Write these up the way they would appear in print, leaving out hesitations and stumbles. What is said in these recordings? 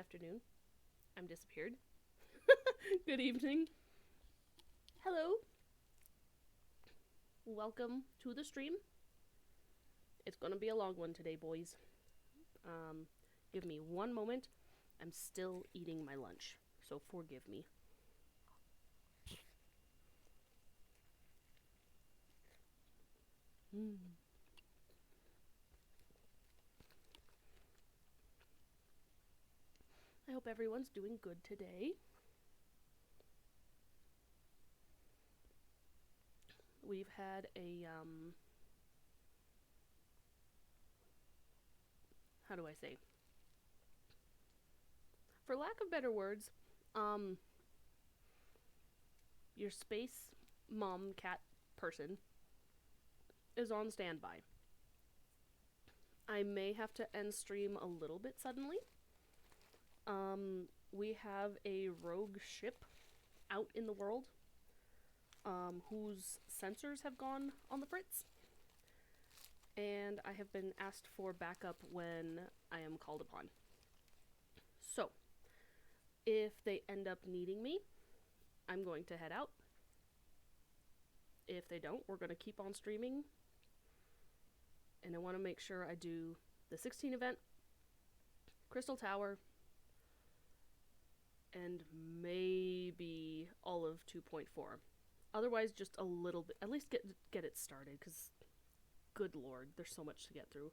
afternoon. I'm disappeared. Good evening. Hello. Welcome to the stream. It's gonna be a long one today, boys. Give me one moment. I'm still eating my lunch, so forgive me. I hope everyone's doing good today. We've had a, how do I say? For lack of better words, your space mom cat person is on standby. I may have to end stream a little bit suddenly. We have a rogue ship out in the world, whose sensors have gone on the fritz. And I have been asked for backup when I am called upon. So, if they end up needing me, I'm going to head out. If they don't, we're going to keep on streaming. And I want to make sure I do the 16 event, Crystal Tower, and maybe all of 2.4. Otherwise, just a little bit. At least get it started, because good lord, there's so much to get through.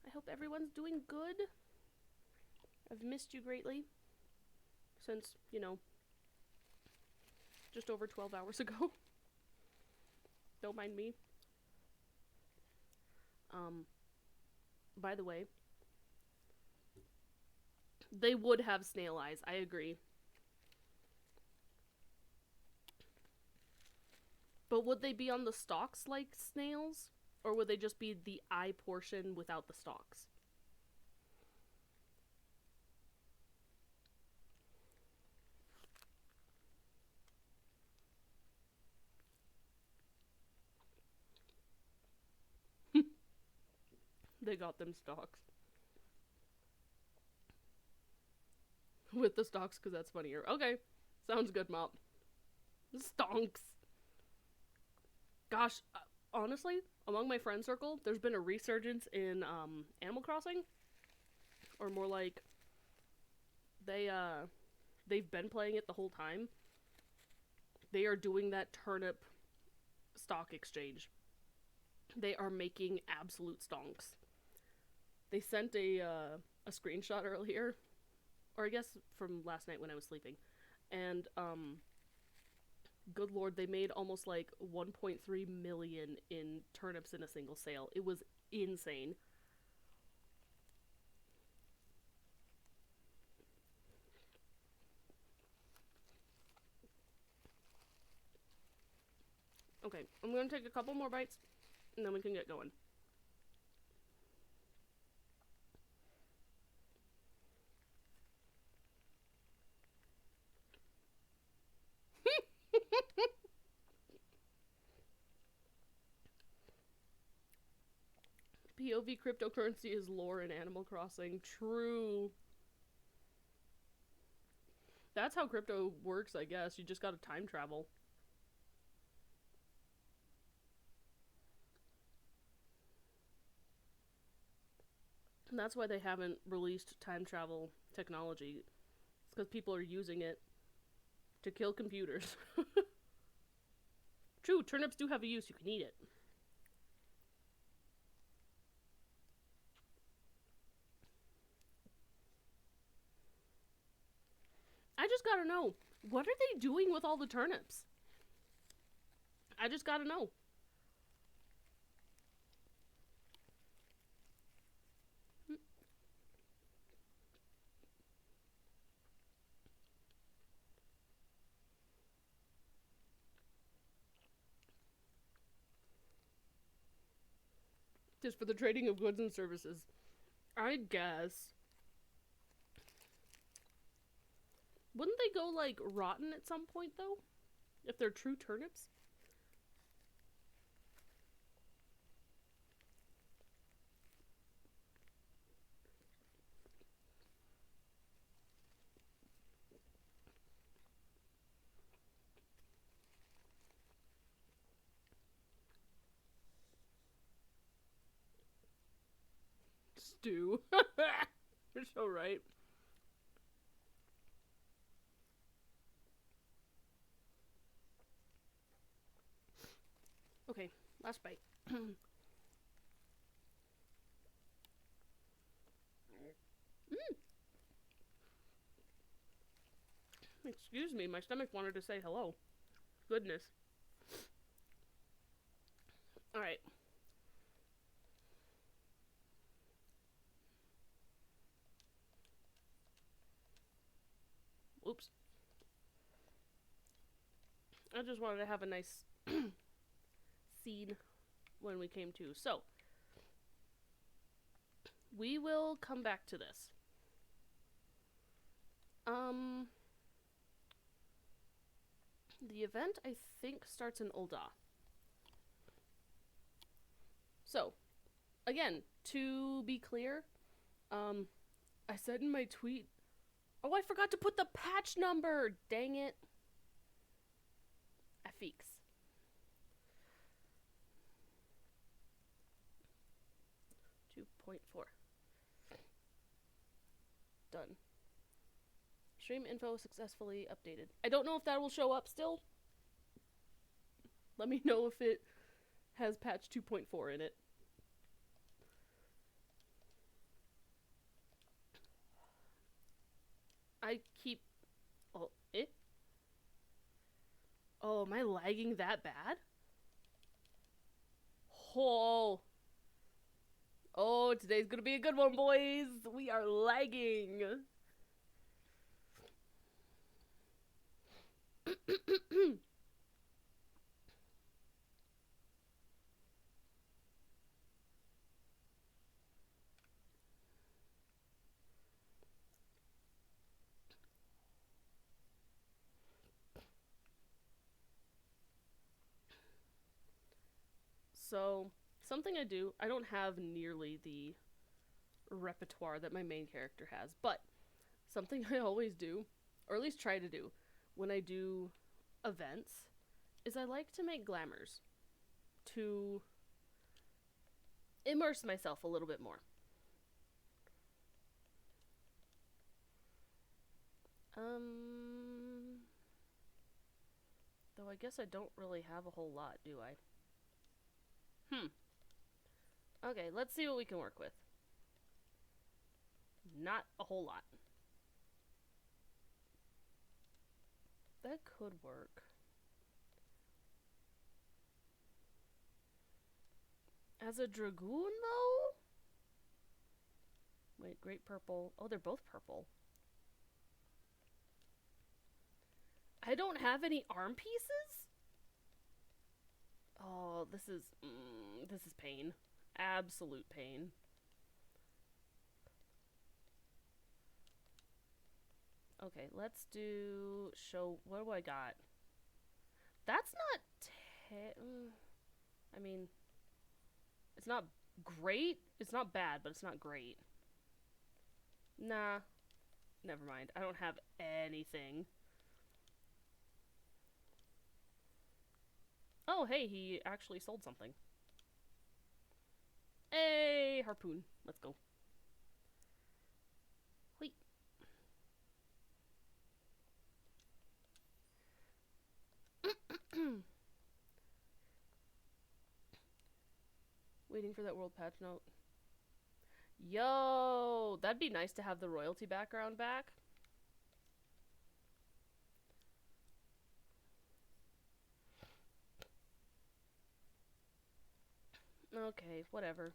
I hope everyone's doing good. I've missed you greatly since, you know, just over 12 hours ago. Don't mind me. By the way, they would have snail eyes, I agree. But would they be on the stalks like snails? Or would they just be the eye portion without the stalks? They got them stalks. With the stalks, because that's funnier. Okay, sounds good, Mop. Stonks. Gosh, honestly, among my friend circle, there's been a resurgence in Animal Crossing. Or more like, they've been playing it the whole time. They are doing that turnip stock exchange. They are making absolute stonks. They sent a screenshot earlier, or I guess from last night when I was sleeping, and good lord, they made almost like 1.3 million in turnips in a single sale. It was insane. Okay, I'm gonna take a couple more bites, and then we can get going. POV cryptocurrency is lore in Animal Crossing. True. That's how crypto works, I guess. You just gotta time travel. And that's why they haven't released time travel technology. It's because people are using it to kill computers. True, turnips do have a use. You can eat it. I just gotta know, what are they doing with all the turnips? I just gotta know. Just for the trading of goods and services. I guess. Wouldn't they go, like, rotten at some point, though? If they're true turnips? do. You're so right. Okay, last bite. Excuse me, my stomach wanted to say hello. Goodness. Alright. Oops. I just wanted to have a nice scene when we came to. So, we will come back to this. The event, I think, starts in Ul'dah. So, again, to be clear, I said in my tweet, oh, I forgot to put the patch number! Dang it. FX. Done. Stream info successfully updated. I don't know if that will show up still. Let me know if it has patch 2.4 in it. I keep... Oh, Oh, am I lagging that bad? Oh. Oh, today's gonna be a good one, boys. We are lagging. So, something I do, I don't have nearly the repertoire that my main character has, but something I always do, or at least try to do, when I do events, is I like to make glamours to immerse myself a little bit more. Though I guess I don't really have a whole lot, do I? Okay, let's see what we can work with. Not a whole lot. That could work. As a dragoon, though? Wait, great purple. Oh, they're both purple. I don't have any arm pieces? Oh, this is pain. Absolute pain. Okay, let's do show. What do I got? That's not I mean, it's not great. It's not bad, but it's not great. Nah. Never mind. I don't have anything. Oh, hey, he actually sold something. Hey, harpoon. Let's go. Wait. Waiting for that world patch note. Yo, that'd be nice to have the royalty background back. Okay, whatever.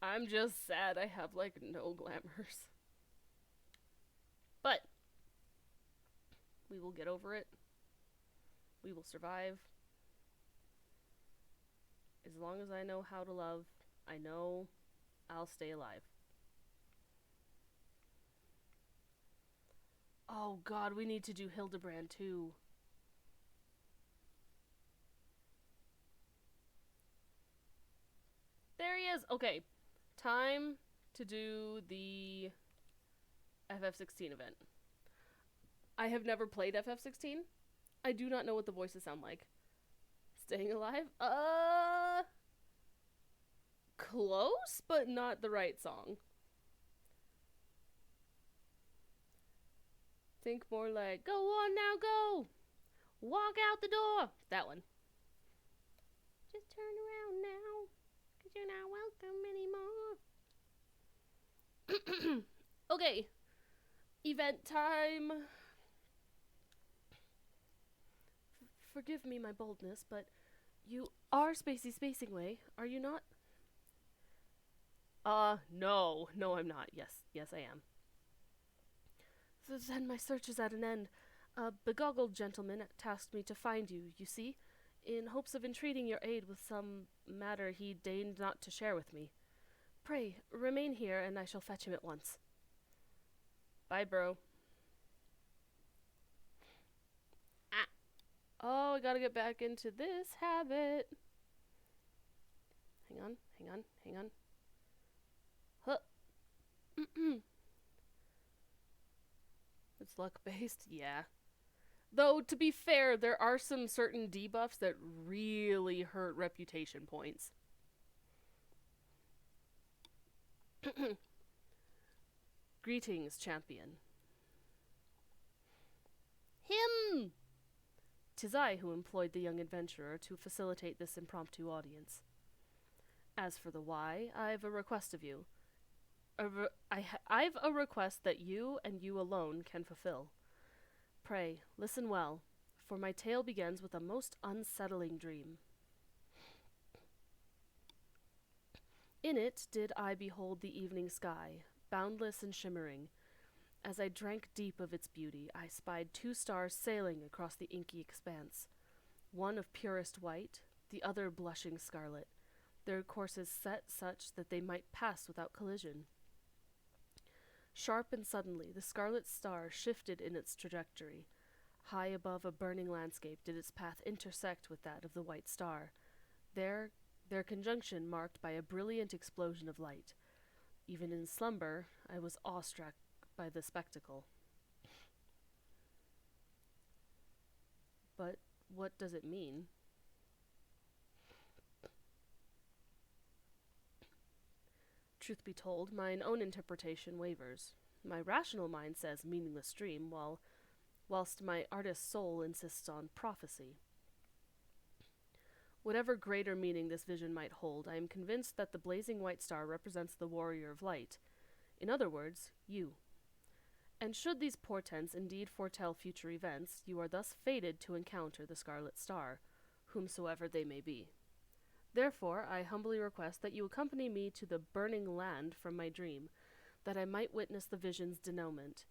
I'm just sad I have, like, no glamours. But we will get over it. We will survive. As long as I know how to love, I know I'll stay alive. Oh god, we need to do Hildebrand too. There he is! Okay, time to do the FF16 event. I have never played FF16. I do not know what the voices sound like. Staying alive? close, but not the right song. Think more like, go on now, go! Walk out the door! That one. Just turn around now, 'cause you're not welcome anymore. Okay, event time. Forgive me my boldness, but you are Spacing Way, are you not? No, I'm not. Yes, I am. Then my search is at an end. A begoggled gentleman tasked me to find you, you see, in hopes of entreating your aid with some matter he deigned not to share with me. Pray, remain here, and I shall fetch him at once. Bye, bro. Ah. Oh, I gotta get back into this habit. Hang on. Huh. It's luck-based? Yeah. Though, to be fair, there are some certain debuffs that really hurt reputation points. Greetings, champion. Him! 'Tis I who employed the young adventurer to facilitate this impromptu audience. As for the why, I've a request of you. I've a request that you and you alone can fulfill. Pray, listen well, for my tale begins with a most unsettling dream. In it did I behold the evening sky, boundless and shimmering. As I drank deep of its beauty, I spied 2 stars sailing across the inky expanse, one of purest white, the other blushing scarlet, their courses set such that they might pass without collision. Sharp and suddenly, the scarlet star shifted in its trajectory. High above a burning landscape did its path intersect with that of the white star, their conjunction marked by a brilliant explosion of light. Even in slumber, I was awestruck by the spectacle. But what does it mean? Truth be told, mine own interpretation wavers. My rational mind says meaningless dream, whilst my artist's soul insists on prophecy. Whatever greater meaning this vision might hold, I am convinced that the blazing white star represents the warrior of light. In other words, you. And should these portents indeed foretell future events, you are thus fated to encounter the scarlet star, whomsoever they may be. Therefore, I humbly request that you accompany me to the burning land from my dream, that I might witness the vision's denouement.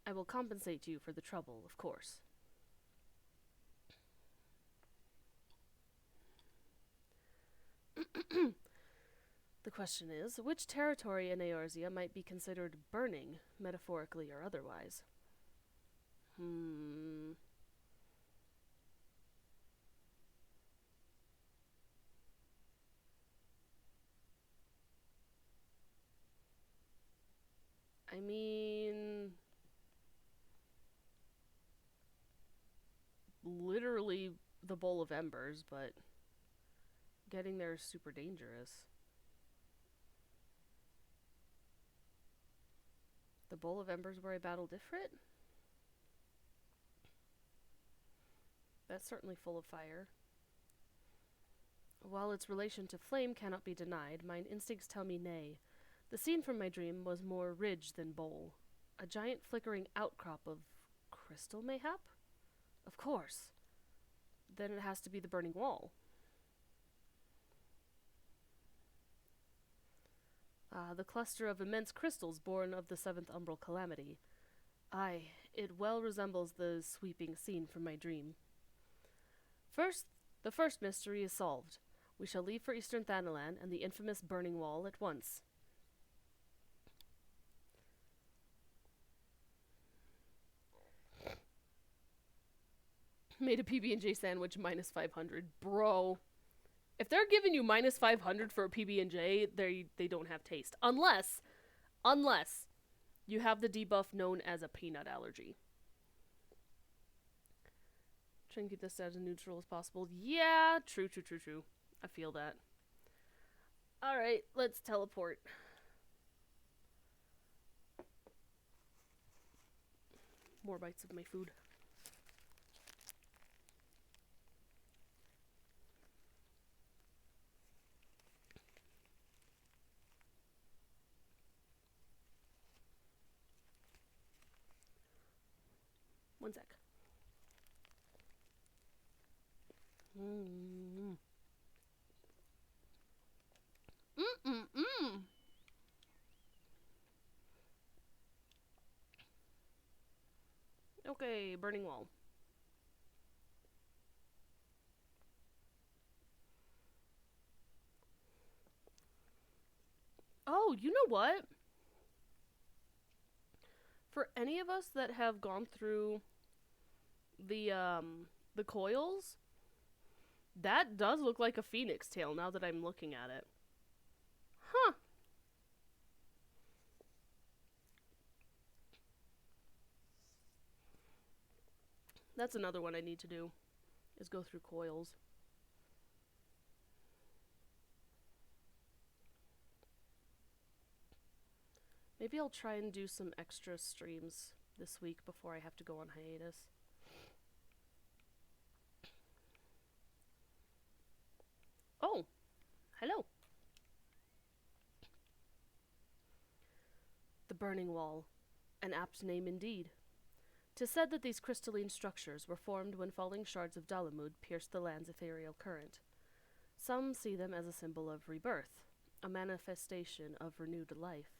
I will compensate you for the trouble, of course. The question is, which territory in Eorzea might be considered burning, metaphorically or otherwise? I mean, literally the Bowl of Embers, but getting there is super dangerous. The Bowl of Embers where I battled Ifrit? That's certainly full of fire. While its relation to flame cannot be denied, mine instincts tell me nay. The scene from my dream was more ridge than bowl. A giant flickering outcrop of crystal, mayhap? Of course. Then it has to be the burning wall. The cluster of immense crystals born of the 7th umbral calamity. Aye, it well resembles the sweeping scene from my dream. The first mystery is solved. We shall leave for Eastern Thanalan and the infamous burning wall at once. Made a PB&J sandwich minus 500. Bro. If they're giving you minus 500 for a PB&J, they don't have taste. Unless you have the debuff known as a peanut allergy. Try and keep this as neutral as possible. Yeah, true. I feel that. Alright, let's teleport. More bites of my food. One sec. Okay, burning wall. Oh, you know what? For any of us that have gone through the coils, that does look like a phoenix tail now that I'm looking at it. Huh. That's another one I need to do, is go through coils. Maybe I'll try and do some extra streams this week before I have to go on hiatus. Oh, hello. The Burning Wall. An apt name indeed. 'Tis said that these crystalline structures were formed when falling shards of Dalamud pierced the land's ethereal current. Some see them as a symbol of rebirth, a manifestation of renewed life.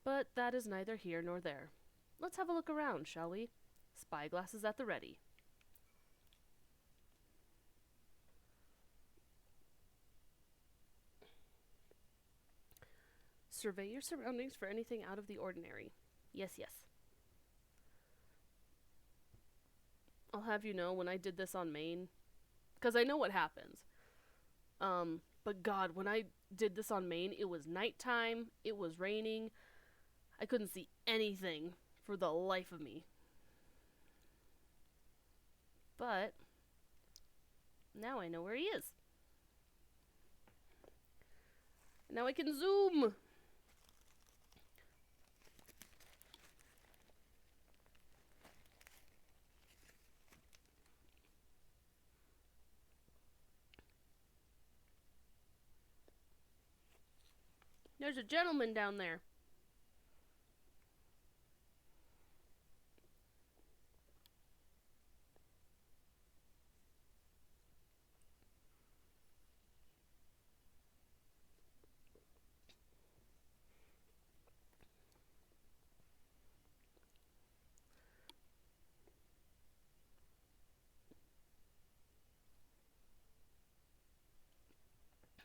But that is neither here nor there. Let's have a look around, shall we? Spyglasses at the ready. Survey your surroundings for anything out of the ordinary. Yes, yes. I'll have you know when I did this on main, because I know what happens. But God, when I did this on main, it was nighttime, it was raining, I couldn't see anything for the life of me. But now I know where he is. Now I can zoom! There's a gentleman down there.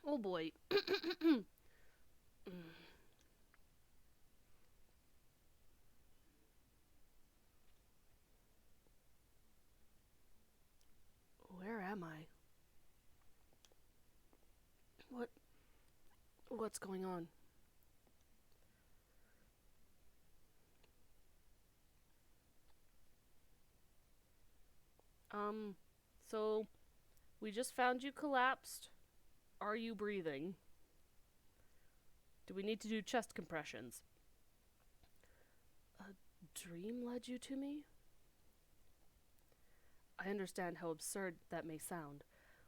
Oh boy. Where am I? What's going on? So we just found you collapsed. Are you breathing? Do we need to do chest compressions? A dream led you to me? I understand how absurd that may sound.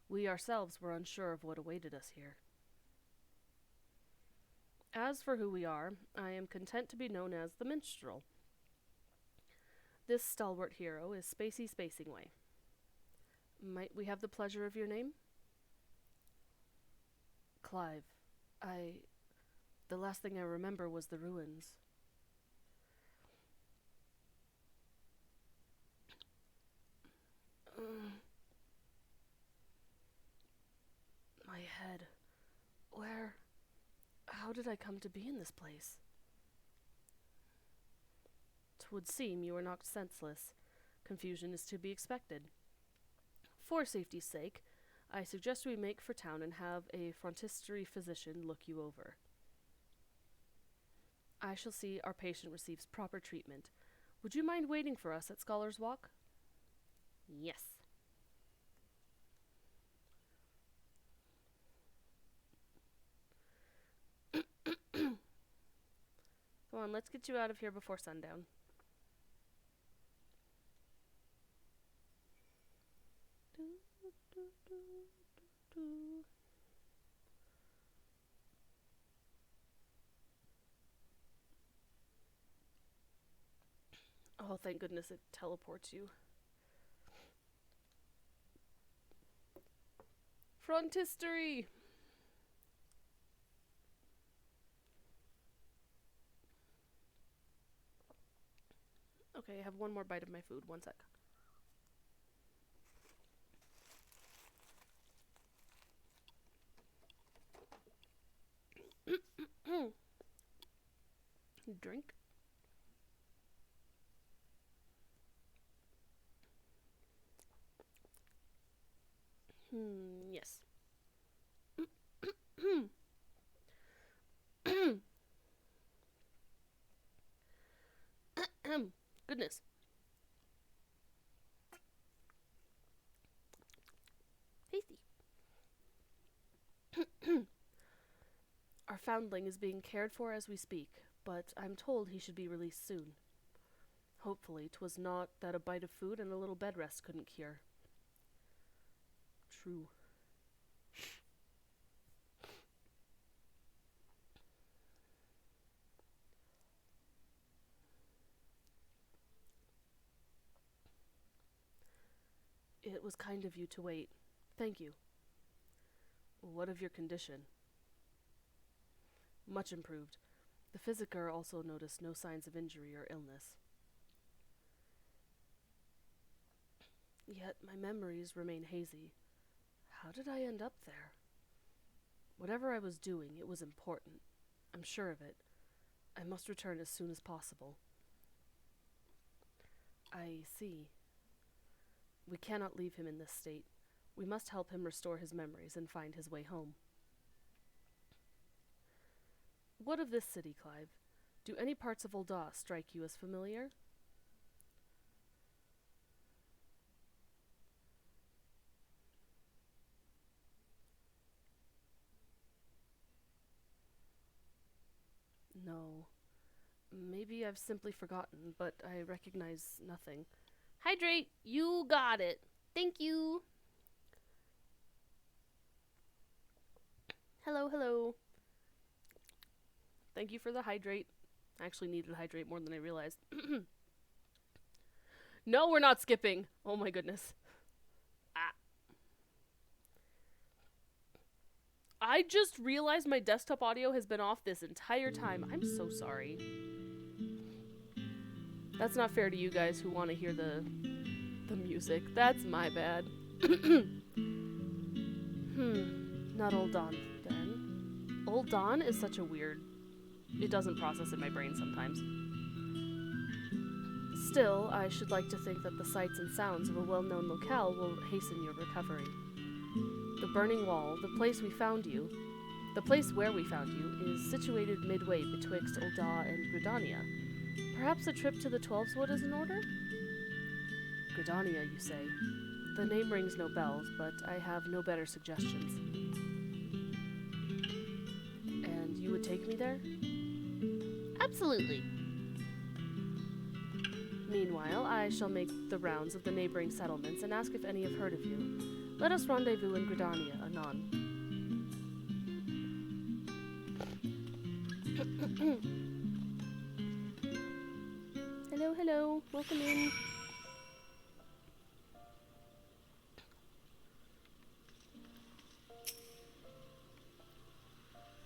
We ourselves were unsure of what awaited us here. As for who we are, I am content to be known as the Minstrel. This stalwart hero is Spacey Spacingway. Might we have the pleasure of your name? Clive. The last thing I remember was the ruins. My head. How did I come to be in this place? 'Twould seem you were knocked senseless. Confusion is to be expected. For safety's sake, I suggest we make for town and have a frontistery physician look you over. I shall see our patient receives proper treatment. Would you mind waiting for us at Scholar's Walk? Yes. Come on, let's get you out of here before sundown. Oh, thank goodness it teleports you. Frontistery! Okay, I have one more bite of my food. One sec. Drink. Yes. Goodness. Tasty. Our foundling is being cared for as we speak, but I'm told he should be released soon. Hopefully 'twas not that a bite of food and a little bed rest couldn't cure. True. It was kind of you to wait. Thank you. What of your condition? Much improved. The physicier also noticed no signs of injury or illness. Yet my memories remain hazy. How did I end up there? Whatever I was doing, it was important. I'm sure of it. I must return as soon as possible. I see. We cannot leave him in this state. We must help him restore his memories and find his way home. What of this city, Clive? Do any parts of Ul'dah strike you as familiar? No. Maybe I've simply forgotten, but I recognize nothing. Hydrate! You got it! Thank you! Hello, hello. Thank you for the hydrate. I actually needed hydrate more than I realized. No, we're not skipping! Oh my goodness. Ah. I just realized my desktop audio has been off this entire time. I'm so sorry. That's not fair to you guys who want to hear the music. That's my bad. Not Ul'dah then. Ul'dah is such a weird... It doesn't process in my brain sometimes. Still, I should like to think that the sights and sounds of a well-known locale will hasten your recovery. The Burning Wall, the place where we found you, is situated midway betwixt Ul'dah and Gridania. Perhaps a trip to the 12's Wood is in order? Gridania, you say. The name rings no bells, but I have no better suggestions. And you would take me there? Absolutely. Meanwhile, I shall make the rounds of the neighboring settlements and ask if any have heard of you. Let us rendezvous in Gridania anon. Hello, hello. Welcome in.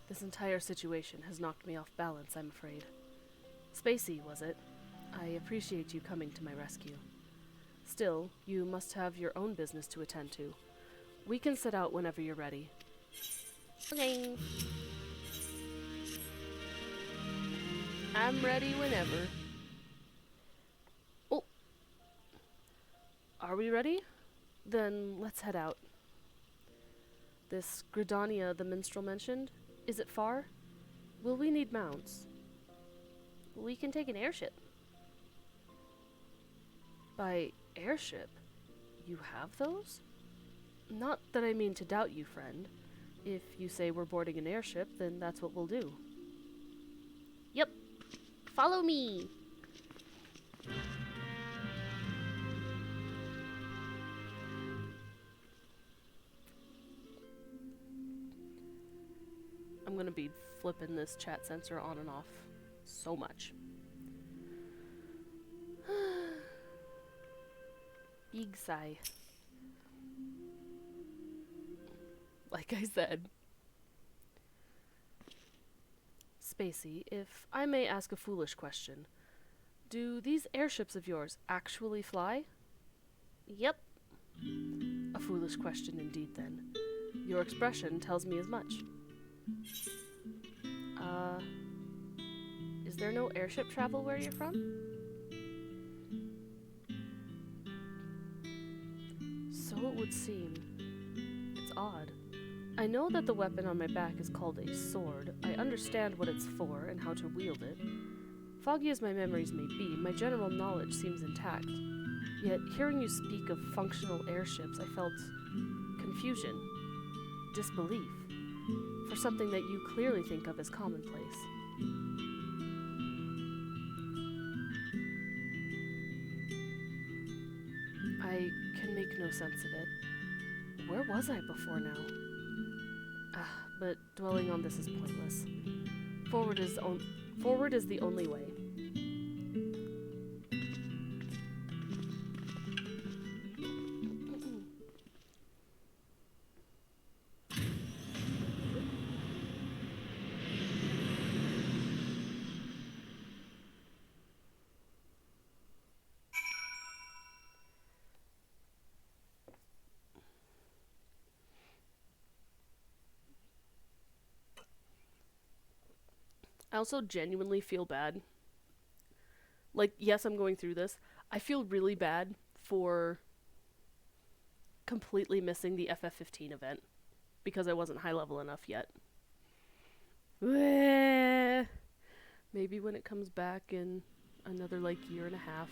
This entire situation has knocked me off balance, I'm afraid. Spacey, was it? I appreciate you coming to my rescue. Still, you must have your own business to attend to. We can set out whenever you're ready. Okay. I'm ready whenever. Oh. Are we ready? Then let's head out. This Gridania the minstrel mentioned, is it far? Will we need mounts? We can take an airship. By airship? You have those? Not that I mean to doubt you, friend. If you say we're boarding an airship, then that's what we'll do. Yep. Follow me! I'm gonna be flipping this chat sensor on and off so much. Big sigh. Like I said. Spacey, if I may ask a foolish question, do these airships of yours actually fly? Yep. A foolish question indeed, then. Your expression tells me as much. Is there no airship travel where you're from? So it would seem. It's odd. I know that the weapon on my back is called a sword. I understand what it's for and how to wield it. Foggy as my memories may be, my general knowledge seems intact. Yet, hearing you speak of functional airships, I felt confusion, disbelief, for something that you clearly think of as commonplace. I can make no sense of it. Where was I before now? But dwelling on this is pointless. Forward is the only way. I also genuinely feel bad. Like, yes, I'm going through this. I feel really bad for completely missing the FF15 event because I wasn't high level enough yet. Maybe when it comes back in another, like, year and a half.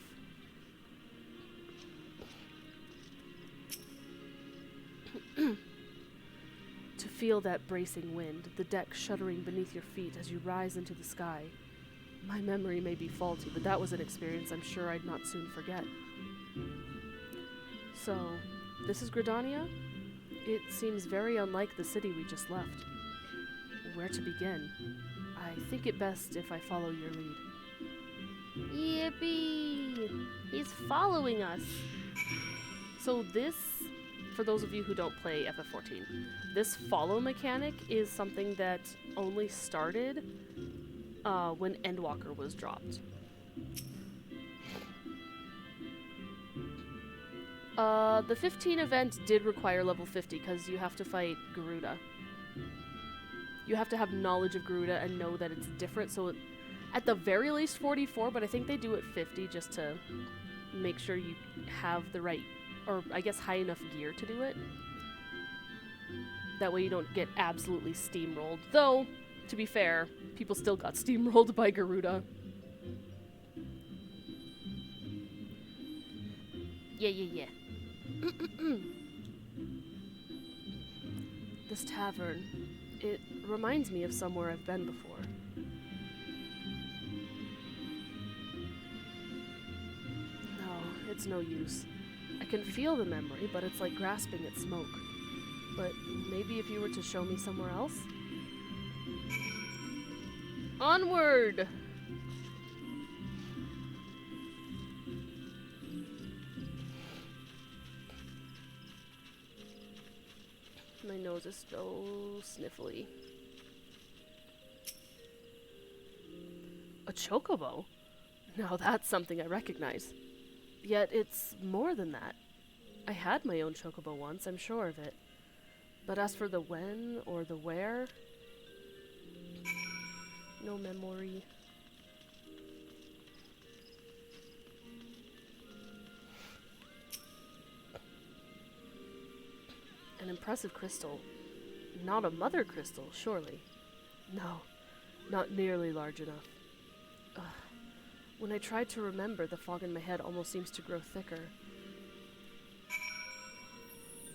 To feel that bracing wind, the deck shuddering beneath your feet as you rise into the sky. My memory may be faulty, but that was an experience I'm sure I'd not soon forget. So, this is Gridania? It seems very unlike the city we just left. Where to begin? I think it best if I follow your lead. Yippee! He's following us! So this, for those of you who don't play FF14, this follow mechanic is something that only started when Endwalker was dropped. The 15 event did require level 50 because you have to fight Garuda. You have to have knowledge of Garuda and know that it's different, so at the very least 44, but I think they do it 50 just to make sure you have the right, or I guess high enough gear to do it. That way you don't get absolutely steamrolled. Though, to be fair, people still got steamrolled by Garuda. Yeah. This tavern, it reminds me of somewhere I've been before. No, it's no use. I can feel the memory, but it's like grasping at smoke. But maybe if you were to show me somewhere else? Onward! My nose is so sniffly. A chocobo? Now that's something I recognize. Yet it's more than that. I had my own chocobo once, I'm sure of it. But as for the when or the where, no memory. An impressive crystal. Not a mother crystal, surely. No, not nearly large enough. When I try to remember, the fog in my head almost seems to grow thicker.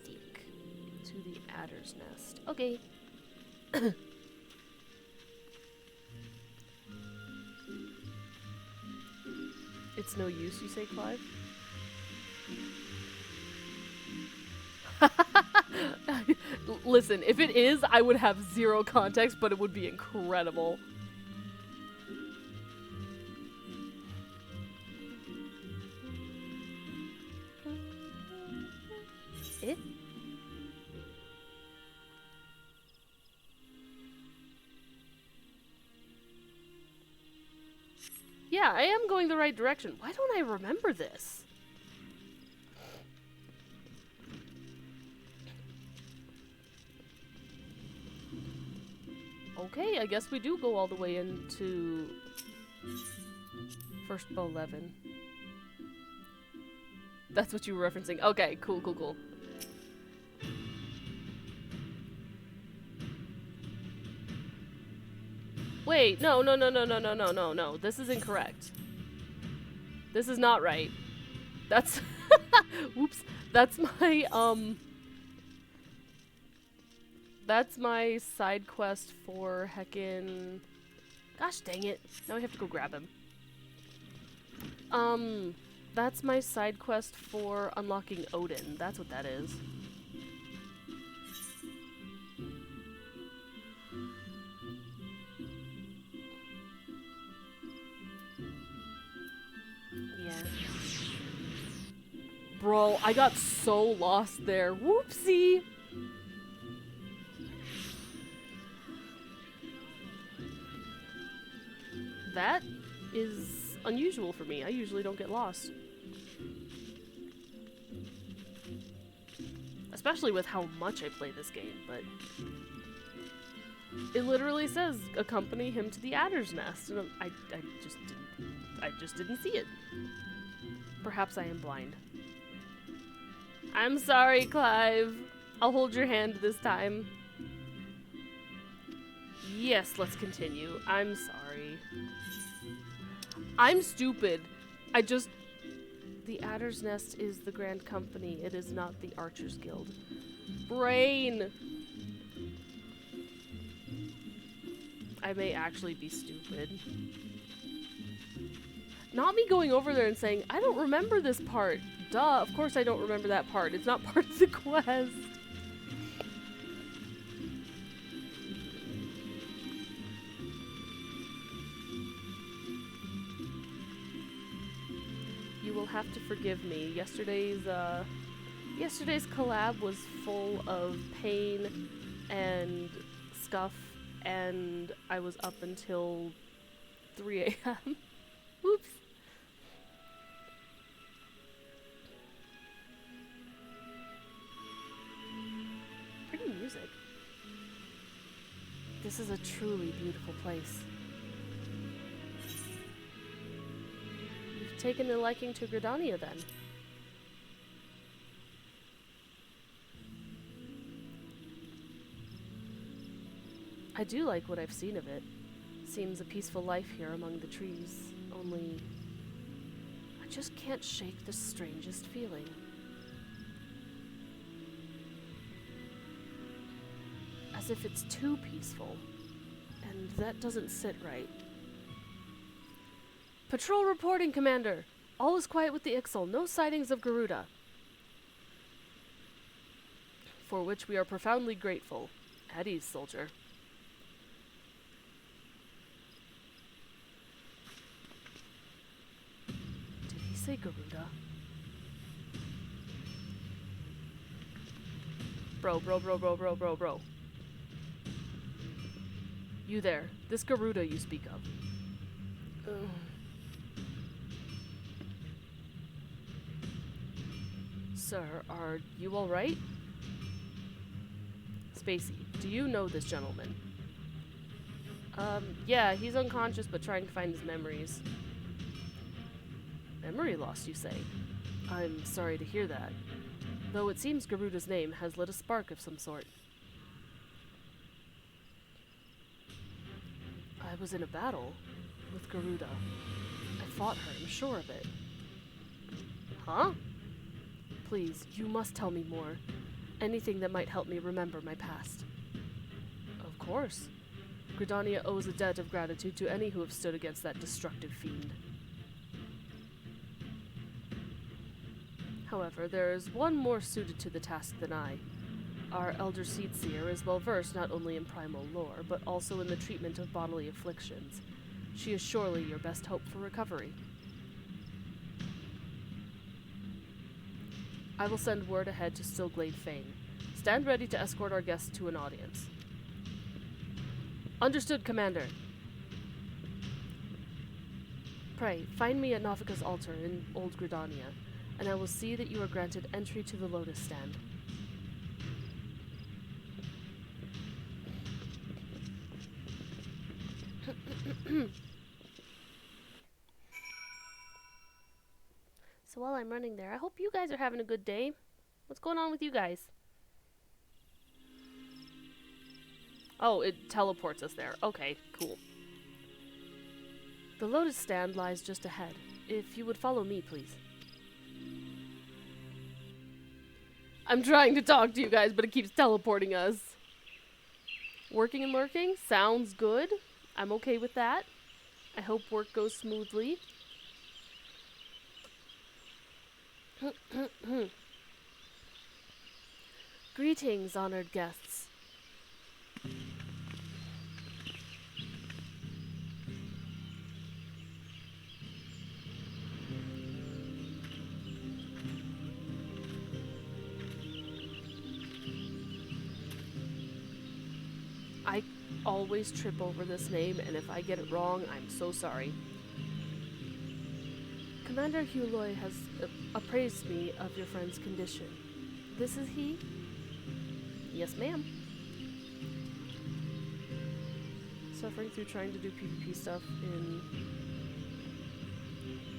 Dick. To the adder's nest. Okay. It's no use, you say, Clive? Listen, if it is, I would have zero context, but it would be incredible. Eh? Yeah, I am going the right direction. Why don't I remember this? Okay, I guess we do go all the way into first bow 11. That's what you were referencing. Okay, cool, cool, cool. Wait, no. This is incorrect. This is not right. That's whoops. That's my side quest for heckin'. Gosh dang it. Now I have to go grab him. That's my side quest for unlocking Odin. That's what that is. Yeah. Bro, I got so lost there. Whoopsie! That is unusual for me. I usually don't get lost. Especially with how much I play this game, but it literally says accompany him to the Adder's Nest, and I just didn't see it. Perhaps I am blind. I'm sorry, Clive. I'll hold your hand this time. Yes, let's continue. I'm sorry. I'm stupid. The Adder's Nest is the Grand Company. It is not the Archers Guild. Brain! I may actually be stupid. Not me going over there and saying, I don't remember this part. Duh, of course I don't remember that part. It's not part of the quest. You will have to forgive me. Yesterday's collab was full of pain and scuff, and I was up until 3 a.m. Oops. Pretty music. This is a truly beautiful place. You've taken a liking to Gridania, then. I do like what I've seen of it. Seems a peaceful life here among the trees, only I just can't shake the strangest feeling. As if it's too peaceful, and that doesn't sit right. Patrol reporting, Commander! All is quiet with the Ixal, no sightings of Garuda. For which we are profoundly grateful. At ease, soldier. Did he say Garuda? Bro. You there. This Garuda you speak of. Ugh. Sir, are you alright? Spacey, do you know this gentleman? Yeah, he's unconscious but trying to find his memories. Memory loss, you say? I'm sorry to hear that. Though it seems Garuda's name has lit a spark of some sort. I was in a battle with Garuda. I fought her, I'm sure of it. Huh? Please, you must tell me more. Anything that might help me remember my past. Of course. Gridania owes a debt of gratitude to any who have stood against that destructive fiend. However, there is one more suited to the task than I. Our elder seed seer is well versed not only in primal lore, but also in the treatment of bodily afflictions. She is surely your best hope for recovery. I will send word ahead to Stillglade Fane. Stand ready to escort our guests to an audience. Understood, Commander. Pray, find me at Navika's altar in Old Gridania, and I will see that you are granted entry to the Lotus Stand. So while I'm running there, I hope you guys are having a good day. What's going on with you guys? Oh, it teleports us there. Okay, cool. The Lotus Stand lies just ahead. If you would follow me, please. I'm trying to talk to you guys, but it keeps teleporting us. Working and lurking? Sounds good. I'm okay with that. I hope work goes smoothly. Greetings, honored guests. I always trip over this name, and if I get it wrong, I'm so sorry. Commander Huloy has appraised me of your friend's condition. This is he? Yes, ma'am. Suffering through trying to do PvP stuff in...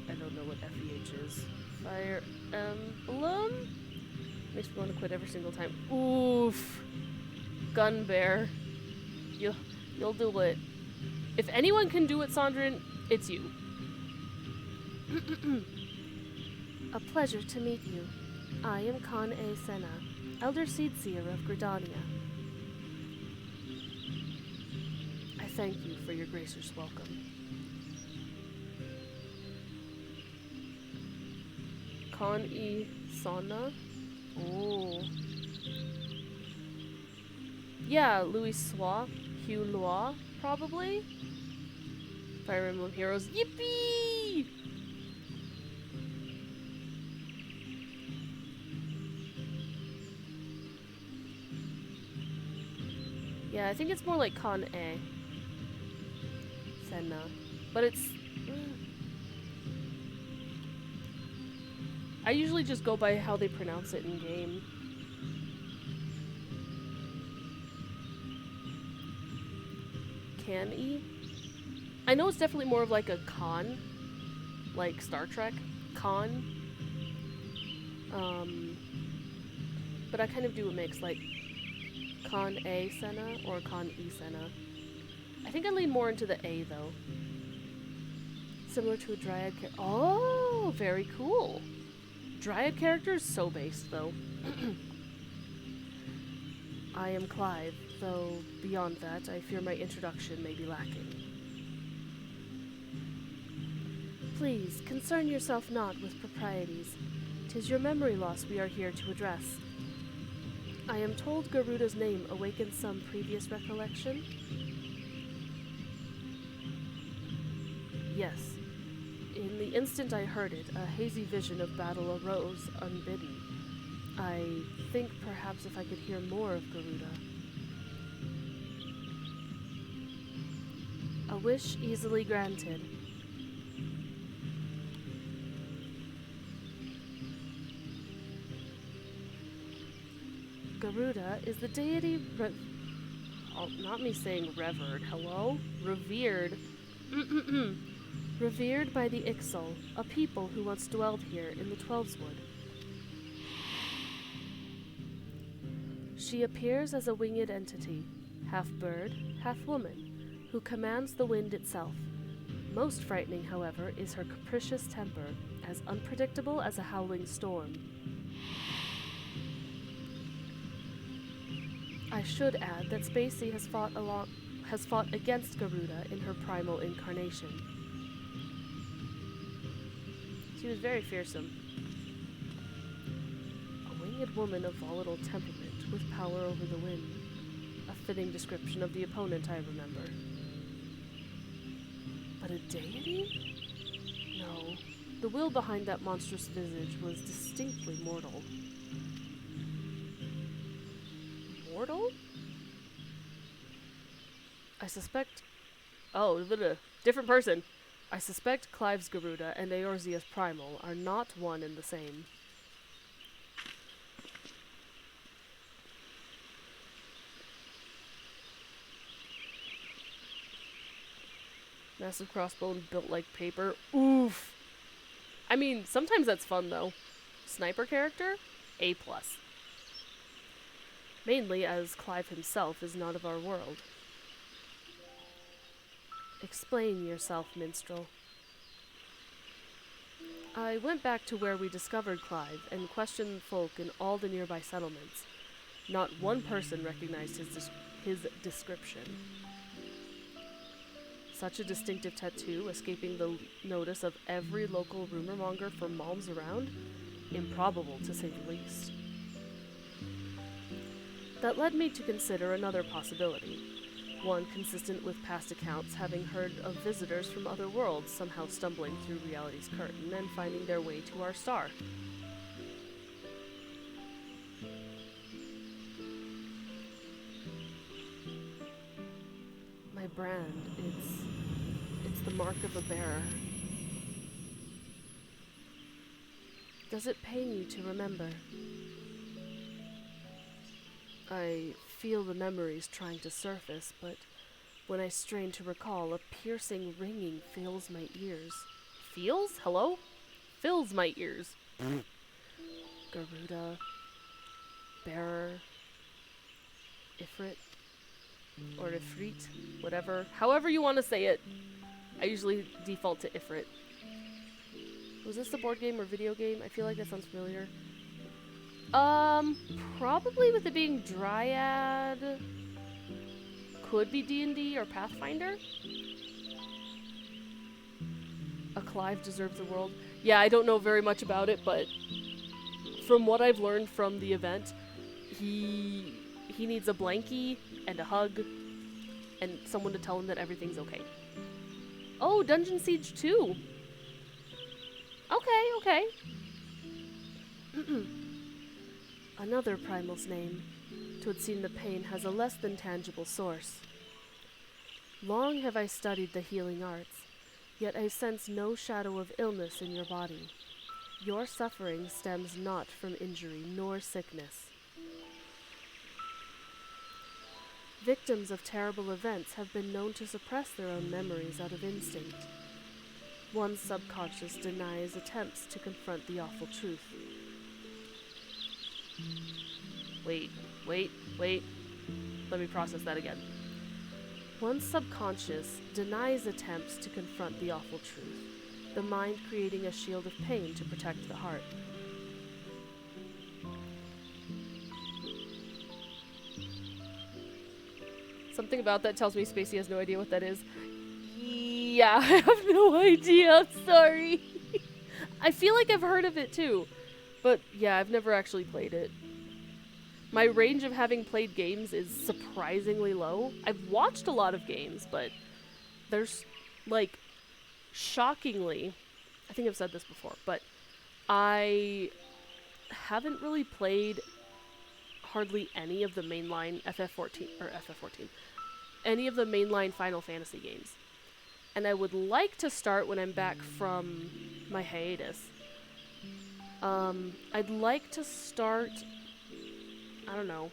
I don't know what FEH is. Fire Emblem? Makes me want to quit every single time. Oof. Gun Bear. You'll do it. If anyone can do it, Sandrine, it's you. A pleasure to meet you. I am Khan A. Senna, Elder Seedseer of Gridania. I thank you for your gracious welcome. Khan E. Sana? Oh. Yeah, Louis Sois, Hugh Lois, probably? Fire Emblem Heroes. Yippee! Yeah, I think it's more like Con A. Senna. But it's... I usually just go by how they pronounce it in game. Can-E? I know it's definitely more of like a Khan. Like Star Trek. Khan. But I kind of do a mix, like Con A Senna or Con E Senna. I think I lean more into the A though. Similar to a Dryad character. Oh, very cool. Dryad characters so based though. I am Clive, though beyond that, I fear my introduction may be lacking. Please, concern yourself not with proprieties. 'Tis your memory loss we are here to address. I am told Garuda's name awakens some previous recollection? Yes. In the instant I heard it, a hazy vision of battle arose unbidden. I think perhaps if I could hear more of Garuda. A wish easily granted. Garuda is the deity not me saying revered, hello? Revered. Revered by the Ixal, a people who once dwelled here in the Twelveswood. She appears as a winged entity, half bird, half woman, who commands the wind itself. Most frightening, however, is her capricious temper, as unpredictable as a howling storm. I should add that Spacey has fought against Garuda in her primal incarnation. She was very fearsome. ragged woman of volatile temperament with power over the wind. A fitting description of the opponent I remember. But a deity? No. The will behind that monstrous visage was distinctly mortal. Mortal? I suspect... Oh, different person. I suspect Clive's Garuda and Eorzea's Primal are not one and the same. Massive crossbow built like paper. Oof! I mean, sometimes that's fun, though. Sniper character? A+. Mainly as Clive himself is not of our world. Explain yourself, minstrel. I went back to where we discovered Clive and questioned folk in all the nearby settlements. Not one person recognized his description. Such a distinctive tattoo, escaping the notice of every local rumor-monger for malms around? Improbable, to say the least. That led me to consider another possibility. One consistent with past accounts having heard of visitors from other worlds somehow stumbling through reality's curtain and finding their way to our star. My brand, it's the mark of a bearer. Does it pain you to remember? I feel the memories trying to surface, but when I strain to recall, a piercing ringing fills my ears. Feels? Hello? Fills my ears. Garuda. Bearer. Ifrit. Or Ifrit. Whatever. However you want to say it. I usually default to Ifrit. Was this a board game or video game? I feel like that sounds familiar. Probably with it being Dryad. Could be D&D or Pathfinder. A Clive deserves the world. Yeah, I don't know very much about it, but from what I've learned from the event, he needs a blankie and a hug and someone to tell him that everything's okay. Oh, Dungeon Siege 2. Okay. Another primal's name. 'Twould seem the pain has a less than tangible source. Long have I studied the healing arts, yet I sense no shadow of illness in your body. Your suffering stems not from injury nor sickness. Victims of terrible events have been known to suppress their own memories out of instinct. One's subconscious denies attempts to confront the awful truth. Wait. Let me process that again. One's subconscious denies attempts to confront the awful truth, the mind creating a shield of pain to protect the heart. Something about that tells me Spacey has no idea what that is. Yeah, I have no idea. I'm sorry. I feel like I've heard of it too. But yeah, I've never actually played it. My range of having played games is surprisingly low. I've watched a lot of games, but there's, like, shockingly, I think I've said this before, but I haven't really played hardly any of the mainline FF14, any of the mainline Final Fantasy games. And I would like to start when I'm back from my hiatus. I'd like to start, I don't know,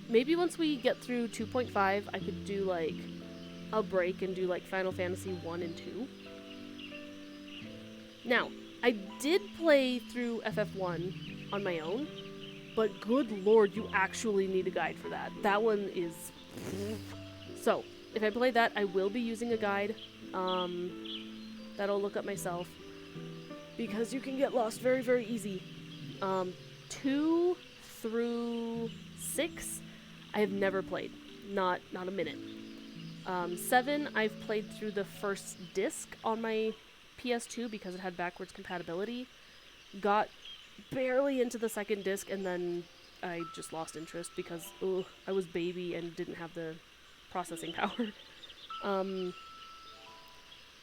maybe once we get through 2.5, I could do, like, a break and do, like, Final Fantasy 1 and 2. Now, I did play through FF1 on my own, but good lord, you actually need a guide for that. That one is... So, if I play that, I will be using a guide, that I'll look up myself, because you can get lost very, very easy. 2 through 6, I have never played. Not a minute. 7, I've played through the first disc on my PS2 because it had backwards compatibility. Got barely into the second disc, and then I just lost interest because I was baby and didn't have the processing power.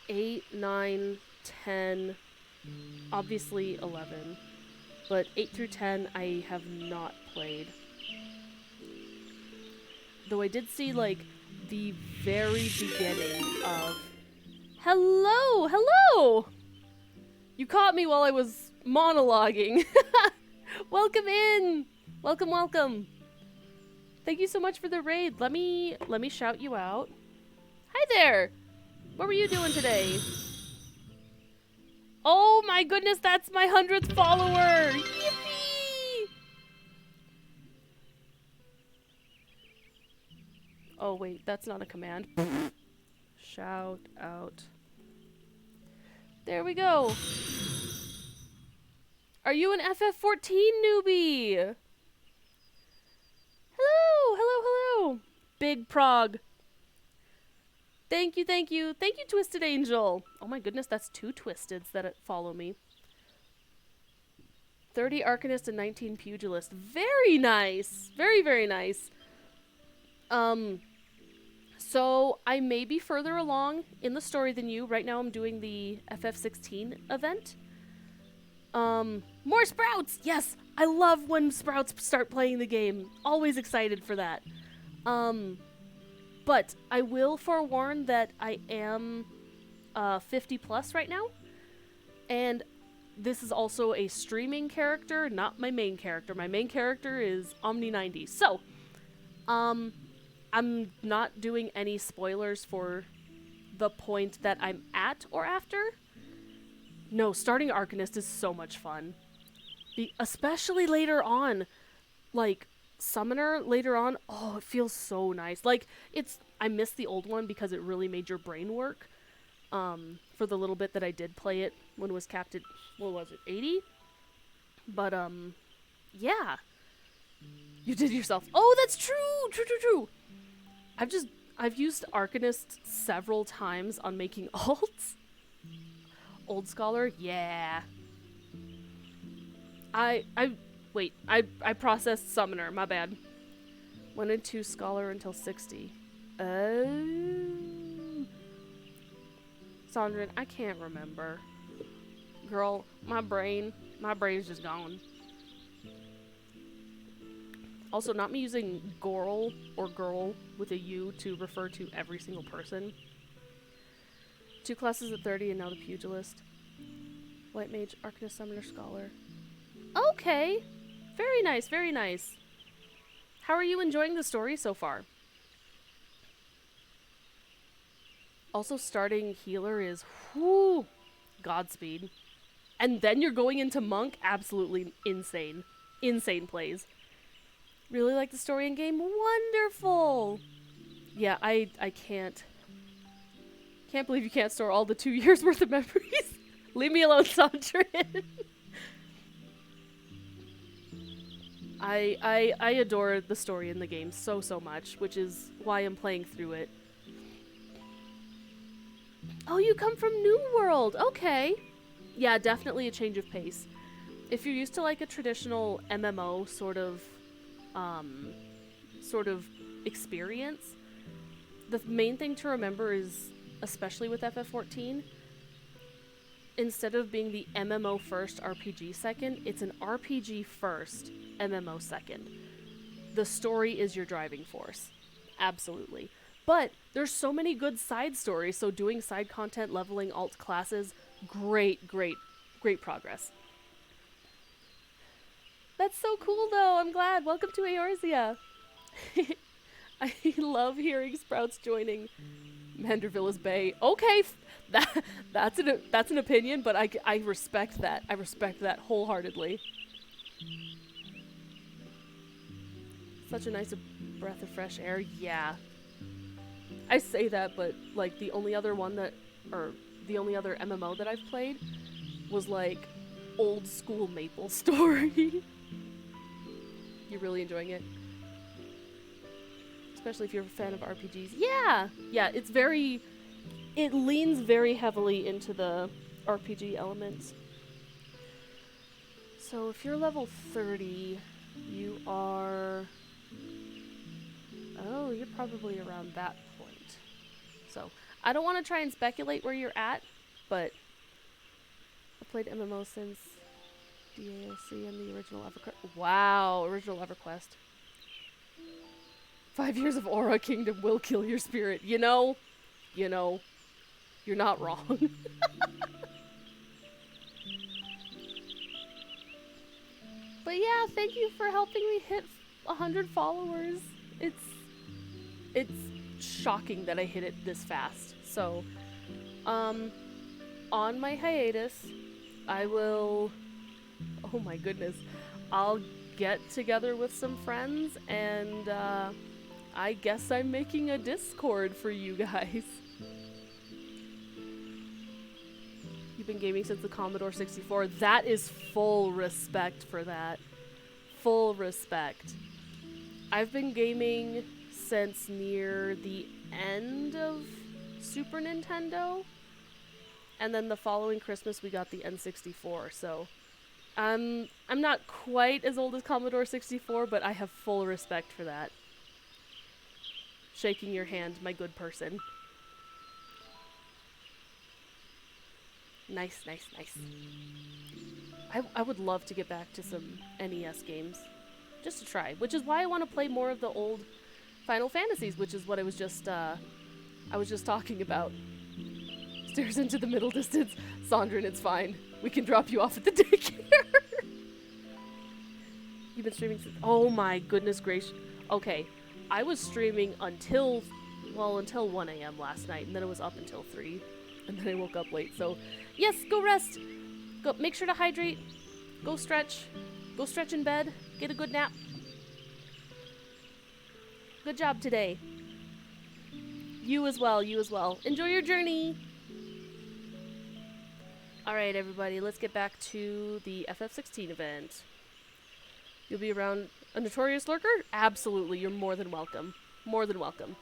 8, 9, 10, obviously 11, but 8 through 10 I have not played. Though I did see, like, the very beginning of... Hello! Hello! You caught me while I was monologuing. Welcome in! Welcome, welcome. Thank you so much for the raid. Let me shout you out. Hi there! What were you doing today? Oh my goodness, that's my 100th follower! Yippee! Oh wait, that's not a command. Shout out. There we go. Are you an FF14 newbie? Hello, hello, hello. Big prog. Thank you, thank you. Thank you, Twisted Angel. Oh my goodness, that's 2 Twisteds that follow me. 30 Arcanist and 19 Pugilist. Very nice. Very, very nice. So I may be further along in the story than you. Right now I'm doing the FF16 event. More Sprouts! Yes! I love when Sprouts start playing the game. Always excited for that. But I will forewarn that I am 50 plus right now. And this is also a streaming character, not my main character. My main character is Omni90. So, I'm not doing any spoilers for the point that I'm at or after. No, starting Arcanist is so much fun. Especially later on. Like, Summoner later on, oh, it feels so nice. Like, I miss the old one because it really made your brain work. For the little bit that I did play it when it was capped at, what was it, 80? But, yeah. You did yourself. Oh, that's true! True. I've used Arcanist several times on making alts. Old Scholar, yeah. I processed Summoner, my bad. Went into Scholar until 60. Sandrine, I can't remember. Girl, my brain's just gone. Also, not me using Gorl or Girl with a U to refer to every single person. 2 classes at 30 and now the Pugilist. White Mage, Arcanist, Summoner, Scholar. Okay! Very nice, very nice. How are you enjoying the story so far? Also, starting Healer is, whoo, Godspeed. And then you're going into Monk? Absolutely insane. Insane plays. Really like the story and game? Wonderful! Yeah, I can't believe you can't store all the 2 years worth of memories. Leave me alone, Sandrine. I adore the story in the game so much, which is why I'm playing through it. Oh, you come from New World! Okay! Yeah, definitely a change of pace. If you're used to like a traditional MMO sort of experience, the main thing to remember is, especially with FF14, instead of being the MMO first, RPG second, it's an RPG first, MMO second. The story is your driving force. Absolutely. But there's so many good side stories, so doing side content, leveling alt classes, great progress. That's so cool though, I'm glad. Welcome to Eorzea. I love hearing Sprouts joining Mandervilla's Bay. Okay, that's an opinion, but I respect that. I respect that wholeheartedly. Such a nice breath of fresh air. Yeah. I say that, but like the only other MMO that I've played was like old school Maple Story. You're really enjoying it? Especially if you're a fan of RPGs. Yeah! Yeah, it leans very heavily into the RPG elements. So if you're level 30, you are... Oh, you're probably around that point. So, I don't want to try and speculate where you're at, but I played MMO since DALC and the original EverQuest. Wow, original EverQuest. 5 years of Aura Kingdom will kill your spirit. You know, you're not wrong. But yeah, thank you for helping me hit 100 followers. It's shocking that I hit it this fast. So, on my hiatus, I will... Oh my goodness. I'll get together with some friends and, I guess I'm making a Discord for you guys. You've been gaming since the Commodore 64. That is full respect for that. Full respect. I've been gaming since near the end of Super Nintendo. And then the following Christmas we got the N64, so... I'm not quite as old as Commodore 64, but I have full respect for that. Shaking your hand, my good person. Nice, nice, nice. I would love to get back to some NES games. Just to try. Which is why I want to play more of the old Final Fantasies, which is what I was just talking about. Stares into the middle distance. Sandrine, it's fine. We can drop you off at the daycare. You've been streaming since... Oh my goodness gracious. Okay. I was streaming until 1 a.m. last night, and then it was up until 3. And then I woke up late, so... Yes, go rest! Go, make sure to hydrate. Go stretch. Go stretch in bed. Get a good nap. Good job today. You as well, you as well. Enjoy your journey! Alright, everybody, let's get back to the FF16 event. You'll be around a notorious lurker? Absolutely, you're more than welcome. More than welcome.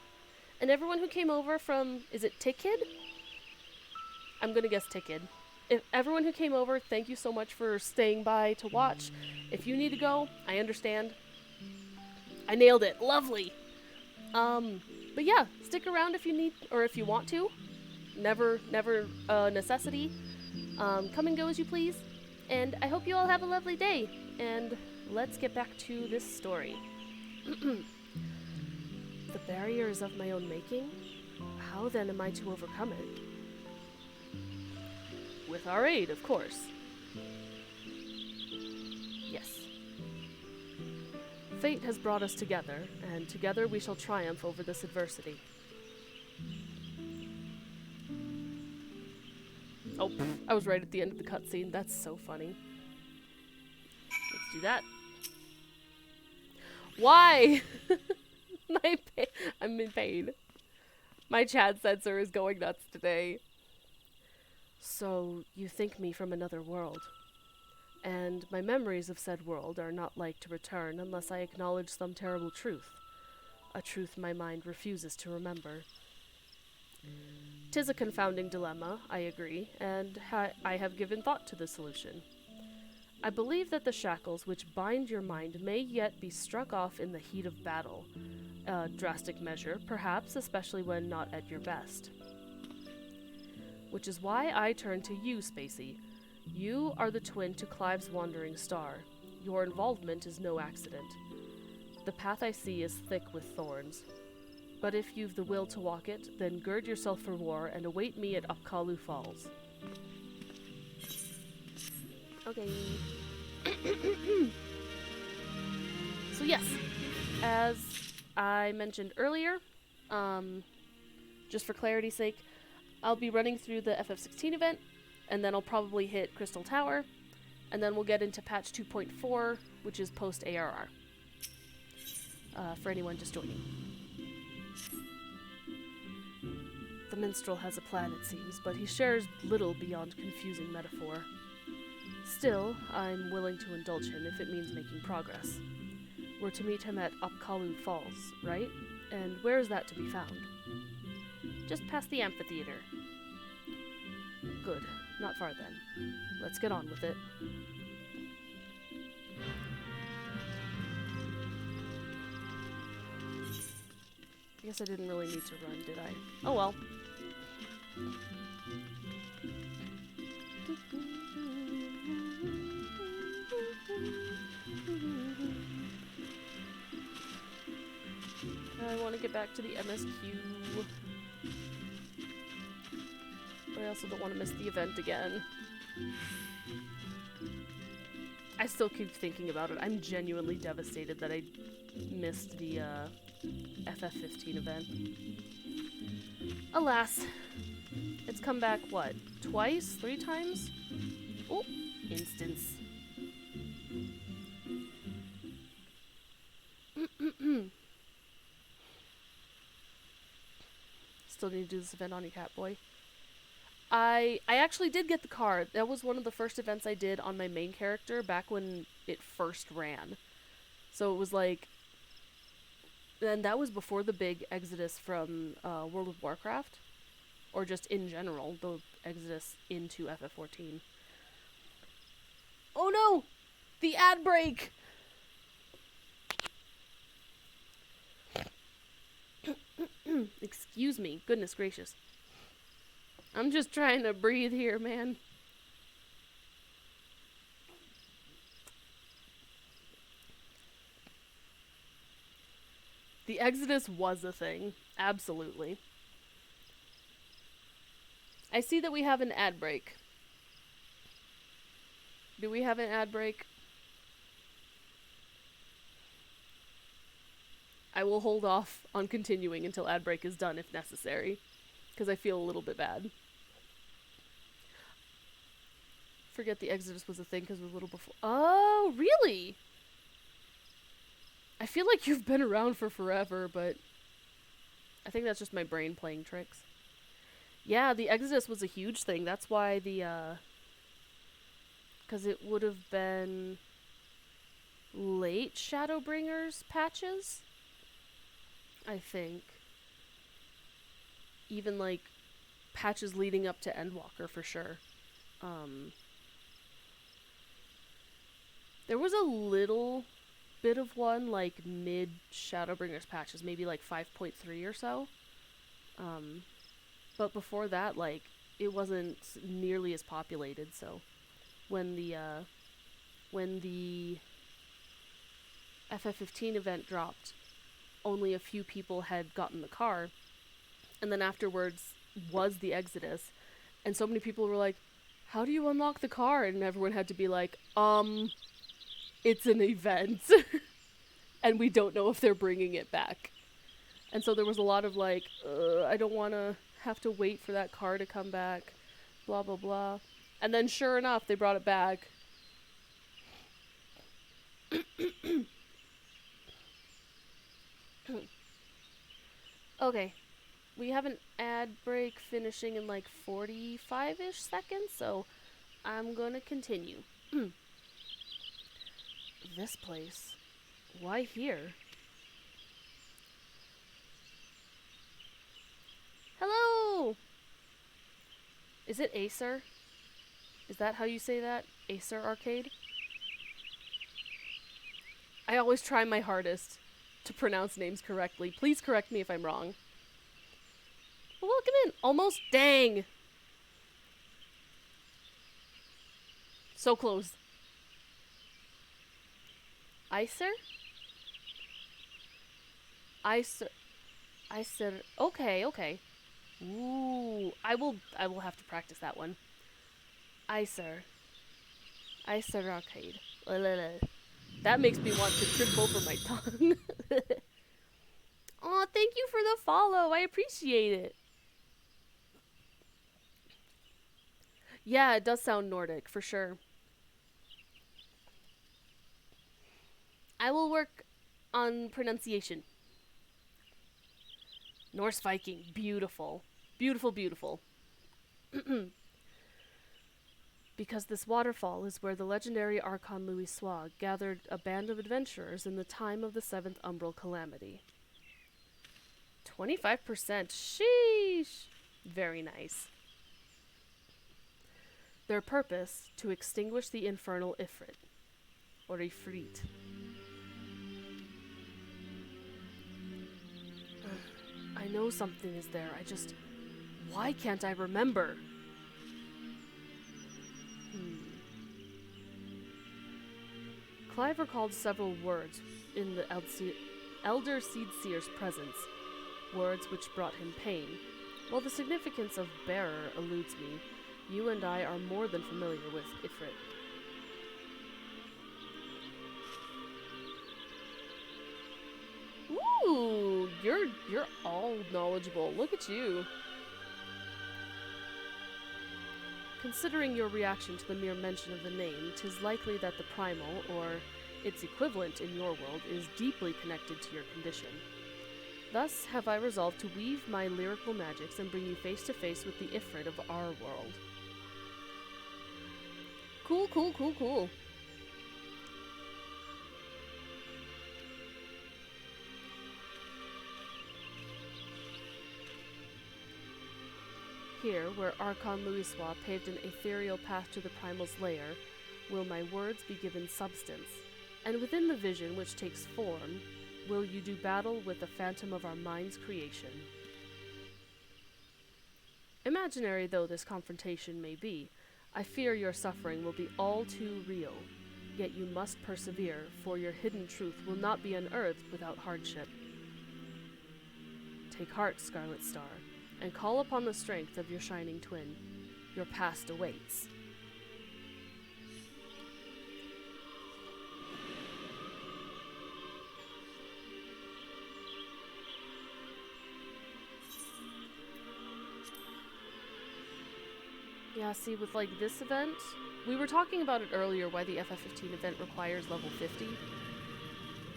And everyone who came over from... Is it Tickid? I'm gonna guess Tickid. If everyone who came over, thank you so much for staying by to watch. If you need to go, I understand. I nailed it. Lovely! But yeah, stick around if you need, or if you want to. Never a necessity. Come and go as you please. And I hope you all have a lovely day. And let's get back to this story. The barrier is of my own making? How then am I to overcome it? With our aid, of course. Yes. Fate has brought us together, and together we shall triumph over this adversity. Oh, I was right at the end of the cutscene. That's so funny. Let's do that. Why? I'm in pain. My Chad sensor is going nuts today. So, you think me from another world. And my memories of said world are not like to return unless I acknowledge some terrible truth. A truth my mind refuses to remember. 'Tis a confounding dilemma, I agree, and I have given thought to the solution. I believe that the shackles which bind your mind may yet be struck off in the heat of battle. A drastic measure, perhaps, especially when not at your best. Which is why I turn to you, Spacey. You are the twin to Clive's wandering star. Your involvement is no accident. The path I see is thick with thorns. But if you've the will to walk it, then gird yourself for war and await me at Upkalu Falls. Okay. So yes, as I mentioned earlier, just for clarity's sake, I'll be running through the FF16 event, and then I'll probably hit Crystal Tower, and then we'll get into patch 2.4, which is post-ARR, for anyone just joining. The minstrel has a plan, it seems, but he shares little beyond confusing metaphor. Still, I'm willing to indulge him if it means making progress. We're to meet him at Upkalu Falls, right? And where is that to be found? Just past the amphitheater. Good. Not far then. Let's get on with it. I guess I didn't really need to run, did I? Oh well. I want to get back to the MSQ. But I also don't want to miss the event again. I still keep thinking about it. I'm genuinely devastated that I missed the FF15 event. Alas. It's come back, what? Twice? 3 times? Oh, instance. Still need to do this event on your Catboy. I actually did get the card. That was one of the first events I did on my main character back when it first ran. So it was like... And that was before the big exodus from World of Warcraft. Or just in general, the exodus into FF14. Oh no! The ad break! Excuse me. Goodness gracious. I'm just trying to breathe here, man. The exodus was a thing. Absolutely. I see that we have an ad break. Do we have an ad break? I will hold off on continuing until ad break is done if necessary, because I feel a little bit bad. Forget the exodus was a thing because it was a little before. Oh, really? I feel like you've been around for forever, but I think that's just my brain playing tricks. Yeah, the exodus was a huge thing. That's why the, because it would have been late Shadowbringers patches, I think. Even, like, patches leading up to Endwalker, for sure. There was a little bit of one, like, mid-Shadowbringers patches, maybe, like, 5.3 or so. But before that, like, it wasn't nearly as populated, so when the FF15 event dropped, only a few people had gotten the car, and then afterwards was the exodus, and so many people were like, how do you unlock the car? And everyone had to be like, it's an event, and we don't know if they're bringing it back. And so there was a lot of like, I don't want to have to wait for that car to come back, blah blah blah. And then sure enough, they brought it back. Okay, we have an ad break finishing in like 45-ish seconds, so I'm gonna continue. This place? Why here? Hello! Is it Acer? Is that how you say that? Acer Arcade? I always try my hardest to pronounce names correctly. Please correct me if I'm wrong. Welcome in! Almost? Dang! So close. Icer? Icer. Okay, okay. Ooh, I will have to practice that one. Icer Arcade. That makes me want to trip over my tongue. Aw, thank you for the follow. I appreciate it. Yeah, it does sound Nordic, for sure. I will work on pronunciation. Norse Viking. Beautiful. Beautiful, beautiful. Because this waterfall is where the legendary Archon Louis Swag gathered a band of adventurers in the time of the 7th Umbral Calamity. 25%. Sheesh. Very nice. Their purpose, to extinguish the infernal Ifrit. Or Ifrit. I know something is there. Why can't I remember? Clive recalled several words in the Elder Seedseer's presence, words which brought him pain. While the significance of bearer eludes me, you and I are more than familiar with Ifrit. Ooh, you're all knowledgeable. Look at you. Considering your reaction to the mere mention of the name, 'tis likely that the primal, or its equivalent in your world, is deeply connected to your condition. Thus have I resolved to weave my lyrical magics and bring you face to face with the Ifrit of our world. Cool, cool, cool, cool. Here, where Archon Louisois paved an ethereal path to the primal's lair, will my words be given substance, and within the vision which takes form, will you do battle with the phantom of our mind's creation. Imaginary though this confrontation may be, I fear your suffering will be all too real, yet you must persevere, for your hidden truth will not be unearthed without hardship. Take heart, Scarlet Star, and call upon the strength of your shining twin. Your past awaits. Yeah, see, with like this event, we were talking about it earlier, why the FF15 event requires level 50.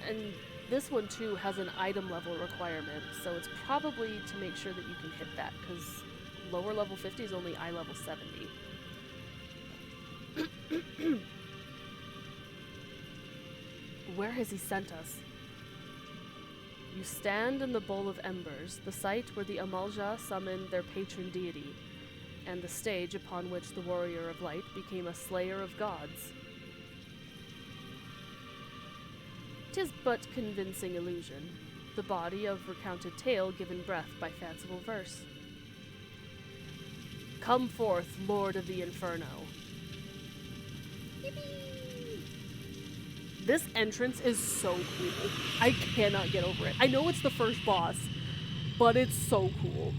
And this one too has an item level requirement, so it's probably to make sure that you can hit that, because lower level 50 is only eye level 70. Where has he sent us? You stand in the Bowl of Embers, the site where the Amalja summoned their patron deity, and the stage upon which the Warrior of Light became a slayer of gods. 'Tis but convincing illusion, the body of recounted tale given breath by fanciful verse. Come forth, Lord of the Inferno. Yippee! This entrance is so cool. I cannot get over it. I know it's the first boss, but it's so cool.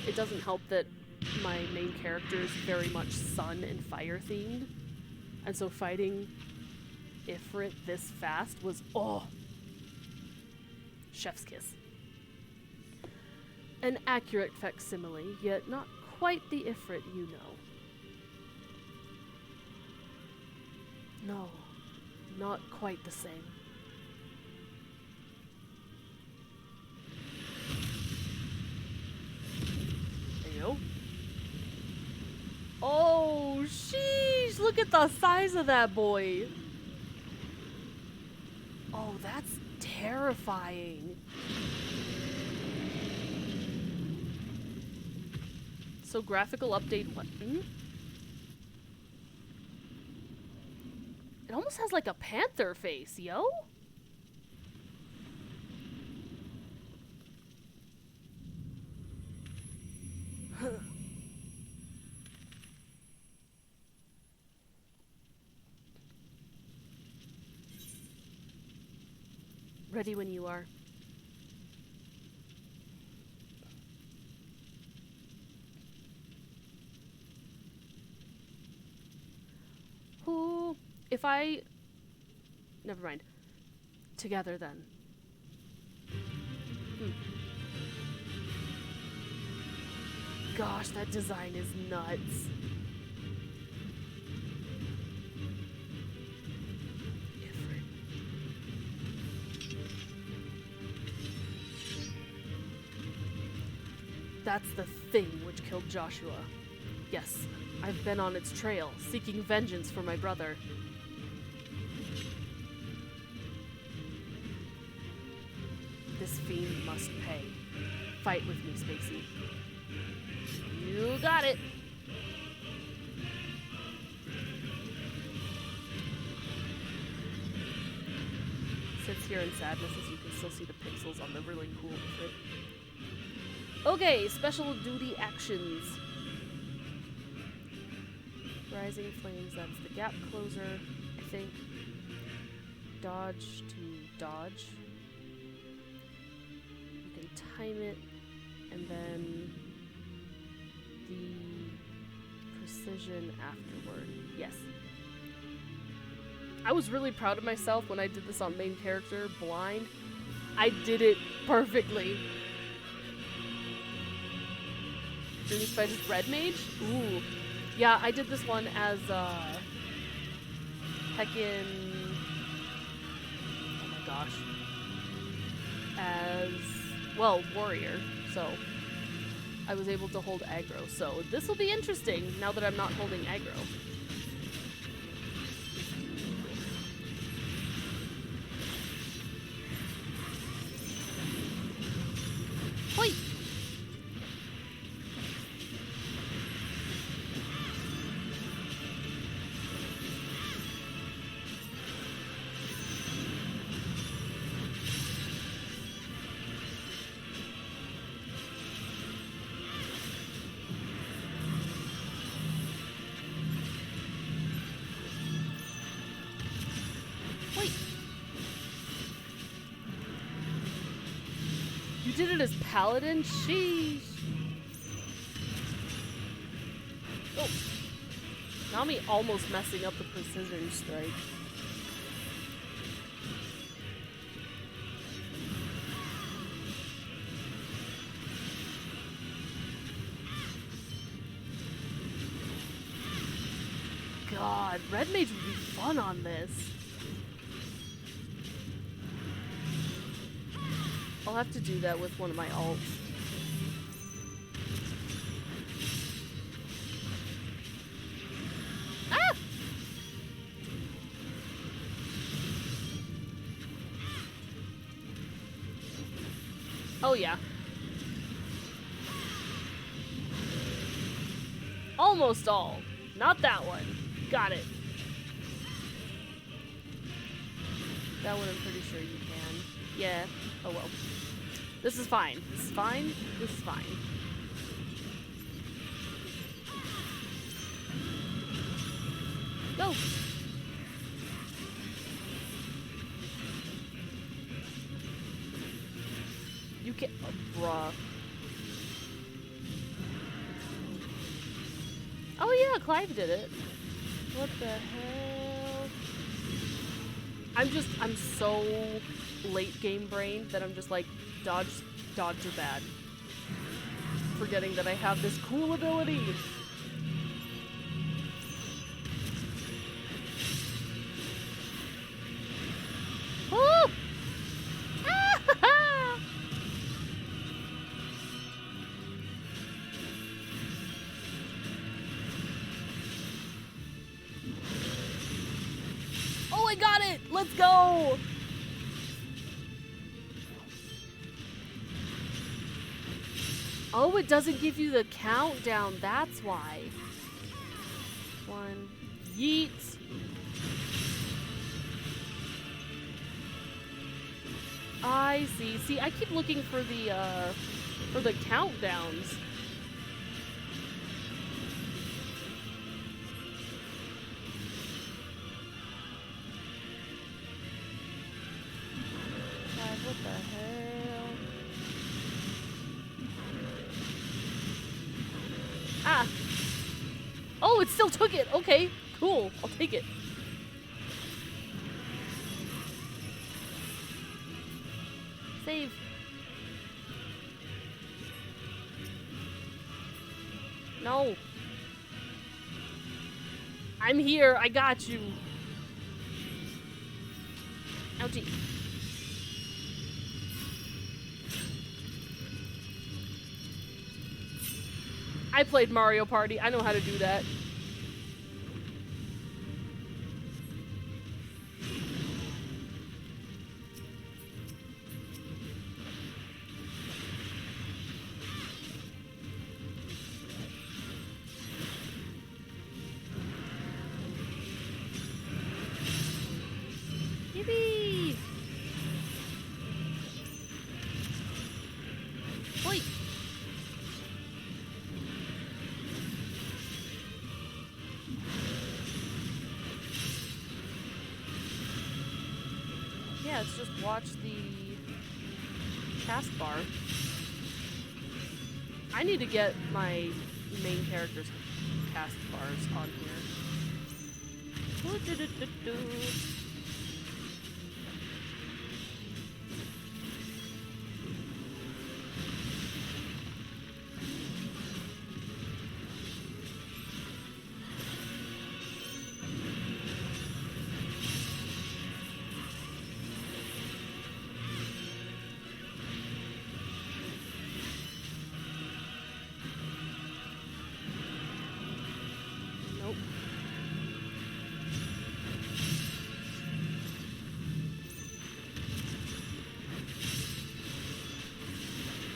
It doesn't help that my main character is very much sun and fire themed. And so fighting Ifrit this fast was, oh, chef's kiss. An accurate facsimile, yet not quite the Ifrit you know. No, not quite the same. There you go. Oh, sheesh! Look at the size of that boy! Oh, that's terrifying. So graphical update what? It almost has like a panther face, yo? Ready when you are. Who, if I... Never mind. Together then. Gosh, that design is nuts. That's the thing which killed Joshua. Yes, I've been on its trail, seeking vengeance for my brother. This fiend must pay. Fight with me, Spacey. You got it! sits here in sadness as you can still see the pixels on the really cool outfit. Okay, special duty actions. Rising flames, that's the gap closer, I think. Dodge to dodge. You can time it, and then the precision afterward. Yes. I was really proud of myself when I did this on main character, blind. I did it perfectly. Journey Spider's Red Mage? Ooh. Yeah, I did this one as, heckin'... Oh my gosh. As, well, warrior, so I was able to hold aggro. So this will be interesting now that I'm not holding aggro. Hoi! You did it as Paladin? Sheesh. Oh. Nami almost messing up the precision strike. God, Red Mage would be fun on this. I'll have to do that with one of my alts. Ah! Oh yeah. Almost all. Not that one. Got it. That one I'm pretty sure you can. Yeah. Oh well. This is fine. This is fine. This is fine. Go! You can't... Oh, bruh. Oh yeah, Clive did it. What the hell? I'm so late game brain that I'm just like, dodge are bad. Forgetting that I have this cool ability. Oh! Ah! Oh, I got it! Let's go! Oh, it doesn't give you the countdown, that's why. One. Yeet. I see. See, I keep looking for the countdowns. God, what the hell? Ah! Oh, it still took it! Okay, cool. I'll take it. Save. No. I'm here. I got you. Ouchie. I played Mario Party. I know how to do that. Yippee! Yeah, it's just watch the taskbar. I need to get my main character's taskbars on here. Nope.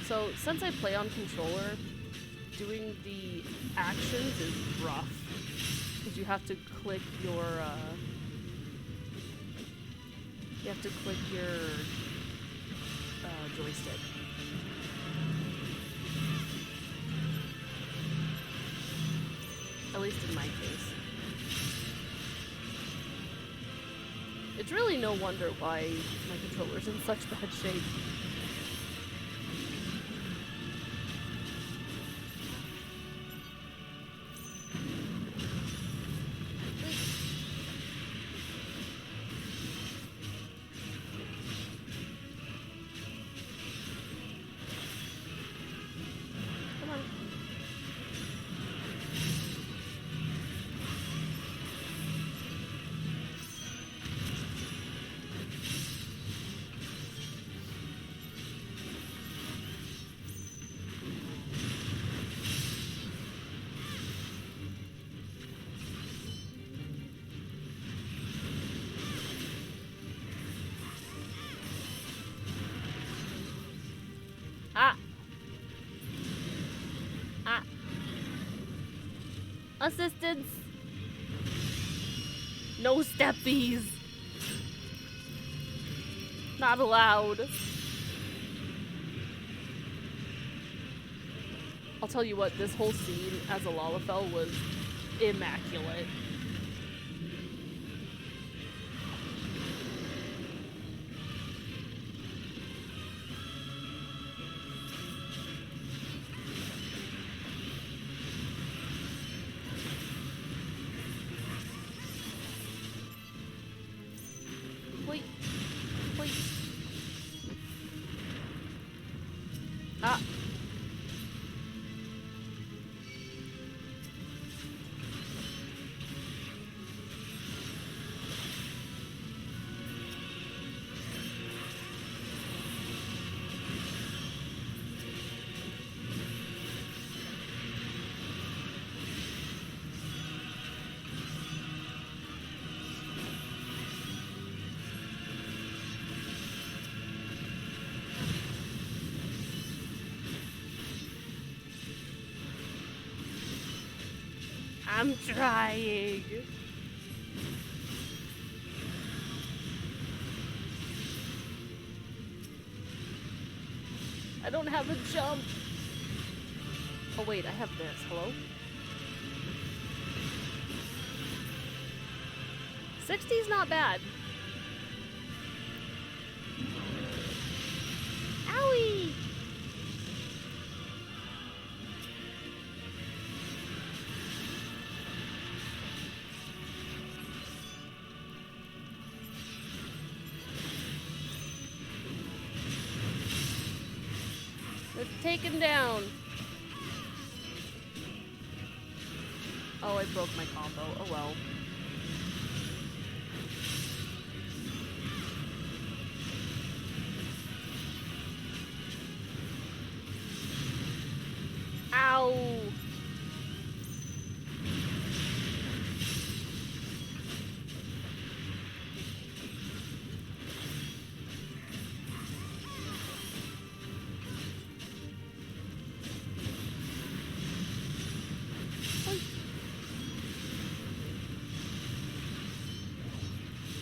So, since I play on controller, doing the actions is rough. Because you have to click your, joystick. At least in my case. It's really no wonder why my controller's in such bad shape. Come on. Ah! Ah! Assistance! No steppies! Not allowed. I'll tell you what, this whole scene as a Lalafell was immaculate. Wait. Wait. Ah. I'm trying. I don't have a jump. Oh wait, I have this. Hello? 60's not bad. Owie! They're taken down. Oh, I broke my combo. Oh well. Ow!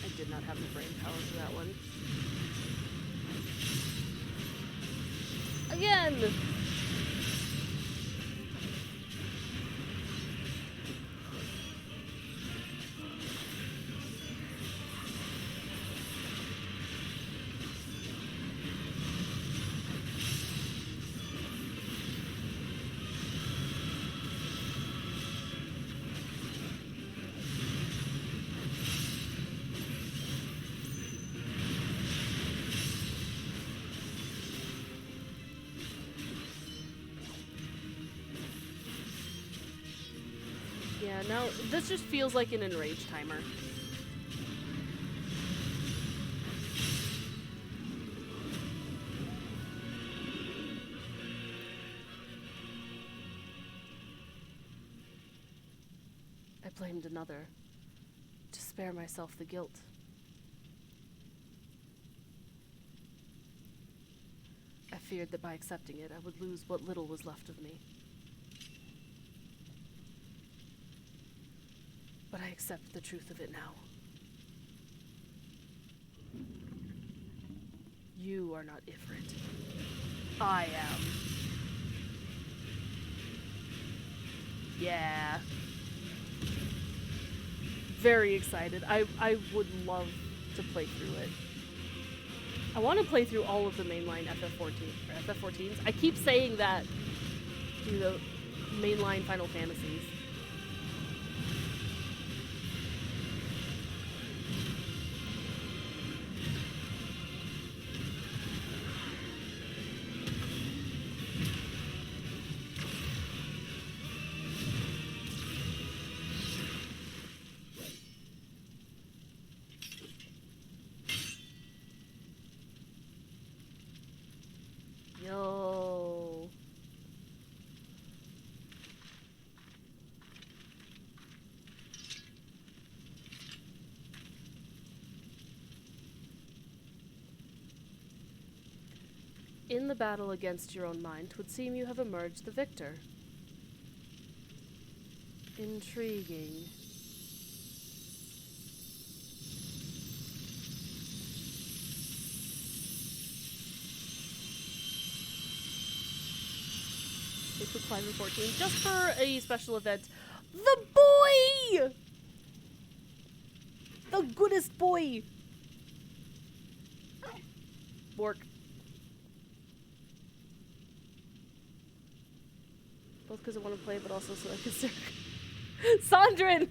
I did not have the brain power for that one. Again! now this just feels like an enrage timer. I blamed another to spare myself the guilt. I feared that by accepting it, I would lose what little was left of me. But I accept the truth of it now. You are not Ifrit. I am. Yeah. Very excited. I would love to play through it. I want to play through all of the mainline FF14s. I keep saying that through the mainline Final Fantasies. Yo. In the battle against your own mind, 'twould seem you have emerged the victor. Intriguing. They took 5 and 14 just for a special event. The boy! The goodest boy! Work. Both because I want to play, but also so I can serve. Sandrin!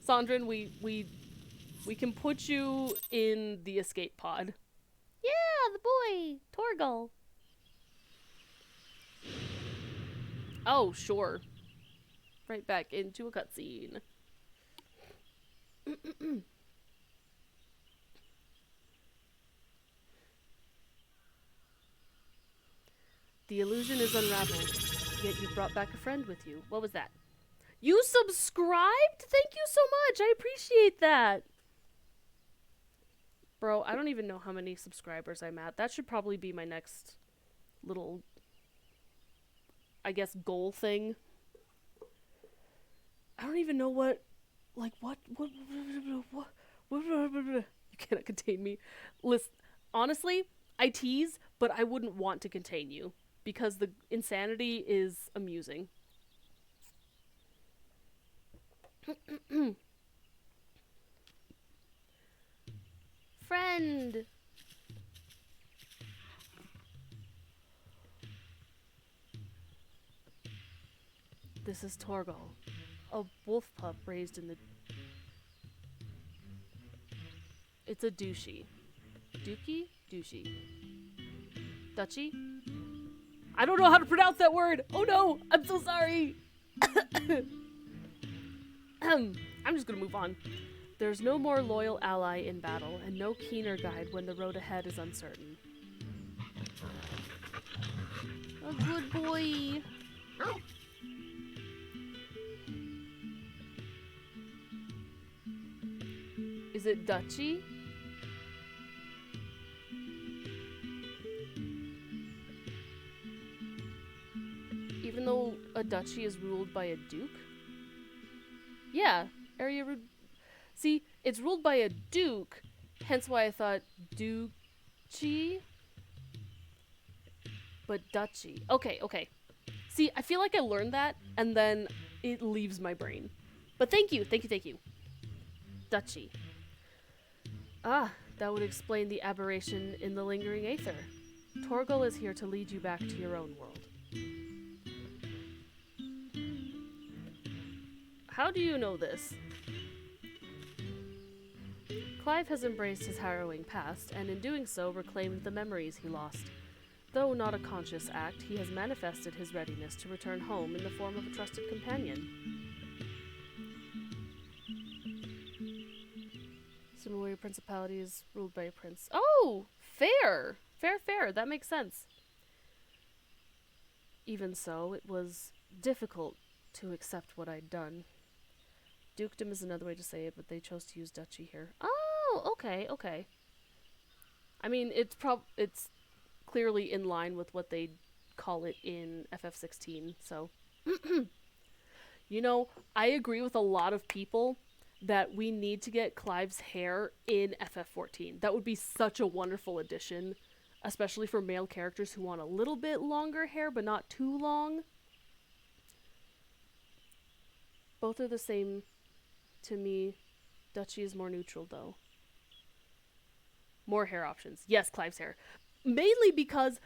Sandrin, we can put you in the escape pod. Yeah, the boy! Torgal. Oh, sure. Right back into a cutscene. The illusion is unraveled, yet you brought back a friend with you. What was that? You subscribed? Thank you so much. I appreciate that. Bro, I don't even know how many subscribers I'm at. That should probably be my next little, I guess, goal thing. I don't even know what, like, what, you cannot contain me. Listen, honestly, I tease, but I wouldn't want to contain you, because the insanity is amusing. Friend! This is Torgal, a wolf pup raised in the... It's a douchey. Dookie? Douchey. Dutchy? I don't know how to pronounce that word! Oh no! I'm so sorry! I'm just gonna move on. There's no more loyal ally in battle, and no keener guide when the road ahead is uncertain. A good boy! Is it Dutchy? Even though a duchy is ruled by a duke? Yeah, See, it's ruled by a duke, hence why I thought duchy, but duchy. Okay, okay. See, I feel like I learned that, and then it leaves my brain. But thank you, thank you, thank you. Duchy. Ah, that would explain the aberration in the lingering aether. Torgal is here to lead you back to your own world. How do you know this? Clive has embraced his harrowing past, and in doing so reclaimed the memories he lost. Though not a conscious act, he has manifested his readiness to return home in the form of a trusted companion. Some warrior principality is ruled by a prince. Oh! Fair! Fair. That makes sense. Even so, it was difficult to accept what I'd done. Dukedom is another way to say it, but they chose to use duchy here. Oh, okay. I mean, it's clearly in line with what they call it in FF16, so... You know, I agree with a lot of people that we need to get Clive's hair in FF14. That would be such a wonderful addition, especially for male characters who want a little bit longer hair, but not too long. Both are the same to me. Duchy is more neutral, though. More hair options. Yes, Clive's hair. Mainly because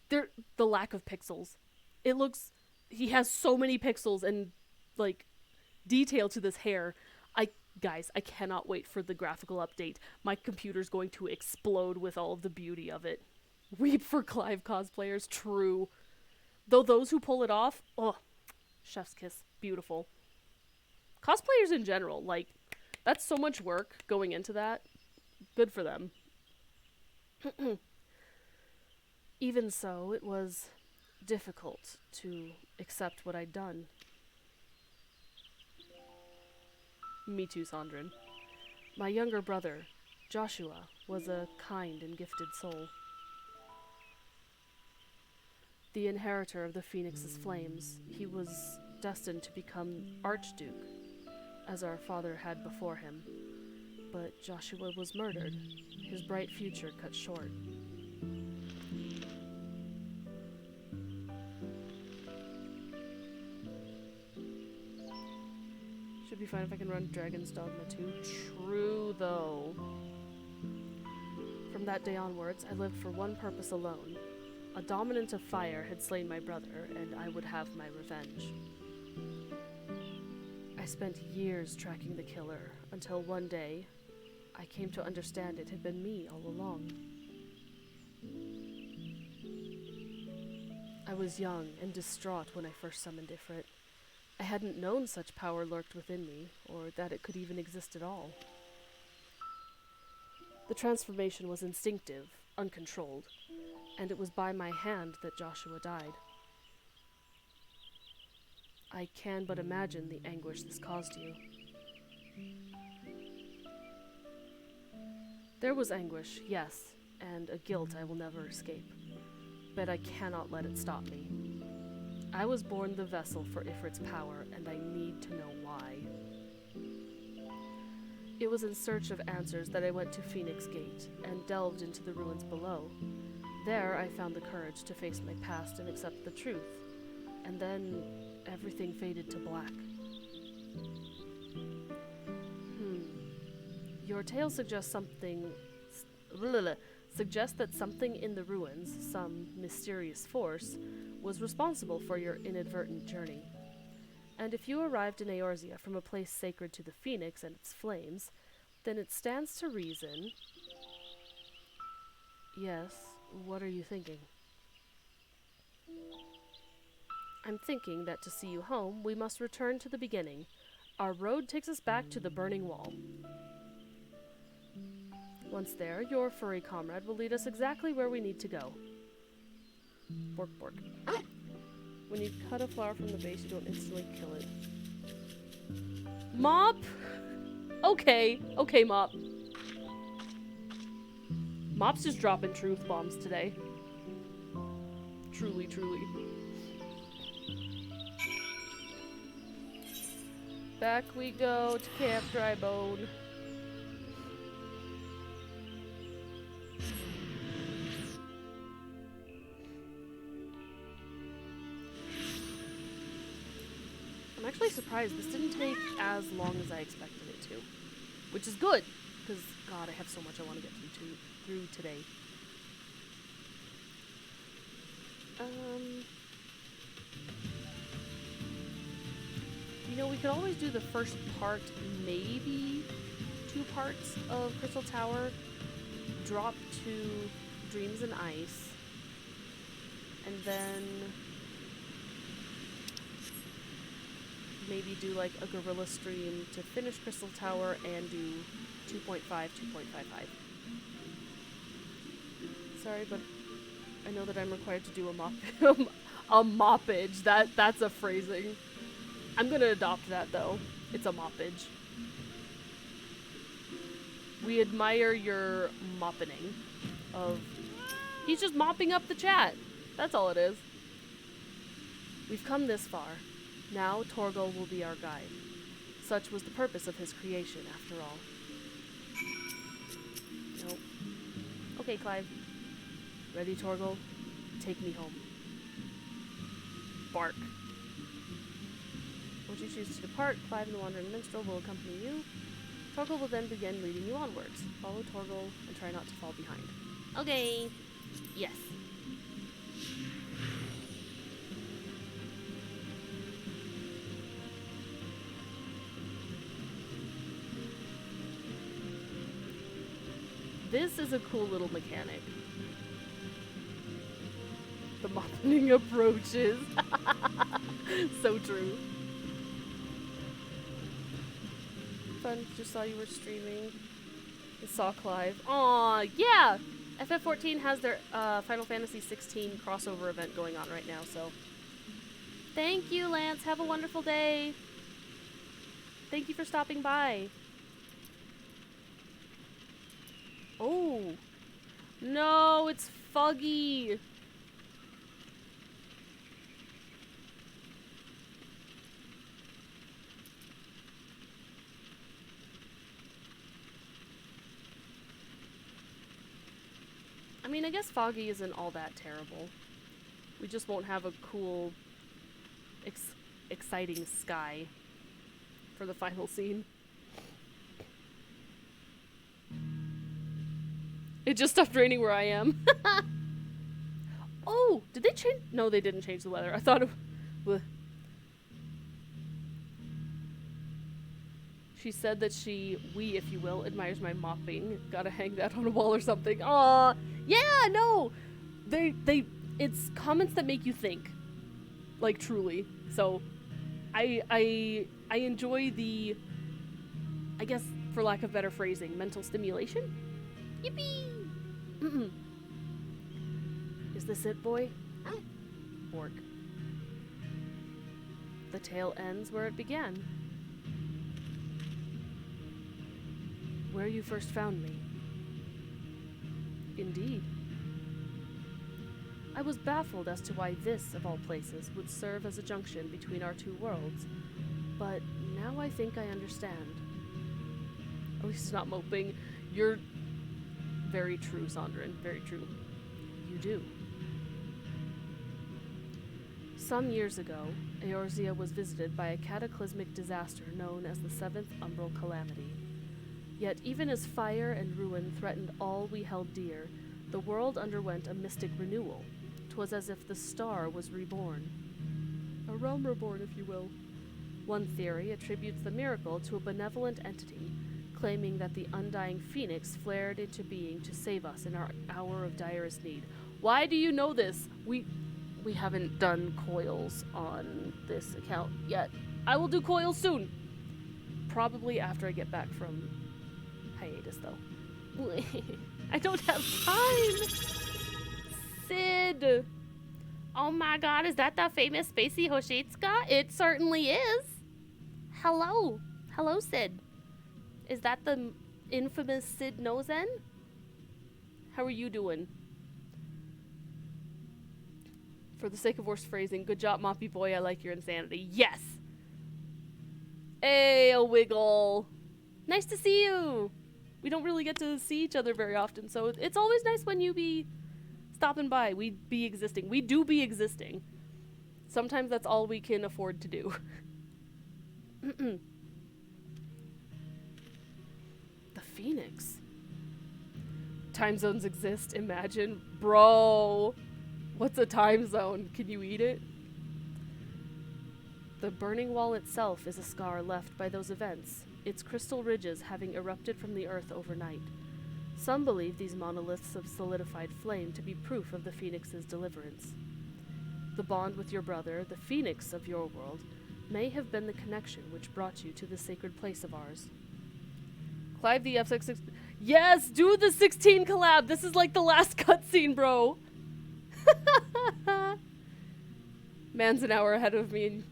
the lack of pixels. It looks... He has so many pixels and, like, detail to this hair. Guys, I cannot wait for the graphical update. My computer's going to explode with all of the beauty of it. Weep for Clive cosplayers, true. Though those who pull it off, oh, chef's kiss, beautiful. Cosplayers in general, like, that's so much work going into that. Good for them. Even so, it was difficult to accept what I'd done. Me too, Sandrin. My younger brother, Joshua, was a kind and gifted soul. The inheritor of the Phoenix's flames, he was destined to become Archduke, as our father had before him. But Joshua was murdered, his bright future cut short. Should be fine if I can run Dragon's Dogma too. True, though. From that day onwards, I lived for one purpose alone. A dominant of fire had slain my brother, and I would have my revenge. I spent years tracking the killer, until one day, I came to understand it had been me all along. I was young and distraught when I first summoned Ifrit. I hadn't known such power lurked within me, or that it could even exist at all. The transformation was instinctive, uncontrolled, and it was by my hand that Joshua died. I can but imagine the anguish this caused you. There was anguish, yes, and a guilt I will never escape, but I cannot let it stop me. I was born the vessel for Ifrit's power, and I need to know why. It was in search of answers that I went to Phoenix Gate, and delved into the ruins below. There I found the courage to face my past and accept the truth, and then everything faded to black. Your tale suggests that something in the ruins, some mysterious force, was responsible for your inadvertent journey. And if you arrived in Eorzea from a place sacred to the Phoenix and its flames, then it stands to reason... Yes, what are you thinking? I'm thinking that to see you home, we must return to the beginning. Our road takes us back to the Burning Wall. Once there, your furry comrade will lead us exactly where we need to go. Bork, bork. When you cut a flower from the base, you don't instantly kill it. Mop? Okay, Mop. Mop's just dropping truth bombs today. Truly. Back we go to Camp Drybone. I'm actually surprised this didn't take as long as I expected it to. Which is good, because, God, I have so much I want to get through today. You know, we could always do the first part, maybe 2 parts of Crystal Tower, drop to Dreams and Ice, and then maybe do like a guerrilla stream to finish Crystal Tower and do 2.5, 2.55. Sorry, but I know that I'm required to do a mop a moppage. That's a phrasing. I'm gonna adopt that though. It's a moppage. We admire your moppening of he's just mopping up the chat. That's all it is. We've come this far. Now Torgal will be our guide. Such was the purpose of his creation, after all. Nope. Okay, Clive. Ready, Torgal? Take me home. Bark. Once you choose to depart, Clive and the Wandering Minstrel will accompany you. Torgal will then begin leading you onwards. Follow Torgal and try not to fall behind. Okay. Yes. This is a cool little mechanic. The mopping approaches. So true. Fun, just saw you were streaming. I saw Clive. Aw, yeah! FF14 has their Final Fantasy 16 crossover event going on right now, so. Thank you, Lance. Have a wonderful day. Thank you for stopping by. Oh. No, it's Foggy. I mean, I guess Foggy isn't all that terrible. We just won't have a cool, exciting sky for the final scene. It just stopped raining where I am. Oh, did they change? No, they didn't change the weather. I thought it was... She said that we, if you will, admires my mopping. Gotta hang that on a wall or something. Aw, yeah, no! It's comments that make you think. Like, truly. So, I enjoy the, I guess, for lack of better phrasing, mental stimulation? Yippee! Is this it, boy? Bork. The tale ends where it began. Where you first found me. Indeed. I was baffled as to why this, of all places, would serve as a junction between our two worlds, but now I think I understand. At least it's not moping. You're very true, Sondrin. Very true. You do. Some years ago, Eorzea was visited by a cataclysmic disaster known as the Seventh Umbral Calamity. Yet even as fire and ruin threatened all we held dear, the world underwent a mystic renewal. 'Twas as if the star was reborn. A realm reborn, if you will. One theory attributes the miracle to a benevolent entity, claiming that the undying phoenix flared into being to save us in our hour of direst need. Why do you know this? We haven't done coils on this account yet. I will do coils soon. Probably after I get back from hiatus, though. I don't have time! Sid! Oh my god, is that the famous Spacey Hoshitsuka? It certainly is! Hello! Hello, Sid. Is that the infamous Sid Nozen? How are you doing? For the sake of worse phrasing, good job, Moppy Boy, I like your insanity. Yes! Hey, a wiggle! Nice to see you! We don't really get to see each other very often, so it's always nice when you be stopping by. We be existing. We do be existing. Sometimes that's all we can afford to do. The Phoenix. Time zones exist, imagine. Bro! What's a time zone? Can you eat it? The burning wall itself is a scar left by those events, its crystal ridges having erupted from the earth overnight. Some believe these monoliths of solidified flame to be proof of the Phoenix's deliverance. The bond with your brother, the Phoenix of your world, may have been the connection which brought you to this sacred place of ours. Clive the FFXIV. Yes, do the 16 collab. This is like the last cutscene, bro. Man's an hour ahead of me. And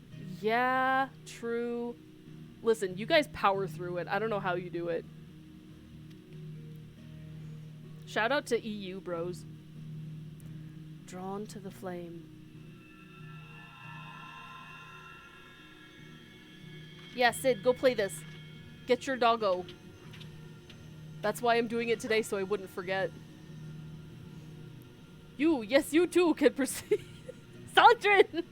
yeah, true. Listen, you guys power through it. I don't know how you do it. Shout out to EU bros. Drawn to the flame. Yeah, Sid, go play this. Get your doggo. That's why I'm doing it today, so I wouldn't forget. Yes, you too can proceed. Sandrin!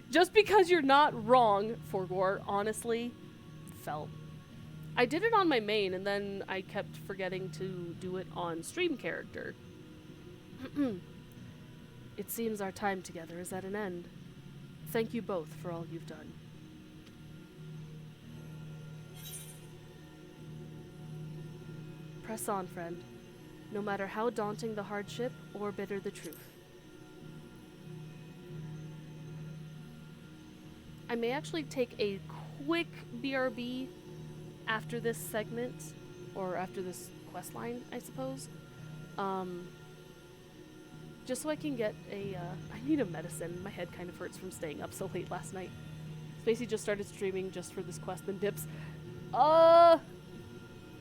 Just because you're not wrong, Forgor, honestly, felt. I did it on my main, and then I kept forgetting to do it on stream character. It seems our time together is at an end. Thank you both for all you've done. Press on, friend, no matter how daunting the hardship or bitter the truth. I may actually take a quick BRB after this segment, or after this quest line, I suppose. Just so I can get a, I need a medicine. My head kind of hurts from staying up so late last night. Spacey just started streaming just for this quest, then dips.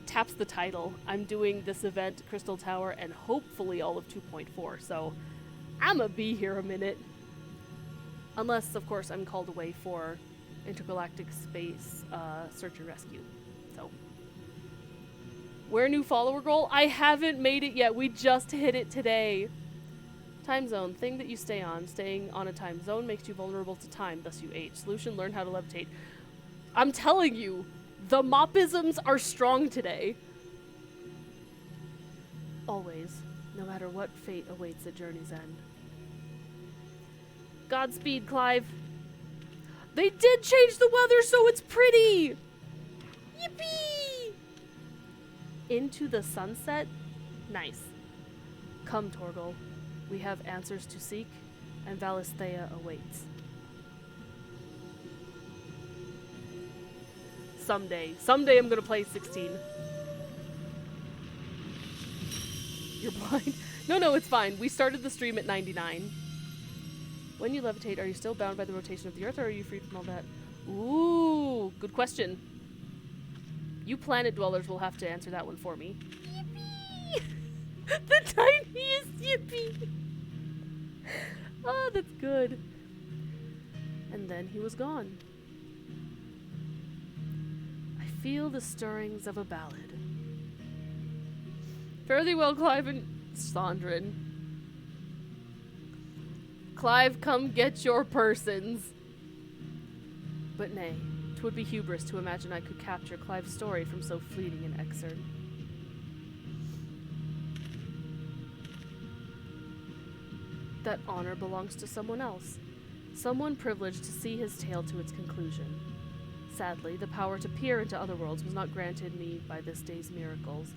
Taps the title. I'm doing this event, Crystal Tower, and hopefully all of 2.4, so I'ma be here a minute. Unless, of course, I'm called away for intergalactic space search and rescue. So, where new follower goal? I haven't made it yet. We just hit it today. Time zone. Thing that you stay on. Staying on a time zone makes you vulnerable to time, thus you age. Solution, learn how to levitate. I'm telling you, the mopisms are strong today. Always, no matter what fate awaits at journey's end. Godspeed, Clive. They did change the weather so it's pretty! Yippee! Into the sunset? Nice. Come, Torgal. We have answers to seek, and Valisthea awaits. Someday I'm gonna play 16. You're blind? No, it's fine. We started the stream at 99. When you levitate, are you still bound by the rotation of the Earth, or are you free from all that? Ooh, good question. You planet dwellers will have to answer that one for me. Yippee! The tiniest yippee! Oh, that's good. And then he was gone. I feel the stirrings of a ballad. Fare thee well, Clive and Sandrin. Clive, come get your persons. But nay, 'twould be hubris to imagine I could capture Clive's story from so fleeting an excerpt. That honor belongs to someone else. Someone privileged to see his tale to its conclusion. Sadly, the power to peer into other worlds was not granted me by this day's miracles.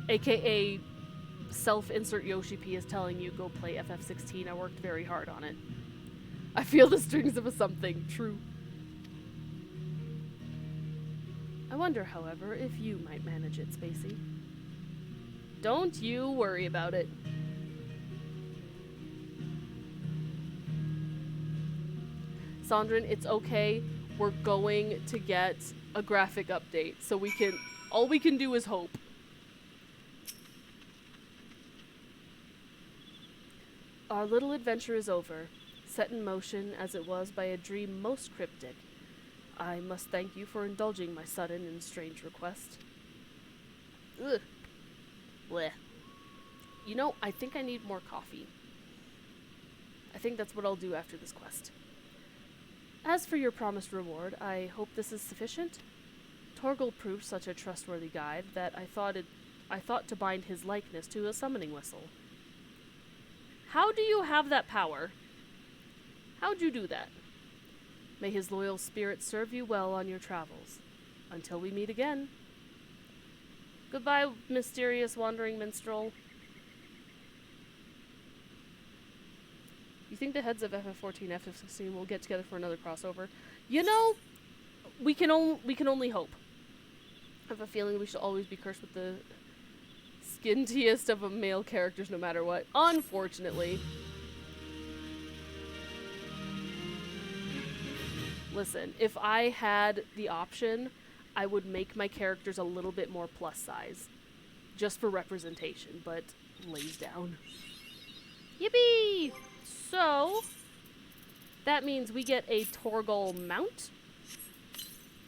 AKA, self-insert Yoshi P is telling you, go play FF16. I worked very hard on it. I feel the strings of a something. True. I wonder, however, if you might manage it, Spacey. Don't you worry about it. Sandrin, it's okay. We're going to get a graphic update, so we can... all we can do is hope. Our little adventure is over, set in motion as it was by a dream most cryptic. I must thank you for indulging my sudden and strange request. Ugh. Blech. You know, I think I need more coffee. I think that's what I'll do after this quest. As for your promised reward, I hope this is sufficient. Torgal proved such a trustworthy guide that I thought to bind his likeness to a summoning whistle. How do you have that power? How'd you do that? May his loyal spirit serve you well on your travels. Until we meet again. Goodbye, mysterious wandering minstrel. You think the heads of FF14 and FF16 will get together for another crossover? You know, we can only hope. I have a feeling we shall always be cursed with the skintiest of male characters no matter what. Unfortunately. Listen, if I had the option, I would make my characters a little bit more plus size. Just for representation, but lays down. Yippee! So, that means we get a Torgal mount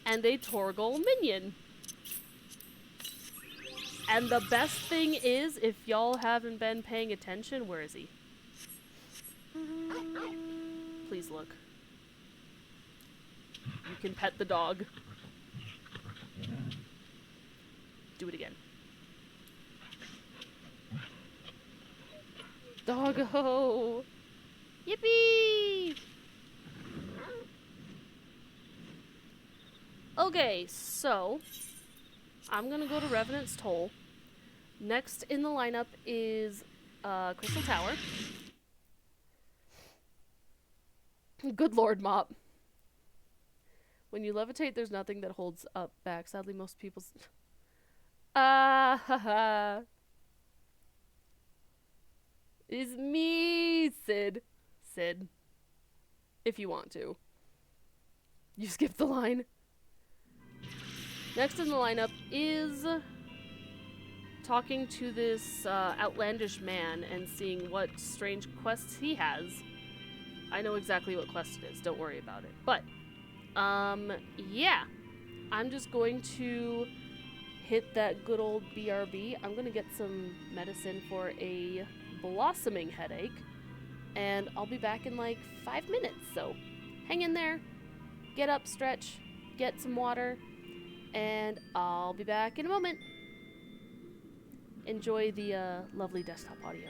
and a Torgal minion. And the best thing is, if y'all haven't been paying attention, where is he? Please look. You can pet the dog. Do it again. Doggo! Yippee! Okay, so I'm gonna go to Revenant's Toll. Next in the lineup is Crystal Tower. Good Lord, Mop. When you levitate, there's nothing that holds up back. Sadly, most people's... Haha. It's me, Sid. Sid. If you want to. You skipped the line. Next in the lineup is talking to this outlandish man and seeing what strange quests he has. I know exactly what quest it is. Don't worry about it. But, yeah. I'm just going to hit that good old BRB. I'm going to get some medicine for a blossoming headache. And I'll be back in like 5 minutes. So, hang in there. Get up, stretch, get some water. And I'll be back in a moment. Enjoy the lovely desktop audio.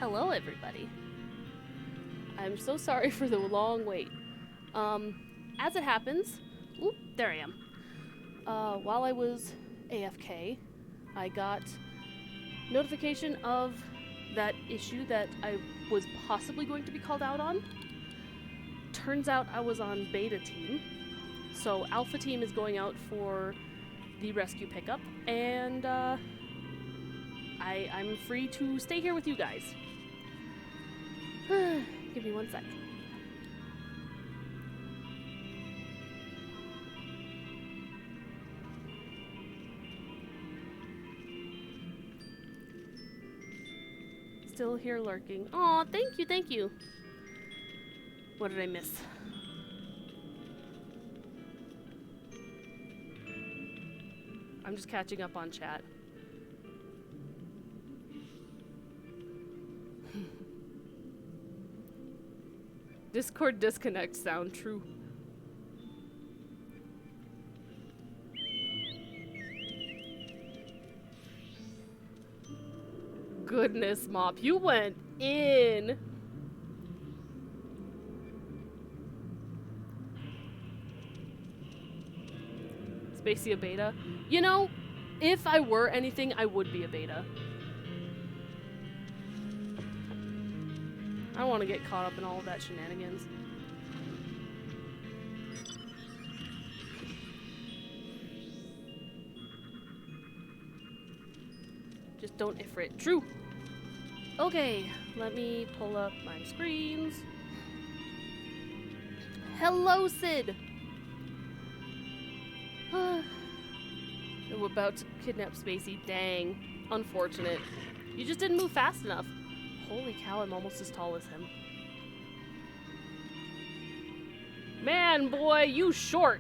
Hello, everybody. I'm so sorry for the long wait. As it happens, oop, there I am. While I was AFK, I got notification of that issue that I was possibly going to be called out on. Turns out I was on beta team, so alpha team is going out for the rescue pickup, and I'm free to stay here with you guys. Give me 1 sec. Still here lurking. Aw, thank you, thank you. What did I miss? I'm just catching up on chat. Discord disconnect sound true. Goodness, Mop, you went in. Spacey a beta? You know, if I were anything, I would be a beta. I don't want to get caught up in all of that shenanigans. Just don't ifrit. True! Okay, let me pull up my screens. Hello, Sid! We're about to kidnap Spacey. Dang. Unfortunate. You just didn't move fast enough. Holy cow, I'm almost as tall as him. Man, boy, you short!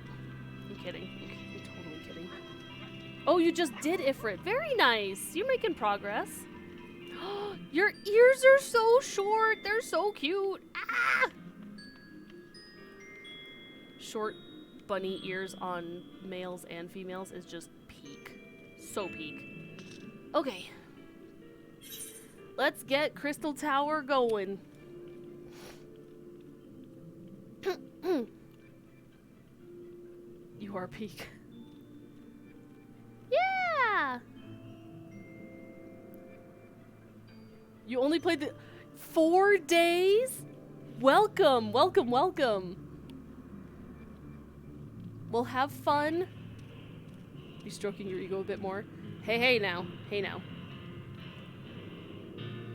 I'm kidding. I'm totally kidding. Oh, you just did Ifrit. Very nice. You're making progress. Your ears are so short. They're so cute. Ah! Short bunny ears on males and females is just peak. So peak. Okay. Let's get Crystal Tower going. You are peak. Yeah! You only played the 4 days? Welcome, welcome, welcome. We'll have fun. Be stroking your ego a bit more. Hey, hey now. Hey now.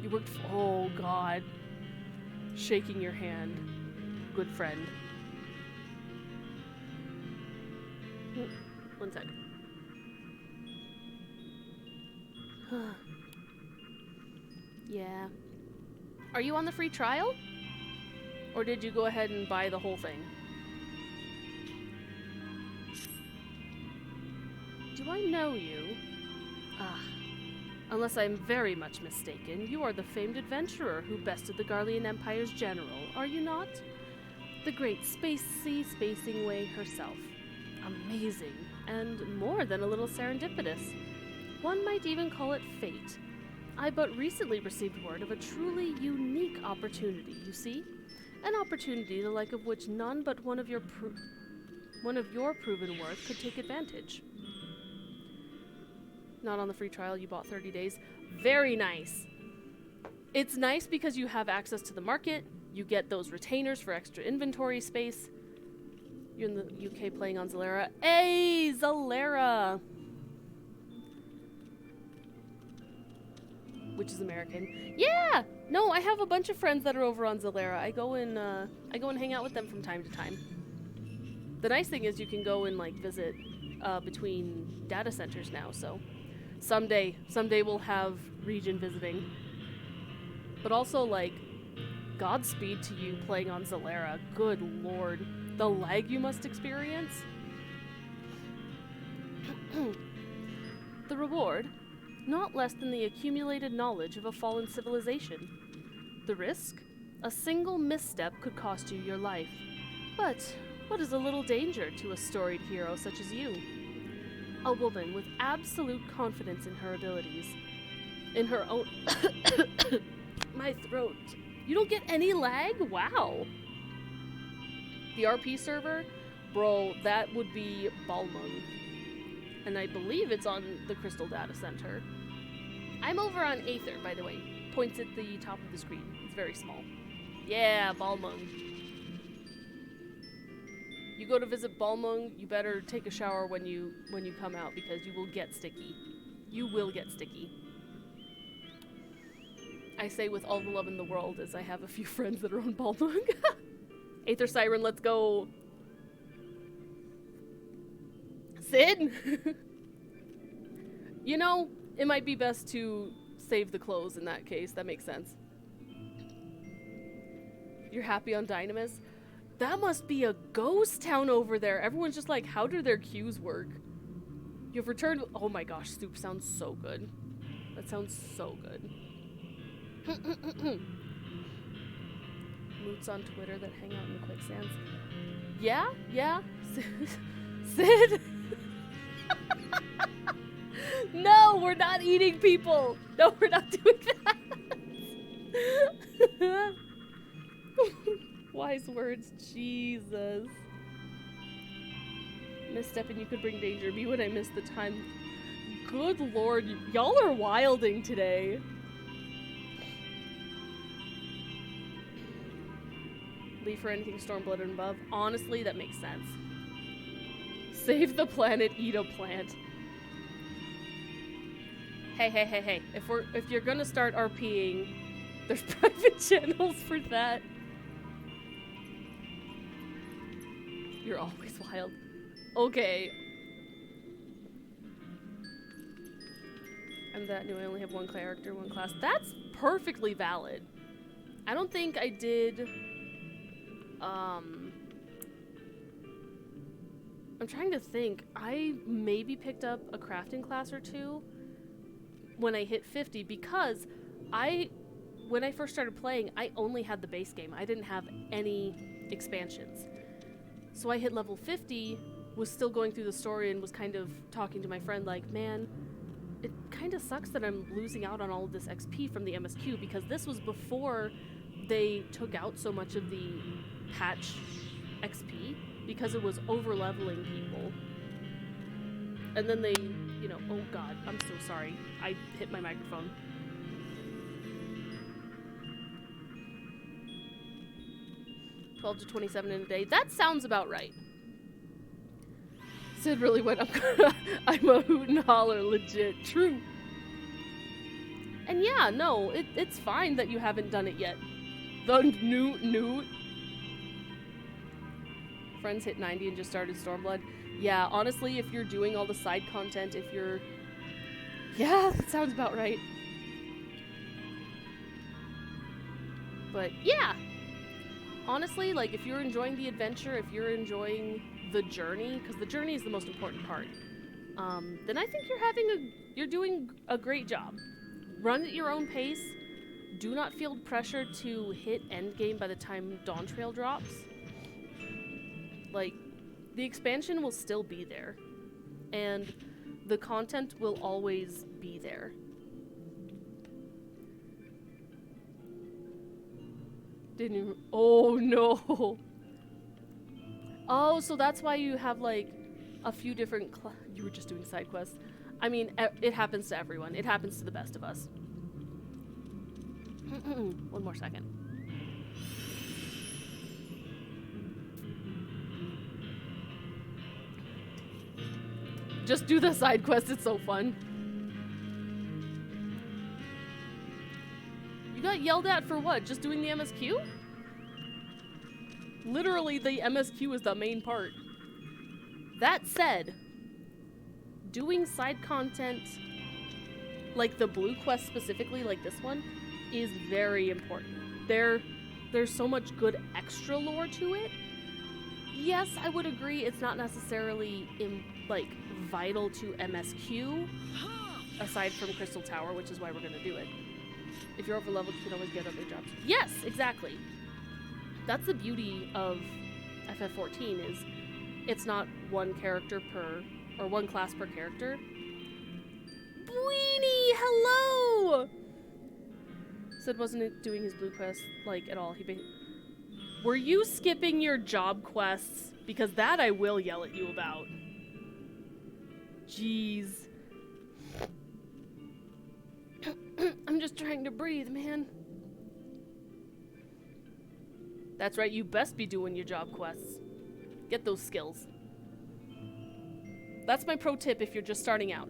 You worked oh god. Shaking your hand. Good friend. 1 sec. Yeah. Are you on the free trial? Or did you go ahead and buy the whole thing? Do I know you? Ah. Unless I'm very much mistaken, you are the famed adventurer who bested the Garlean Empire's general, are you not? The great Spacing Way herself. Amazing, and more than a little serendipitous. One might even call it fate. I but recently received word of a truly unique opportunity, you see? An opportunity the like of which none but one of your proven worth could take advantage. Not on the free trial, you bought 30 days. Very nice. It's nice because you have access to the market, you get those retainers for extra inventory space. You're in the UK playing on Zalera. Hey, Zalera! Which is American. Yeah! No, I have a bunch of friends that are over on Zalera. I go and hang out with them from time to time. The nice thing is you can go and like visit between data centers now, so someday we'll have region visiting. But also like Godspeed to you playing on Zalera. Good lord. The lag you must experience? The reward? Not less than the accumulated knowledge of a fallen civilization. The risk? A single misstep could cost you your life. But what is a little danger to a storied hero such as you? A woman with absolute confidence in her abilities. In her own... my throat. You don't get any lag? Wow. The RP server? Bro, that would be Balmung. And I believe it's on the Crystal Data Center. I'm over on Aether, by the way. Points at the top of the screen. It's very small. Yeah, Balmung. You go to visit Balmung, you better take a shower when you come out, because you will get sticky. You will get sticky. I say with all the love in the world, as I have a few friends that are on Balmung. Aether Siren, let's go. Sid? You know, it might be best to save the clothes in that case. That makes sense. You're happy on Dynamis? That must be a ghost town over there. Everyone's just like, how do their queues work? You've returned. Oh my gosh, soup sounds so good. That sounds so good. Moots on Twitter that hang out in the quicksands. Yeah? Yeah? Sid? No, we're not eating people. No, we're not doing that. Wise words, Jesus. Misstepping, you could bring danger. Me when I miss the time. Good lord, y'all are wilding today. Leave for anything Stormblood and above. Honestly, that makes sense. Save the planet, eat a plant. Hey. If you're gonna start RPing, there's private channels for that. You're always wild. Okay. I'm that new. I only have one character, one class. That's perfectly valid. I don't think I did... I'm trying to think. I maybe picked up a crafting class or two when I hit 50, because when I first started playing, I only had the base game. I didn't have any expansions. So I hit level 50, was still going through the story, and was kind of talking to my friend like, man, it kind of sucks that I'm losing out on all of this XP from the MSQ, because this was before they took out so much of the patch XP, because it was over-leveling people. And then they, you know, oh god, I'm so sorry. I hit my microphone. $12 to $27 in a day. That sounds about right. Sid really went up. I'm a hoot and holler, legit. True. And yeah, no, it's fine that you haven't done it yet. The newt. Friends hit 90 and just started Stormblood. Yeah, honestly, if you're doing all the side content, if you're... Yeah, that sounds about right. But yeah. Honestly, like, if you're enjoying the adventure, if you're enjoying the journey, because the journey is the most important part, then I think you're doing a great job. Run at your own pace. Do not feel pressure to hit endgame by the time Dawn Trail drops. Like, the expansion will still be there, and the content will always be there. Didn't you? Oh no! Oh, so that's why you have like a few different you were just doing side quests. I mean, it happens to everyone. It happens to the best of us. One more second. Just do the side quest, it's so fun. You got yelled at for what? Just doing the MSQ? Literally, the MSQ is the main part. That said, doing side content, like the blue quest specifically, like this one, is very important. There's so much good extra lore to it. Yes, I would agree it's not necessarily vital to MSQ, aside from Crystal Tower, which is why we're gonna do it. If you're overleveled, you can always get other jobs. Yes, exactly. That's the beauty of FF14, is it's not one character per, or one class per character. Bweenie, hello! Sid wasn't doing his blue quest, like, at all. Were you skipping your job quests? Because that I will yell at you about. Jeez. I'm just trying to breathe, man. That's right, you best be doing your job quests. Get those skills. That's my pro tip if you're just starting out.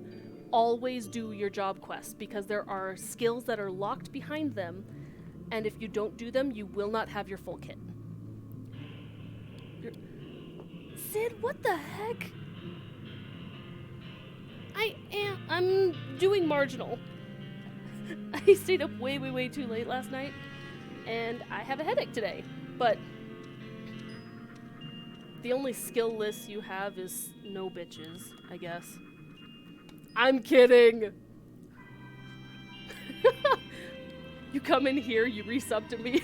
Always do your job quests, because there are skills that are locked behind them, and if you don't do them, you will not have your full kit. Sid, what the heck? I'm doing marginal. I stayed up way too late last night, and I have a headache today, but the only skill list you have is no bitches, I guess. I'm kidding! You come in here, you resub to me.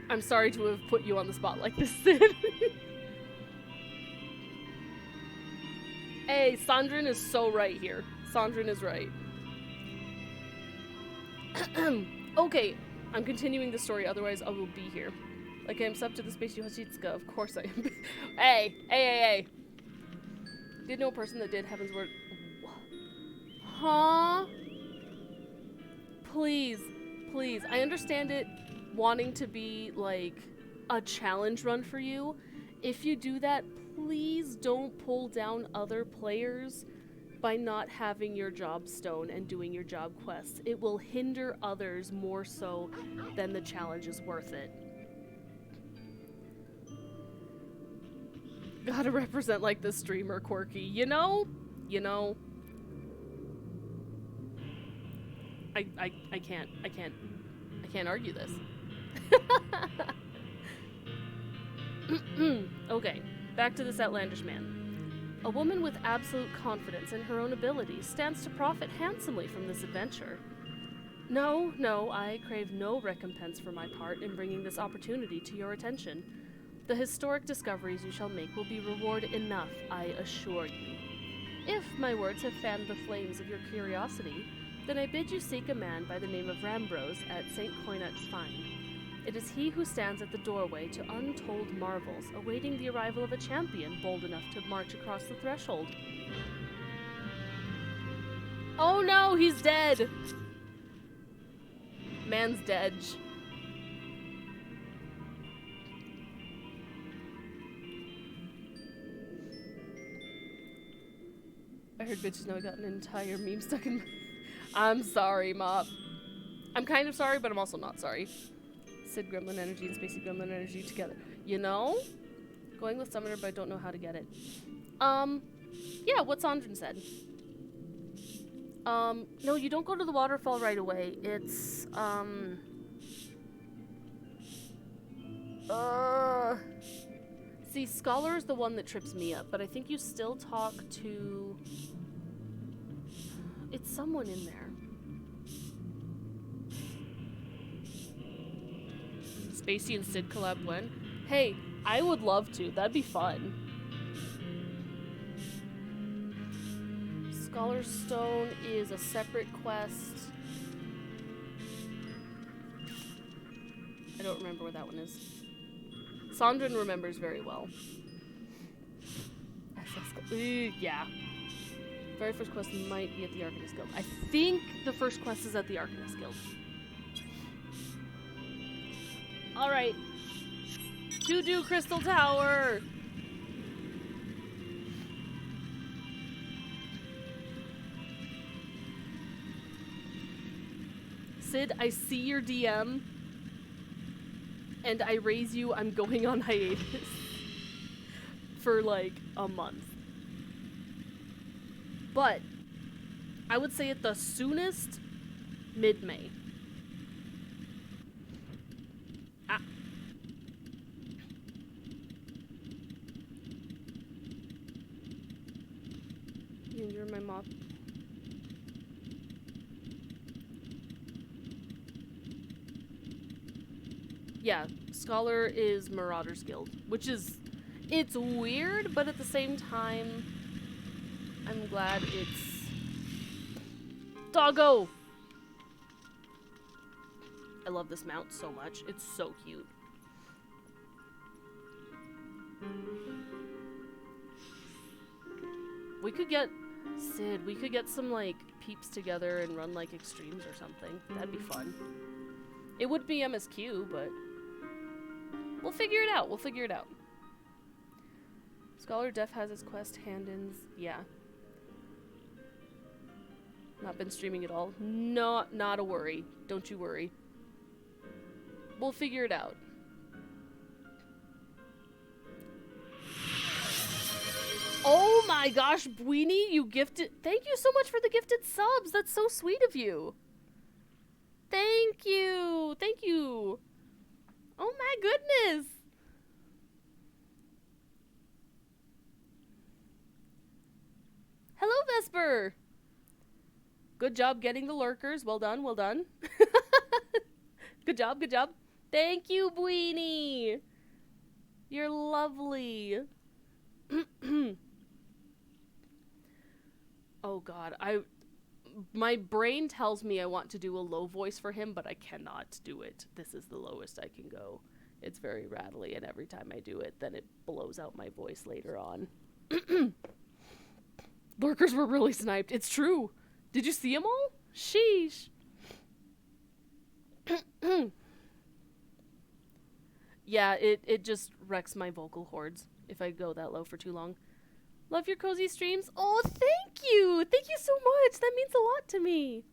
I'm sorry to have put you on the spot like this, Sid. Hey, Sandrine is so right here. Sandrine is right. Okay, I'm continuing the story, otherwise I will be here. Like I am sub to the Space Yoshitsuka, of course I am. Hey. Did know a person that did Heaven's Word. Huh? Please. I understand it wanting to be, like, a challenge run for you. If you do that, please don't pull down other players by not having your job stone and doing your job quests. It will hinder others more so than the challenge is worth it. Gotta represent like the streamer, Quirky. You know? I can't argue this. Okay, back to this outlandish man. A woman with absolute confidence in her own abilities stands to profit handsomely from this adventure. No, I crave no recompense for my part in bringing this opportunity to your attention. The historic discoveries you shall make will be reward enough, I assure you. If my words have fanned the flames of your curiosity, then I bid you seek a man by the name of Rambrose at St. Coinet's Find. It is he who stands at the doorway to untold marvels, awaiting the arrival of a champion bold enough to march across the threshold. Oh no, he's dead! Man's dead. I heard bitches know I got an entire meme stuck in my... I'm sorry, Mop. I'm kind of sorry, but I'm also not sorry. Sid Gremlin Energy and Spacey Gremlin Energy together. You know? Going with Summoner, but I don't know how to get it. Yeah, what Sandrine said. No, you don't go to the waterfall right away. It's, see, Scholar is the one that trips me up, but I think you still talk to... It's someone in there. Spacey and Sid collab when? Hey, I would love to. That'd be fun. Scholar's Stone is a separate quest. I don't remember where that one is. Sandrine remembers very well. Yeah. Very first quest might be at the Arcanist Guild. I think the first quest is at the Arcanist Guild. Alright. To-do Crystal Tower! Sid, I see your DM. And I raise you, I'm going on hiatus. For like a month. But I would say at the soonest, mid-May. Ah. You're my mop. Yeah, Scholar is Marauder's Guild, which is... It's weird, but at the same time, I'm glad it's... Doggo! I love this mount so much. It's so cute. We could get... Sid, we could get some, like, peeps together and run, like, extremes or something. That'd be fun. It would be MSQ, but... We'll figure it out. We'll figure it out. Scholar Def has his quest hand-ins. Yeah. Not been streaming at all. Not a worry. Don't you worry. We'll figure it out. Oh my gosh, Bweenie, you gifted... Thank you so much for the gifted subs. That's so sweet of you. Thank you. Thank you. Oh my goodness. Hello, Vesper. Good job getting the lurkers. Well done, well done. Good job, good job. Thank you, Bweenie. You're lovely. Oh god, my brain tells me I want to do a low voice for him, but I cannot do it. This is the lowest I can go. It's very rattly, and every time I do it, then it blows out my voice later on. Lurkers were really sniped. It's true. Did you see them all? Sheesh. Yeah, it just wrecks my vocal cords if I go that low for too long. Love your cozy streams. Oh, thank you. Thank you so much. That means a lot to me.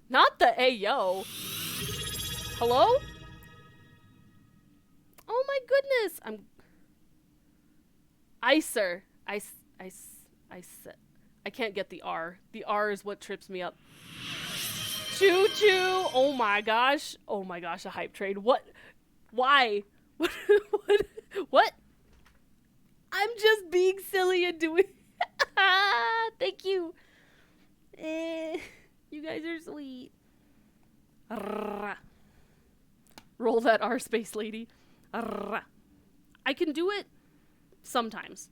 Not the Ayo. Hello? Oh my goodness. Icer. I can't get the R. The R is what trips me up. Choo choo. Oh my gosh. Oh my gosh, a hype train. What? Why? What? I'm just being silly and doing... Thank you. You guys are sweet. Roll that R, space lady. I can do it sometimes.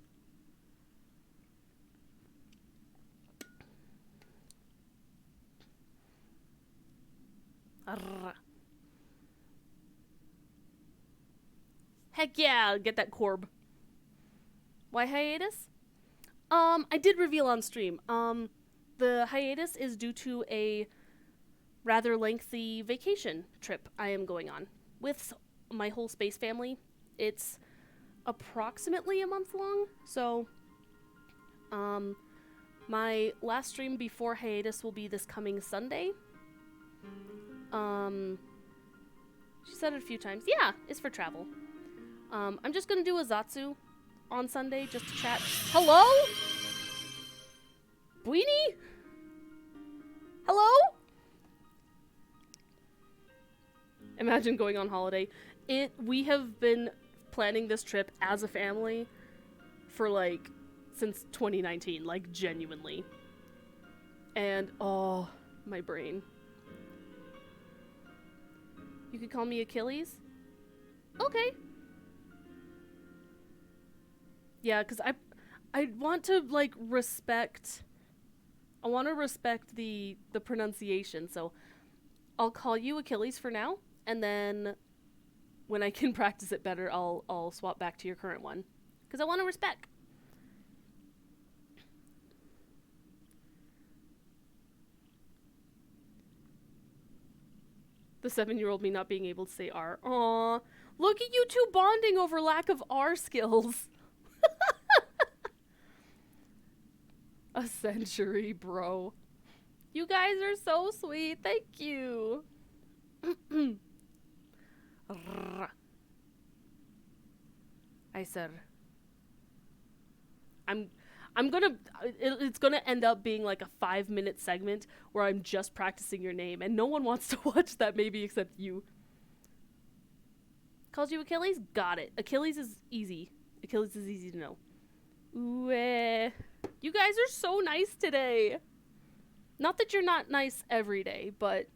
Heck yeah, I'll get that Corb. Why hiatus? I did reveal on stream. The hiatus is due to a rather lengthy vacation trip I am going on with my whole space family. It's approximately a month long, so my last stream before hiatus will be this coming Sunday. She said it a few times. Yeah, it's for travel. I'm just gonna do a Zatsu on Sunday just to chat. Hello? Bweenie? Hello? Imagine going on holiday. We have been planning this trip as a family for like since 2019, like genuinely. And oh, my brain. You could call me Achilles? Okay. Yeah, because I want to, like, respect... I want to respect the pronunciation, so I'll call you Achilles for now, and then when I can practice it better, I'll swap back to your current one. Because I want to respect. The 7-year-old me not being able to say R. Aww. Look at you two bonding over lack of R skills. A century, bro. You guys are so sweet. Thank you. I said... it's gonna end up being like a 5-minute segment where I'm just practicing your name, and no one wants to watch that, maybe except you. Calls you Achilles? Got it. Achilles is easy. Achilles is easy to know. Ooh, you guys are so nice today. Not that you're not nice every day, but...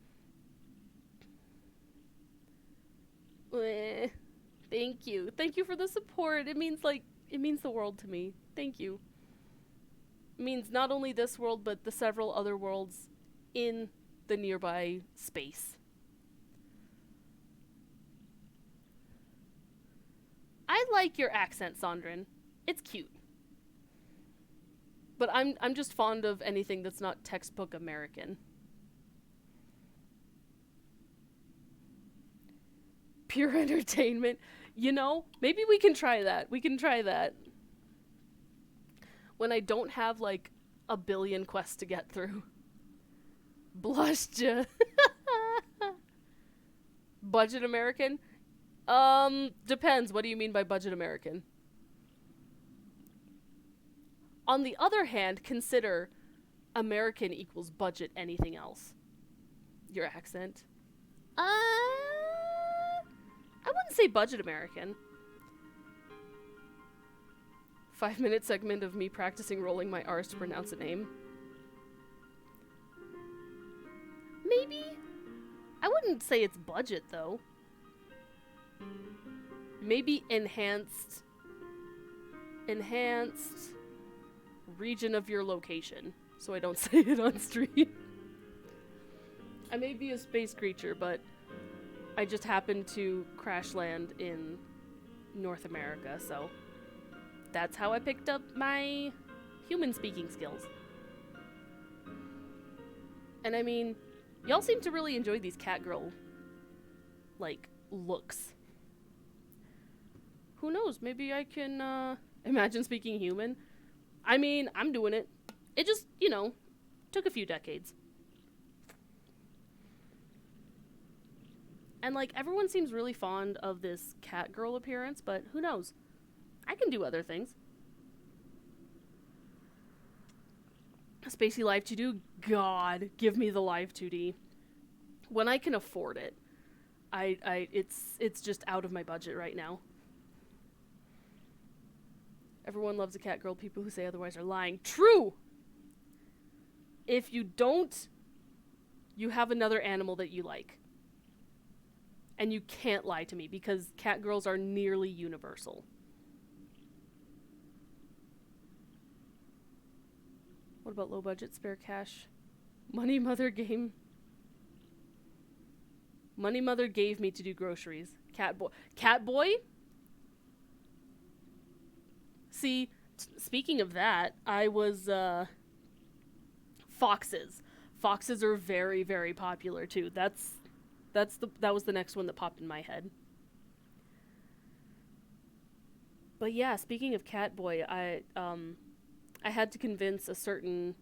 Thank Thank you. Thank you for the support. It means the world to me. Thank you. It means not only this world, but the several other worlds in the nearby space. I like your accent, Sondrin. It's cute. But I'm just fond of anything that's not textbook American. Pure entertainment. You know, maybe we can try that. We can try that. When I don't have, like, a billion quests to get through. Blushed ya. Budget American? Depends. What do you mean by budget American? On the other hand, consider American equals budget anything else. Your accent. I wouldn't say budget American. 5-minute segment of me practicing rolling my R's to pronounce a name. Maybe? I wouldn't say it's budget, though. Maybe enhanced region of your location, so I don't say it on stream. I may be a space creature, but I just happened to crash land in North America, so that's how I picked up my human speaking skills. And I mean, y'all seem to really enjoy these catgirl, like, looks. Who knows? Maybe I can, imagine speaking human. I mean, I'm doing it. It just, you know, took a few decades. And, like, everyone seems really fond of this catgirl appearance, but who knows? I can do other things. Spacey Live 2D? God, give me the Live 2D. When I can afford it. It's just out of my budget right now. Everyone loves a catgirl. People who say otherwise are lying. True! If you don't, you have another animal that you like. And you can't lie to me, because catgirls are nearly universal. What about low budget spare cash? Money Mother game. Money Mother gave me to do groceries. Catboy? See, speaking of that, I was, foxes. Foxes are very, very popular, too. That was the next one that popped in my head. But yeah, speaking of Catboy, I had to convince a certain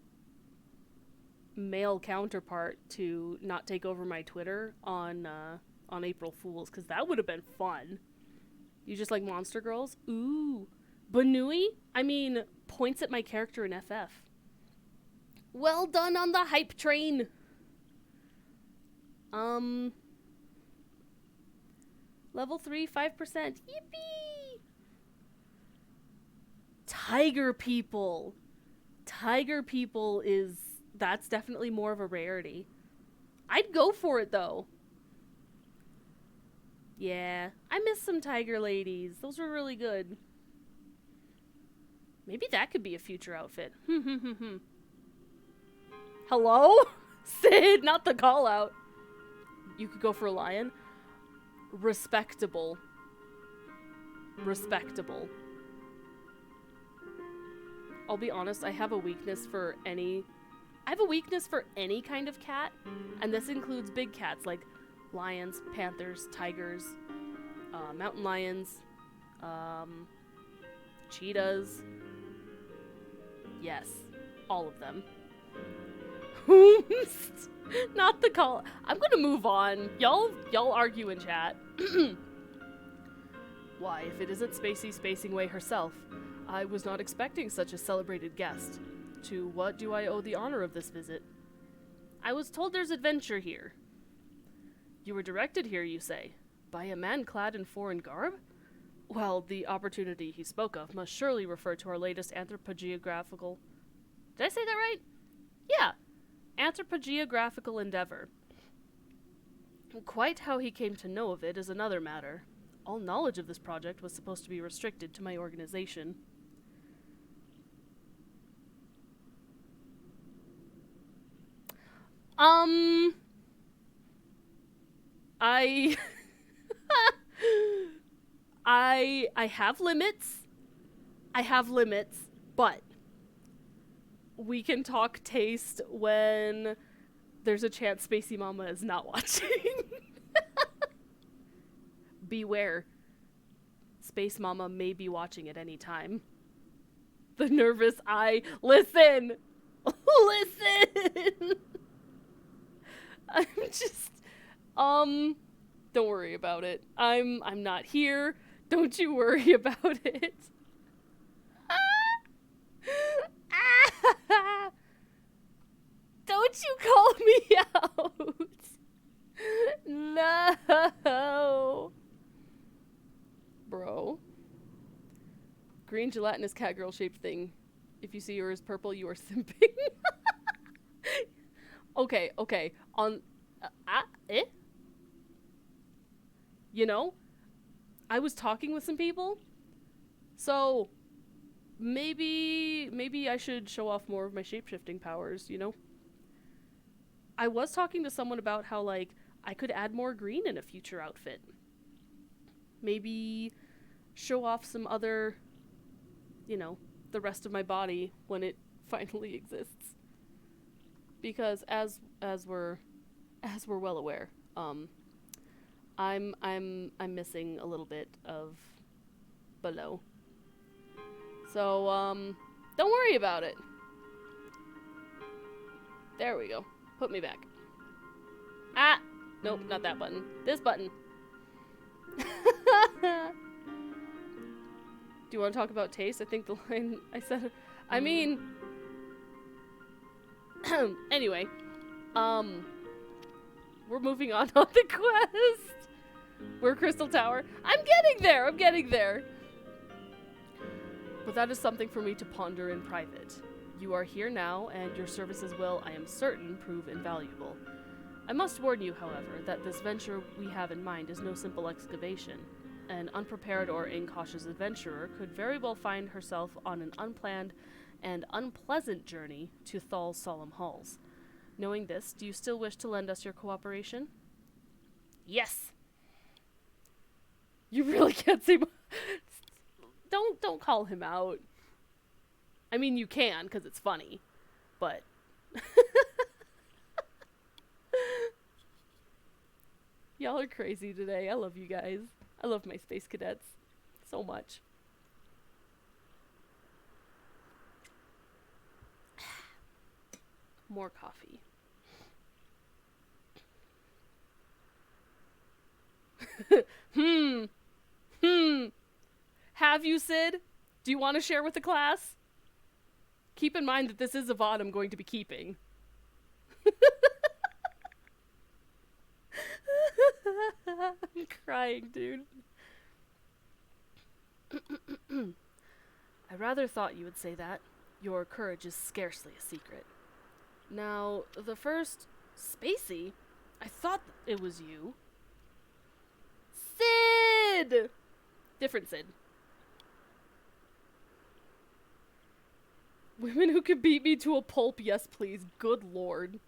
male counterpart to not take over my Twitter on April Fools, because that would have been fun. You just like monster girls? Ooh. Banui? I mean, points at my character in FF. Well done on the hype train! Level 3, 5%. Yippee! Tiger people! Tiger people that's definitely more of a rarity. I'd go for it, though. Yeah, I miss some tiger ladies. Those were really good. Maybe that could be a future outfit. Hello? Sid, not the call out. You could go for a lion. Respectable. Respectable. I'll be honest, I have a weakness for any kind of cat, and this includes big cats like lions, panthers, tigers, mountain lions, cheetahs. Yes, all of them. Not the call. I'm gonna move on. Y'all argue in chat. Why, if it isn't Spacey Spacing Way herself, I was not expecting such a celebrated guest. To what do I owe the honor of this visit? I was told there's adventure here. You were directed here, you say, by a man clad in foreign garb? Well, the opportunity he spoke of must surely refer to our latest anthropogeographical... Did I say that right? Yeah. Anthropogeographical endeavor. Quite how he came to know of it is another matter. All knowledge of this project was supposed to be restricted to my organization. I I have limits. I have limits, but we can talk taste when there's a chance Spacey Mama is not watching. Beware. Space Mama may be watching at any time. The nervous eye. Listen! Listen! I'm just... Don't worry about it. I'm not here. Don't you worry about it. Don't you call me out. No. Bro. Green gelatinous catgirl shaped thing. If you see yours purple, you are simping. Okay. You know, I was talking with some people, so maybe I should show off more of my shape-shifting powers, you know? I was talking to someone about how, like, I could add more green in a future outfit. Maybe show off some other, you know, the rest of my body when it finally exists. Because as we're well aware, I'm missing a little bit of below. So don't worry about it. There we go. Put me back. Ah! Nope, not that button. This button. Do you want to talk about taste? I think the line I said... I mean... Anyway. We're moving on the quest. We're Crystal Tower. I'm getting there! But that is something for me to ponder in private. You are here now, and your services will, I am certain, prove invaluable. I must warn you, however, that this venture we have in mind is no simple excavation. An unprepared or incautious adventurer could very well find herself on an unplanned and unpleasant journey to Thal's solemn halls. Knowing this, do you still wish to lend us your cooperation? Yes! You really can't say... Don't call him out. I mean, you can, because it's funny. But... Y'all are crazy today. I love you guys. I love my space cadets so much. More coffee. Have you, Sid? Do you want to share with the class? Keep in mind that this is a VOD I'm going to be keeping. I'm crying, dude. I rather thought you would say that. Your courage is scarcely a secret. Now, the first... Spacey? I thought it was you. Sid! Different Sid. Women who can beat me to a pulp, yes please. Good lord.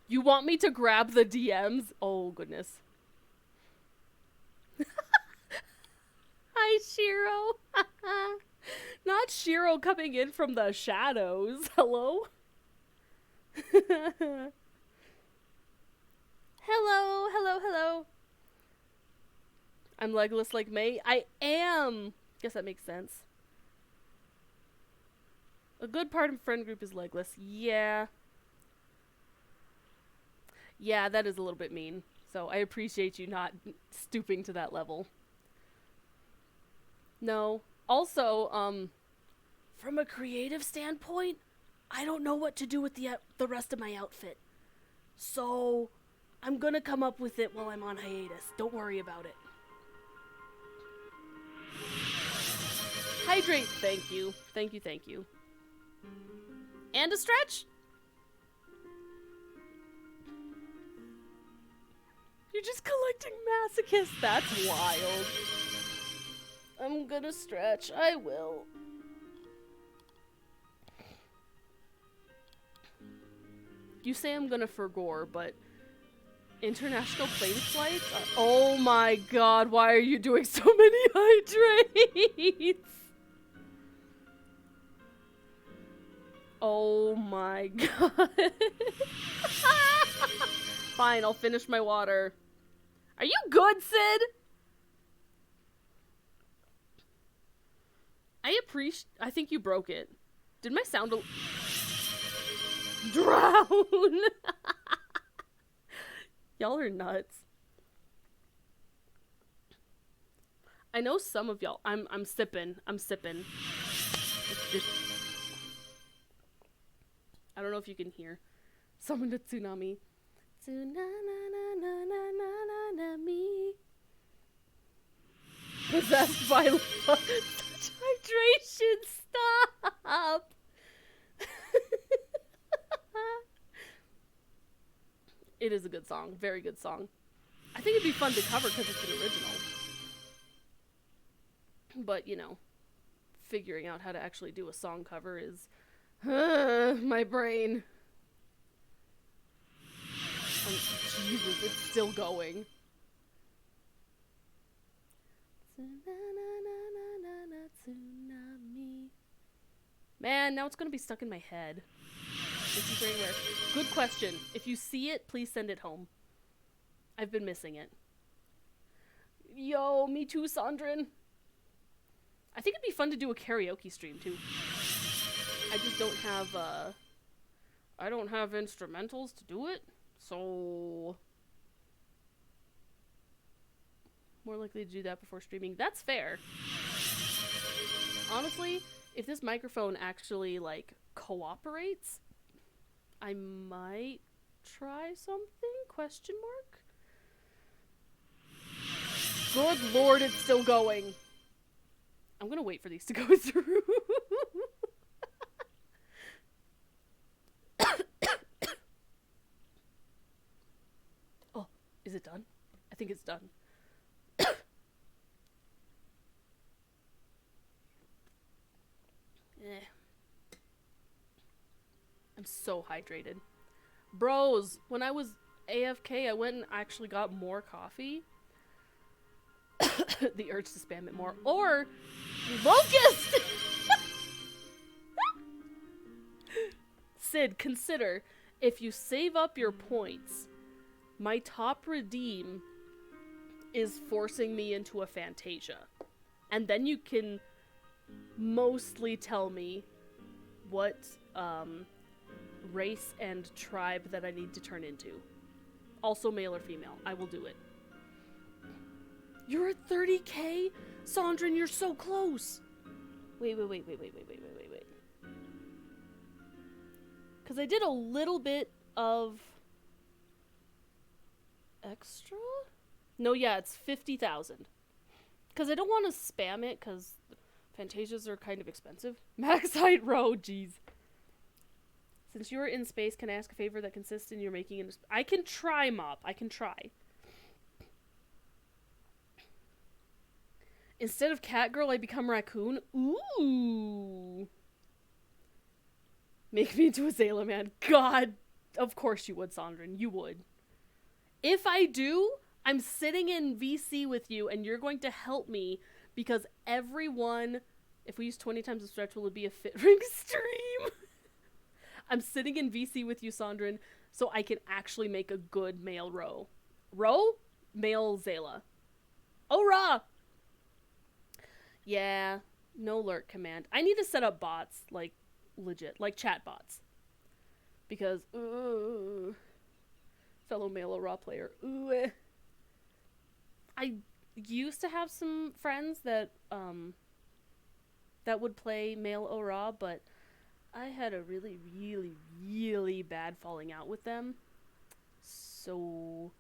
You want me to grab the DMs? Oh, goodness. Hi, Shiro. Not Shiro coming in from the shadows. Hello? Hello. I'm legless like May. I am. Guess that makes sense. A good part of friend group is legless. Yeah. Yeah, that is a little bit mean. So I appreciate you not stooping to that level. No. Also, from a creative standpoint, I don't know what to do with the rest of my outfit. So, I'm gonna come up with it while I'm on hiatus. Don't worry about it. Hydrate. Thank you. Thank you. And a stretch? You're just collecting masochists. That's wild. I'm gonna stretch. I will. You say I'm gonna forgore, but international plane flights? Oh my god, why are you doing so many hydrates? Oh my god. Fine, I'll finish my water. Are you good, Sid? I think you broke it. Did my sound drown? Y'all are nuts. I know some of y'all. I'm sipping. I'm sipping. I don't know if you can hear. Summon a tsunami. Tsunami. Possessed by love. Such hydration. Stop. It is a good song. Very good song. I think it'd be fun to cover because it's an original. But, you know, figuring out how to actually do a song cover is... my brain. Jesus, it's still going. Man, now it's gonna be stuck in my head. This is very rare. Good question. If you see it, please send it home. I've been missing it. Yo, me too, Sandrin. I think it'd be fun to do a karaoke stream, too. I just don't have, I don't have instrumentals to do it, so... More likely to do that before streaming. That's fair. Honestly, if this microphone actually, like, cooperates, I might try something? Question mark? Good lord, it's still going. I'm gonna wait for these to go through. Oh, is it done? I think it's done. I'm so hydrated. Bros, when I was AFK, I went and actually got more coffee. The urge to spam it more. Or, Locust! Sid, consider, if you save up your points, my top redeem is forcing me into a Fantasia. And then you can mostly tell me what, race and tribe that I need to turn into. Also male or female. I will do it. You're at 30k? Sandrin, you're so close! Wait. Because I did a little bit of... extra? No, yeah, it's 50,000. Because I don't want to spam it, because Fantasias are kind of expensive. Max height row, jeez. Since you're in space, can I ask a favor that consists in your making it? I can try, Mop. I can try. Instead of cat girl, I become raccoon. Ooh. Make me into a Zayla man. God. Of course you would, Sandrin. You would. If I do, I'm sitting in VC with you, and you're going to help me, because everyone... If we use 20 times the stretch, will it be a fit ring stream? I'm sitting in VC with you, Sandrin, so I can actually make a good male row. Row? Male Zayla. Oh, rah! Yeah, no lurk command. I need to set up bots, like, legit. Like, chat bots. Because, fellow male raw player. I used to have some friends that, that would play male Ora, but I had a really, really, really bad falling out with them. So,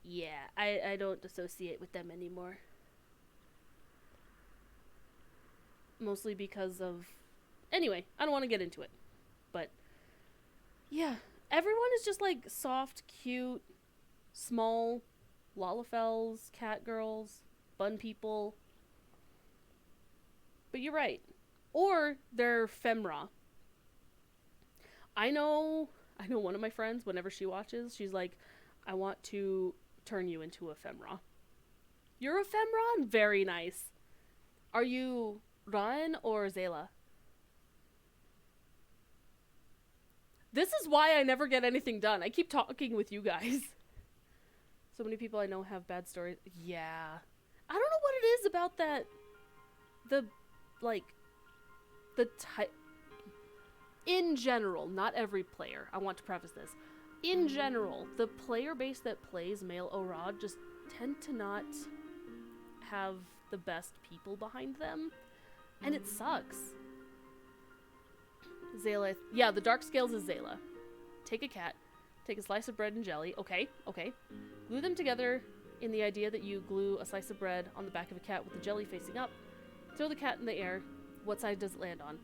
yeah, I don't associate with them anymore. Mostly because of... Anyway, I don't want to get into it. But, yeah, Everyone is just like soft, cute, small, Lalafels, cat girls, bun people. But you're right. Or they're femra. I know one of my friends, whenever she watches, she's like, I want to turn you into a femra. You're a femra? Very nice. Are you Ryan or Zayla? This is why I never get anything done. I keep talking with you guys. So many people I know have bad stories. Yeah. I don't know what it is about that. The type. In general, not every player. I want to preface this. In general, the player base that plays male Orod just tend to not have the best people behind them. And it sucks. Zayla. Yeah, the dark scales is Zayla. Take a cat. Take a slice of bread and jelly. Okay. Glue them together in the idea that you glue a slice of bread on the back of a cat with the jelly facing up. Throw the cat in the air. What side does it land on?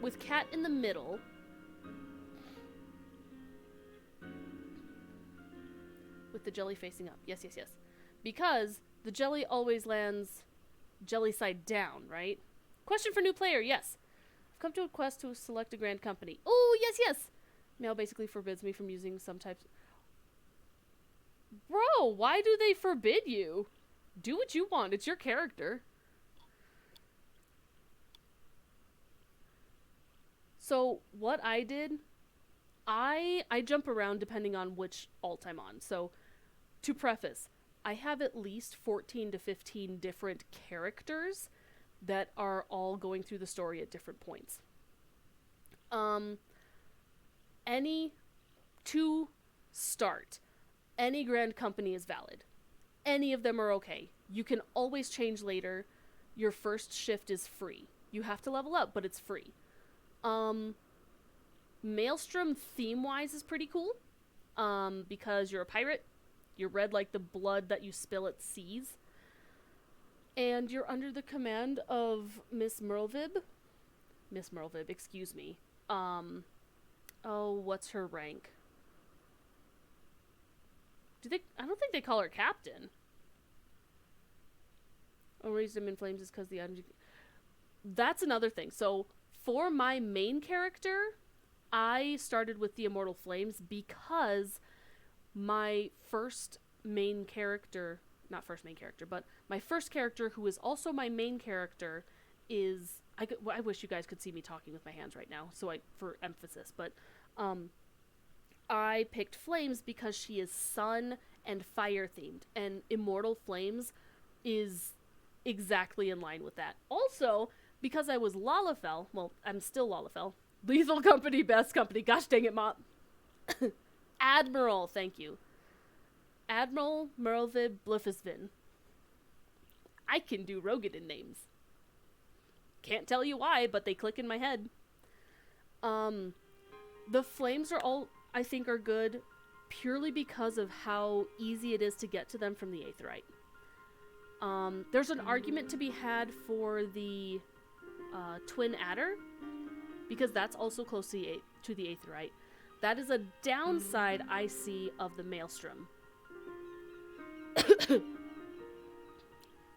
With cat in the middle. With the jelly facing up. Yes. Because the jelly always lands jelly side down, right? Question for new player, yes. I've come to a quest to select a grand company. Oh, yes. Mail basically forbids me from using some types. Bro, why do they forbid you? Do what you want. It's your character. So, what I did, I jump around depending on which alt I'm on. So, to preface, I have at least 14 to 15 different characters that are all going through the story at different points. To start, any grand company is valid. Any of them are okay. You can always change later. Your first shift is free. You have to level up, but it's free. Maelstrom theme-wise is pretty cool. Because you're a pirate. You're red like the blood that you spill at seas. And you're under the command of Miss Merlvib. Miss Merlvib, excuse me. What's her rank? I don't think they call her captain. The reason I'm in flames is because that's another thing. So, for my main character, I started with the Immortal Flames because my first main character, not first main character, but my first character who is also my main character is, I wish you guys could see me talking with my hands right now, for emphasis, but, I picked Flames because she is sun and fire themed, and Immortal Flames is exactly in line with that. Also, because I was Lalafell, well, I'm still Lalafell, Lethal Company, Best Company, gosh dang it, Mop. Admiral, thank you. Admiral Merlvib Blifisvin. I can do Rogadin names. Can't tell you why, but they click in my head. The flames are all, I think, are good purely because of how easy it is to get to them from the Aetheryte. There's an argument to be had for the Twin Adder, because that's also close to the Aetheryte. That is a downside I see of the Maelstrom.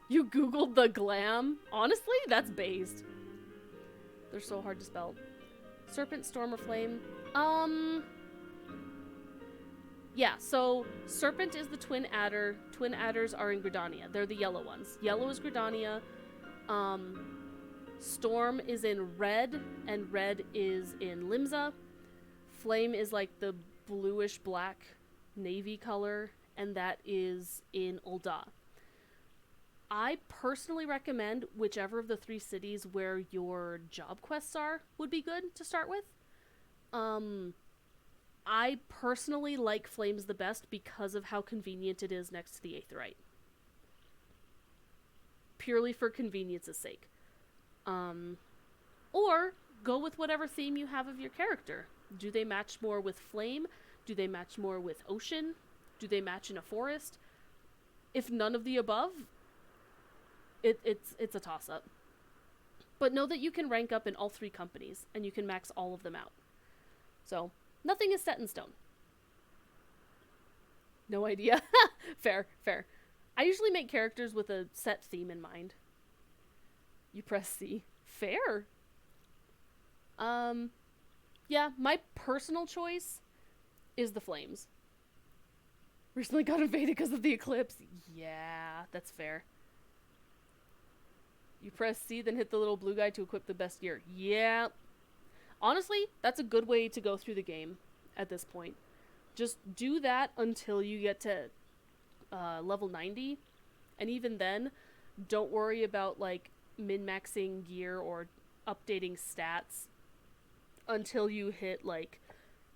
You googled the glam? Honestly, that's based. They're so hard to spell. Serpent, Storm, or Flame? Yeah, so Serpent is the Twin Adder. Twin Adders are in Gridania. They're the yellow ones. Yellow is Gridania. Storm is in red, and red is in Limsa. Flame is like the bluish black navy color, and that is in Ul'dah. I personally recommend whichever of the 3 cities where your job quests are would be good to start with. I personally like Flames the best because of how convenient it is next to the Aetheryte. Purely for convenience's sake. Or go with whatever theme you have of your character. Do they match more with Flame? Do they match more with Ocean? Do they match in a forest? If none of the above, it's a toss-up. But know that you can rank up in all 3 companies, and you can max all of them out. So, nothing is set in stone. No idea. Fair, fair. I usually make characters with a set theme in mind. You press C. Fair. Yeah, my personal choice is the Flames. Recently got invaded because of the eclipse. Yeah, that's fair. You press C, then hit the little blue guy to equip the best gear. Yeah. Honestly, that's a good way to go through the game at this point. Just do that until you get to level 90. And even then, don't worry about, like, min-maxing gear or updating stats until you hit, like,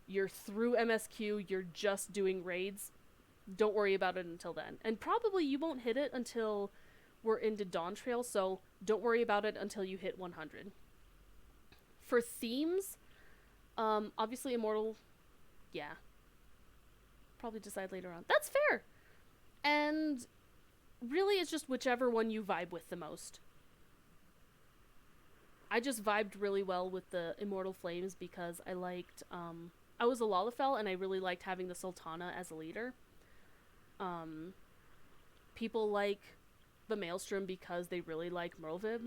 you're through MSQ, you're just doing raids. Don't worry about it until then. And probably you won't hit it until we're into Dawn Trail, so don't worry about it until you hit 100. For themes, obviously Immortal, yeah. Probably decide later on. That's fair! And really it's just whichever one you vibe with the most. I just vibed really well with the Immortal Flames because I liked, I was a Lalafell and I really liked having the Sultana as a leader. People like the Maelstrom because they really like Merlvib.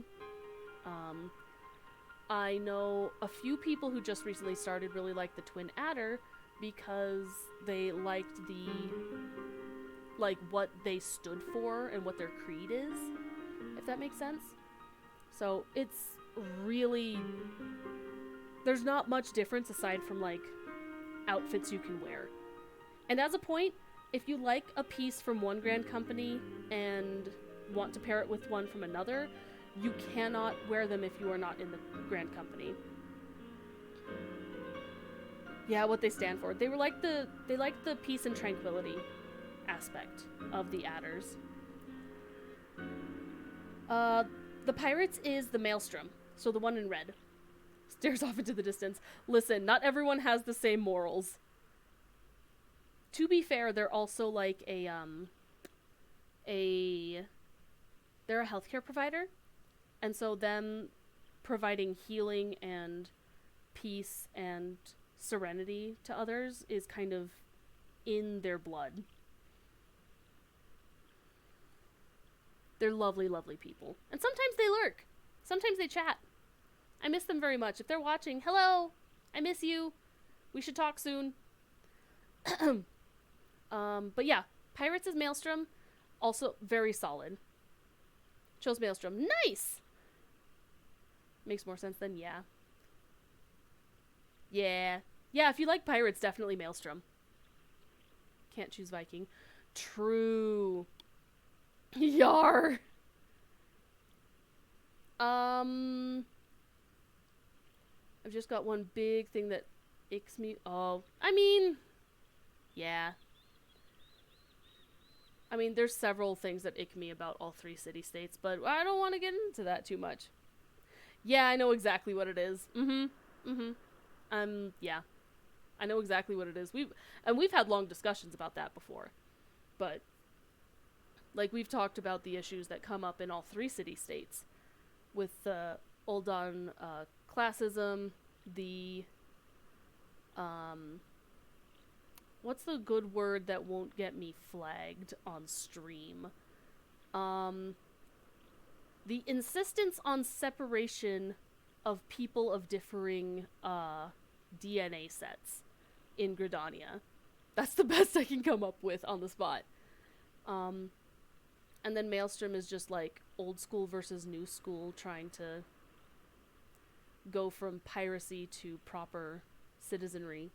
I know a few people who just recently started really like the Twin Adder because they liked the, like, what they stood for and what their creed is, if that makes sense. So it's really, there's not much difference aside from, like, outfits you can wear. And as a point, if you like a piece from one Grand Company and want to pair it with one from another, you cannot wear them if you are not in the Grand Company. Yeah, what they stand for. They like the peace and tranquility aspect of the adders. The pirates is the Maelstrom, so the one in red. Stares off into the distance. Listen, not everyone has the same morals. To be fair, they're also like they're a healthcare provider, and so them providing healing and peace and serenity to others is kind of in their blood. They're lovely, lovely people. And sometimes they lurk. Sometimes they chat. I miss them very much. If they're watching, hello! I miss you. We should talk soon. But yeah, Pirates is Maelstrom. Also very solid. Chose Maelstrom. Nice! Makes more sense than yeah. Yeah. Yeah, if you like Pirates, definitely Maelstrom. Can't choose Viking. True. Yar! I've just got one big thing that icks me. Oh, I mean, yeah. I mean, there's several things that ick me about all 3 city-states, but I don't want to get into that too much. Yeah, I know exactly what it is. Yeah. I know exactly what it is. We've had long discussions about that before. But, like, we've talked about the issues that come up in all 3 city-states. With the Uldan, classism, the, what's the good word that won't get me flagged on stream? The insistence on separation of people of differing, DNA sets in Gridania. That's the best I can come up with on the spot. And then Maelstrom is just like old school versus new school, trying to go from piracy to proper citizenry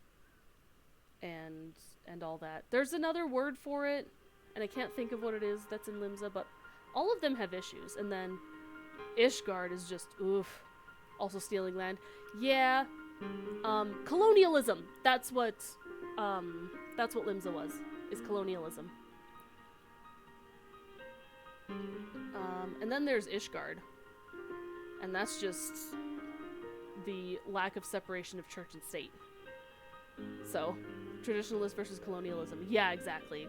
and all that. There's another word for it, and I can't think of what it is that's in Limsa, but all of them have issues. And then Ishgard is just oof. Also stealing land. Yeah. Colonialism. That's what Limsa was. Is colonialism. And then there's Ishgard. And that's just the lack of separation of church and state. So, traditionalist versus colonialism. Yeah, exactly.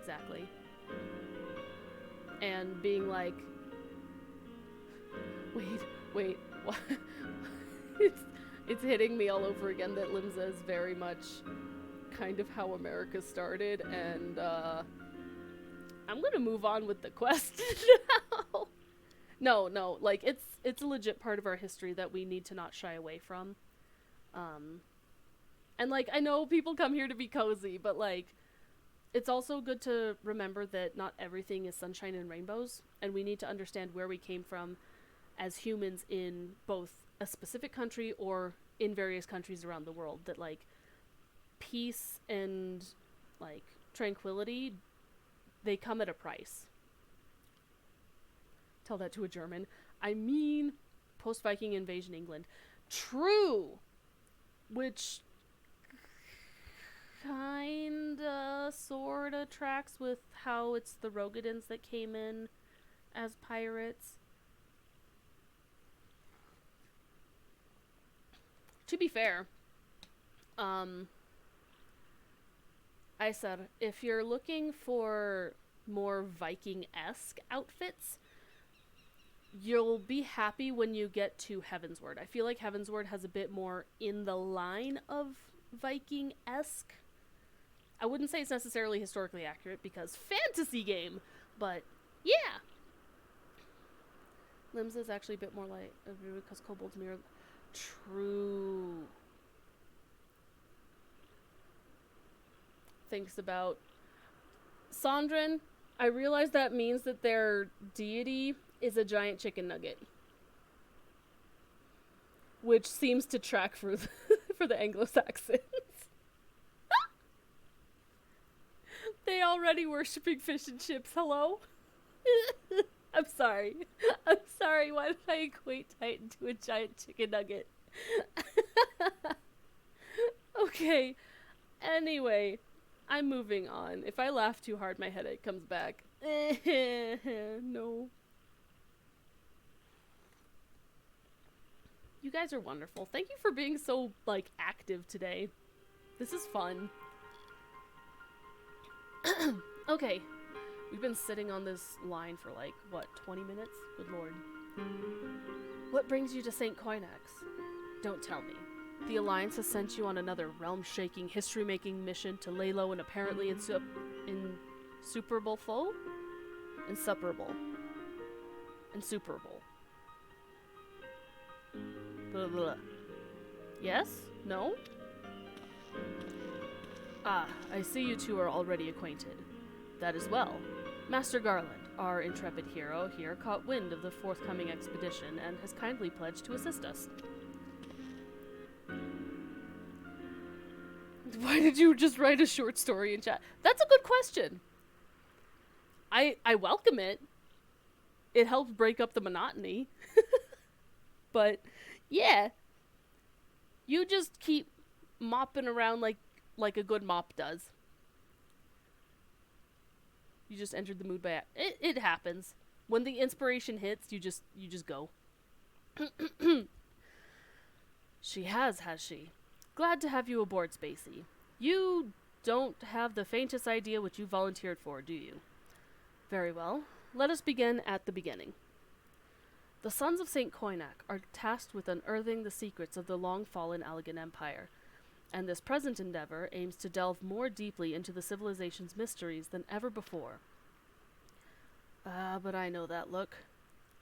And being like, wait, it's, it's hitting me all over again that Limsa is very much kind of how America started, and I'm gonna move on with the quest now. No, like it's a legit part of our history that we need to not shy away from. And like I know people come here to be cozy, but like it's also good to remember that not everything is sunshine and rainbows, and we need to understand where we came from as humans in both a specific country or in various countries around the world. That like peace and like tranquility, they come at a price. Tell that to a German. I mean, post-Viking invasion England. True! Which kinda, sorta tracks with how it's the Rogadins that came in as pirates. To be fair, I said, if you're looking for more Viking-esque outfits, you'll be happy when you get to Heavensward. I feel like Heavensward has a bit more in the line of Viking-esque. I wouldn't say it's necessarily historically accurate because fantasy game, but yeah. Limsa is actually a bit more like, because kobolds mirror. True. Thinks about Sondrin. I realize that means that their deity is a giant chicken nugget, which seems to track for for the Anglo-Saxons. They already worshipping fish and chips. Hello? I'm sorry. I'm sorry. Why did I equate Titan to a giant chicken nugget? Okay. Anyway, I'm moving on. If I laugh too hard, my headache comes back. No. You guys are wonderful. Thank you for being so, like, active today. This is fun. Okay. We've been sitting on this line for, like, what, 20 minutes? Good lord. What brings you to St. Koinax? Don't tell me. The Alliance has sent you on another realm-shaking, history-making mission to lay low an apparently insuperable foe? Insuperable. Insuperable. Blah, blah. Yes? No? Ah, I see you two are already acquainted. That is well. Master Garland, our intrepid hero here, caught wind of the forthcoming expedition and has kindly pledged to assist us. Why did you just write a short story in chat? That's a good question. I welcome it. It helps break up the monotony. But, yeah. You just keep mopping around like a good mop does. You just entered the mood by it happens. When the inspiration hits, you just go. She has she? Glad to have you aboard, Spacey. You don't have the faintest idea what you volunteered for, do you? Very well. Let us begin at the beginning. The Sons of St. Koinax are tasked with unearthing the secrets of the long-fallen Allegan Empire, and this present endeavor aims to delve more deeply into the civilization's mysteries than ever before. But I know that look.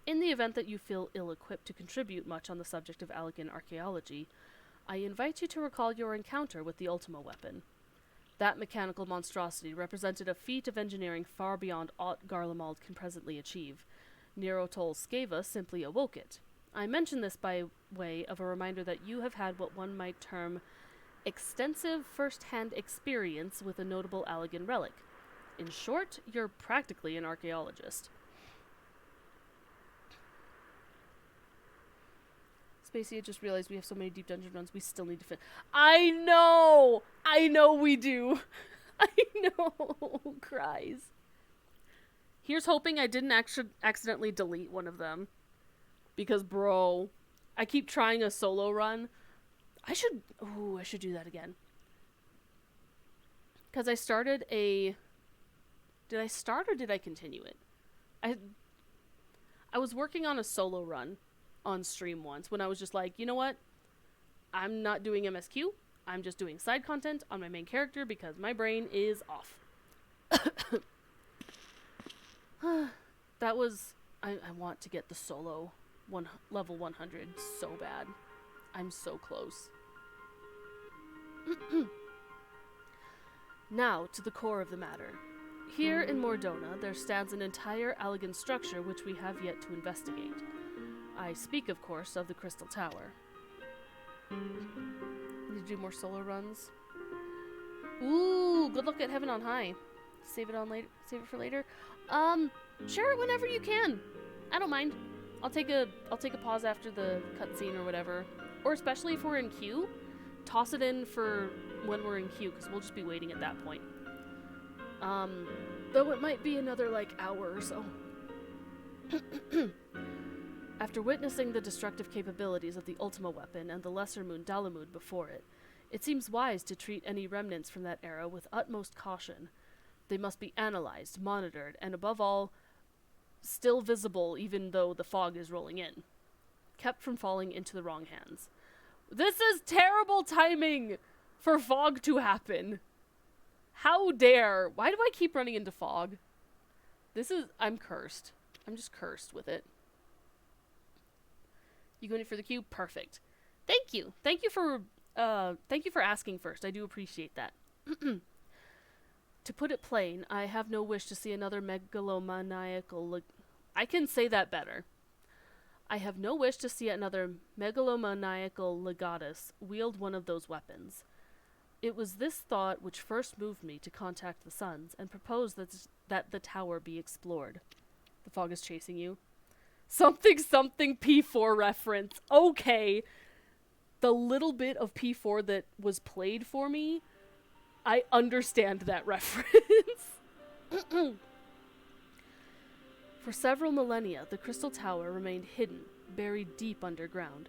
In the event that you feel ill-equipped to contribute much on the subject of Allegan archaeology, I invite you to recall your encounter with the Ultima weapon. That mechanical monstrosity represented a feat of engineering far beyond aught Garlemald can presently achieve. Nero Toll Scava simply awoke it. I mention this by way of a reminder that you have had what one might term extensive first-hand experience with a notable Allegan relic. In short, you're practically an archaeologist. Spacey, I just realized we have so many deep dungeon runs we still need to fit. I know we do. I know. Cries. Here's hoping I didn't accidentally delete one of them. Because, bro, I keep trying a solo run. I should do that again. Because I started a... Did I start or did I continue it? I was working on a solo run. on stream once when I was just like, you know what? I'm not doing MSQ. I'm just doing side content on my main character because my brain is off. That was... I want to get the solo level 100 so bad. I'm so close. Now, to the core of the matter. Here in Mordona, there stands an entire elegant structure which we have yet to investigate. I speak, of course, of the Crystal Tower. Need to do more solo runs. Ooh, good luck at Heaven on High. Save it for later. Share it whenever you can. I don't mind. I'll take a pause after the cutscene or whatever. Or especially if we're in queue, toss it in for when we're in queue, because we'll just be waiting at that point. Though it might be another, like, hour or so. After witnessing the destructive capabilities of the Ultima weapon and the Lesser Moon Dalamud before it, it seems wise to treat any remnants from that era with utmost caution. They must be analyzed, monitored, and above all, still visible even though the fog is rolling in. Kept from falling into the wrong hands. This is terrible timing for fog to happen. How dare? Why do I keep running into fog? I'm cursed. I'm just cursed with it. You going for the queue? Perfect. Thank you. Thank you for asking first. I do appreciate that. To put it plain, I have no wish to see another megalomaniacal... I can say that better. I have no wish to see another megalomaniacal legatus wield one of those weapons. It was this thought which first moved me to contact the Suns and propose that the tower be explored. The fog is chasing you. Something P4 reference. Okay. The little bit of P4 that was played for me, I understand that reference. For several millennia, the Crystal Tower remained hidden, buried deep underground.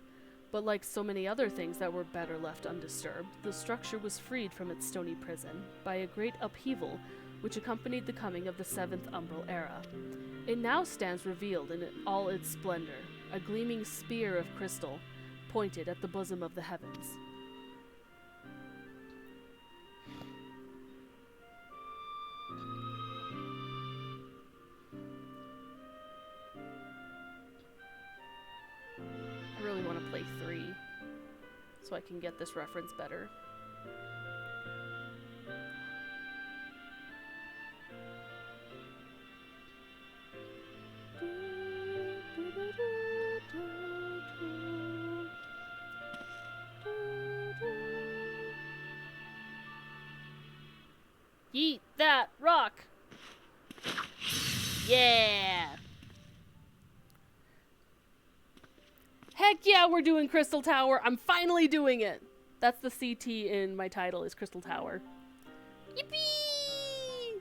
But like so many other things that were better left undisturbed, the structure was freed from its stony prison by a great upheaval which accompanied the coming of the Seventh Umbral Era. It now stands revealed in all its splendor, a gleaming spear of crystal, pointed at the bosom of the heavens. I really want to play 3, so I can get this reference better. Yeet that rock! Yeah! Heck yeah, we're doing Crystal Tower. I'm finally doing it. That's the CT in my title, is Crystal Tower. Yippee!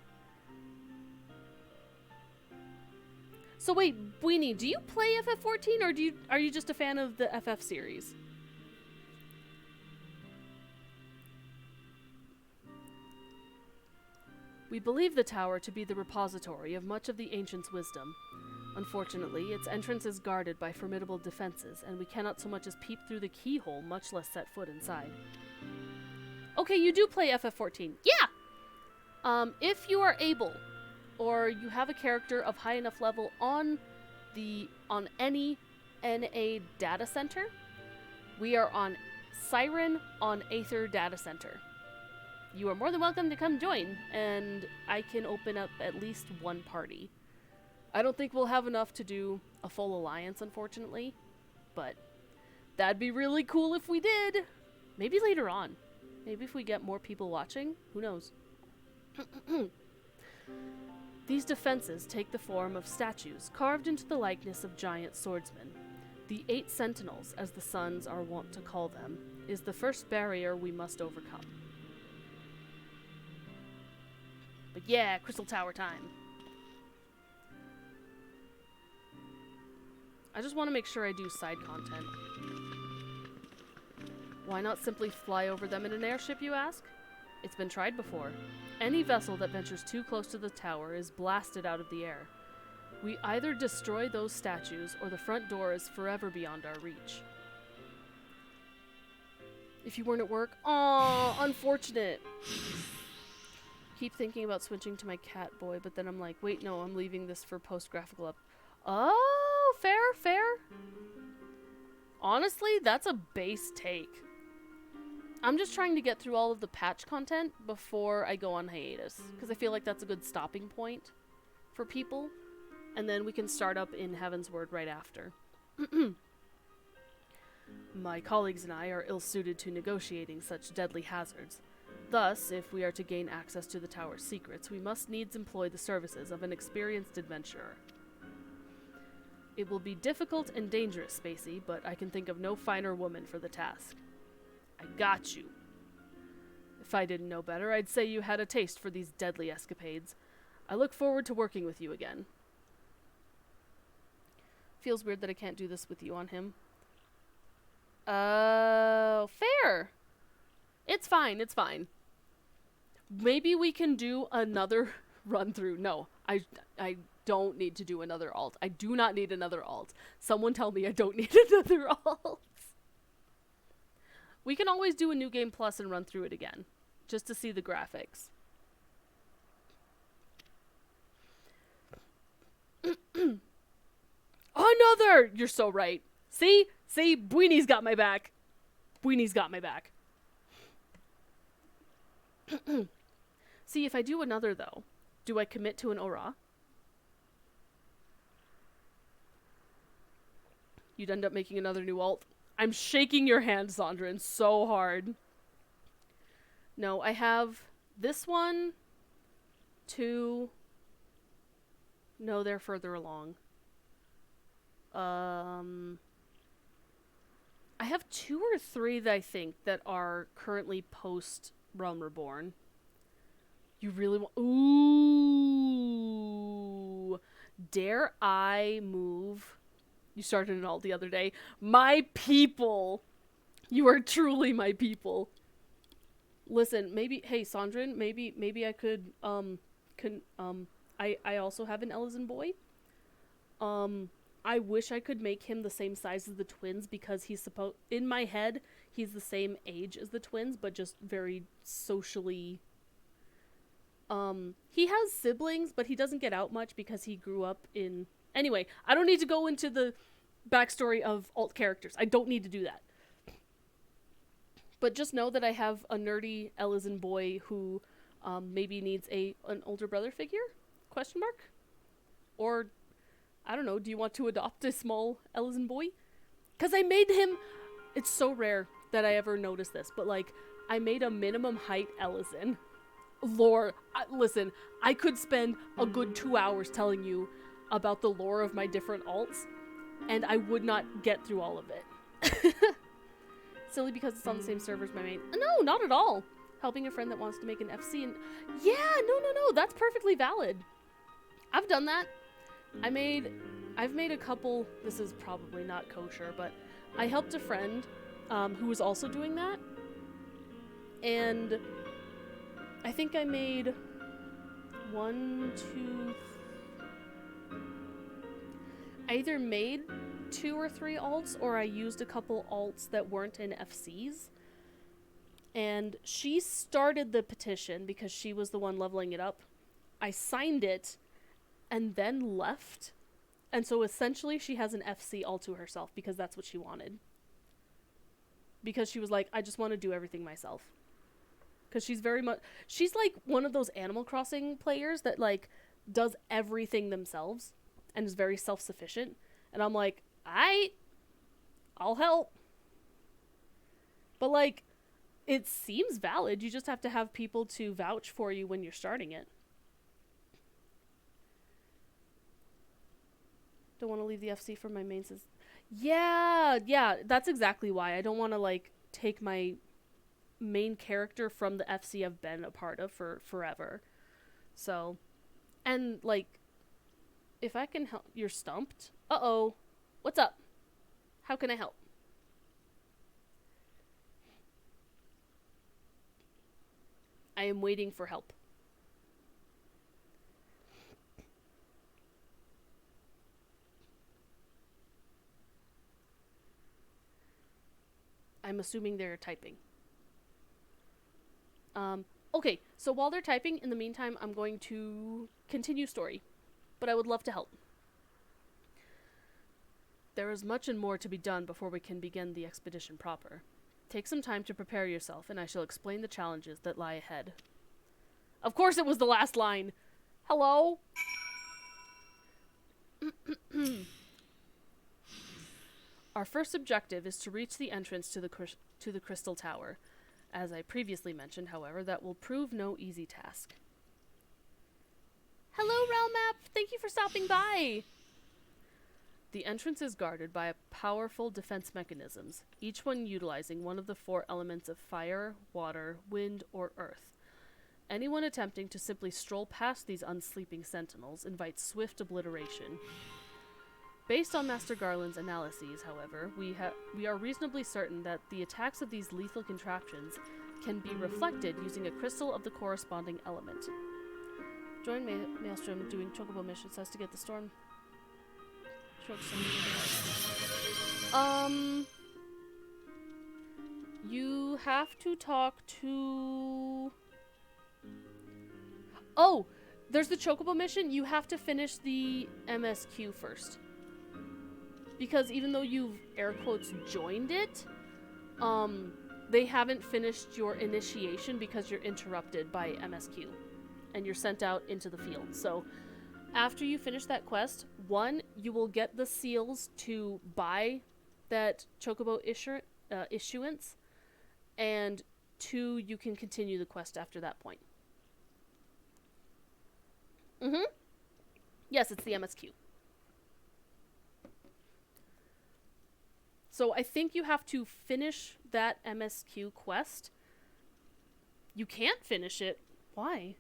So wait, Buini, do you play FF14 or are you just a fan of the FF series? We believe the tower to be the repository of much of the ancients' wisdom. Unfortunately, its entrance is guarded by formidable defenses, and we cannot so much as peep through the keyhole, much less set foot inside. Okay, you do play FF14. Yeah! If you are able, or you have a character of high enough level on any NA data center, we are on Siren on Aether data center. You are more than welcome to come join, and I can open up at least one party. I don't think we'll have enough to do a full alliance, unfortunately, but that'd be really cool if we did. Maybe later on. Maybe if we get more people watching. Who knows? These defenses take the form of statues carved into the likeness of giant swordsmen. The 8 Sentinels, as the Suns are wont to call them, is the first barrier we must overcome. But yeah, Crystal Tower time. I just want to make sure I do side content. Why not simply fly over them in an airship, you ask? It's been tried before. Any vessel that ventures too close to the tower is blasted out of the air. We either destroy those statues, or the front door is forever beyond our reach. If you weren't at work, aw, unfortunate. Keep thinking about switching to my cat boy, but then I'm like, wait, no, I'm leaving this for post-graphical up. Oh, fair, fair. Honestly, that's a base take. I'm just trying to get through all of the patch content before I go on hiatus, because I feel like that's a good stopping point for people, and then we can start up in Heaven's Word right after. My colleagues and I are ill-suited to negotiating such deadly hazards. Thus, if we are to gain access to the tower's secrets, we must needs employ the services of an experienced adventurer. It will be difficult and dangerous, Spacey, but I can think of no finer woman for the task. I got you. If I didn't know better, I'd say you had a taste for these deadly escapades. I look forward to working with you again. Feels weird that I can't do this with you on him. Fair. It's fine, it's fine. Maybe we can do another run through. No, I don't need to do another alt. I do not need another alt. Someone tell me I don't need another alt. We can always do a New Game Plus and run through it again, just to see the graphics. Another! You're so right. See? See? Bweenie's got my back. Bweenie's got my back. See, if I do another, though, do I commit to an aura? You'd end up making another new alt. I'm shaking your hand, Zandran, so hard. No, I have this one, 2. No, they're further along. I have 2 or 3 that I think that are currently post Realm Reborn. You really want... Ooh! Dare I move... You started an alt the other day. My people! You are truly my people. Listen, maybe... Hey, Sandrin, maybe I could, I also have an Elysian boy. I wish I could make him the same size as the twins, because he's supposed... In my head, he's the same age as the twins, but just very socially... He has siblings, but he doesn't get out much because he grew up in... Anyway, I don't need to go into the backstory of alt characters. I don't need to do that. But just know that I have a nerdy Elysian boy who maybe needs an older brother figure? Question mark? Or, I don't know, do you want to adopt a small Elysian boy? Because I made him... It's so rare that I ever notice this, but like, I made a minimum height Elysian. Lore. Listen, I could spend a good 2 hours telling you about the lore of my different alts, and I would not get through all of it. Silly because it's on the same server as my main. No, not at all. Helping a friend that wants to make an FC and... Yeah, no, that's perfectly valid. I've done that. I've made a couple... This is probably not kosher, but I helped a friend who was also doing that, and I think I made 1, 2... I either made 2 or 3 alts, or I used a couple alts that weren't in FCs. And she started the petition because she was the one leveling it up. I signed it and then left. And so essentially she has an FC all to herself because that's what she wanted. Because she was like, I just want to do everything myself. Because she's very much... She's like one of those Animal Crossing players that like does everything themselves and is very self-sufficient. And I'm like, I'll help. But like, it seems valid. You just have to have people to vouch for you when you're starting it. Don't want to leave the FC for my main. Yeah, that's exactly why. I don't want to like take my main character from the FC I've been a part of for forever. So, and like, if I can help... You're stumped? Uh-oh. What's up? How can I help? I am waiting for help. I'm assuming they're typing. Okay, so while they're typing, in the meantime, I'm going to continue story. But I would love to help. There is much and more to be done before we can begin the expedition proper. Take some time to prepare yourself, and I shall explain the challenges that lie ahead. Of course it was the last line! Hello? Our first objective is to reach the entrance to the Crystal Tower. As I previously mentioned, however, that will prove no easy task. Hello, Realm Map! Thank you for stopping by! The entrance is guarded by powerful defense mechanisms, each one utilizing one of the 4 elements of fire, water, wind, or earth. Anyone attempting to simply stroll past these unsleeping sentinels invites swift obliteration. Based on Master Garland's analyses, however, we are reasonably certain that the attacks of these lethal contraptions can be reflected using a crystal of the corresponding element. Join Maelstrom doing chocobo missions as to get the storm. You have to talk to... Oh! There's the chocobo mission. You have to finish the MSQ first. Because even though you've, air quotes, joined it, they haven't finished your initiation because you're interrupted by MSQ. And you're sent out into the field. So, after you finish that quest, 1, you will get the seals to buy that chocobo issuance. And 2, you can continue the quest after that point. Yes, it's the MSQ. So I think you have to finish that MSQ quest. You can't finish it. Why?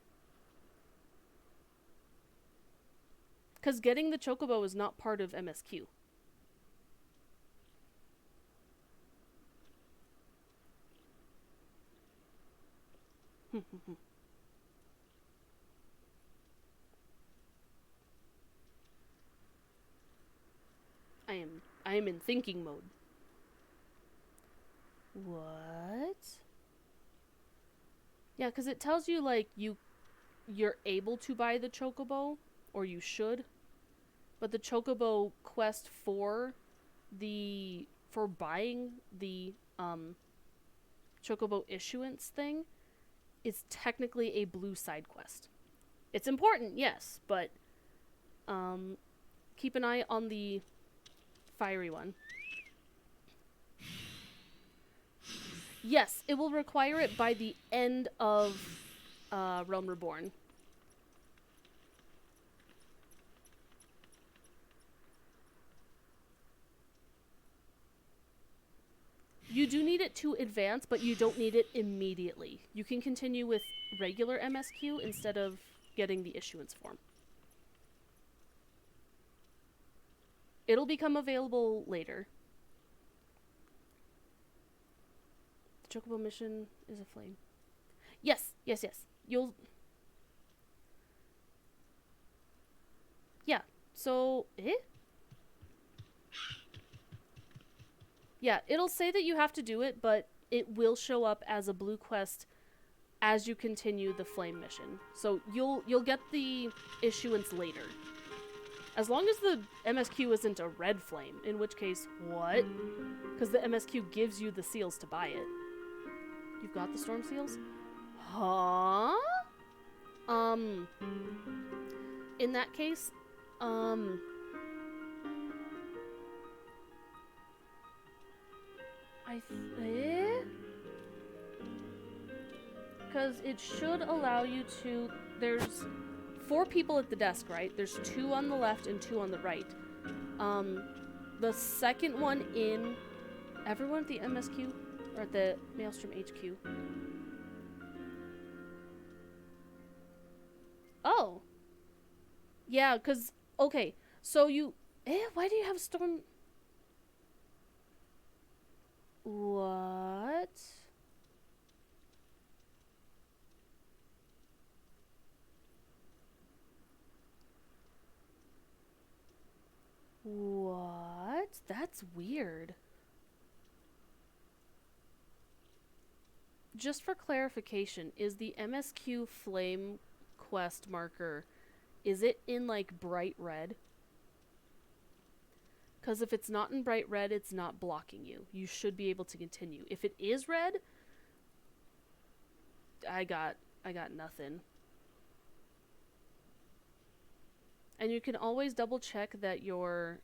Because getting the chocobo is not part of MSQ. I am in thinking mode. What? Yeah, because it tells you, like, you're able to buy the chocobo, or you should. But the chocobo quest for buying the chocobo issuance thing is technically a blue side quest. It's important, yes, but keep an eye on the fiery one. Yes, it will require it by the end of Realm Reborn. You do need it to advance, but you don't need it immediately. You can continue with regular MSQ instead of getting the issuance form. It'll become available later. The chocobo mission is a flame. Yes, yes, yes. You'll... Yeah, so... Yeah, it'll say that you have to do it, but it will show up as a blue quest as you continue the flame mission. So you'll get the issuance later. As long as the MSQ isn't a red flame, in which case, what? Because the MSQ gives you the seals to buy it. You've got the storm seals? Huh? In that case, because it should allow you to... There's 4 people at the desk, right? There's 2 on the left and 2 on the right. The second one in... Everyone at the MSQ? Or at the Maelstrom HQ? Oh. Yeah, because... Okay, so you... why do you have storm... What? What? That's weird. just for clarification, is the MSQ flame quest marker, is it in like bright red? Because if it's not in bright red, it's not blocking you. You should be able to continue. If it is red, I got nothing. And you can always double check that your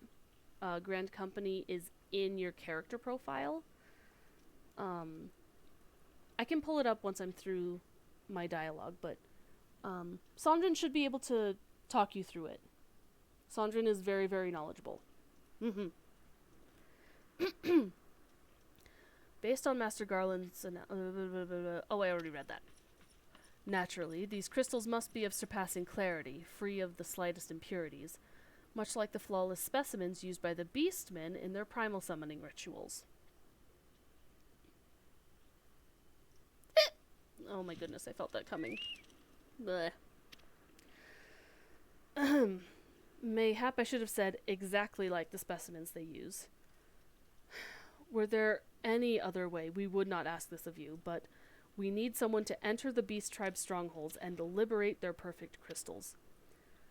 Grand Company is in your character profile. I can pull it up once I'm through my dialogue, but Sandrine should be able to talk you through it. Sandrine is very, very knowledgeable. Based on Master Garland's... oh, I already read that. Naturally, these crystals must be of surpassing clarity, free of the slightest impurities, much like the flawless specimens used by the Beastmen in their primal summoning rituals. Oh my goodness, I felt that coming. Blech. Mayhap I should have said exactly like the specimens they use. Were there any other way, we would not ask this of you, but we need someone to enter the Beast Tribe's strongholds and liberate their perfect crystals.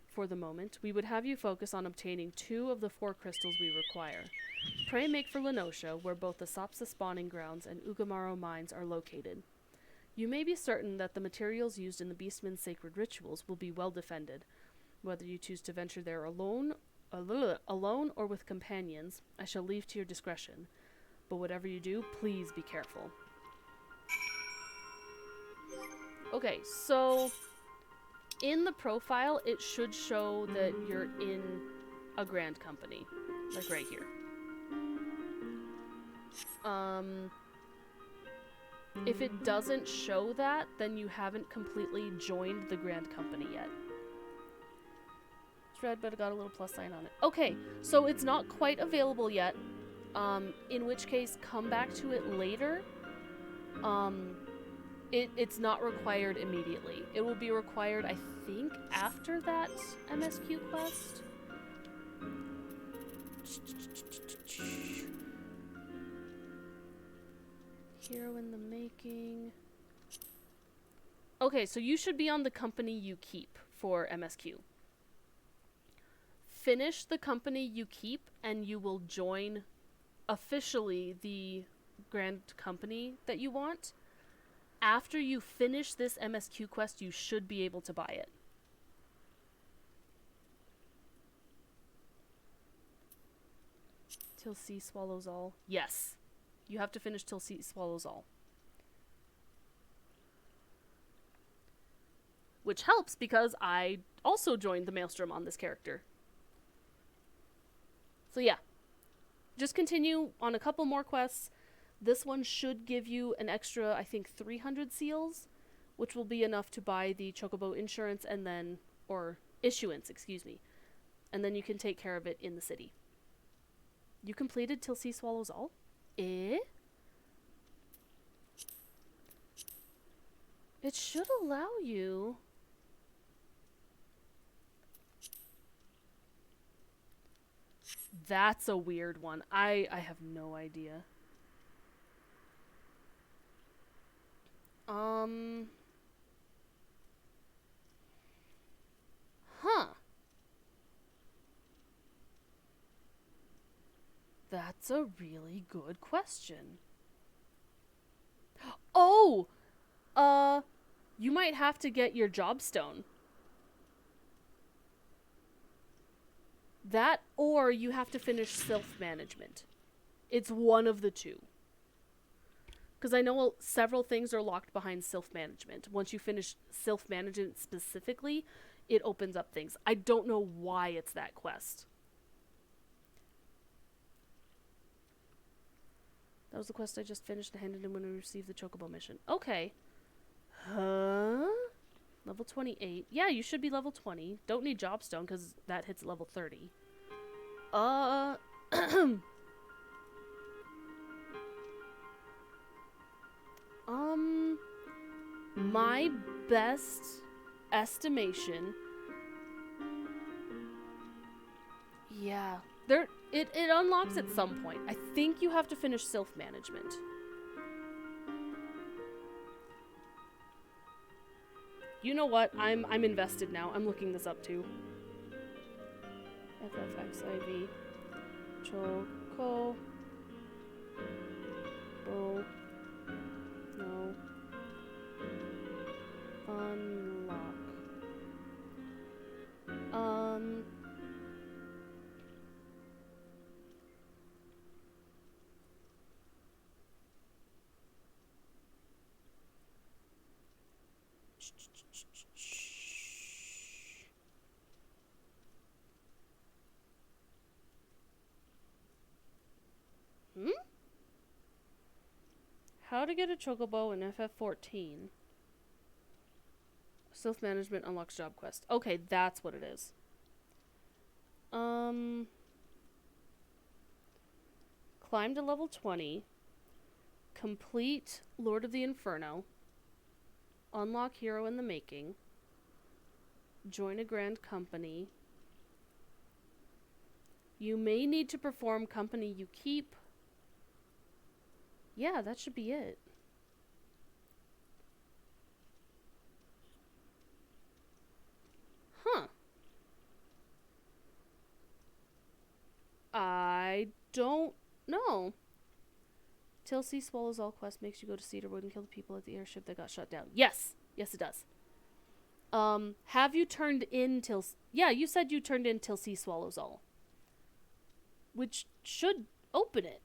For the moment, we would have you focus on obtaining 2 of the 4 crystals we require. Pray make for Lenosha, where both the Sapsa spawning grounds and Ugamaro mines are located. You may be certain that the materials used in the Beastmen's sacred rituals will be well defended. Whether you choose to venture there alone or with companions, I shall leave to your discretion. But whatever you do, please be careful. Okay, so in the profile, it should show that you're in a Grand Company. Like right here. If it doesn't show that, then you haven't completely joined the Grand Company yet. It's red, but it got a little plus sign on it. Okay, so it's not quite available yet. In which case, come back to it later. It's not required immediately. It will be required, I think, after that MSQ quest. Hero in the making. Okay, so you should be on the company you keep for MSQ. Finish the company you keep, and you will join officially the Grand Company that you want. After you finish this MSQ quest, you should be able to buy it. Till sea swallows all. Yes. You have to finish till sea swallows all. Which helps because I also joined the Maelstrom on this character. So yeah. Just continue on a couple more quests. This one should give you an extra, I think, 300 seals, which will be enough to buy the Chocobo insurance and then, or issuance, excuse me. And then you can take care of it in the city. You completed Till Sea Swallows All? Eh? It should allow you. That's a weird one. I have no idea. Huh. That's a really good question. Oh! You might have to get your job stone. That, or you have to finish self-management. It's one of the two. Because I know several things are locked behind self-management. Once you finish self-management specifically, it opens up things. I don't know why it's that quest. That was the quest I just finished and handed in when we received the Chocobo mission. Okay. Huh? Level 28. Yeah, you should be level 20. Don't need Jobstone because that hits level 30. My best estimation. Yeah. It unlocks at some point. I think you have to finish self-management. You know what? I'm invested now. I'm looking this up too. FFXIV. Choco. Bo. No. Unlock. How to get a chocobo in FF14. Self-management unlocks job quest. Okay, that's what it is. Climb to level 20. Complete Lord of the Inferno. Unlock Hero in the Making. Join a grand company. You may need to perform company you keep. Yeah, that should be it. Huh. I don't know. Till Sea Swallows All quest makes you go to Cedarwood and kill the people at the airship that got shut down. Yes. Yes, it does. Have you turned in till... Yeah, you said you turned in Till Sea Swallows All. Which should open it.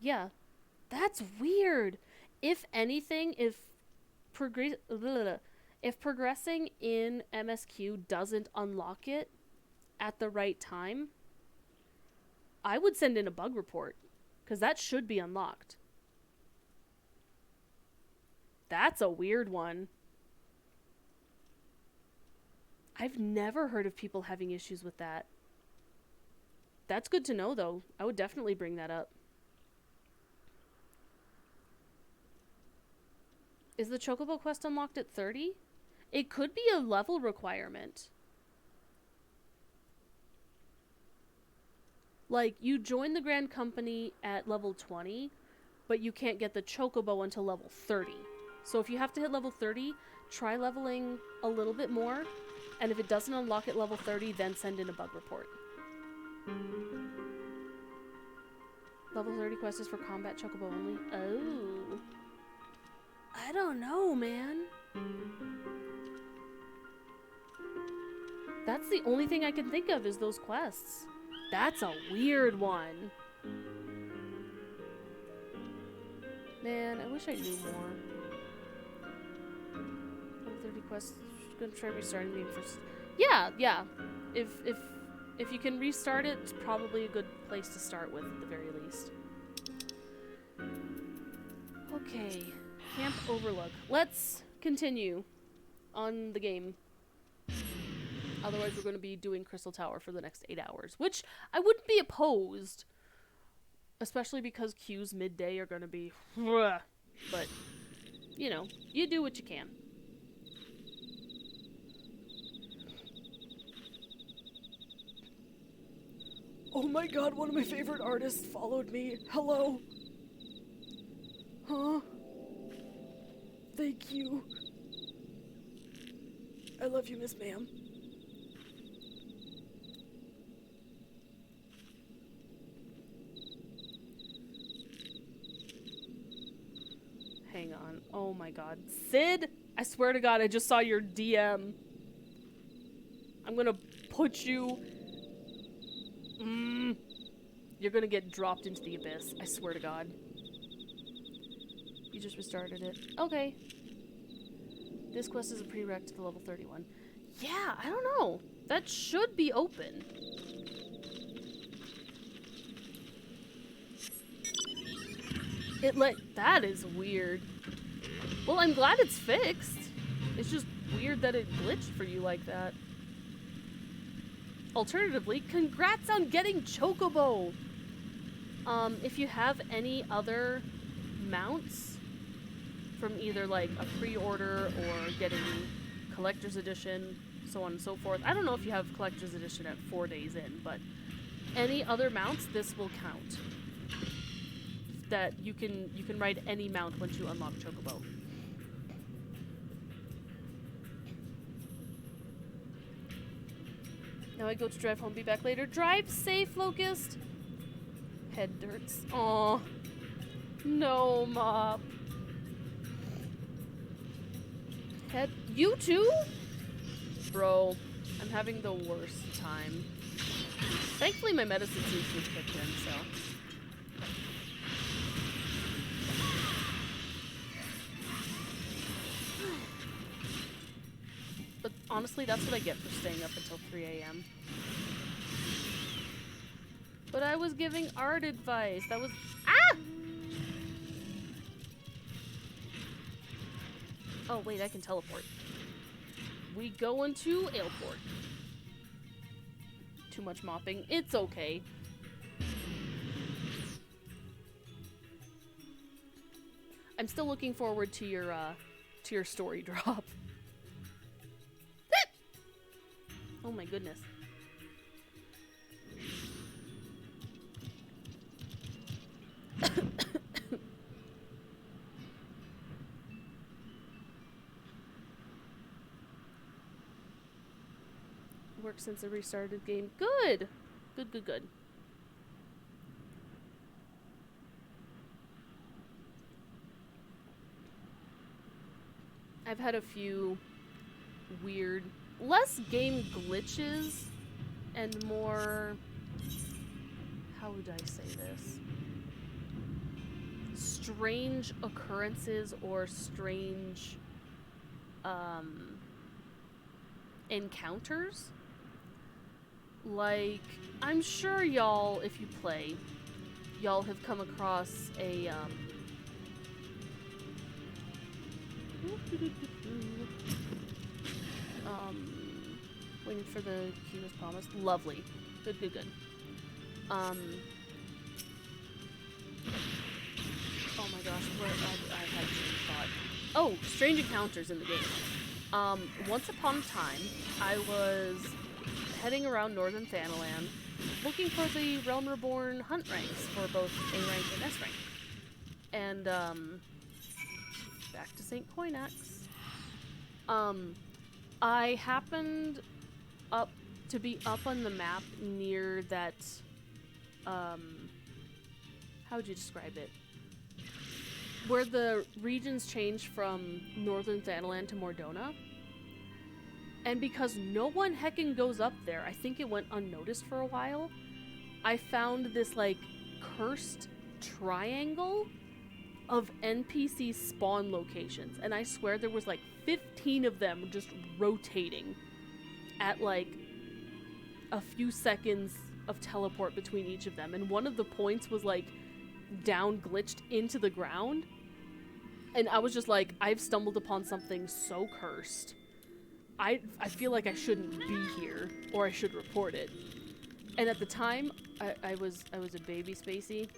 Yeah. That's weird. If anything, if progressing in MSQ doesn't unlock it at the right time, I would send in a bug report, because that should be unlocked. That's a weird one. I've never heard of people having issues with that. That's good to know, though. I would definitely bring that up. Is the Chocobo quest unlocked at 30? It could be a level requirement. Like, you join the Grand Company at level 20, but you can't get the Chocobo until level 30. So if you have to hit level 30, try leveling a little bit more, and if it doesn't unlock at level 30, then send in a bug report. Level 30 quest is for combat Chocobo only. Oh. I don't know, man. That's the only thing I can think of is those quests. That's a weird one. Man, I wish I knew more. Level 30 quests. Gonna try restarting the game first. Yeah. If you can restart it, it's probably a good place to start with at the very least. Okay. Camp Overlook. Let's continue on the game. Otherwise, we're going to be doing Crystal Tower for the next 8 hours, which I wouldn't be opposed, especially because queues midday are going to be... But, you know, you do what you can. Oh my god, one of my favorite artists followed me. Hello. Huh? Thank you. I love you, Miss Ma'am. Hang on. Oh my god. Sid! I swear to god, I just saw your DM. I'm gonna put you... You're gonna get dropped into the abyss. I swear to god. You just restarted it. Okay. This quest is a prereq to the level 31. Yeah, I don't know. That should be open. That is weird. Well, I'm glad it's fixed. It's just weird that it glitched for you like that. Alternatively, congrats on getting Chocobo! If you have any other mounts from either like a pre-order or getting collector's edition, so on and so forth. I don't know if you have collector's edition at 4 days in, but any other mounts, this will count. that you can ride any mount once you unlock Chocobo. Now I go to drive home, be back later. Drive safe, Locust! Head hurts. Aw. No, Mop. Head. You too? Bro, I'm having the worst time. Thankfully, my medicine seems to have kicked in, so. But honestly, that's what I get for staying up until 3 a.m. But I was giving art advice. That was. Ah! Oh, wait, I can teleport. We go into airport. Too much mopping. It's okay. I'm still looking forward to your story drop. Oh my goodness. Worked since I restarted the game. Good! Good, good, good. I've had a few weird, less game glitches and more, how would I say this? Strange occurrences or strange encounters. Like, I'm sure y'all, if you play, y'all have come across a waiting for the key was promised. Lovely. Good, good, good. Oh my gosh, where I had a thought. Oh, strange encounters in the game. Once upon a time, I was heading around Northern Thanalan, looking for the Realm Reborn hunt ranks for both A rank and S rank. And, back to St. Coinax. I happened to be up on the map near that, how would you describe it? Where the regions change from Northern Thanalan to Mordona. And because no one heckin' goes up there, I think it went unnoticed for a while, I found this, like, cursed triangle of NPC spawn locations. And I swear there was, like, 15 of them just rotating at, like, a few seconds of teleport between each of them. And one of the points was, like, down glitched into the ground. And I was just like, I've stumbled upon something so cursed. I feel like I shouldn't be here, or I should report it. And at the time, I was a baby spacey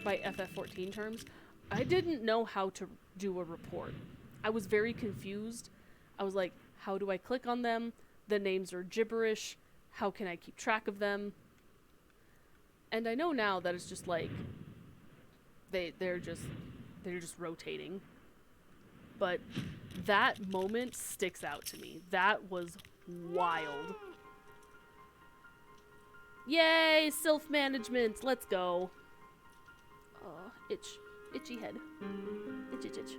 by FF14 terms. I didn't know how to do a report. I was very confused. I was like, how do I click on them? The names are gibberish. How can I keep track of them? And I know now that it's just like they're just rotating. But that moment sticks out to me. That was wild. Yay, self-management. Let's go. Itch. Itchy head. Itch, itch, itch.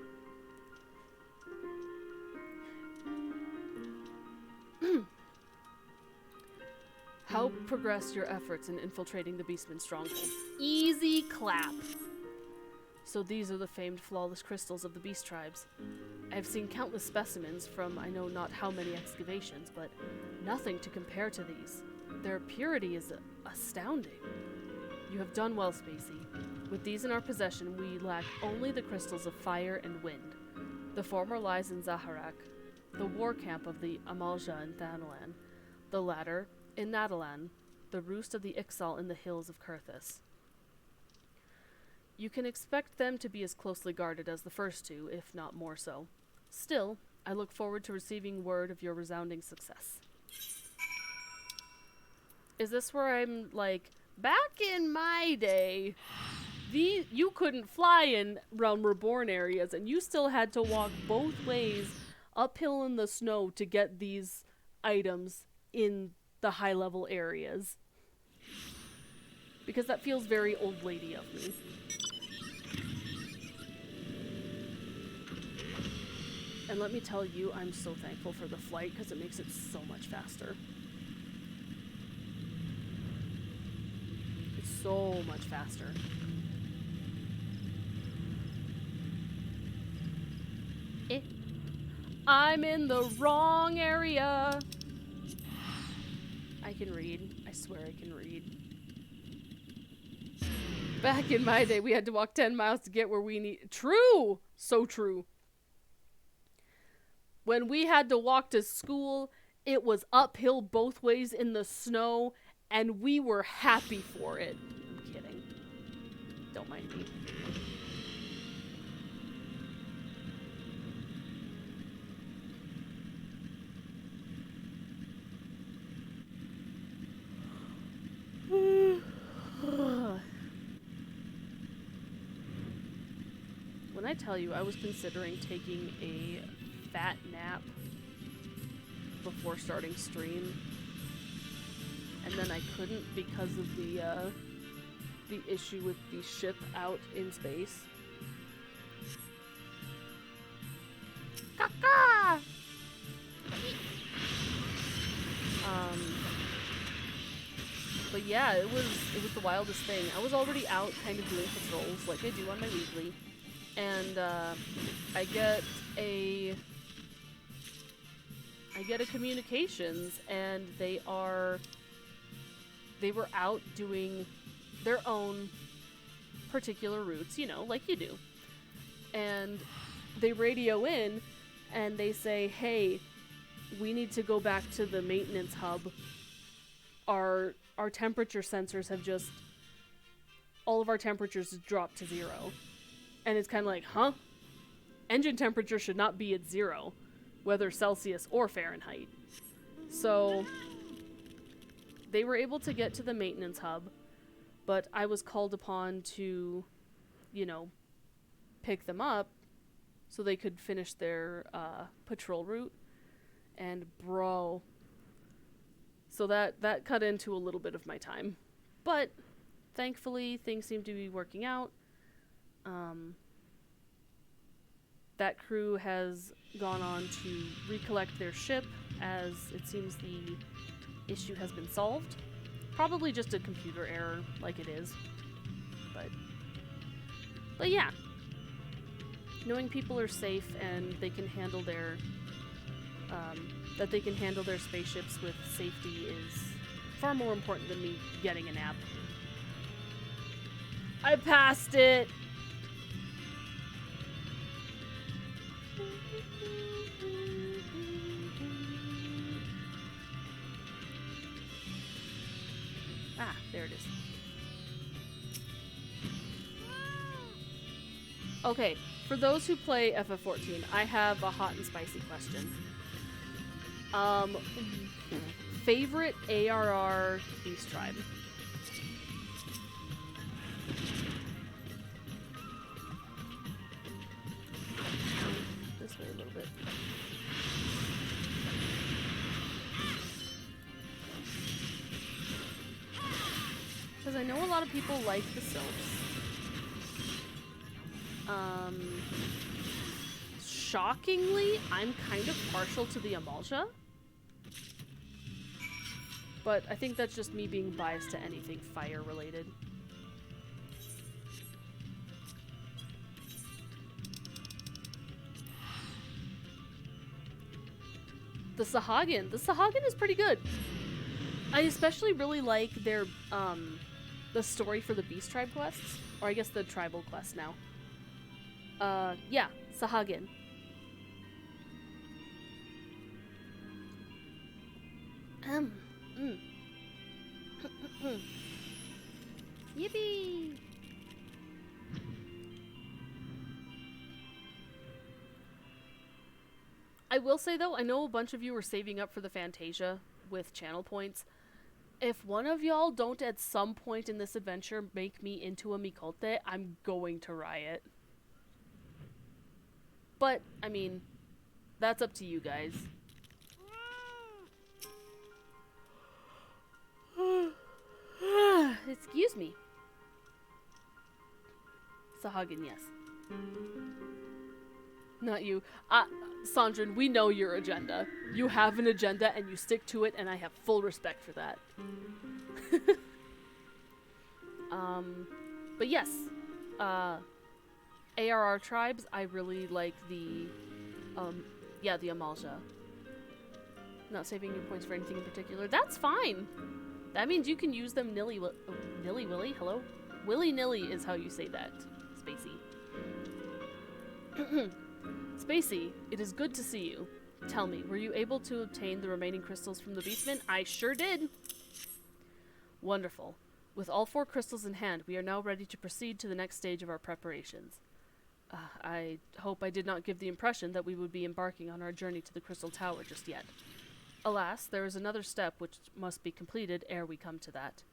How progress your efforts in infiltrating the Beastman's stronghold? Easy clap. So these are the famed flawless crystals of the beast tribes. I've seen countless specimens from I know not how many excavations, but nothing to compare to these. Their purity is astounding. You have done well, Spacey. With these in our possession, we lack only the crystals of fire and wind. The former lies in Zaharak, the war camp of the Amalja in Thanalan. The latter, in Nadalan, the roost of the Ixal in the hills of Kurthus. You can expect them to be as closely guarded as the first two, if not more so. Still, I look forward to receiving word of your resounding success. Is this where I'm like, back in my day, You couldn't fly in Realm Reborn areas, and you still had to walk both ways uphill in the snow to get these items in the high level areas. Because that feels very old lady of me. And let me tell you, I'm so thankful for the flight because it makes it so much faster. It's so much faster. I'm in the wrong area. I can read. I swear I can read. Back in my day, we had to walk 10 miles to get where we need. True! So true. When we had to walk to school, it was uphill both ways in the snow, and we were happy for it. I'm kidding. Don't mind me. When I tell you I was considering taking a fat nap before starting stream, and then I couldn't because of the issue with the ship out in space. Caca! But yeah, it was the wildest thing. I was already out kind of doing patrols like I do on my weekly, and I get a communications, and they were out doing their own particular routes, you know, like you do. And they radio in and they say, "Hey, we need to go back to the maintenance hub. Our temperature sensors have just, all of our temperatures dropped to 0. And it's kind of like, huh? Engine temperature should not be at 0, whether Celsius or Fahrenheit. So they were able to get to the maintenance hub, but I was called upon to, you know, pick them up so they could finish their patrol route. And bro, so that cut into a little bit of my time. But thankfully, things seem to be working out. That crew has gone on to recollect their ship, as it seems the issue has been solved. Probably just a computer error, like it is. But yeah. Knowing people are safe and they can handle their that they can handle their spaceships with safety is far more important than me getting a nap. I passed it! Ah, there it is. Okay, for those who play FF14, I have a hot and spicy question. Favorite ARR Beast Tribe? This way a little bit. Because I know a lot of people like the Sylphs. Shockingly, I'm kind of partial to the Amalja. But I think that's just me being biased to anything fire related. The Sahagin is pretty good. I especially really like their the story for the Beast Tribe quests, or I guess the tribal quests now. Yeah, Sahagin. Yippee! I will say though, I know a bunch of you were saving up for the Fantasia with channel points. If one of y'all don't at some point in this adventure make me into a Mikote, I'm going to riot. But, I mean, that's up to you guys. Excuse me. Sahagin, yes. Not you. Sandrine, we know your agenda. You have an agenda and you stick to it, and I have full respect for that. But yes. ARR tribes, I really like the, the Amalja. Not saving your points for anything in particular. That's fine. That means you can use them nilly-willy? Hello? Willy-nilly is how you say that. Spacey. Spacey, it is good to see you. Tell me, were you able to obtain the remaining crystals from the beastman? I sure did. Wonderful. With all 4 crystals in hand, we are now ready to proceed to the next stage of our preparations. I hope I did not give the impression that we would be embarking on our journey to the Crystal Tower just yet. Alas, there is another step which must be completed ere we come to that.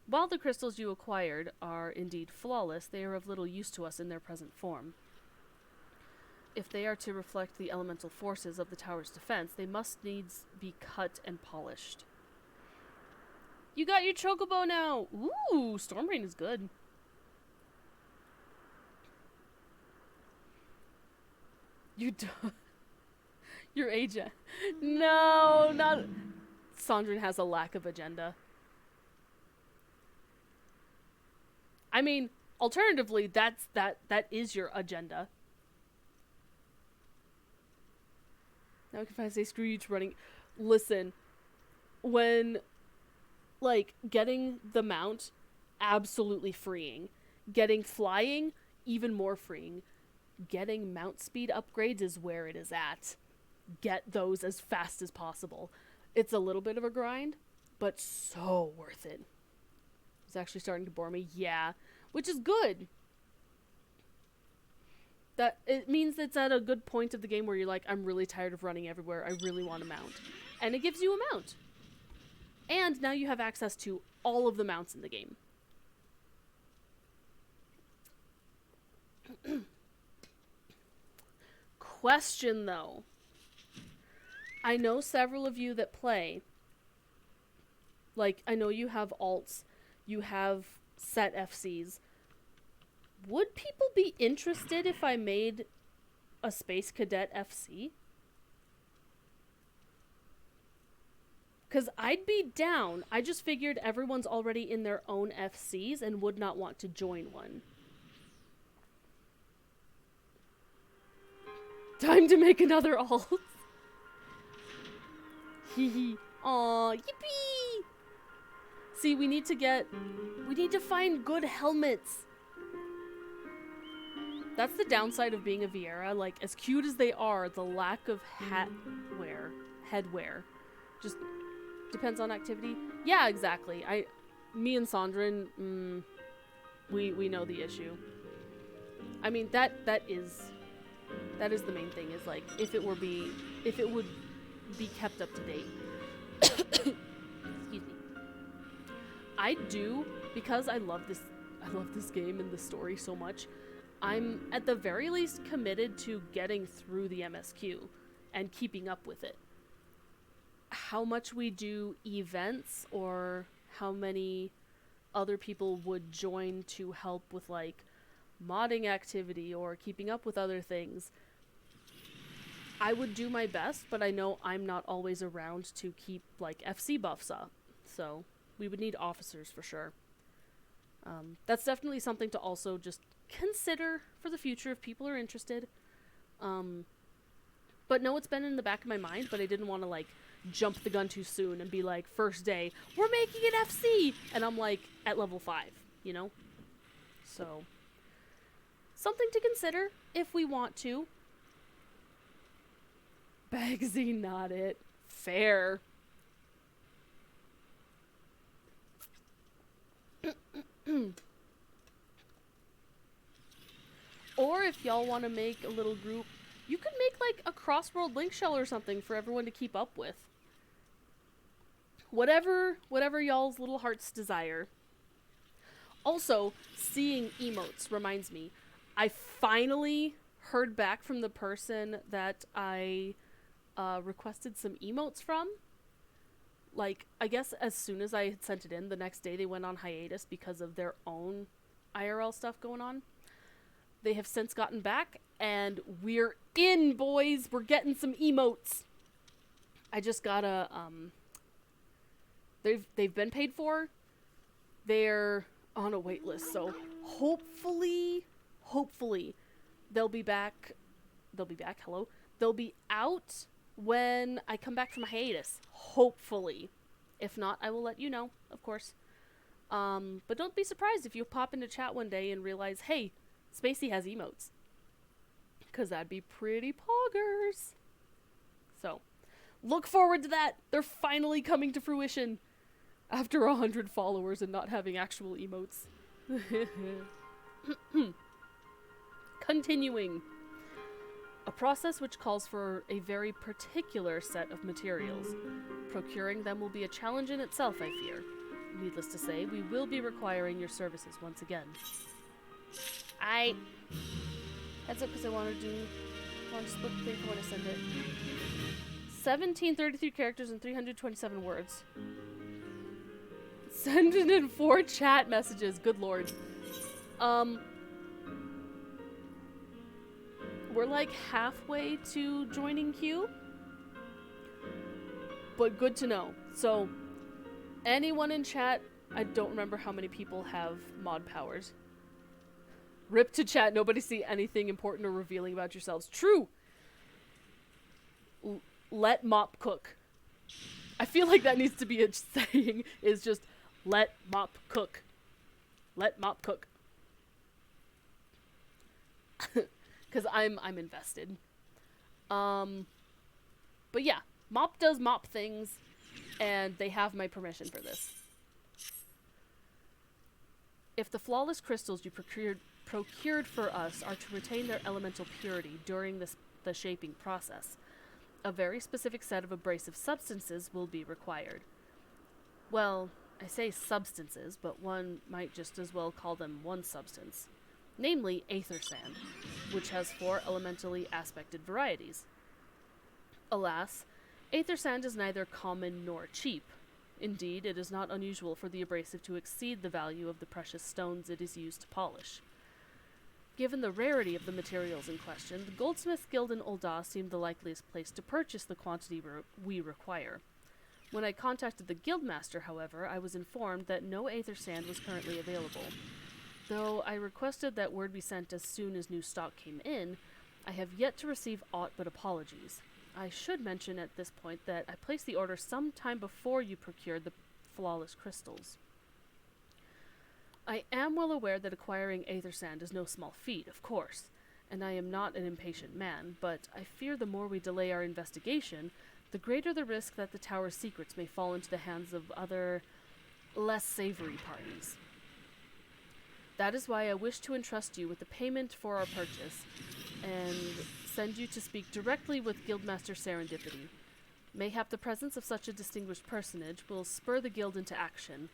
While the crystals you acquired are indeed flawless, they are of little use to us in their present form. If they are to reflect the elemental forces of the tower's defense, they must needs be cut and polished. You got your chocobo now! Ooh, Stormrain is good. You don't... Your agent. No, not... Sandrine has a lack of agenda. I mean, alternatively, that is your agenda. Now if I say screw you to running... Listen, when, like, getting the mount, absolutely freeing. Getting flying, even more freeing. Getting mount speed upgrades is where it is at. Get those as fast as possible. It's a little bit of a grind, but so worth it. It's actually starting to bore me. Yeah, which is good. That it means it's at a good point of the game where you're like, I'm really tired of running everywhere. I really want a mount. And it gives you a mount. And now you have access to all of the mounts in the game. Question though. I know several of you that play. Like, I know you have alts. You have set FCs. Would people be interested if I made a Space Cadet FC? Because I'd be down. I just figured everyone's already in their own FCs and would not want to join one. Time to make another alt. Hee. Aw, yippee! See, we need to find good helmets. That's the downside of being a Viera. Like, as cute as they are, the lack of headwear, just depends on activity. Yeah, exactly. Me and Sandrine, we know the issue. I mean, that is the main thing, is like, if it would be kept up to date. Excuse me. I do, because I love this game and the story so much, I'm at the very least committed to getting through the MSQ and keeping up with it. How much we do events or how many other people would join to help with, like, modding activity or keeping up with other things, I would do my best, but I know I'm not always around to keep, like, FC buffs up. So we would need officers for sure. That's definitely something to also just consider for the future if people are interested. But no, it's been in the back of my mind, but I didn't want to, like, jump the gun too soon and be like, first day, we're making an FC! And I'm, like, at level 5, you know? So, something to consider if we want to. Bagsy, not it. Fair. Or if y'all want to make a little group, you could make, like, a cross-world link shell or something for everyone to keep up with. Whatever y'all's little hearts desire. Also, seeing emotes reminds me, I finally heard back from the person that I requested some emotes from. Like, I guess as soon as I had sent it in, the next day they went on hiatus because of their own IRL stuff going on. They have since gotten back, and we're in, boys! We're getting some emotes! I just gotta, They've been paid for. They're on a wait list, so hopefully, they'll be back, hello? They'll be out when I come back from hiatus. Hopefully. If not, I will let you know, of course. But don't be surprised if you pop into chat one day and realize, hey, Spacey has emotes. Because that'd be pretty poggers. So, look forward to that. They're finally coming to fruition. After 100 followers and not having actual emotes. Continuing. A process which calls for a very particular set of materials. Procuring them will be a challenge in itself, I fear. Needless to say, we will be requiring your services once again. Heads up, because I want to split the thing for when I send it. 1733 characters and 327 words. Send it in 4 chat messages. Good lord. We're like halfway to joining queue. But good to know. So, anyone in chat, I don't remember how many people have mod powers. Rip to chat, nobody see anything important or revealing about yourselves. True! Let mop cook. I feel like that needs to be a saying, is just, let mop cook. Let mop cook. Because I'm invested. But yeah, mop does mop things, and they have my permission for this. If the flawless crystals you procured for us are to retain their elemental purity during the shaping process, a very specific set of abrasive substances will be required. Well, I say substances, but one might just as well call them one substance. Namely, aether sand, which has 4 elementally aspected varieties. Alas, aether sand is neither common nor cheap. Indeed, it is not unusual for the abrasive to exceed the value of the precious stones it is used to polish. Given the rarity of the materials in question, the Goldsmiths Guild in Ul'dah seemed the likeliest place to purchase the quantity we require. When I contacted the Guildmaster, however, I was informed that no aether sand was currently available. Though I requested that word be sent as soon as new stock came in, I have yet to receive aught but apologies. I should mention at this point that I placed the order some time before you procured the flawless crystals. I am well aware that acquiring aether sand is no small feat, of course, and I am not an impatient man, but I fear the more we delay our investigation, the greater the risk that the tower's secrets may fall into the hands of other, less savory parties. That is why I wish to entrust you with the payment for our purchase, and send you to speak directly with Guildmaster Serendipity. Mayhap the presence of such a distinguished personage will spur the guild into action.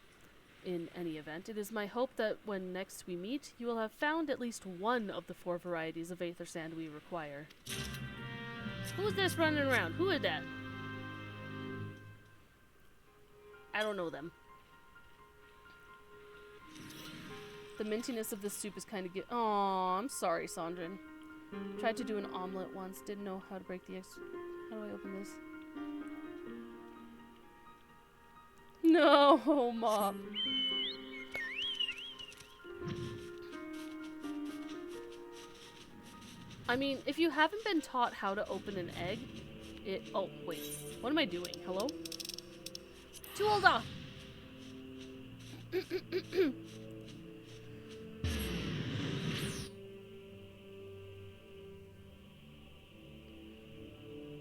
In any event, it is my hope that when next we meet, you will have found at least one of the 4 varieties of aether sand we require. Who's this running around? Who is that? I don't know them. The mintiness of this soup is kind of Aw, I'm sorry, Sandrin. Tried to do an omelet once, didn't know how to break the eggs. How do I open this? No, Mom. I mean, if you haven't been taught how to open an egg, oh, wait. What am I doing? Hello? Too old off!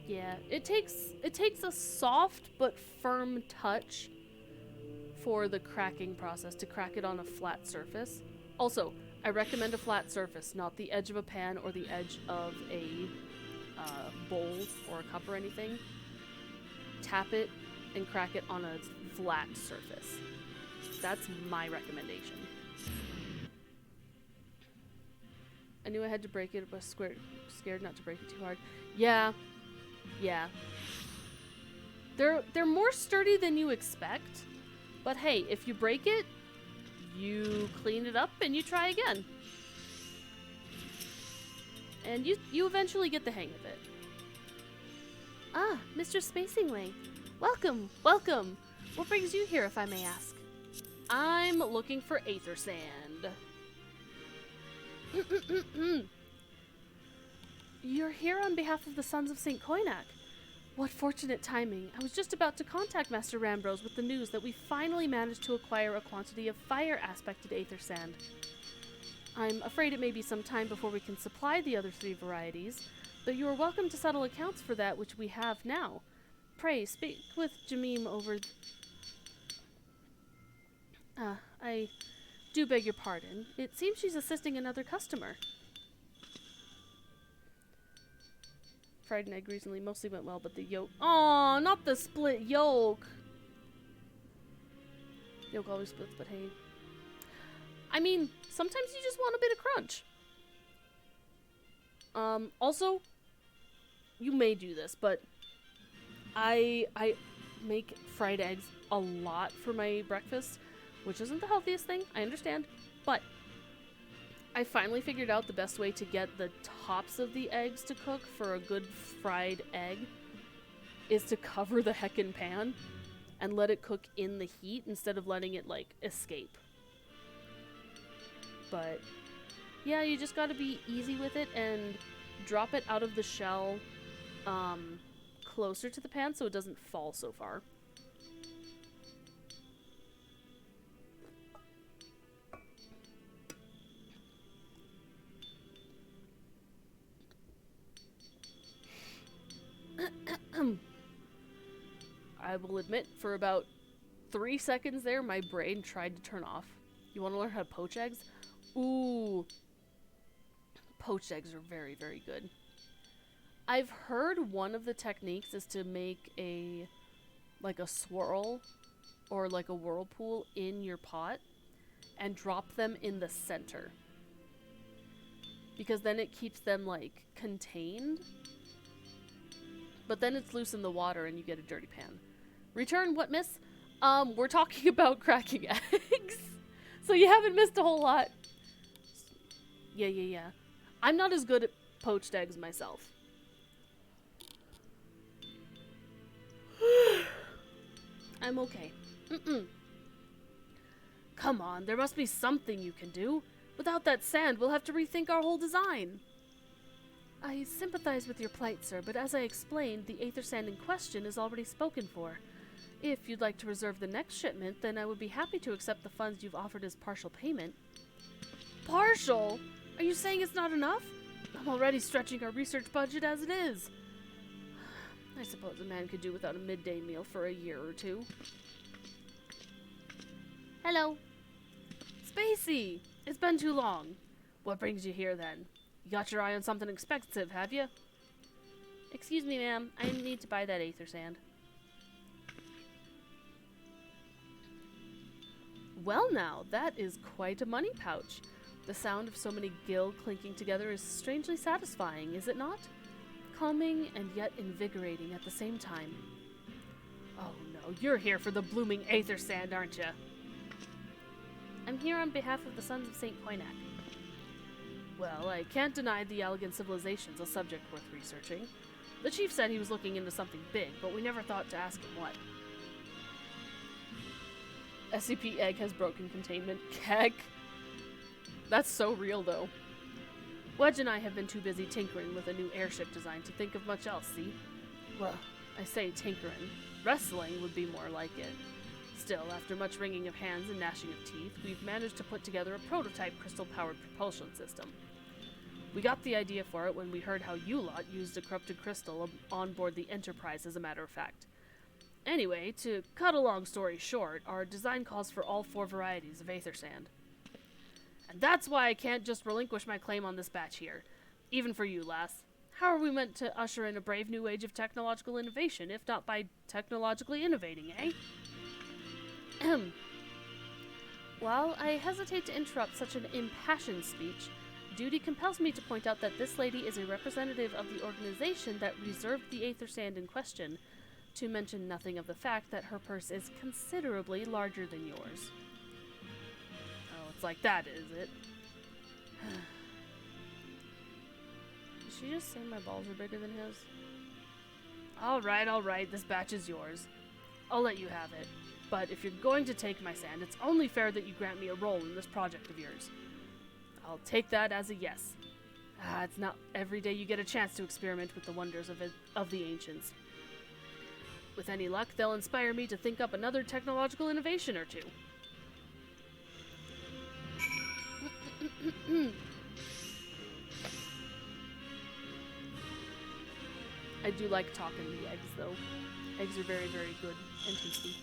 Yeah, it takes a soft but firm touch for the cracking process to crack it on a flat surface. Also, I recommend a flat surface, not the edge of a pan or the edge of a bowl or a cup or anything. Tap it and crack it on a flat surface. That's my recommendation. I knew I had to break it, but scared not to break it too hard. Yeah. They're more sturdy than you expect. But hey, if you break it, you clean it up and you try again. And you eventually get the hang of it. Ah, Mr. Spacingway. Welcome. What brings you here, if I may ask? I'm looking for aether sand. You're here on behalf of the Sons of St. Koinak. What fortunate timing. I was just about to contact Master Rambrose with the news that we finally managed to acquire a quantity of fire-aspected aether sand. I'm afraid it may be some time before we can supply the other 3 varieties, but you are welcome to settle accounts for that which we have now. Pray, speak with Jamim over... I do beg your pardon. It seems she's assisting another customer. Fried and egg recently mostly went well, but the yolk... Aw, not the split yolk! Yolk always splits, but hey. I mean, sometimes you just want a bit of crunch. Also, you may do this, but I make fried eggs a lot for my breakfast, which isn't the healthiest thing, I understand, but I finally figured out the best way to get the tops of the eggs to cook for a good fried egg is to cover the heckin' pan and let it cook in the heat instead of letting it, like, escape. But yeah, you just gotta be easy with it and drop it out of the shell closer to the pan so it doesn't fall so far. I will admit, for about 3 seconds there, my brain tried to turn off. You want to learn how to poach eggs? Ooh. Poached eggs are very, very good. I've heard one of the techniques is to make a swirl or like a whirlpool in your pot and drop them in the center. Because then it keeps them, like, contained. But then it's loose in the water and you get a dirty pan. Return, what, miss? We're talking about cracking eggs. So you haven't missed a whole lot. Yeah. I'm not as good at poached eggs myself. I'm okay. Come on, there must be something you can do. Without that sand, we'll have to rethink our whole design. I sympathize with your plight, sir, but as I explained, the aether sand in question is already spoken for. If you'd like to reserve the next shipment, then I would be happy to accept the funds you've offered as partial payment. Partial? Are you saying it's not enough? I'm already stretching our research budget as it is. I suppose a man could do without a midday meal for a year or two. Hello. Spacey! It's been too long. What brings you here, then? You got your eye on something expensive, have you? Excuse me, ma'am. I need to buy that aether sand. Well now, that is quite a money pouch. The sound of so many gill clinking together is strangely satisfying, is it not? Calming and yet invigorating at the same time. Oh no, you're here for the blooming aether sand, aren't you? I'm here on behalf of the Sons of St. Koinak. Well, I can't deny the elegant civilization's a subject worth researching. The chief said he was looking into something big, but we never thought to ask him what. SCP egg has broken containment. Keg. That's so real, though. Wedge and I have been too busy tinkering with a new airship design to think of much else, see? Well, I say tinkering. Wrestling would be more like it. Still, after much wringing of hands and gnashing of teeth, we've managed to put together a prototype crystal-powered propulsion system. We got the idea for it when we heard how you lot used a corrupted crystal on board the Enterprise, as a matter of fact. Anyway, to cut a long story short, our design calls for all 4 varieties of aether sand. And that's why I can't just relinquish my claim on this batch here. Even for you, lass. How are we meant to usher in a brave new age of technological innovation, if not by technologically innovating, eh? While I hesitate to interrupt such an impassioned speech, duty compels me to point out that this lady is a representative of the organization that reserved the aether sand in question, to mention nothing of the fact that her purse is considerably larger than yours. Oh, it's like that, is it? Did she just say my balls are bigger than his? Alright, this batch is yours. I'll let you have it. But if you're going to take my sand, it's only fair that you grant me a role in this project of yours. I'll take that as a yes. It's not every day you get a chance to experiment with the wonders of the ancients. With any luck, they'll inspire me to think up another technological innovation or two. I do like talking the eggs, though. Eggs are very, very good and tasty.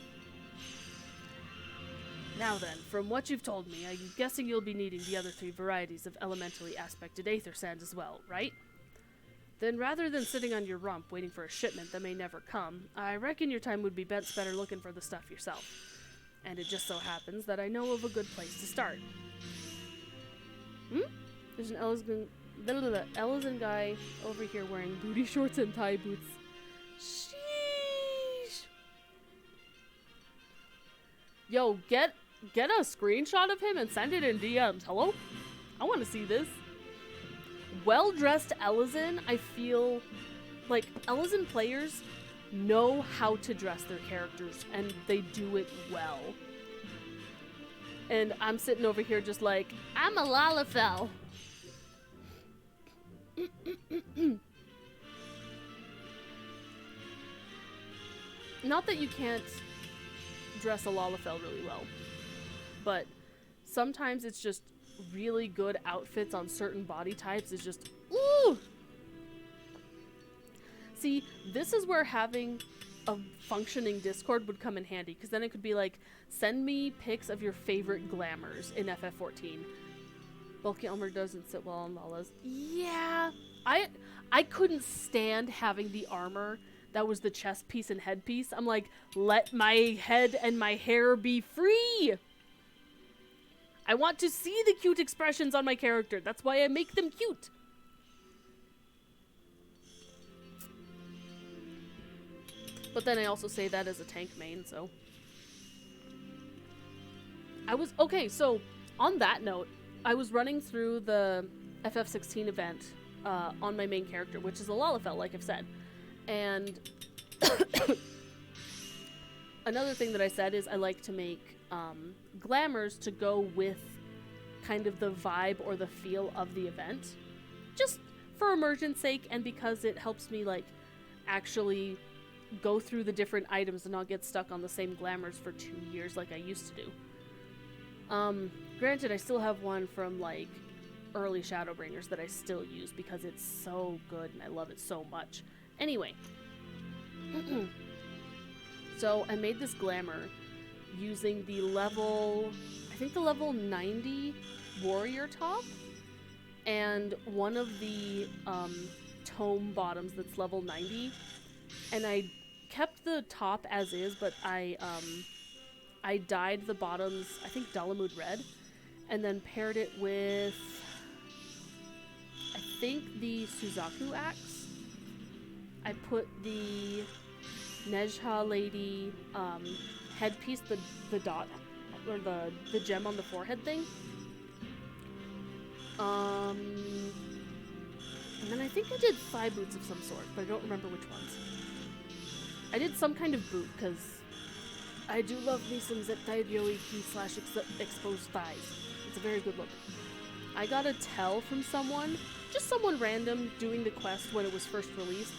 Now then, from what you've told me, I'm guessing you'll be needing the other 3 varieties of elementally aspected aether sand as well, right? Then rather than sitting on your rump waiting for a shipment that may never come, I reckon your time would be best better looking for the stuff yourself. And it just so happens that I know of a good place to start. There's an Ellison guy over here wearing booty shorts and thigh boots. Sheesh! Yo, get a screenshot of him and send it in DMs. Hello? I want to see this. Well-dressed Ellison, I feel like Ellison players know how to dress their characters, and they do it well. And I'm sitting over here just like, I'm a Lalafell. Not that you can't dress a Lalafell really well, but sometimes it's just really good outfits on certain body types is just, ooh! See, this is where having a functioning Discord would come in handy, because then it could be like, send me pics of your favorite glamours in FF14. Bulky armor doesn't sit well on Lala's. Yeah, I couldn't stand having the armor that was the chest piece and headpiece. I'm like, let my head and my hair be free! I want to see the cute expressions on my character. That's why I make them cute. But then I also say that as a tank main, so. Okay, so on that note, I was running through the FF16 event on my main character, which is a Lalafell, like I've said. And another thing that I said is I like to make glamours to go with kind of the vibe or the feel of the event, just for immersion's sake, and because it helps me like actually go through the different items and not get stuck on the same glamours for 2 years like I used to do. Granted, I still have one from like early Shadowbringers that I still use because it's so good and I love it so much. Anyway, so I made this glamour using the level, I think the level 90 warrior top, and one of the tome bottoms that's level 90, and I kept the top as is, but I dyed the bottoms, I think Dalamud red, and then paired it with, I think, the Suzaku axe. I put the Nejha lady headpiece, the dot, or the gem on the forehead thing. And then I think I did thigh boots of some sort, but I don't remember which ones. I did some kind of boot, because I do love me some Zettai Ryoiki / exposed thighs. It's a very good look. I got a tell from someone, just someone random doing the quest when it was first released,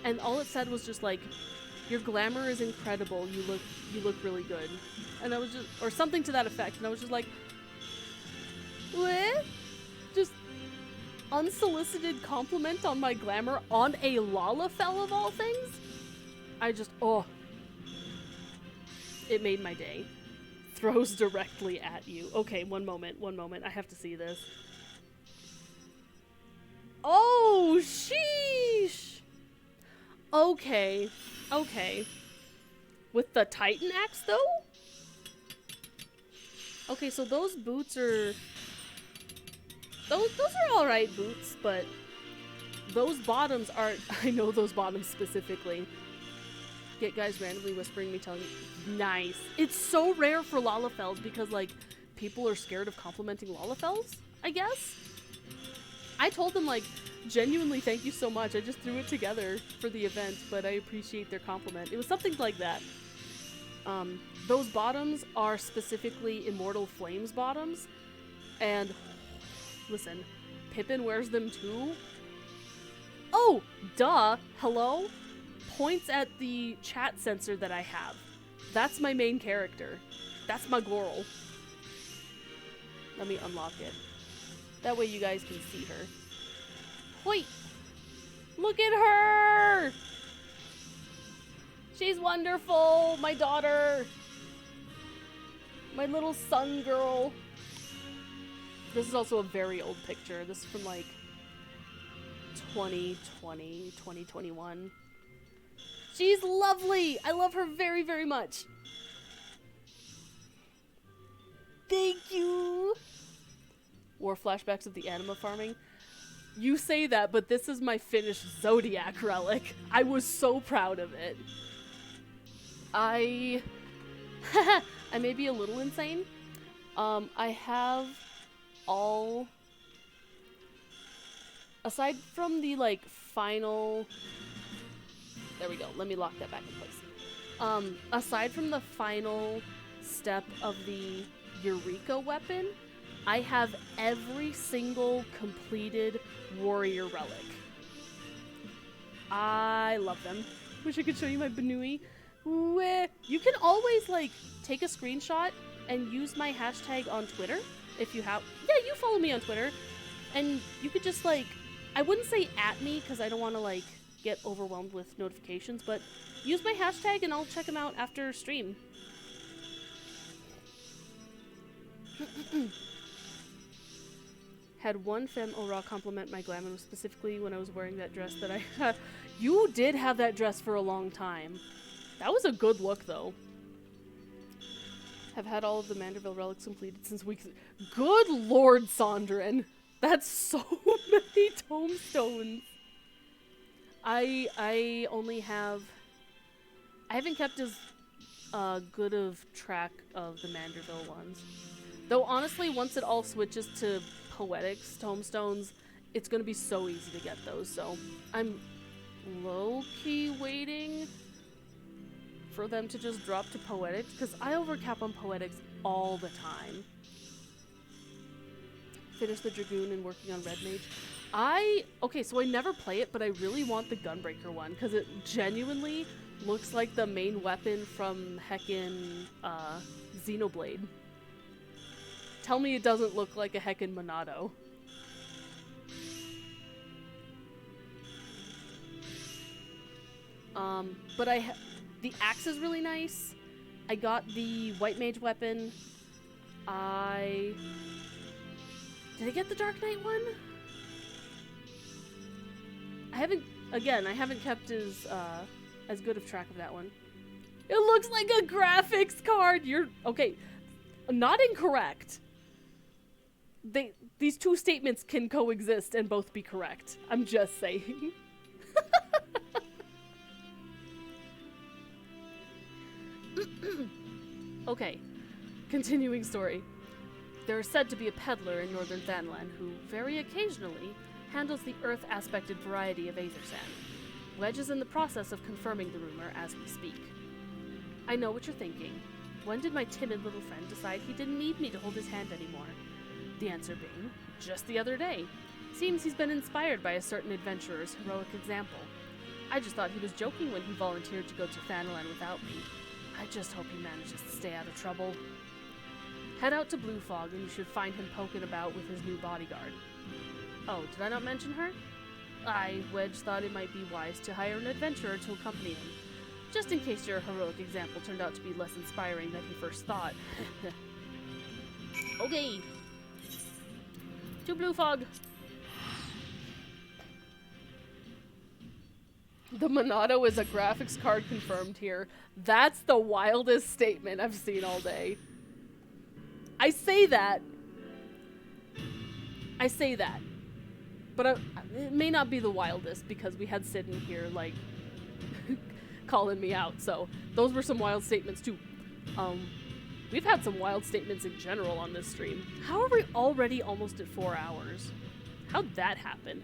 and all it said was just like, your glamour is incredible, you look really good. And I was just, or something to that effect, and I was just like, what? Just unsolicited compliment on my glamour on a Lalafell of all things? I just, oh. It made my day. Throws directly at you. Okay, one moment. I have to see this. Oh, sheesh! Okay. Okay. With the Titan axe, though? Okay, so those boots are... Those are alright boots, but... Those bottoms are... I know those bottoms specifically. Get guys randomly whispering me telling you... Nice. It's so rare for Lalafels because, like, people are scared of complimenting Lalafels, I guess? I told them, like, genuinely thank you so much. I just threw it together for the event, but I appreciate their compliment. It was something like that. Those bottoms are specifically Immortal Flames bottoms, and listen, Pippin wears them too. Oh, duh, hello? Points at the chat sensor that I have. That's my main character. That's my girl. Let me unlock it. That way you guys can see her. Wait! Look at her! She's wonderful! My daughter! My little sun girl. This is also a very old picture. This is from like 2020, 2021. She's lovely! I love her very, very much. Thank you! War flashbacks of the anima farming. You say that, but this is my finished Zodiac relic. I was so proud of it. I may be a little insane. I have all... Aside from the, like, final... There we go. Let me lock that back in place. Aside from the final step of the Eureka weapon, I have every single completed warrior relic. I love them. Wish I could show you my Banui. You can always, like, take a screenshot and use my hashtag on Twitter if you have... Yeah, you follow me on Twitter. And you could just, like... I wouldn't say at me because I don't want to, like, get overwhelmed with notifications, but use my hashtag and I'll check them out after stream. Had one femme aura compliment my glam, and specifically when I was wearing that dress that I... You did have that dress for a long time. That was a good look, though. Have had all of the Manderville relics completed since week... Good lord, Sondrin! That's so many tombstones! I only have... I haven't kept as good of track of the Manderville ones. Though, honestly, once it all switches to Poetics tombstones, it's gonna be so easy to get those, so I'm low-key waiting for them to just drop to Poetics, because I overcap on Poetics all the time. Finish the Dragoon and working on Red Mage. Okay, so I never play it, but I really want the Gunbreaker one, because it genuinely looks like the main weapon from heckin' Xenoblade. Tell me it doesn't look like a heckin' Monado. But the axe is really nice. I got the White Mage weapon. Did I get the Dark Knight one? I haven't kept as good of track of that one. It looks like a graphics card! Okay, not incorrect. These two statements can coexist and both be correct. I'm just saying. Okay, continuing story. There is said to be a peddler in northern Vanland who, very occasionally, handles the earth-aspected variety of Aethersan. Wedge is in the process of confirming the rumor as we speak. I know what you're thinking. When did my timid little friend decide he didn't need me to hold his hand anymore? The answer being, just the other day. Seems he's been inspired by a certain adventurer's heroic example. I just thought he was joking when he volunteered to go to Thanalan without me. I just hope he manages to stay out of trouble. Head out to Blue Fog and you should find him poking about with his new bodyguard. Oh, did I not mention her? Wedge thought it might be wise to hire an adventurer to accompany him, just in case your heroic example turned out to be less inspiring than he first thought. Okay. To Blue Fog. The Monado is a graphics card confirmed here. That's the wildest statement I've seen all day. I say that. But it may not be the wildest because we had Sid in here, like, calling me out. So those were some wild statements too. We've had some wild statements in general on this stream. How are we already almost at 4 hours? How'd that happen?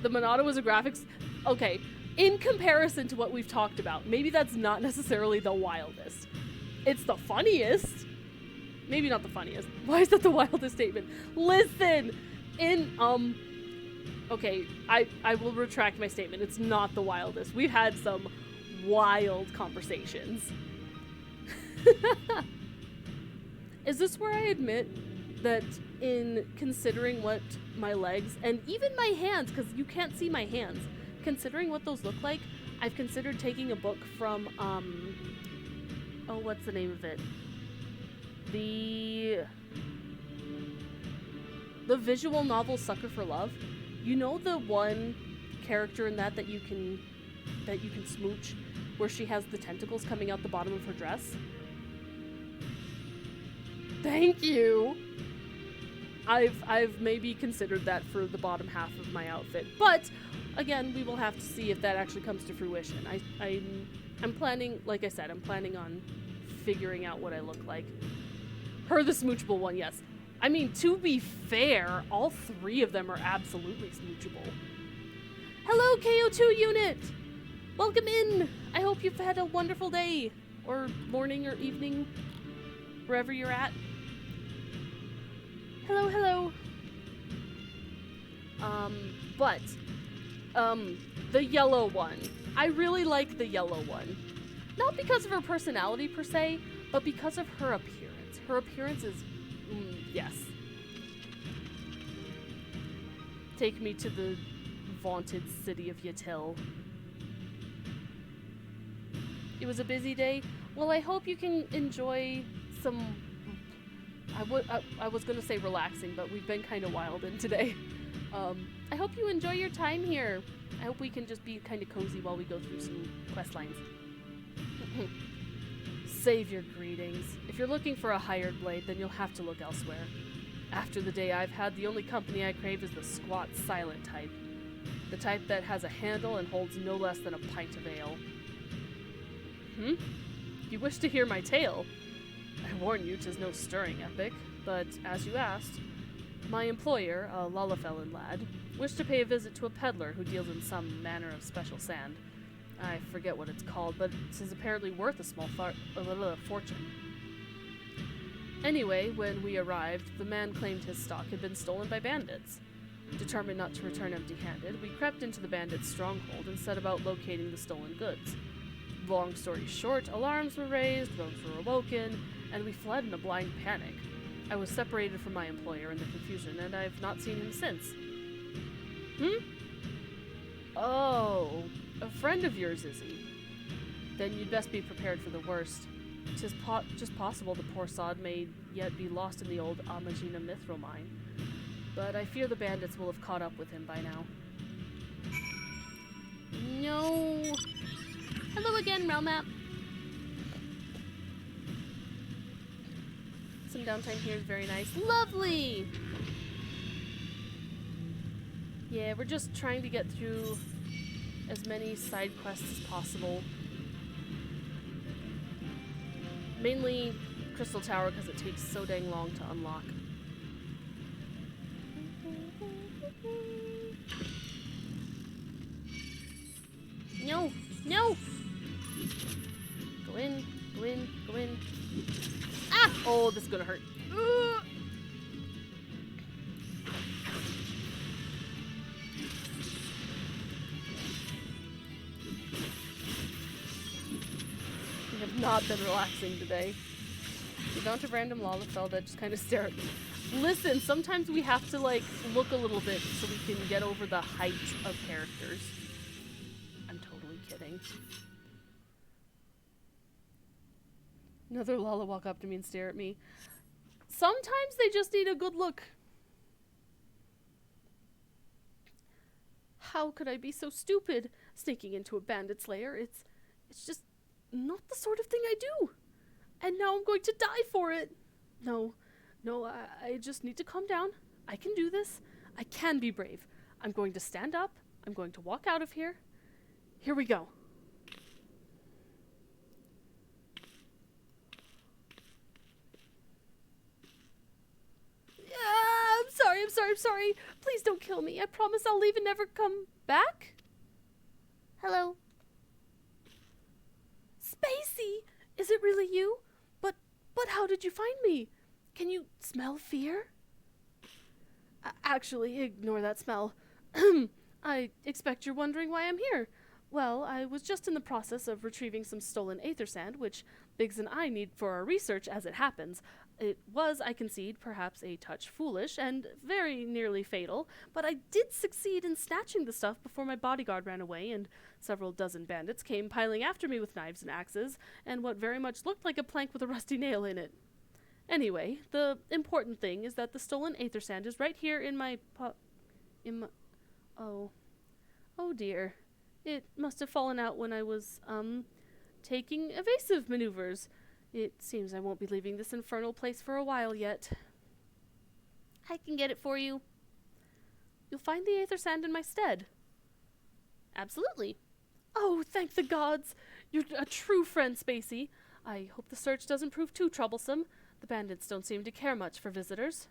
The Monado was a graphics... Okay, in comparison to what we've talked about, maybe that's not necessarily the wildest. It's the funniest. Maybe not the funniest. Why is that the wildest statement? Listen! Okay, I will retract my statement. It's not the wildest. We've had some wild conversations. Is this where I admit that in considering what my legs and even my hands, because you can't see my hands, considering what those look like, I've considered taking a book from, oh, what's the name of it? The visual novel Sucker for Love. You know the one character in that you can smooch, where she has the tentacles coming out the bottom of her dress? Thank you. I've maybe considered that for the bottom half of my outfit, but again, we will have to see if that actually comes to fruition. I'm planning, like I said, I'm planning on figuring out what I look like. Her, the smoochable one, yes. I mean, to be fair, all three of them are absolutely smoochable. Hello, KO2 unit! Welcome in! I hope you've had a wonderful day, or morning, or evening, wherever you're at. Hello, hello. The yellow one. I really like the yellow one. Not because of her personality per se, but because of her appearance. Her appearance is, yes. Take me to the vaunted city of Yatil. It was a busy day. Well, I hope you can enjoy some... I was gonna say relaxing, but we've been kind of wild in today. I hope you enjoy your time here. I hope we can just be kind of cozy while we go through some quest lines. Save your greetings. If you're looking for a hired blade, then you'll have to look elsewhere. After the day I've had, the only company I crave is the squat, silent type. The type that has a handle and holds no less than a pint of ale. You wish to hear my tale? I warn you, 'tis no stirring epic, but as you asked, my employer, a Lalafellin lad, wished to pay a visit to a peddler who deals in some manner of special sand. I forget what it's called, but it is apparently worth a small fortune. Anyway, when we arrived, the man claimed his stock had been stolen by bandits. Determined not to return empty-handed, we crept into the bandits' stronghold and set about locating the stolen goods. Long story short, alarms were raised, rogues were awoken, and we fled in a blind panic. I was separated from my employer in the confusion, and I've not seen him since. Oh, a friend of yours, is he? Then you'd best be prepared for the worst. 'Tis just possible the poor sod may yet be lost in the old Amagina mithril mine. But I fear the bandits will have caught up with him by now. No. Hello again, Realmap. Some downtime here is very nice. Lovely! Yeah, we're just trying to get through as many side quests as possible. Mainly Crystal Tower because it takes so dang long to unlock. No! No! Go in, go in, go in. Ah! Oh, this is gonna hurt. We have not been relaxing today. The amount of random Lalafell that just kind of stare at me. Listen, sometimes we have to, like, look a little bit so we can get over the height of characters. I'm totally kidding. Another Lala walk up to me and stare at me. Sometimes they just need a good look. how could I be so stupid? Sneaking into a bandit's lair, it's just not the sort of thing I do. And now I'm going to die for it. No, I just need to calm down. I can do this. I can be brave. I'm going to stand up. I'm going to walk out of here. Here we go. I'm sorry. Please don't kill me. I promise I'll leave and never come back. Hello? Spacey! Is it really you? But how did you find me? Can you smell fear? Actually, ignore that smell. I expect you're wondering why I'm here. Well, I was just in the process of retrieving some stolen aether sand, which Biggs and I need for our research as it happens. It was, I concede, perhaps a touch foolish and very nearly fatal, but I did succeed in snatching the stuff before my bodyguard ran away and several dozen bandits came piling after me with knives and axes and what very much looked like a plank with a rusty nail in it. Anyway, the important thing is that the stolen aether sand is right here in my oh dear. It must have fallen out when I was, taking evasive maneuvers. It seems I won't be leaving this infernal place for a while yet. I can get it for you. You'll find the aether sand in my stead. Absolutely. Oh, thank the gods! You're a true friend, Spacey. I hope the search doesn't prove too troublesome. The bandits don't seem to care much for visitors.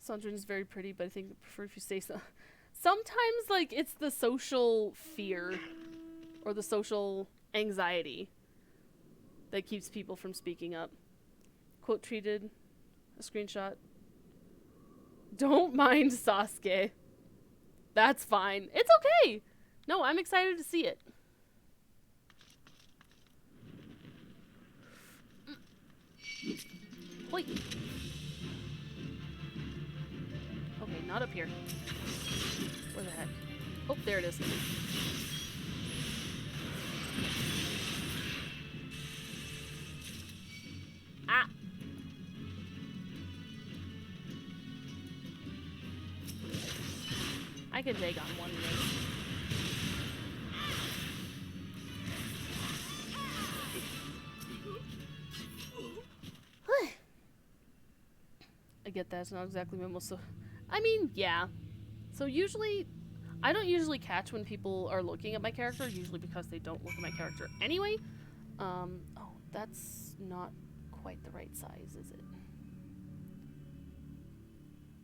Sandrine is very pretty, but I think I prefer if you say so. Sometimes, like, it's the social fear or the social anxiety that keeps people from speaking up. Quote treated. A screenshot. Don't mind Sasuke. That's fine. It's okay. No, I'm excited to see it. Wait. Okay, not up here. Where the heck? Oh, there it is. Ah! I can take on one of those. I get that. It's not exactly my most... I mean, yeah. So usually... I don't usually catch when people are looking at my character, usually because they don't look at my character anyway. Oh, that's not quite the right size, is it?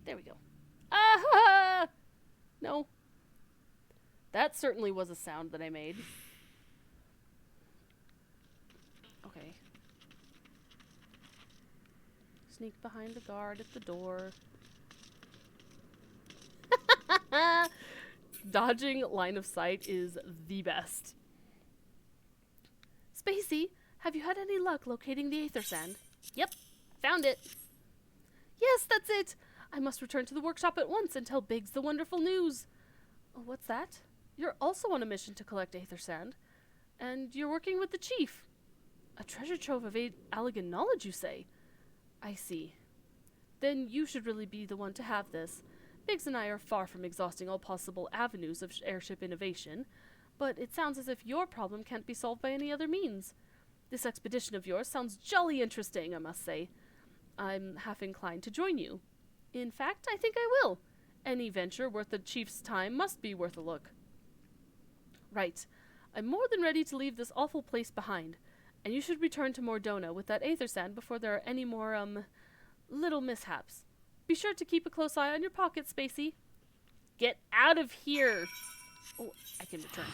There we go. Ah! No. That certainly was a sound that I made. Okay. Sneak behind the guard at the door. Dodging line of sight is the best. Spacey, have you had any luck locating the aether sand? Yep, found it. Yes, that's it. I must return to the workshop at once and tell Biggs the wonderful news. Oh, what's that? You're also on a mission to collect aether sand. And you're working with the chief. A treasure trove of Allegan knowledge, you say? I see. Then you should really be the one to have this. Biggs and I are far from exhausting all possible avenues of airship innovation, but it sounds as if your problem can't be solved by any other means. This expedition of yours sounds jolly interesting, I must say. I'm half inclined to join you. In fact, I think I will. Any venture worth the chief's time must be worth a look. Right. I'm more than ready to leave this awful place behind, and you should return to Mordona with that aether sand before there are any more, little mishaps. Be sure to keep a close eye on your pockets, Spacey. Get out of here! Oh, I can return.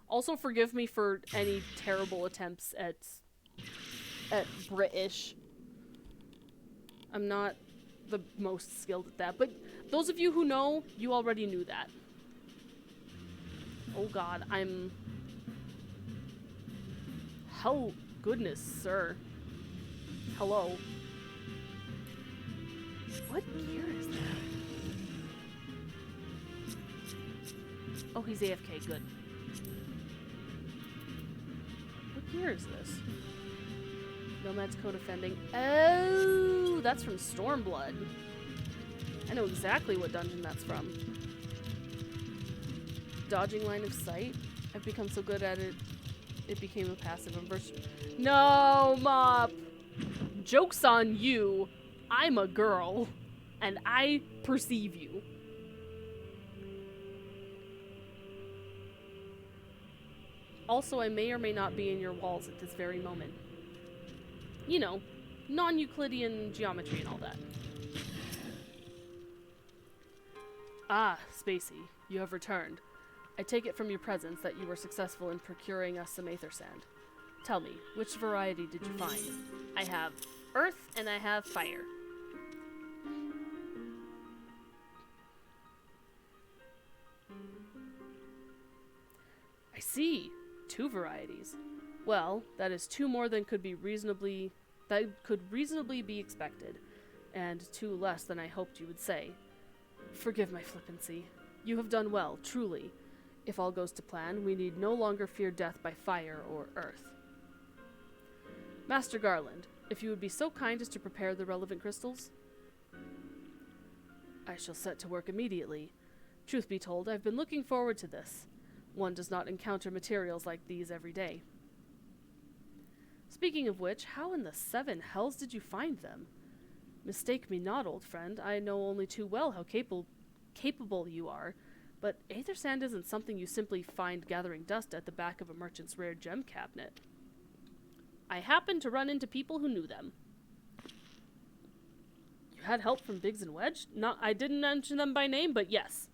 Also, forgive me for any terrible attempts at British. I'm not the most skilled at that, but those of you who know, you already knew that. Oh god, oh, goodness, sir. Hello. What gear is that? Oh, he's AFK, good. What gear is this? Nomad's Code Offending. Oh, that's from Stormblood. I know exactly what dungeon that's from. Dodging line of sight. I've become so good at it, it became a passive aversion. No, Mop! Joke's on you. I'm a girl, and I perceive you. Also, I may or may not be in your walls at this very moment. You know, non-Euclidean geometry and all that. Ah, Spacey, you have returned. I take it from your presence that you were successful in procuring us some aether sand. Tell me, which variety did you find? I have earth and I have fire. I see. 2 varieties. Well, that is 2 more than could reasonably be expected, and 2 less than I hoped you would say. Forgive my flippancy. You have done well, truly. If all goes to plan, we need no longer fear death by fire or earth. Master Garland, if you would be so kind as to prepare the relevant crystals. I shall set to work immediately. Truth be told, I've been looking forward to this. One does not encounter materials like these every day. Speaking of which, how in the 7 hells did you find them? Mistake me not, old friend. I know only too well how capable you are, but aether sand isn't something you simply find gathering dust at the back of a merchant's rare gem cabinet. I happened to run into people who knew them. You had help from Biggs and Wedge? I didn't mention them by name, but yes.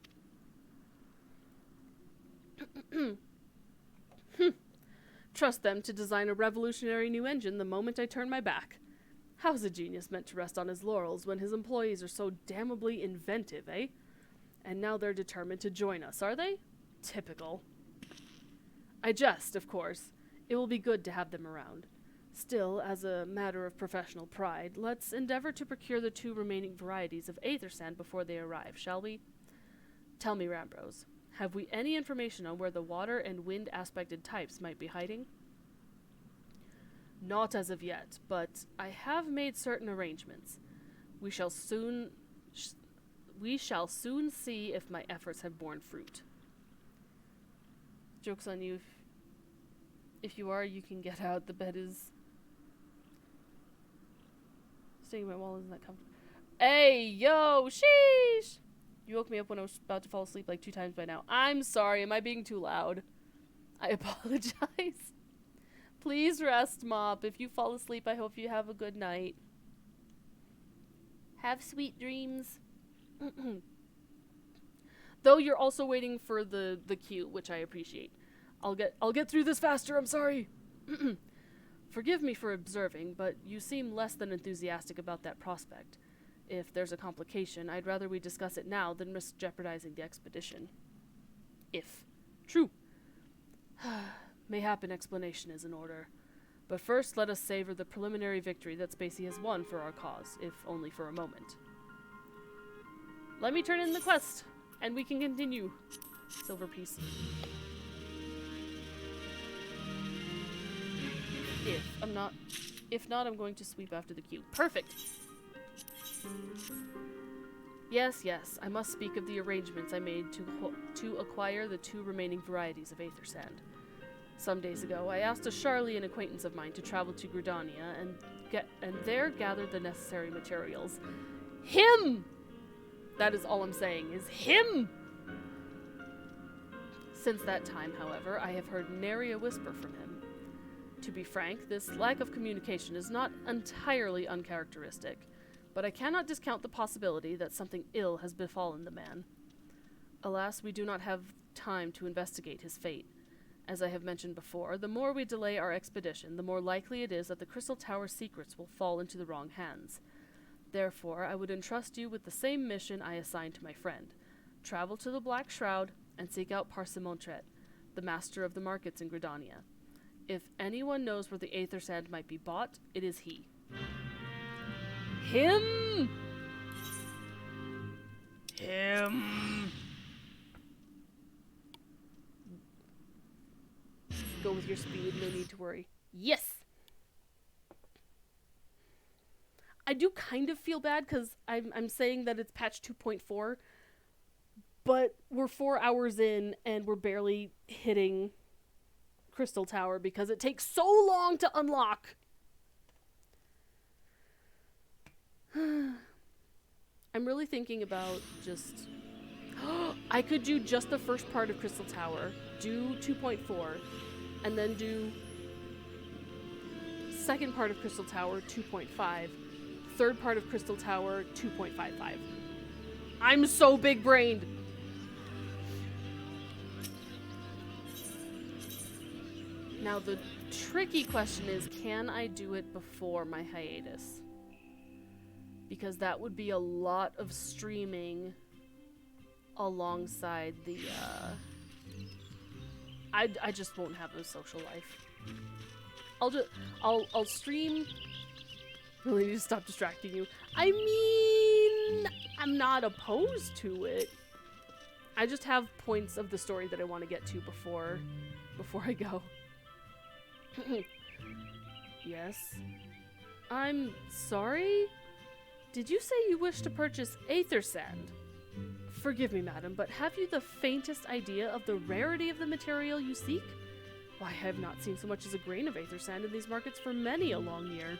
Trust them to design a revolutionary new engine the moment I turn my back. How's a genius meant to rest on his laurels when his employees are so damnably inventive, eh? And now they're determined to join us, are they? Typical. I jest, of course. It will be good to have them around. Still, as a matter of professional pride, let's endeavor to procure the 2 remaining varieties of aether sand before they arrive, shall we? Tell me, Rambrose, have we any information on where the water and wind aspected types might be hiding? Not as of yet, but I have made certain arrangements. We shall soon see if my efforts have borne fruit. Joke's on you. If you are, you can get out. The bed is... Staying in my wall isn't that comfortable. Hey, yo, sheesh! You woke me up when I was about to fall asleep like 2 times by now. I'm sorry, am I being too loud? I apologize. Please rest, Mop. If you fall asleep, I hope you have a good night. Have sweet dreams. Though you're also waiting for the queue, which I appreciate. I'll get through this faster, I'm sorry. Forgive me for observing, but you seem less than enthusiastic about that prospect. If there's a complication, I'd rather we discuss it now than risk jeopardizing the expedition. If. True. Mayhap an explanation is in order. But first, let us savor the preliminary victory that Spacey has won for our cause, if only for a moment. Let me turn in the quest, and we can continue. Silver piece. If not, I'm going to sweep after the queue. Perfect! Yes, I must speak of the arrangements I made to acquire the 2 remaining varieties of aether sand. Some days ago, I asked a Charlian acquaintance of mine to travel to Gridania and there gather the necessary materials. Him! That is all I'm saying, is him! Since that time, however, I have heard nary a whisper from him. To be frank, this lack of communication is not entirely uncharacteristic, but I cannot discount the possibility that something ill has befallen the man. Alas, we do not have time to investigate his fate. As I have mentioned before, the more we delay our expedition, the more likely it is that the Crystal Tower's secrets will fall into the wrong hands. Therefore, I would entrust you with the same mission I assigned to my friend. Travel to the Black Shroud and seek out Parcimontret, the master of the markets in Gridania. If anyone knows where the aether sand might be bought, it is he. Him! Go with your speed, no need to worry. Yes! do kind of feel bad because I'm saying that it's patch 2.4, but we're 4 hours in and we're barely hitting Crystal Tower because it takes so long to unlock. I'm really thinking about just... I could do just the first part of Crystal Tower, do 2.4, and then do second part of Crystal Tower, 2.5, third part of Crystal Tower, 2.55. I'm so big-brained! Now the tricky question is, can I do it before my hiatus? Because that would be a lot of streaming alongside the, I just won't have a social life. I'll stream. I really need to stop distracting you. I mean, I'm not opposed to it. I just have points of the story that I want to get to before I go. Yes? I'm sorry? Did you say you wish to purchase Aether Sand? Forgive me, madam, but have you the faintest idea of the rarity of the material you seek? Why, I have not seen so much as a grain of Aether Sand in these markets for many a long year.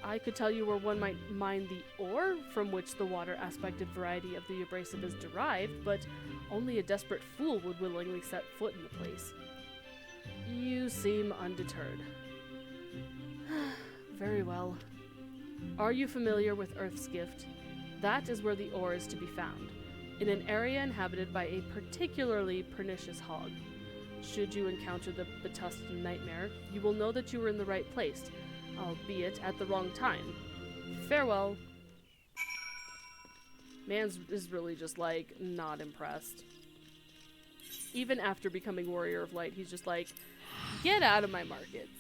I could tell you where one might mine the ore from which the water-aspected variety of the abrasive is derived, but only a desperate fool would willingly set foot in the place. You seem undeterred. Very well. Are you familiar with Earth's Gift? That is where the ore is to be found, in an area inhabited by a particularly pernicious hog. Should you encounter the Betustan nightmare, you will know that you were in the right place, albeit at the wrong time. Farewell. Mans is really just, like, not impressed. Even after becoming Warrior of Light, he's just like, get out of my markets.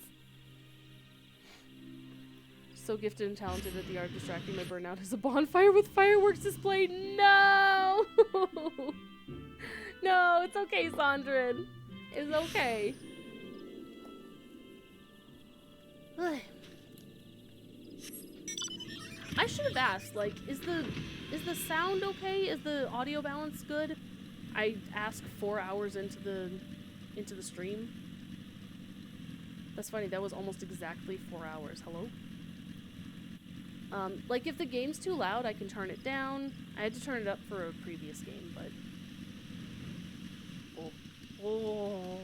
So gifted and talented at the art of distracting, my burnout is a bonfire with fireworks displayed. No! No, it's okay, Sandrin. It's okay. I should have asked, like, is the sound okay? Is the audio balance good? I asked 4 hours into the stream. That's funny, that was almost exactly 4 hours. Hello? Like, if the game's too loud, I can turn it down. I had to turn it up for a previous game, but... Oh.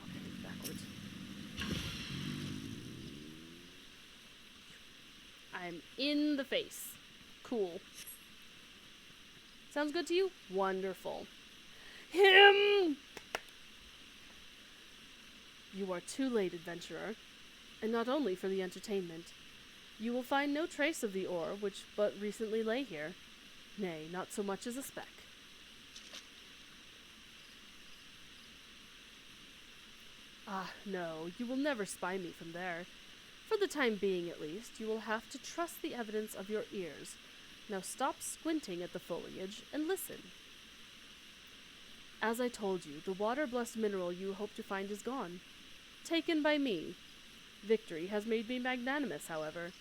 Okay, backwards. I'm in the face. Cool. Sounds good to you? Wonderful. Him! You are too late, adventurer. And not only for the entertainment. You will find no trace of the ore, which but recently lay here. Nay, not so much as a speck. Ah, no, you will never spy me from there. For the time being, at least, you will have to trust the evidence of your ears. Now stop squinting at the foliage and listen. As I told you, the water-blessed mineral you hope to find is gone. Taken by me. Victory has made me magnanimous, however.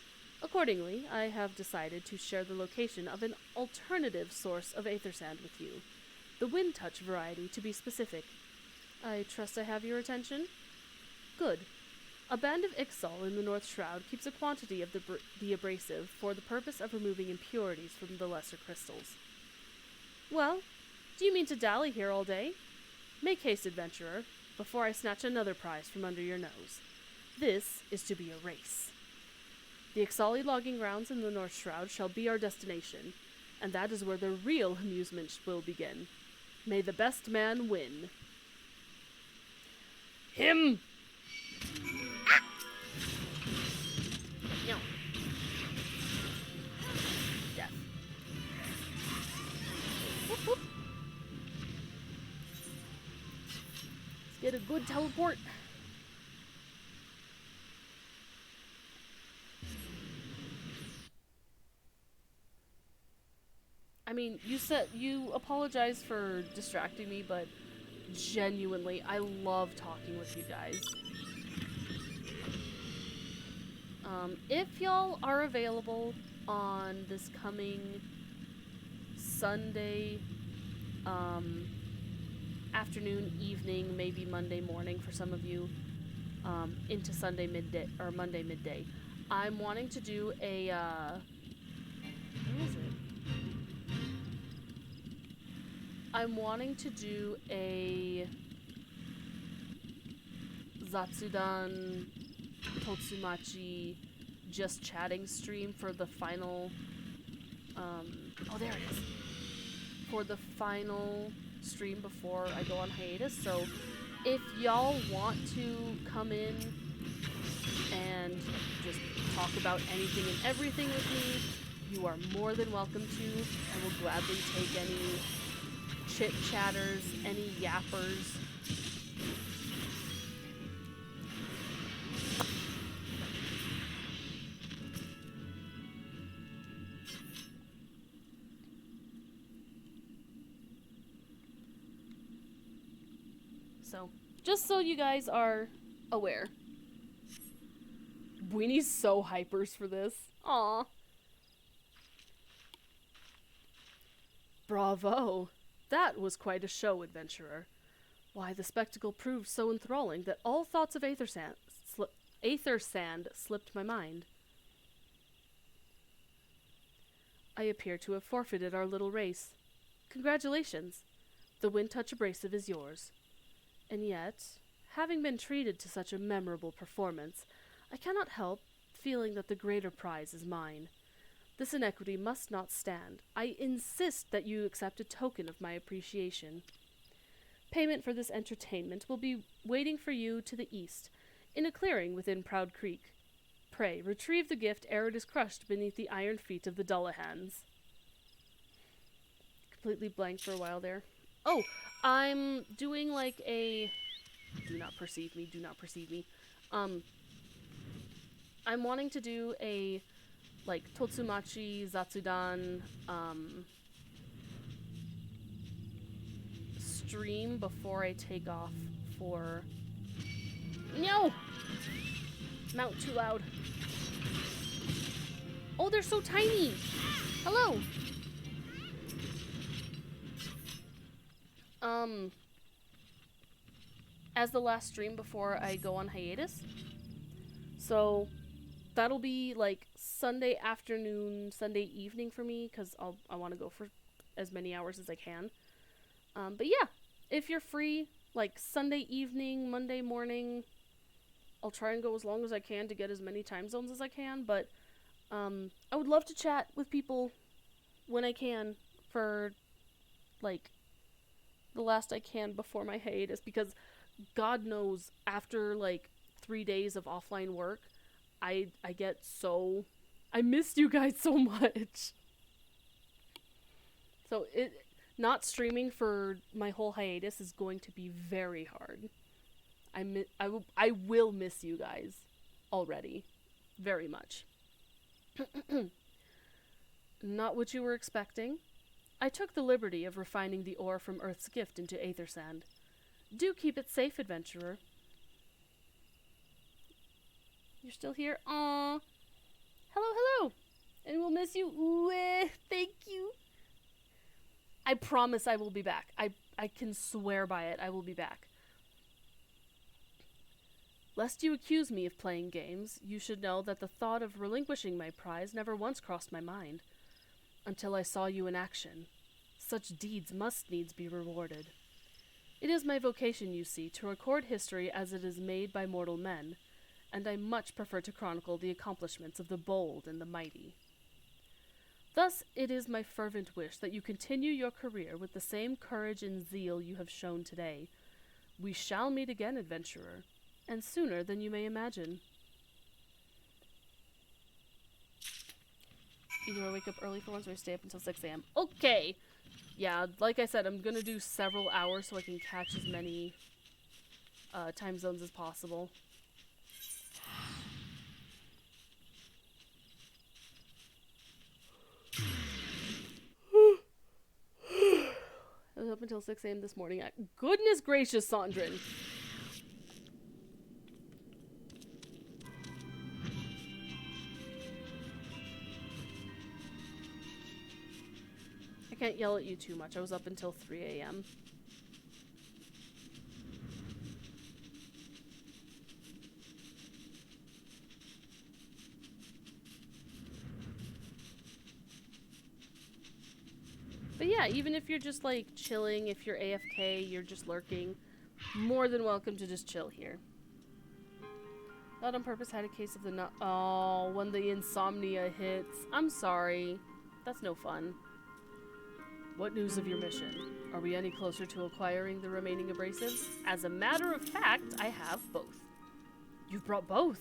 Accordingly, I have decided to share the location of an alternative source of Aether Sand with you. The Wind Touch variety, to be specific. I trust I have your attention? Good. A band of Ixal in the North Shroud keeps a quantity of the abrasive for the purpose of removing impurities from the lesser crystals. Well, do you mean to dally here all day? Make haste, adventurer, before I snatch another prize from under your nose. This is to be a race. The Ixali logging grounds in the North Shroud shall be our destination, and that is where the real amusement will begin. May the best man win. Him! Ah! No. Death. Whoop, whoop. Let's get a good teleport. I mean, you apologize for distracting me, but genuinely, I love talking with you guys. If y'all are available on this coming Sunday afternoon, evening, maybe Monday morning for some of you, into Sunday midday or Monday midday, I'm wanting to do a where is it? I'm wanting to do a Zatsudan Totsumachi just chatting stream for the final oh, there it is. For the final stream before I go on hiatus. So if y'all want to come in and just talk about anything and everything with me, you are more than welcome to. I will gladly take any chit-chatters, any yappers. So, just so you guys are aware. Bweenie's so hypers for this. Aww. Bravo. That was quite a show, adventurer. Why, the spectacle proved so enthralling that all thoughts of Aether Sand slipped my mind. I appear to have forfeited our little race. Congratulations. The Windtouch Abrasive is yours. And yet, having been treated to such a memorable performance, I cannot help feeling that the greater prize is mine. This inequity must not stand. I insist that you accept a token of my appreciation. Payment for this entertainment will be waiting for you to the east, in a clearing within Proud Creek. Pray, retrieve the gift ere it is crushed beneath the iron feet of the Dullahans. Completely blank for a while there. Oh, I'm doing like a... Do not perceive me, do not perceive me. I'm wanting to do a, like, Totsumachi, Zatsudan, stream before I take off for... No! Mount too loud. Oh, they're so tiny! Hello! As the last stream before I go on hiatus. So, that'll be, like, Sunday afternoon, Sunday evening for me, because I want to go for as many hours as I can. But yeah, if you're free, like, Sunday evening, Monday morning, I'll try and go as long as I can to get as many time zones as I can, but, I would love to chat with people when I can for, like, the last I can before my hiatus, because God knows, after, like, 3 days of offline work, I get so... I missed you guys so much. So, not streaming for my whole hiatus is going to be very hard. I will miss you guys already. Very much. Not what you were expecting. I took the liberty of refining the ore from Earth's gift into Aether Sand. Do keep it safe, adventurer. You're still here? Aww. Hello, hello. And we'll miss you. Ooh, thank you. I promise I will be back. I can swear by it. I will be back. Lest you accuse me of playing games, you should know that the thought of relinquishing my prize never once crossed my mind. Until I saw you in action. Such deeds must needs be rewarded. It is my vocation, you see, to record history as it is made by mortal men, and I much prefer to chronicle the accomplishments of the bold and the mighty. Thus, it is my fervent wish that you continue your career with the same courage and zeal you have shown today. We shall meet again, adventurer, and sooner than you may imagine. Either I wake up early for once or I stay up until 6 a.m. Okay! Yeah, like I said, I'm gonna do several hours so I can catch as many time zones as possible. I was up until 6 a.m. this morning. Goodness gracious, Sondrin! I can't yell at you too much. I was up until 3 a.m. But yeah, even if you're just like chilling, if you're AFK, you're just lurking, more than welcome to just chill here. Not on purpose, had a case of the oh, when the insomnia hits. I'm sorry. That's no fun. What news of your mission? Are we any closer to acquiring the remaining abrasives? As a matter of fact, I have both. You've brought both?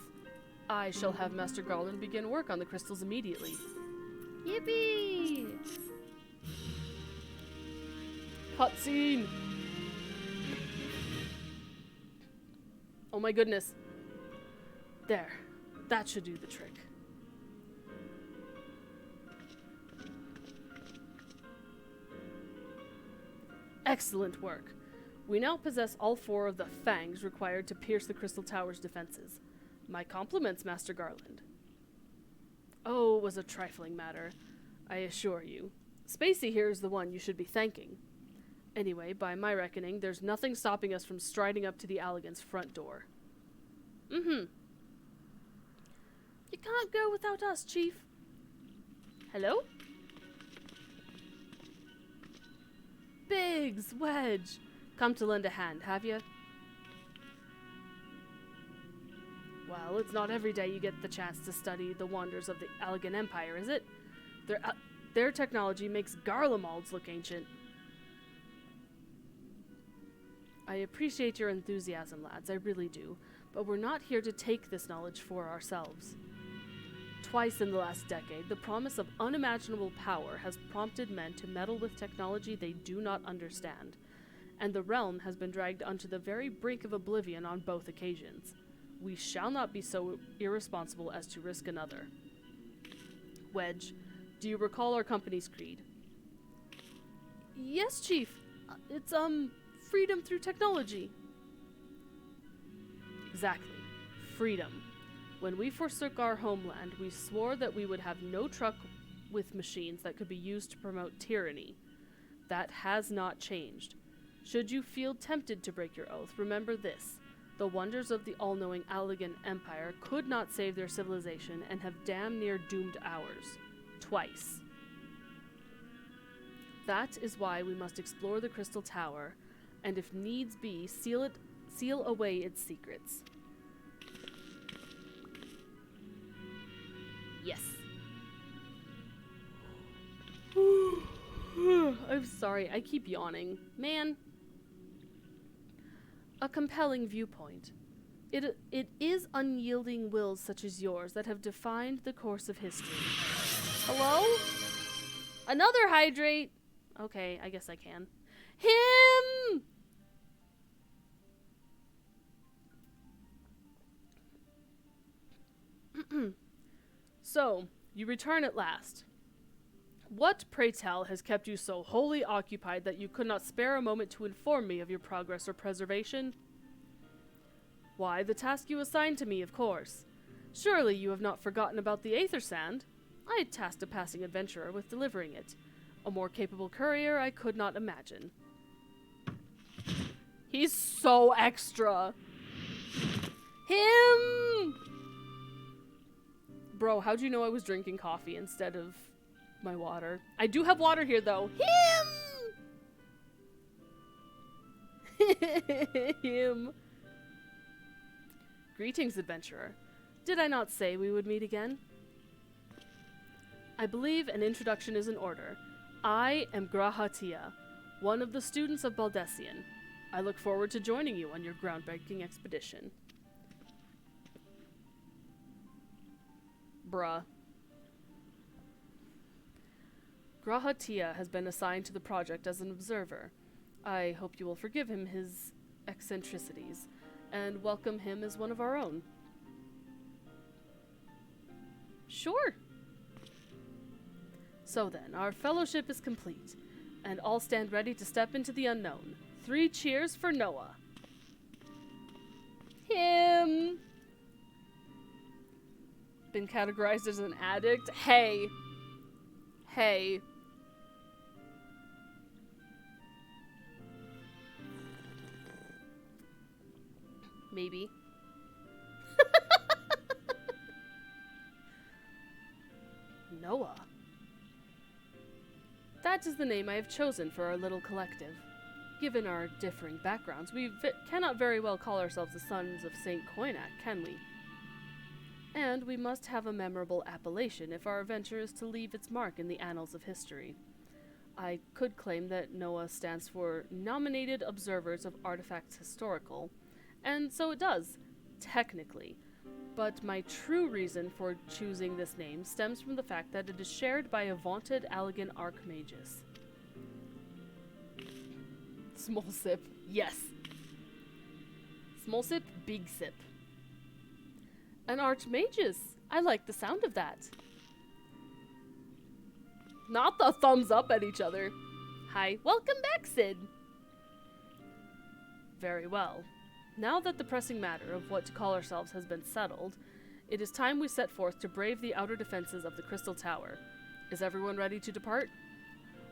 I shall have Master Garland begin work on the crystals immediately. Yippee! Cutscene! Oh my goodness. There. That should do the trick. Excellent work. We now possess all 4 of the fangs required to pierce the Crystal Tower's defenses. My compliments, Master Garland. Oh, it was a trifling matter, I assure you. Spacey here is the one you should be thanking. Anyway, by my reckoning, there's nothing stopping us from striding up to the Alligans' front door. You can't go without us, Chief. Hello? Biggs, Wedge. Come to lend a hand, have you? Well, it's not every day you get the chance to study the wonders of the Alligan Empire, is it? Their technology makes Garlemald's look ancient. I appreciate your enthusiasm, lads, I really do, but we're not here to take this knowledge for ourselves. Twice in the last decade, the promise of unimaginable power has prompted men to meddle with technology they do not understand, and the realm has been dragged onto the very brink of oblivion on both occasions. We shall not be so irresponsible as to risk another. Wedge, do you recall our company's creed? Yes, Chief. It's, freedom through technology. Exactly. Freedom. When we forsook our homeland, we swore that we would have no truck with machines that could be used to promote tyranny. That has not changed. Should you feel tempted to break your oath, remember this. The wonders of the all-knowing Alligan Empire could not save their civilization and have damn near doomed ours. Twice. That is why we must explore the Crystal Tower, and if needs be, seal away its secrets. Yes. I'm sorry, I keep yawning. Man. A compelling viewpoint. It is unyielding wills such as yours that have defined the course of history. Hello? Another hydrate? Okay, I guess I can. Him! So, you return at last. What, pray tell, has kept you so wholly occupied that you could not spare a moment to inform me of your progress or preservation? Why, the task you assigned to me, of course. Surely you have not forgotten about the Aether Sand? I had tasked a passing adventurer with delivering it. A more capable courier I could not imagine. He's so extra. Him! Bro, how'd you know I was drinking coffee instead of my water? I do have water here, though. Him! Him. Greetings, adventurer. Did I not say we would meet again? I believe an introduction is in order. I am Grahatia, one of the students of Baldessian. I look forward to joining you on your groundbreaking expedition. Bruh. Grahatia has been assigned to the project as an observer. I hope you will forgive him his eccentricities, and welcome him as one of our own. Sure. So then, our fellowship is complete, and all stand ready to step into the unknown. 3 cheers for Noah. Him! Been categorized as an addict? Hey. Hey. Maybe. Noah. That is the name I have chosen for our little collective. Given our differing backgrounds, we cannot very well call ourselves the Sons of St. Koinak, can we? And we must have a memorable appellation if our venture is to leave its mark in the annals of history. I could claim that NOAA stands for Nominated Observers of Artifacts Historical, and so it does, technically. But my true reason for choosing this name stems from the fact that it is shared by a vaunted Allegan Archmagus. Small sip. Yes. Small sip, big sip. An Archmagus. I like the sound of that. Not the thumbs up at each other. Hi. Welcome back, Sid. Very well. Now that the pressing matter of what to call ourselves has been settled, it is time we set forth to brave the outer defenses of the Crystal Tower. Is everyone ready to depart?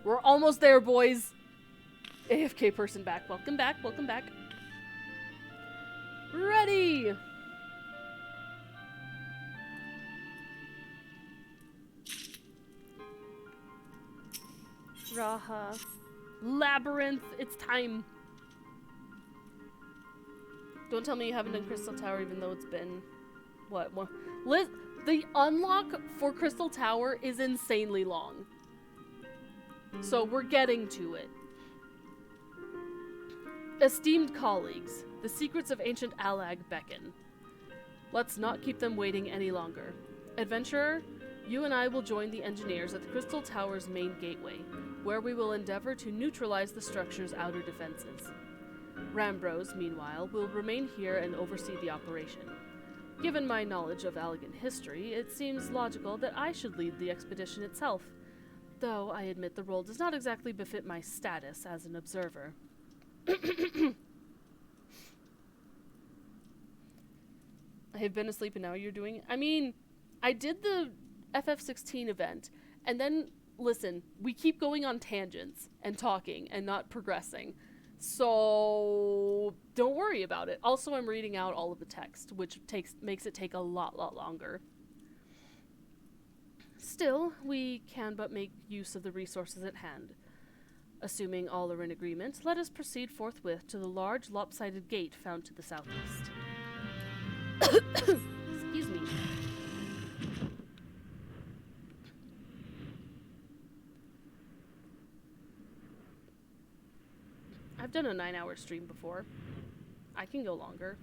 We're almost there, boys! AFK person back. Welcome back, welcome back. Ready! Raha. Labyrinth, it's time! Don't tell me you haven't done Crystal Tower even though it's been... What? The unlock for Crystal Tower is insanely long. So we're getting to it. Esteemed colleagues, the secrets of ancient Allag beckon. Let's not keep them waiting any longer. Adventurer, you and I will join the engineers at the Crystal Tower's main gateway, where we will endeavor to neutralize the structure's outer defenses. Rambros, meanwhile, will remain here and oversee the operation. Given my knowledge of Allegan history, it seems logical that I should lead the expedition itself, though I admit the role does not exactly befit my status as an observer. I have been asleep and now you're doing it? I mean, I did the FF16 event, and then, listen, we keep going on tangents and talking and not progressing. So don't worry about it. Also, I'm reading out all of the text, which makes it take a lot longer. Still, we can but make use of the resources at hand. Assuming all are in agreement, let us proceed forthwith to the large lopsided gate found to the southeast. Excuse me. I've done a 9-hour stream before. I can go longer.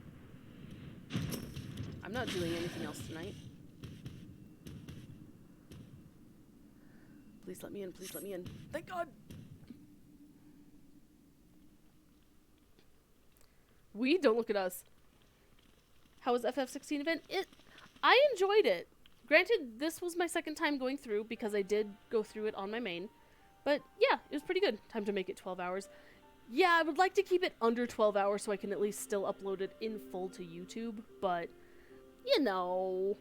I'm not doing anything else tonight. Please let me in, please let me in. Thank God! Don't look at us. How was FF16 event? I enjoyed it. Granted, this was my second time going through because I did go through it on my main. But yeah, it was pretty good. Time to make it 12 hours. Yeah, I would like to keep it under 12 hours so I can at least still upload it in full to YouTube, but, you know.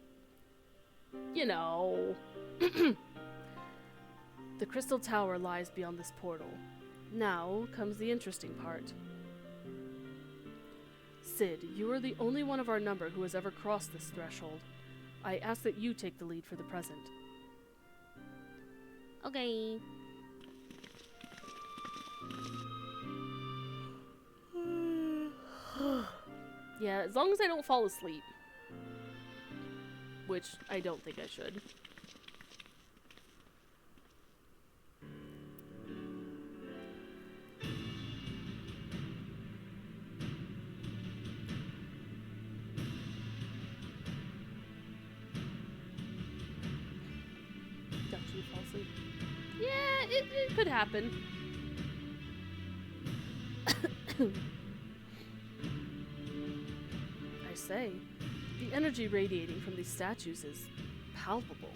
The Crystal Tower lies beyond this portal. Now comes the interesting part. Sid, you are the only one of our number who has ever crossed this threshold. I ask that you take the lead for the present. Okay. Yeah, as long as I don't fall asleep. Which I don't think I should. Don't you fall asleep? Yeah, it could happen. I say, the energy radiating from these statues is palpable.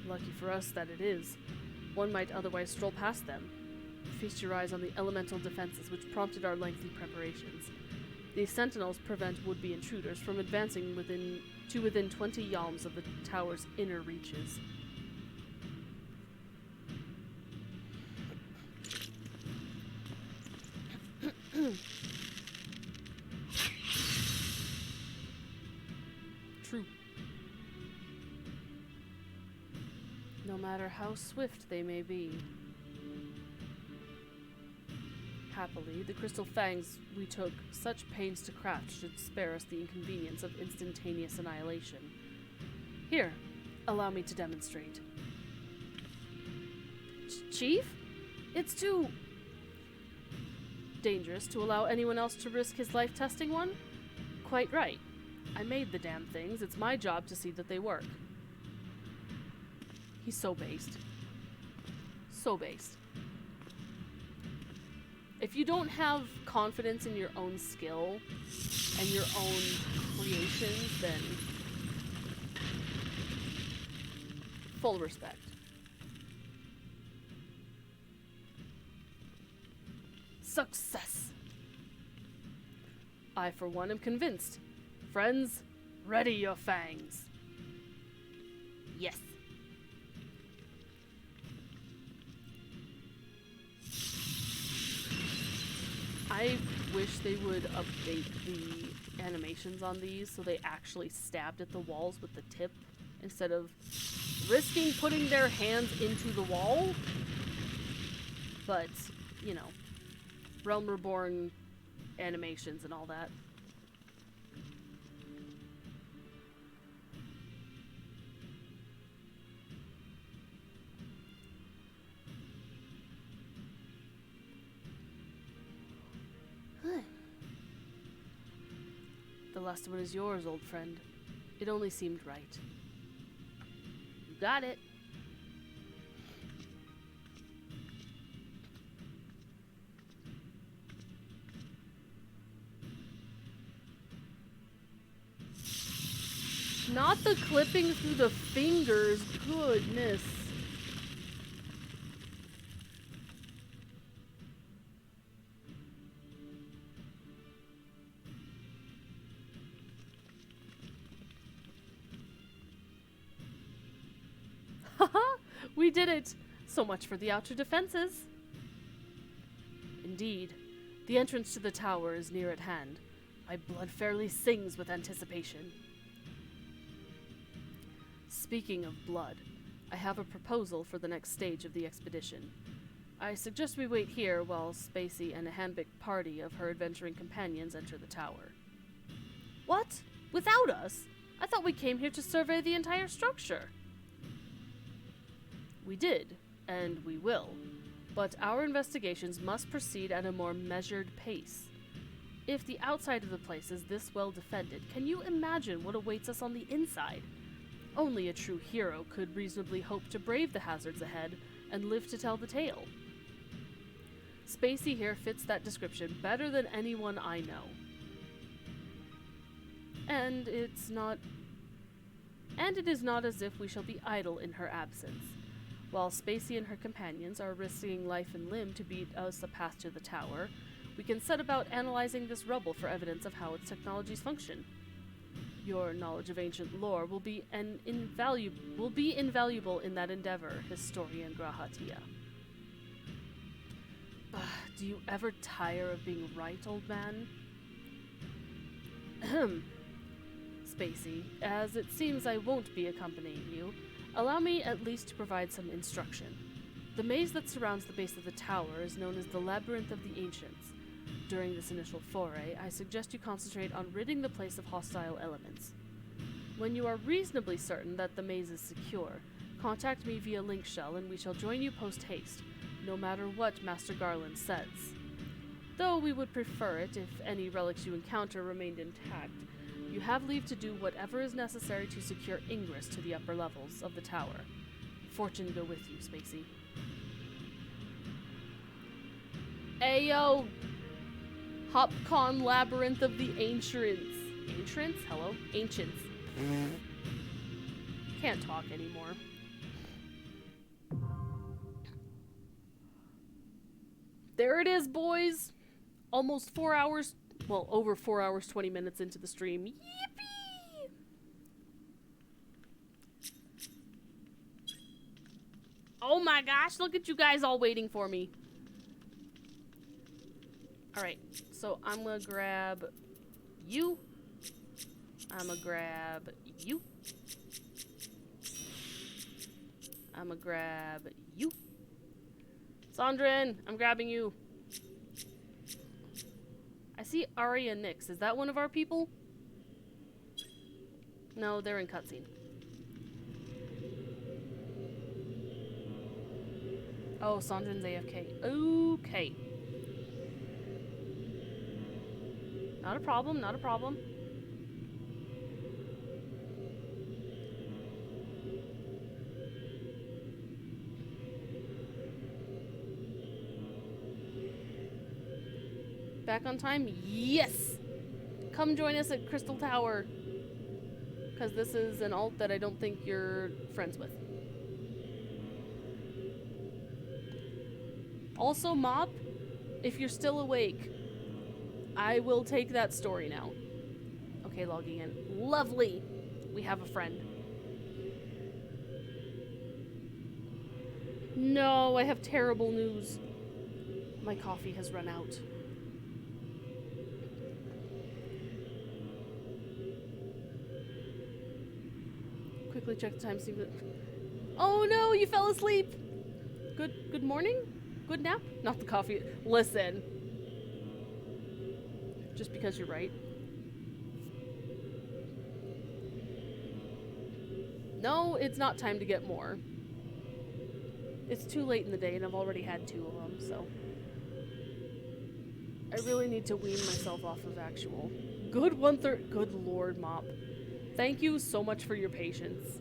Lucky for us that it is. One might otherwise stroll past them. Feast your eyes on the elemental defenses which prompted our lengthy preparations. These sentinels prevent would-be intruders from advancing within 20 yalms of the tower's inner reaches. matter how swift they may be. Happily, the crystal fangs we took such pains to craft should spare us the inconvenience of instantaneous annihilation. Here, allow me to demonstrate. Chief? It's too dangerous to allow anyone else to risk his life testing one? Quite right. I made the damn things. It's my job to see that they work. He's so based. So based. If you don't have confidence in your own skill and your own creations, then full respect. Success! I, for one, am convinced. Friends, ready your fangs. Yes. I wish they would update the animations on these so they actually stabbed at the walls with the tip instead of risking putting their hands into the wall. But, you know, Realm Reborn animations and all that. The last one is yours, old friend. It only seemed right. You got it. Not the clipping through the fingers, goodness. We did it! So much for the outer defenses. Indeed, the entrance to the tower is near at hand. My blood fairly sings with anticipation. Speaking of blood, I have a proposal for the next stage of the expedition. I suggest we wait here while Spacey and a hand-picked party of her adventuring companions enter the tower. What? Without us? I thought we came here to survey the entire structure. We did, and we will, but our investigations must proceed at a more measured pace. If the outside of the place is this well defended, can you imagine what awaits us on the inside? Only a true hero could reasonably hope to brave the hazards ahead and live to tell the tale. Spacey here fits that description better than anyone I know. And it is not as if we shall be idle in her absence. While Spacey and her companions are risking life and limb to beat us a path to the tower, we can set about analyzing this rubble for evidence of how its technologies function. Your knowledge of ancient lore will be invaluable in that endeavor, historian Grahatia. Do you ever tire of being right, old man? Ahem. Spacey, as it seems I won't be accompanying you, allow me at least to provide some instruction. The maze that surrounds the base of the tower is known as the Labyrinth of the Ancients. During this initial foray, I suggest you concentrate on ridding the place of hostile elements. When you are reasonably certain that the maze is secure, contact me via link shell and we shall join you post-haste, no matter what Master Garland says. Though we would prefer it if any relics you encounter remained intact, you have leave to do whatever is necessary to secure ingress to the upper levels of the tower. Fortune go with you, Spacey. Ayo! Hopcon Labyrinth of the Ancients. Ancients? Hello? Ancients. Can't talk anymore. There it is, boys! Almost 4 hours. Well, over 4 hours, 20 minutes into the stream. Yippee! Oh my gosh, look at you guys all waiting for me. Alright, so I'm gonna grab you. I'm gonna grab you. I'ma grab you. Sandrin, I'm grabbing you. I see Ari and Nyx. Is that one of our people? No, they're in cutscene. Oh, Sandrin's AFK. Okay. Not a problem, not a problem. Back on time? Yes! Come join us at Crystal Tower. Because this is an alt that I don't think you're friends with. Also, Mop, if you're still awake, I will take that story now. Okay, logging in. Lovely! We have a friend. No, I have terrible news. My coffee has run out. Quickly check the time. See that. Oh no, you fell asleep. Good morning? Good nap? Not the coffee. Listen. Just because you're right. No, it's not time to get more. It's too late in the day and I've already had 2 of them, so. I really need to wean myself off of actual. Good 1/3. Good lord, Mop. Thank you so much for your patience.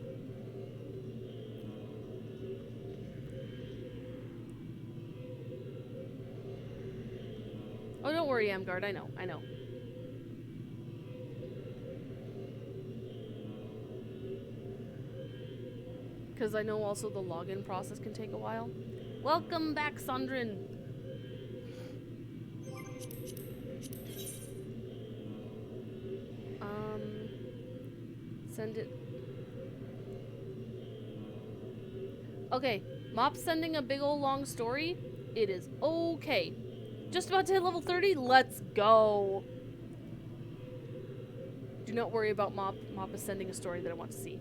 Oh, don't worry, Amgard. I know. Because I know also the login process can take a while. Welcome back, Sandrin. Send it. Okay, Mop's sending a big old long story. It is okay. Just about to hit level 30. Let's go. Do not worry about Mop. Mop is sending a story that I want to see.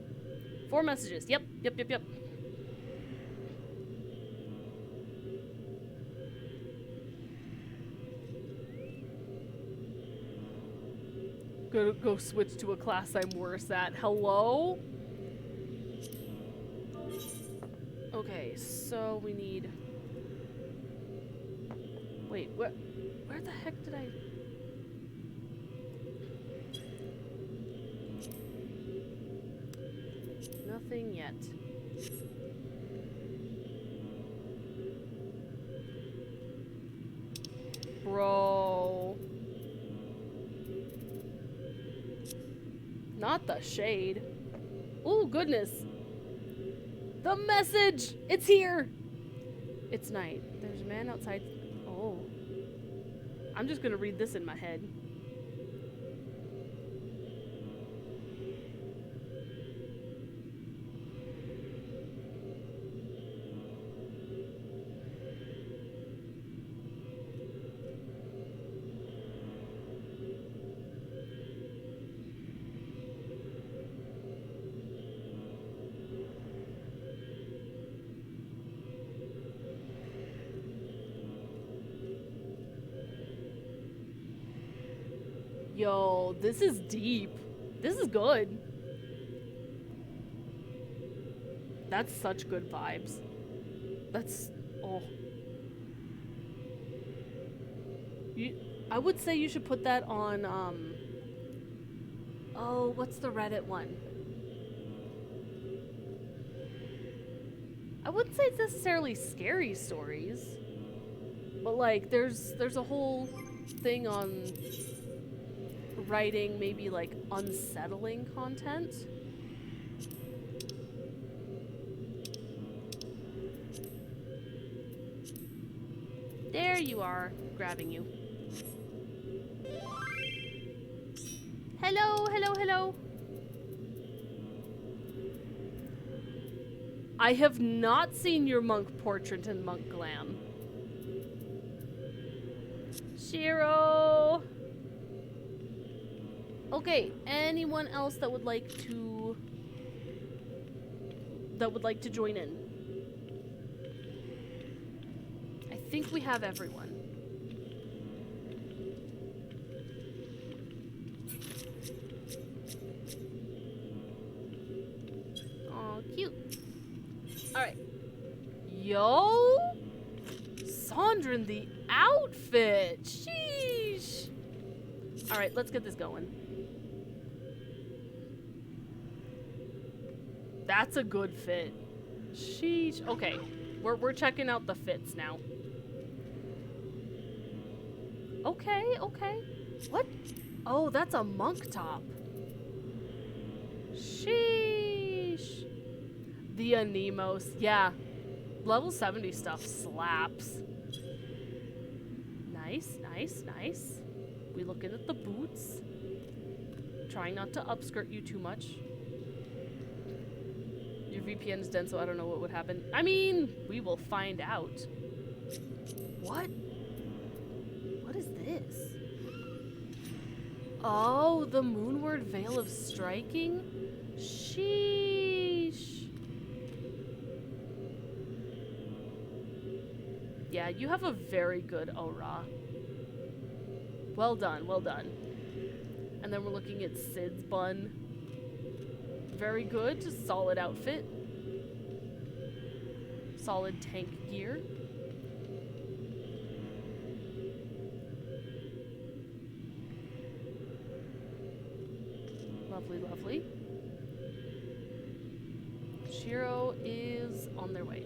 4 messages. Yep. Go switch to a class I'm worse at. Hello? Okay, so we need... Wait, where the heck did I... Nothing yet. Bro. Not the shade. Oh, goodness. The message! It's here! It's night. There's a man outside. Oh. I'm just gonna read this in my head. Yo, this is deep. This is good. That's such good vibes. That's... oh. I would say you should put that on, oh, what's the Reddit one? I wouldn't say it's necessarily scary stories. But, like, there's a whole thing on... writing maybe like unsettling content. There you are, grabbing you. Hello. I have not seen your monk portrait in Monk Glam. Shiro! Okay, anyone else that would like to join in? think we have everyone. Oh, cute. Alright. Yo! Sondrin, the outfit! Sheesh! Alright, let's get this going. That's a good fit. Sheesh. Okay, we're checking out the fits now. Okay, okay. What? Oh, that's a monk top. Sheesh. The Anemos. Yeah. Level 70 stuff slaps. Nice, nice, nice. We looking at the boots. Trying not to upskirt you too much. Your VPN is dead, so I don't know what would happen. I mean, we will find out. What? What is this? Oh, the Moonward Veil of Striking? Sheesh. Yeah, you have a very good aura. Well done, well done. And then we're looking at Sid's bun. Very good, just solid outfit. Solid tank gear. Lovely, lovely. Shiro is on their way.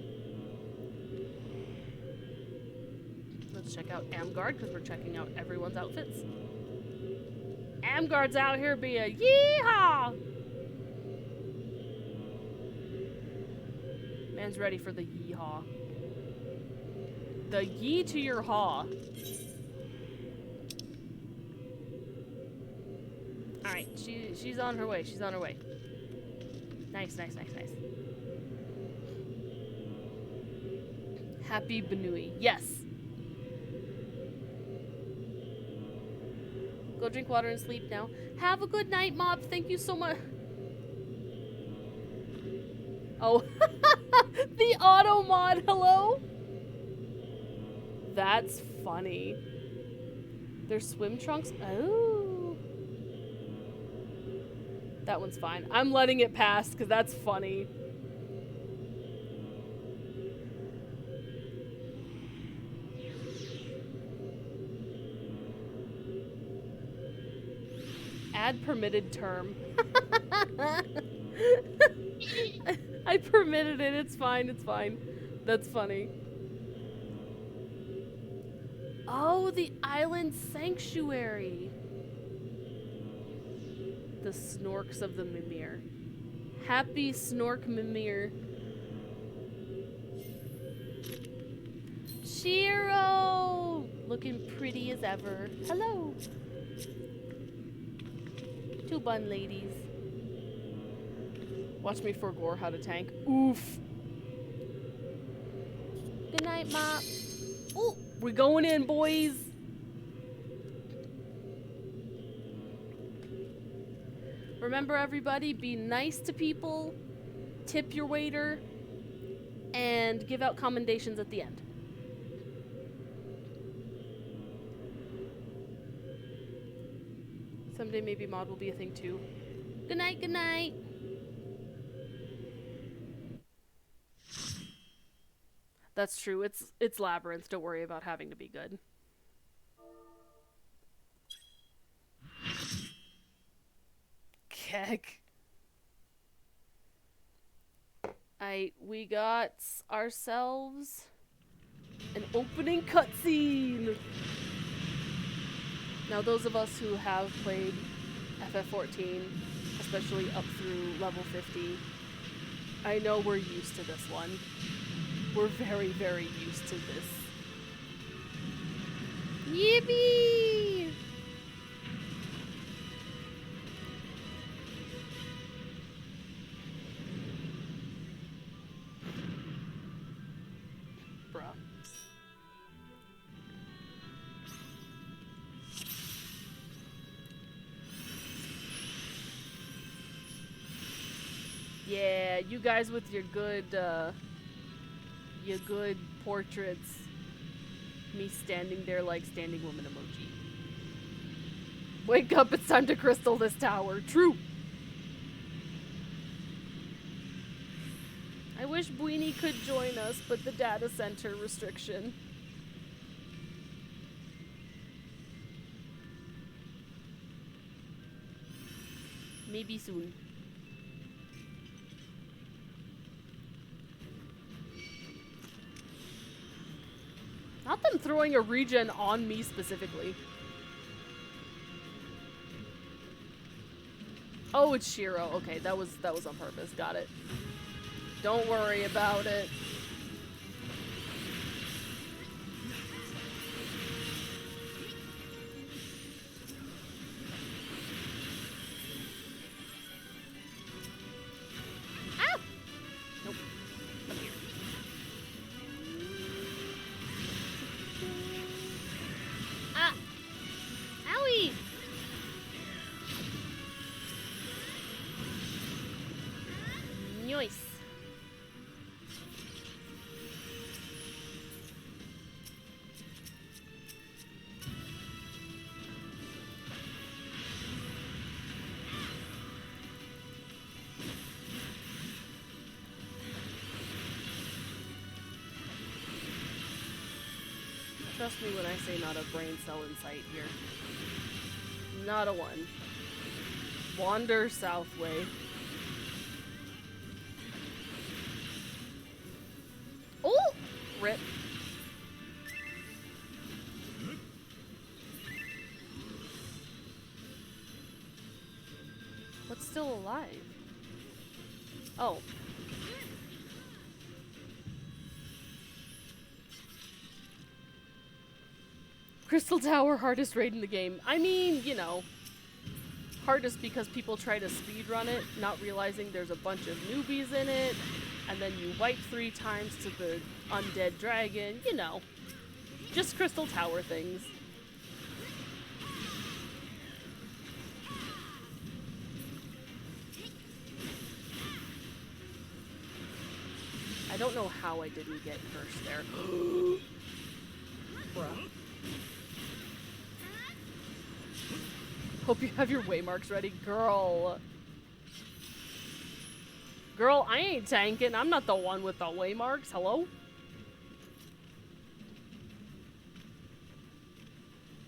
Let's check out Amgard, because we're checking out everyone's outfits. Amgard's out here being yeehaw! Man's ready for the yeehaw. The yee to your haw. Alright, she's on her way. She's on her way. Nice, nice, nice, nice. Happy Benui. Yes. Go drink water and sleep now. Have a good night, Mob. Thank you so much. Oh. The auto mod. Hello? That's funny. Their swim trunks. Oh. That one's fine. I'm letting it pass because that's funny. Add permitted term. I permitted it. It's fine. It's fine. That's funny. Oh, the island sanctuary. The snorks of the Mimir. Happy Snork Mimir. Shiro! Looking pretty as ever. Hello. Two bun ladies. Watch me forgore how to tank. Oof. Good night, Mop. Oh, we're going in, boys. Remember, everybody, be nice to people, tip your waiter, and give out commendations at the end. Someday maybe mod will be a thing too. Good night, good night. That's true. It's Labyrinth. Don't worry about having to be good. Kek. We got ourselves an opening cutscene. Now, those of us who have played FF14, especially up through level 50, I know we're used to this one. We're very, very used to this. Yippee! Bruh. Yeah, you guys with your good portraits. Me standing there like standing woman emoji. Wake up, it's time to crystal this tower. True. I wish Buini could join us, but the data center restriction. Maybe soon. Not them throwing a regen on me specifically. Oh, it's Shiro. Okay, that was on purpose. Got it. Don't worry about it. Ah! Nope. Come here. Ah! Owie! Nice. Trust me when I say not a brain cell in sight here. Not a one. Wander southway. Oh! Rip. What's still alive? Oh. Crystal Tower, hardest raid in the game. I mean, you know, hardest because people try to speedrun it, not realizing there's a bunch of newbies in it, and then you wipe 3 times to the undead dragon, you know. Just Crystal Tower things. I don't know how I didn't get cursed there. Bruh. Hope you have your waymarks ready. Girl. Girl, I ain't tanking. I'm not the one with the waymarks. Hello?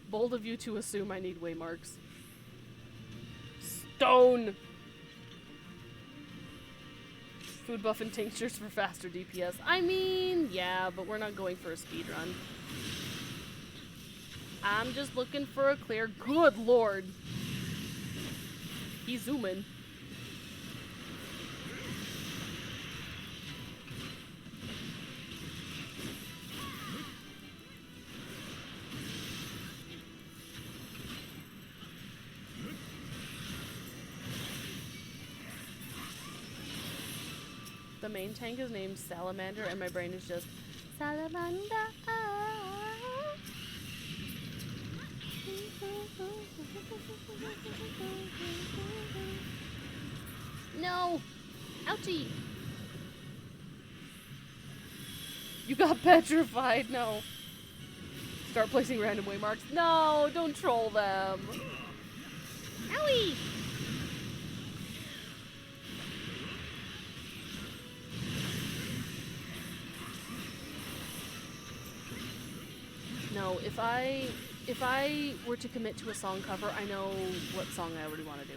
Bold of you to assume I need waymarks. Stone! Food buff and tinctures for faster DPS. I mean, yeah, but we're not going for a speedrun. I'm just looking for a clear. Good lord. He's zooming. The main tank is named Salamander, and my brain is just Salamander. No! Ouchie! You got petrified, no. Start placing random waymarks. No, don't troll them. Owie! No, if I were to commit to a song cover, I know what song I already want to do.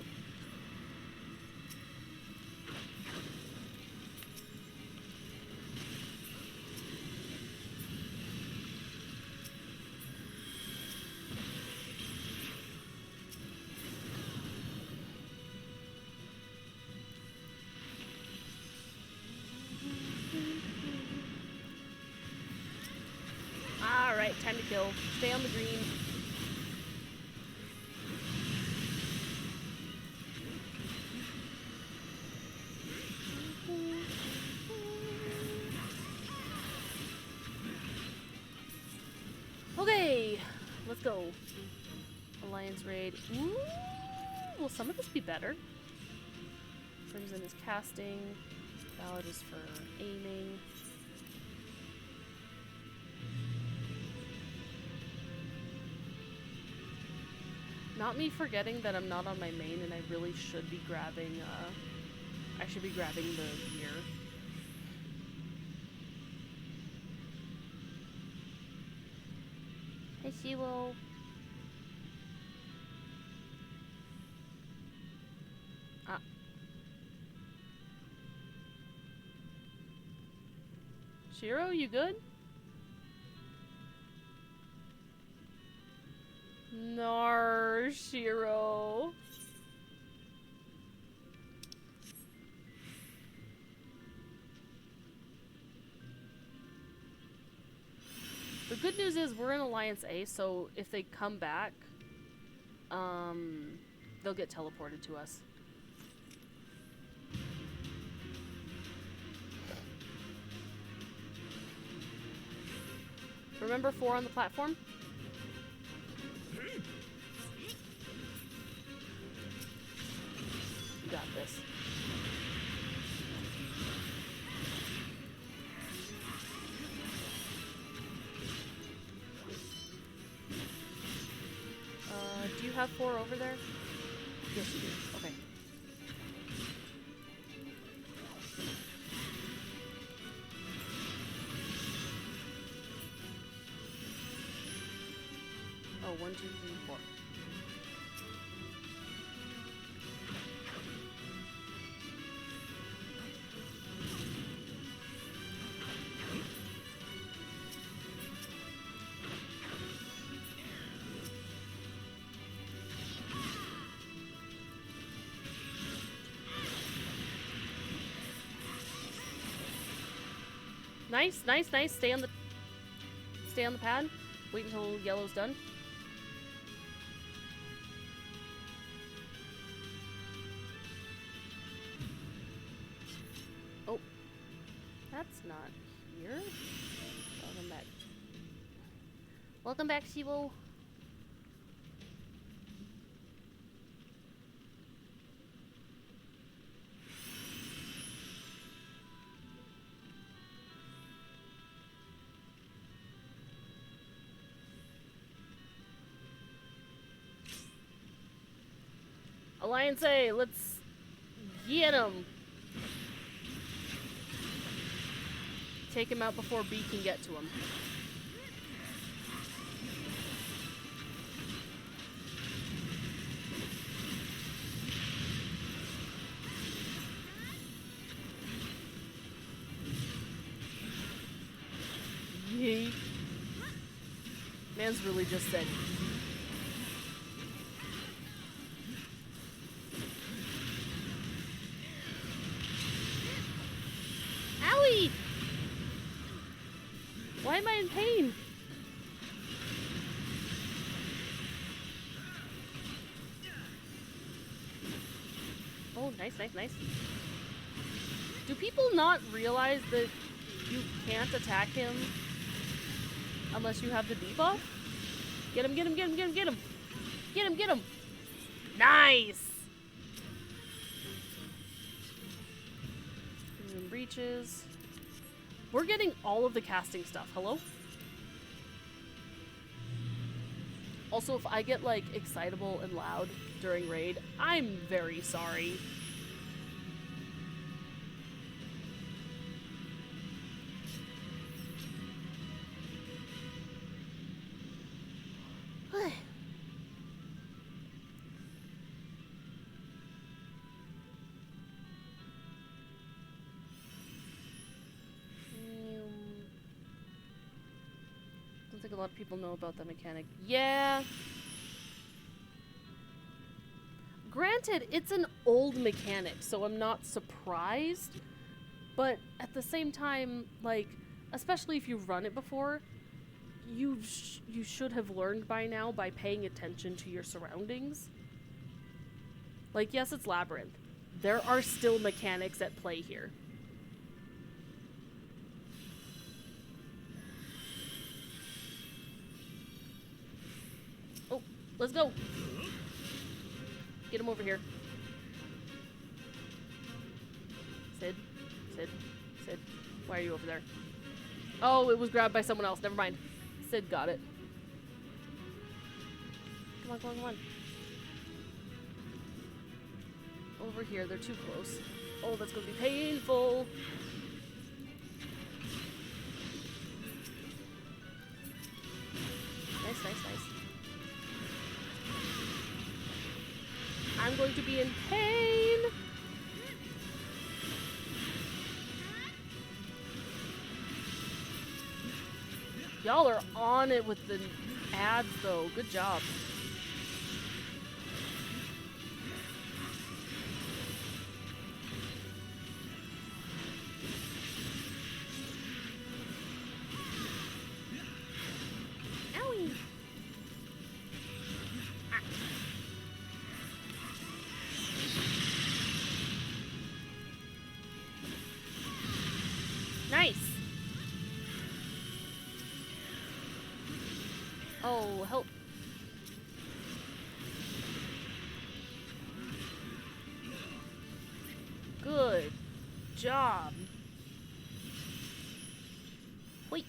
Alright, time to kill. Stay on the green. Okay, let's go. Alliance raid. Ooh, will some of this be better? Crimson is casting. Ballad is for aiming. Not me forgetting that I'm not on my main and I really should be grabbing, I should be grabbing the gear. Hey, Shiro. Ah. Shiro, you good? Nar, Shiro. The good news is we're in Alliance A, so if they come back, they'll get teleported to us. Remember 4 on the platform? You got this. Do you have 4 over there? Yes, you do. Okay. Oh, 1, 2, 3, 4. Nice, nice, nice. Stay on the pad. Wait until yellow's done. Oh, that's not here. Welcome back. Welcome back, Shivo. Alliance A, let's get him. Take him out before B can get to him. Yeet. Man's really just said owie! Why am I in pain? Oh, nice, nice, nice. Do people not realize that you can't attack him unless you have the debuff? Get him, get him, get him, get him, get him! Get him, get him! Nice! Breaches. We're getting all of the casting stuff. Hello? Also, if I get, like, excitable and loud during raid, I'm very sorry. I think a lot of people know about that mechanic. Yeah. Granted, it's an old mechanic, so I'm not surprised. But at the same time, like, especially if you've run it before, you should have learned by now by paying attention to your surroundings. Like, yes, it's Labyrinth. There are still mechanics at play here. Oh, let's go. Get him over here. Sid? Sid? Sid? Why are you over there? Oh, it was grabbed by someone else. Never mind. Sid got it. Come on, come on, come on. over here. They're too close. Oh, that's gonna be painful. Nice, nice, nice. I'm going to be in pain. Y'all are on it with the ads, though. Good job. Owie. Ah. Nice. Oh, help. Good job. Wait.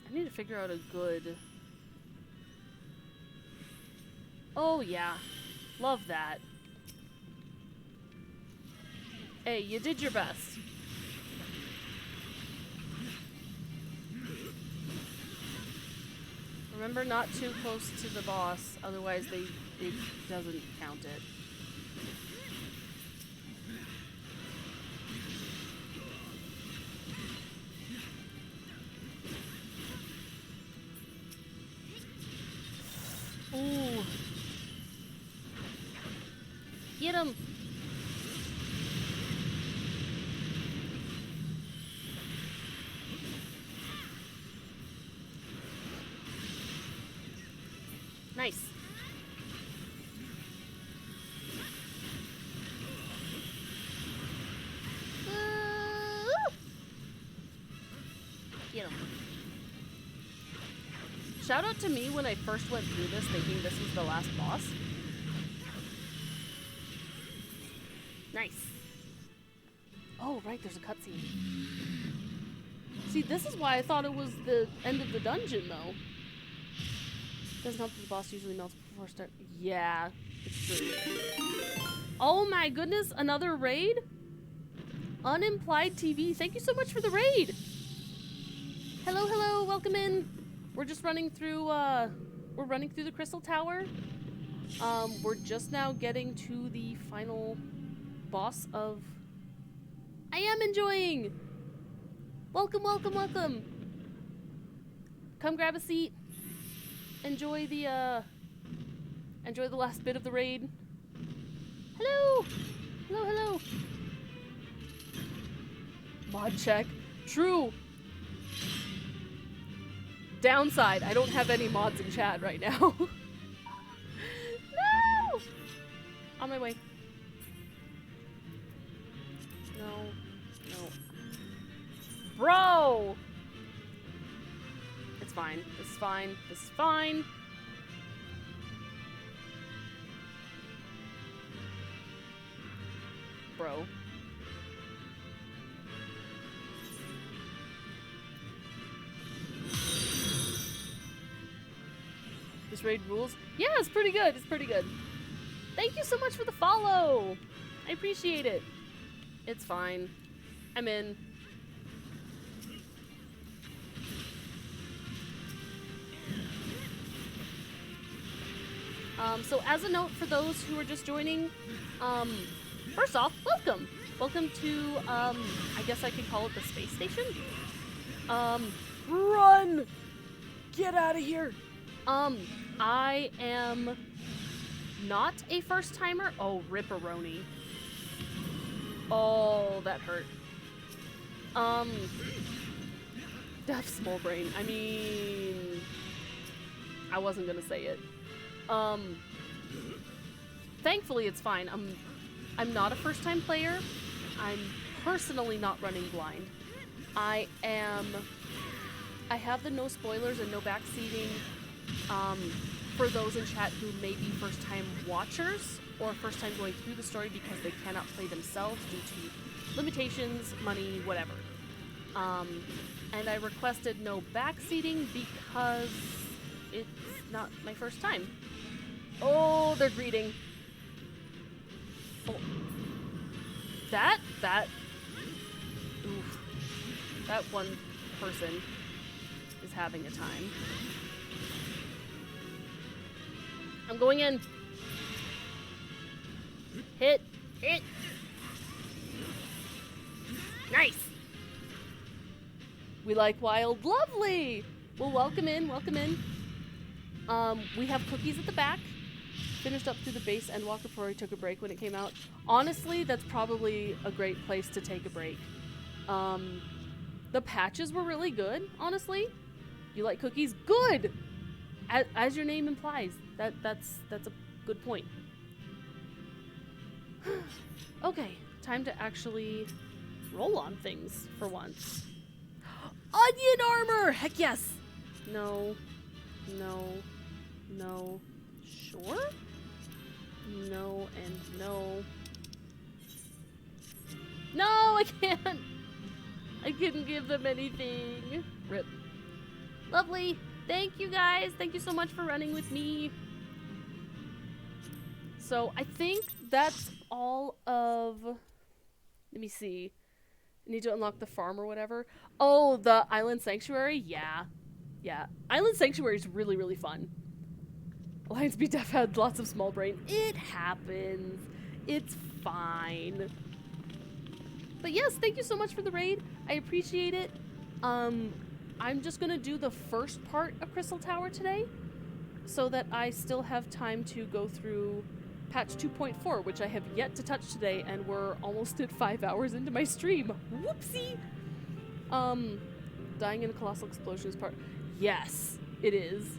I need to figure out a good... Oh, yeah. Love that. Hey, you did your best. Remember, not too close to the boss, otherwise it doesn't count it. Ooh. Get him! Nice. Get him. Shout out to me when I first went through this thinking this was the last boss. Nice. Oh, right, there's a cutscene. See, this is why I thought it was the end of the dungeon, though. Doesn't help that the boss usually melts before start. Yeah, it's true. Oh my goodness, another raid? Unimplied TV, thank you so much for the raid! Hello, hello, welcome in. We're just running through, we're running through the Crystal Tower. We're just now getting to the final boss of... I am enjoying! Welcome, welcome, welcome! Come grab a seat. Enjoy the last bit of the raid. Hello! Hello, hello! Mod check. True! Downside, I don't have any mods in chat right now. No! On my way. No. No. Bro! It's fine. It's fine. It's fine. Bro. This raid rules? Yeah, it's pretty good. It's pretty good. Thank you so much for the follow. I appreciate it. It's fine. I'm in. So as a note for those who are just joining, first off, welcome. Welcome to, I guess I could call it the space station. Run! Get out of here! I am not a first timer. Oh, ripperoni. Oh, that hurt. Deaf small brain. I mean, I wasn't gonna say it. Thankfully it's fine. I'm not a first time player. I'm personally not running blind. I have the no spoilers and no backseating, for those in chat who may be first time watchers or first time going through the story because they cannot play themselves due to limitations, money, whatever. And I requested no backseating because it's not my first time. Oh, they're greeting. Oh. Oof. That one person is having a time. I'm going in. Hit. Nice. We like wild. Lovely. Well, welcome in. We have cookies at the back. Finished up through the base and Walker Prairie took a break when it came out. Honestly, that's probably a great place to take a break. The patches were really good, honestly. You like cookies? Good! As your name implies. That's a good point. Okay, time to actually roll on things for once. Onion armor! Heck yes! No. Sure? No and no. No, I can't! I couldn't give them anything. Rip. Lovely. Thank you guys. Thank you so much for running with me. So I think that's all of... Let me see. I need to unlock the farm or whatever. Oh, the Island Sanctuary? Yeah. Island Sanctuary is really, really fun. Alliance B Def had lots of small brain. It happens. It's fine. But yes, thank you so much for the raid. I appreciate it. I'm just gonna do the first part of Crystal Tower today so that I still have time to go through patch 2.4, which I have yet to touch today, and we're almost at 5 hours into my stream. Whoopsie! Dying in a colossal explosion is part... Yes, it is.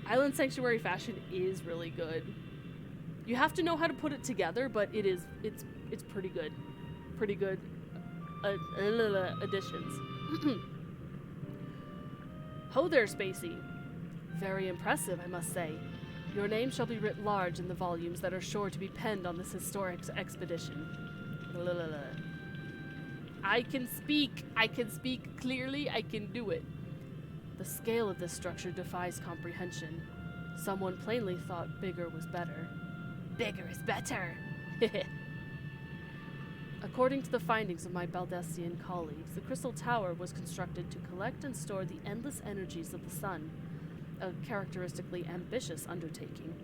Island Sanctuary fashion is really good. You have to know how to put it together, but it's pretty good. Pretty good additions. Ho there, Spacey. Very impressive, I must say. Your name shall be writ large in the volumes that are sure to be penned on this historic expedition. I can speak clearly, I can do it. The scale of this structure defies comprehension. Someone plainly thought bigger was better. Bigger is better! According to the findings of my Baldestian colleagues, the Crystal Tower was constructed to collect and store the endless energies of the sun, a characteristically ambitious undertaking.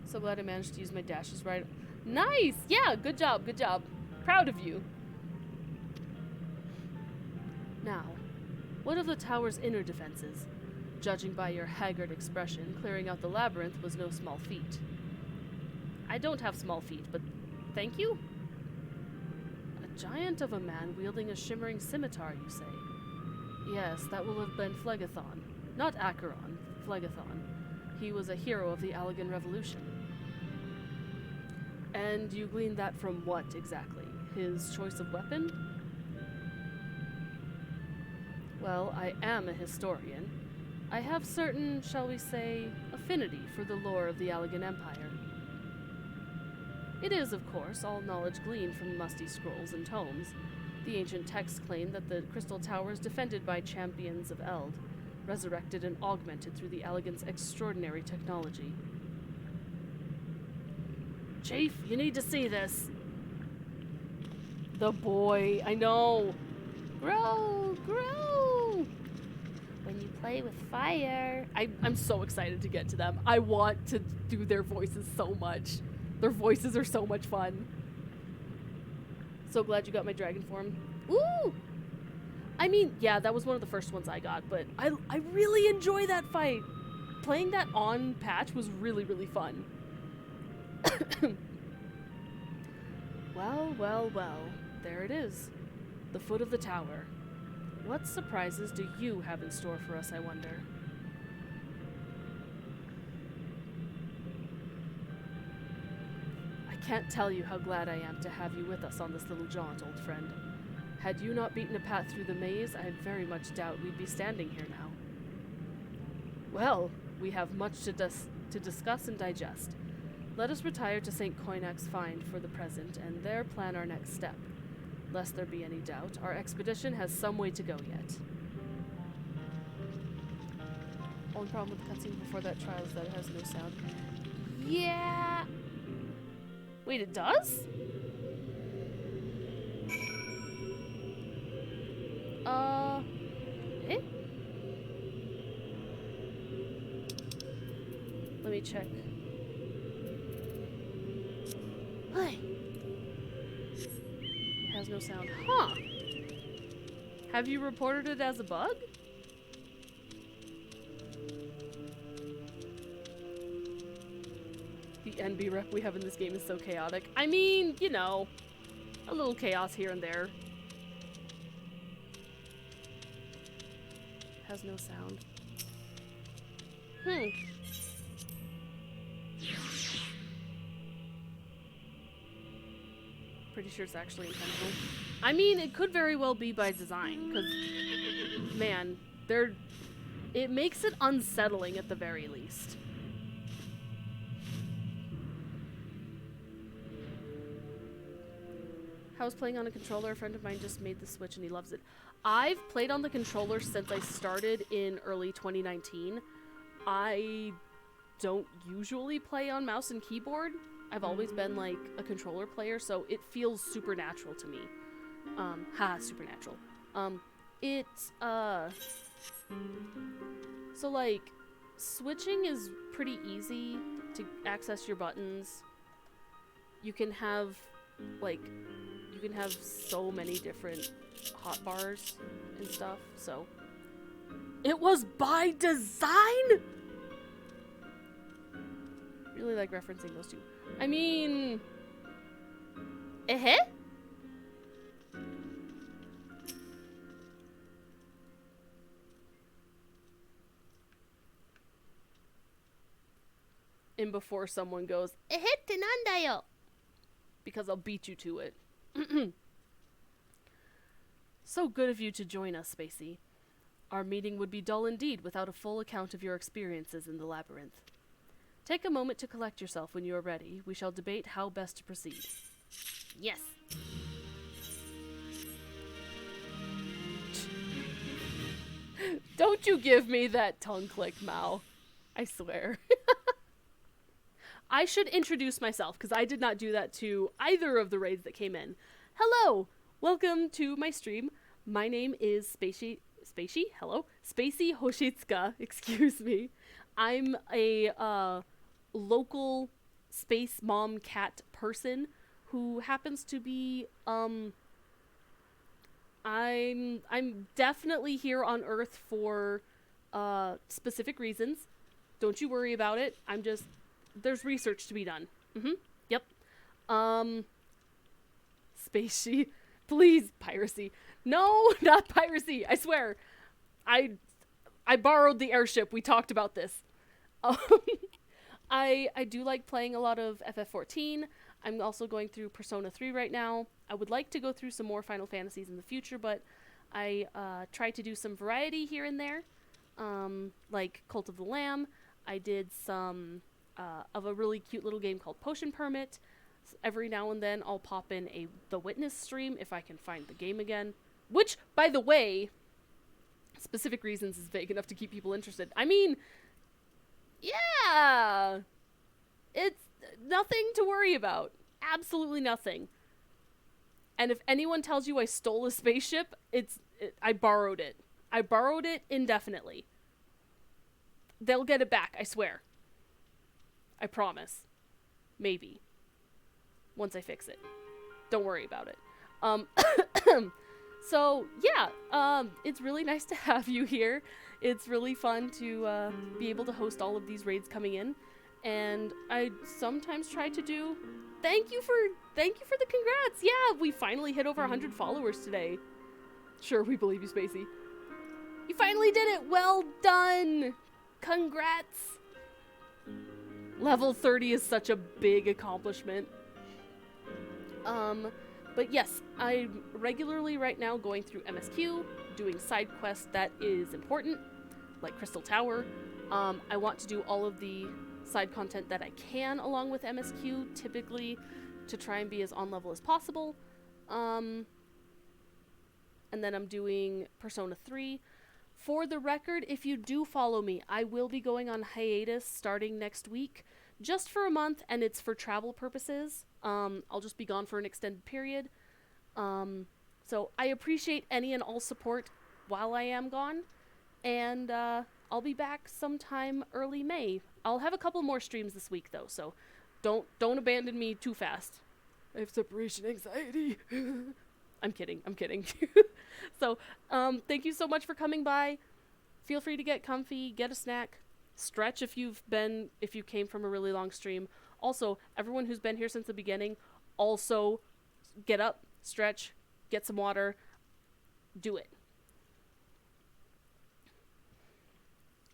So glad I managed to use my dashes right. Nice! Yeah, good job. Proud of you. Now, what of the tower's inner defenses? Judging by your haggard expression, clearing out the labyrinth was no small feat. I don't have small feet, but thank you? A giant of a man wielding a shimmering scimitar, you say? Yes, that will have been Phlegethon. Not Acheron, Phlegethon. He was a hero of the Allegan Revolution. And you gleaned that from what, exactly? His choice of weapon? Well, I am a historian. I have certain, shall we say, affinity for the lore of the Allegan Empire. It is, of course, all knowledge gleaned from musty scrolls and tomes. The ancient texts claim that the Crystal Tower is defended by champions of Eld, resurrected and augmented through the Allegan's extraordinary technology. Chief, you need to see this. The boy, I know. Grow! When you play with fire. I'm so excited to get to them. I want to do their voices so much. Their voices are so much fun. So glad you got my dragon form. Ooh! I mean, yeah, that was one of the first ones I got, but I really enjoy that fight. Playing that on patch was really, really fun. Well. There it is. The foot of the tower. What surprises do you have in store for us, I wonder? I can't tell you how glad I am to have you with us on this little jaunt, old friend. Had you not beaten a path through the maze, I very much doubt we'd be standing here now. Well, we have much to discuss and digest. Let us retire to St. Coinac's Find for the present, and there plan our next step. Lest there be any doubt, our expedition has some way to go yet. Only problem with the cutscene before that trial is that it has no sound. Yeah! Wait, it does? Eh? Let me check. Hey! It has no sound. Huh! Have you reported it as a bug? The NB rep we have in this game is so chaotic. I mean, you know, a little chaos here and there. Has no sound. Pretty sure it's actually intentional. I mean, it could very well be by design, because, man, it makes it unsettling at the very least. How's playing on a controller? A friend of mine just made the Switch and he loves it. I've played on the controller since I started in early 2019. I don't usually play on mouse and keyboard. I've always been like a controller player, so it feels supernatural to me. Supernatural. So like, switching is pretty easy to access your buttons. You can have so many different hotbars and stuff, so. It was by design?! Really like referencing those two. I mean... And before someone goes, nandayo! Because I'll beat you to it. So good of you to join us, Spacey. Our meeting would be dull indeed without a full account of your experiences in the labyrinth. Take a moment to collect yourself when you are ready. We shall debate how best to proceed. Yes! Don't you give me that tongue click, Mao. I swear. I should introduce myself, because I did not do that to either of the raids that came in. Hello! Welcome to my stream. My name is Spacey? Hello? Spacey Hoshitsuka, excuse me. I'm a local space mom cat person who happens to be, I'm definitely here on Earth for specific reasons. Don't you worry about it. There's research to be done. Yep. Spacey. Please, piracy. No, not piracy. I swear. I borrowed the airship. We talked about this. I do like playing a lot of FF14. I'm also going through Persona 3 right now. I would like to go through some more Final Fantasies in the future, but I try to do some variety here and there. Like Cult of the Lamb. I did some of a really cute little game called Potion Permit. Every now and then I'll pop in The Witness stream if I can find the game again. Which, by the way, specific reasons is vague enough to keep people interested. I mean, yeah! It's nothing to worry about. Absolutely nothing. And if anyone tells you I stole a spaceship, I borrowed it. I borrowed it indefinitely. They'll get it back, I swear. I promise. Maybe. Once I fix it. Don't worry about it. So, yeah, it's really nice to have you here. It's really fun to be able to host all of these raids coming in. And I sometimes try to do... Thank you for the congrats! Yeah, we finally hit over 100 followers today. Sure, we believe you, Spacey. You finally did it! Well done! Congrats! Level 30 is such a big accomplishment. But yes, I'm regularly right now going through MSQ, doing side quests that is important, like Crystal Tower. I want to do all of the side content that I can along with MSQ, typically to try and be as on level as possible. And then I'm doing Persona 3. For the record, if you do follow me, I will be going on hiatus starting next week, just for a month, and it's for travel purposes. I'll just be gone for an extended period. So I appreciate any and all support while I am gone, and I'll be back sometime early May. I'll have a couple more streams this week though, so don't abandon me too fast. I have separation anxiety. I'm kidding. So, thank you so much for coming by. Feel free to get comfy, get a snack, stretch if you came from a really long stream. Also, everyone who's been here since the beginning, also get up, stretch, get some water, do it.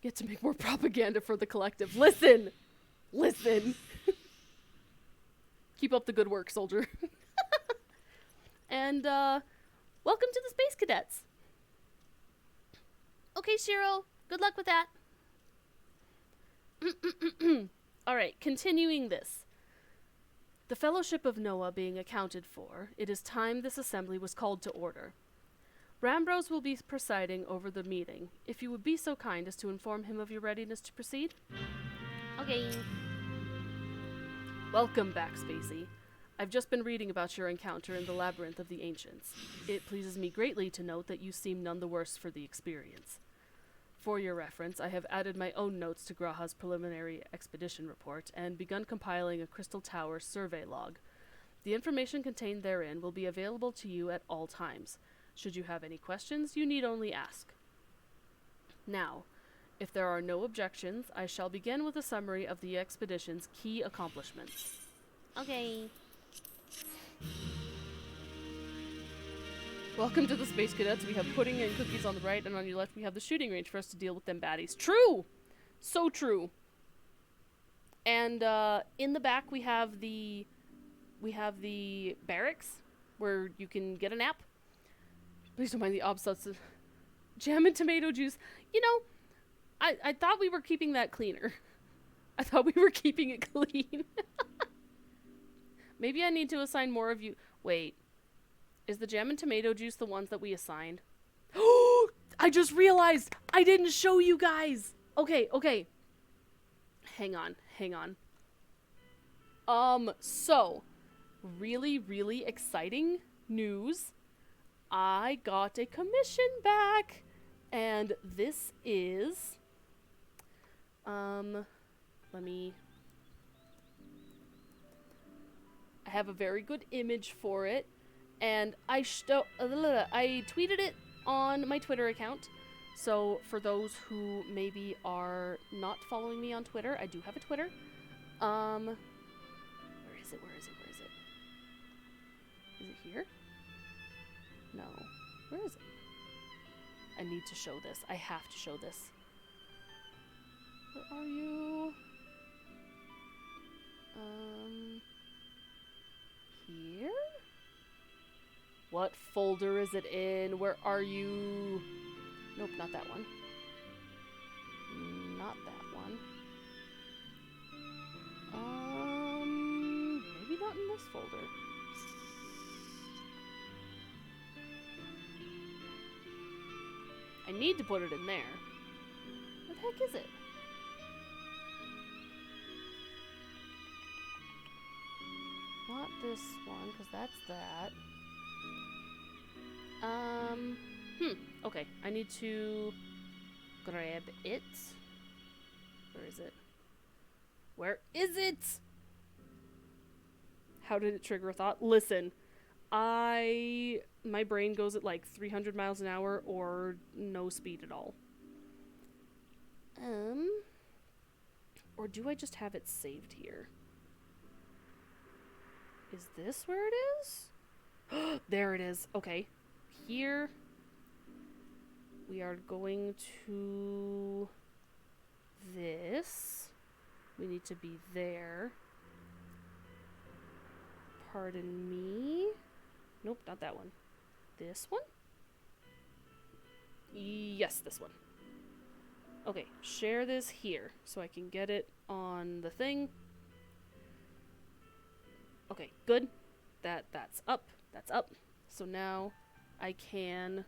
Get to make more propaganda for the collective. Listen! Keep up the good work, soldier. And, welcome to the Space Cadets. Okay, Shiro, good luck with that. Alright, continuing this. The Fellowship of Noah being accounted for, it is time this assembly was called to order. Rambrose will be presiding over the meeting. If you would be so kind as to inform him of your readiness to proceed. Okay. Welcome back, Spacey. I've just been reading about your encounter in the Labyrinth of the Ancients. It pleases me greatly to note that you seem none the worse for the experience. For your reference, I have added my own notes to Graha's preliminary expedition report and begun compiling a Crystal Tower survey log. The information contained therein will be available to you at all times. Should you have any questions, you need only ask. Now, if there are no objections, I shall begin with a summary of the expedition's key accomplishments. Okay. Welcome to the Space Cadets. We have pudding and cookies on the right, and on your left we have the shooting range for us to deal with them baddies. True! So true. And in the back we have the barracks where you can get a nap. Please don't mind the obsessive jam and tomato juice. You know, I thought we were keeping that cleaner. I thought we were keeping it clean. Maybe I need to assign more of you. Wait. Is the jam and tomato juice the ones that we assigned? Oh! I just realized I didn't show you guys. Okay. Hang on. So, really exciting news. I got a commission back. And this is... I have a very good image for it. And I tweeted it on my Twitter account. So for those who maybe are not following me on Twitter, I do have a Twitter. Where is it? Is it here? No. Where is it? I need to show this. I have to show this. Where are you? Here? What folder is it in? Where are you? Nope, not that one. Not that one. Maybe not in this folder. I need to put it in there. What the heck is it? Not this one, because that's that. Okay. I need to grab it. Where is it? Where is it? How did it trigger a thought? Listen, my brain goes at like 300 miles an hour or no speed at all. Or do I just have it saved here? Is this where it is? There it is. Okay. Here we are going to this. We need to be there. Pardon me. Nope, not that one. This one? Yes, this one. Okay, share this here so I can get it on the thing. Okay, good. That's up. That's up. So now I can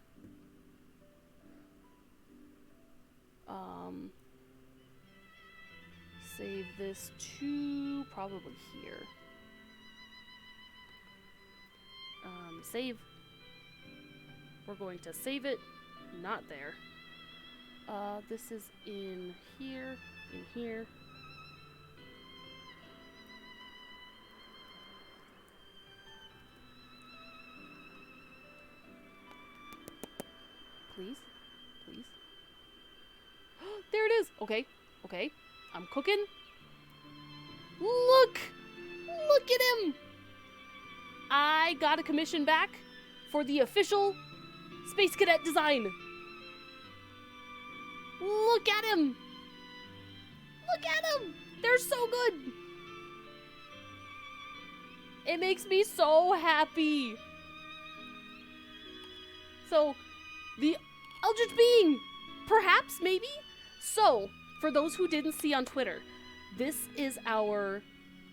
save this to probably here. Save. We're going to save it. Not there. This is in here. In here. Please. Please. There it is! Okay. Okay. I'm cooking. Look! Look at him! I got a commission back for the official Space Cadet design. Look at him! Look at him! They're so good! It makes me so happy. So, the Eldritch Being! Perhaps, maybe? So, for those who didn't see on Twitter, this is our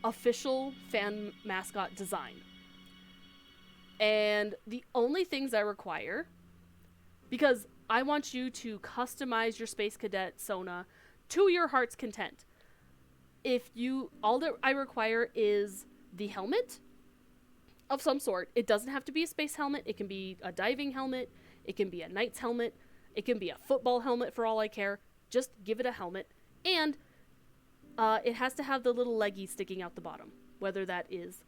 official fan mascot design. And the only things I require, because I want you to customize your Space Cadet Sona to your heart's content. All that I require is the helmet of some sort. It doesn't have to be a space helmet. It can be a diving helmet. It can be a knight's helmet. It can be a football helmet for all I care. Just give it a helmet. And it has to have the little leggy sticking out the bottom. Whether that is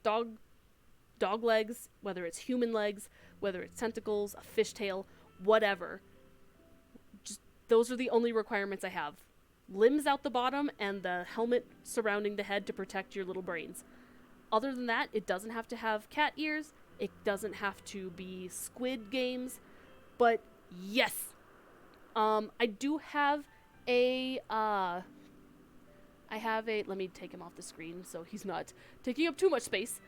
dog legs, whether it's human legs, whether it's tentacles, a fishtail, whatever. Just those are the only requirements I have. Limbs out the bottom and the helmet surrounding the head to protect your little brains. Other than that, it doesn't have to have cat ears. It doesn't have to be Squid Games. But yes, I do have let me take him off the screen so he's not taking up too much space.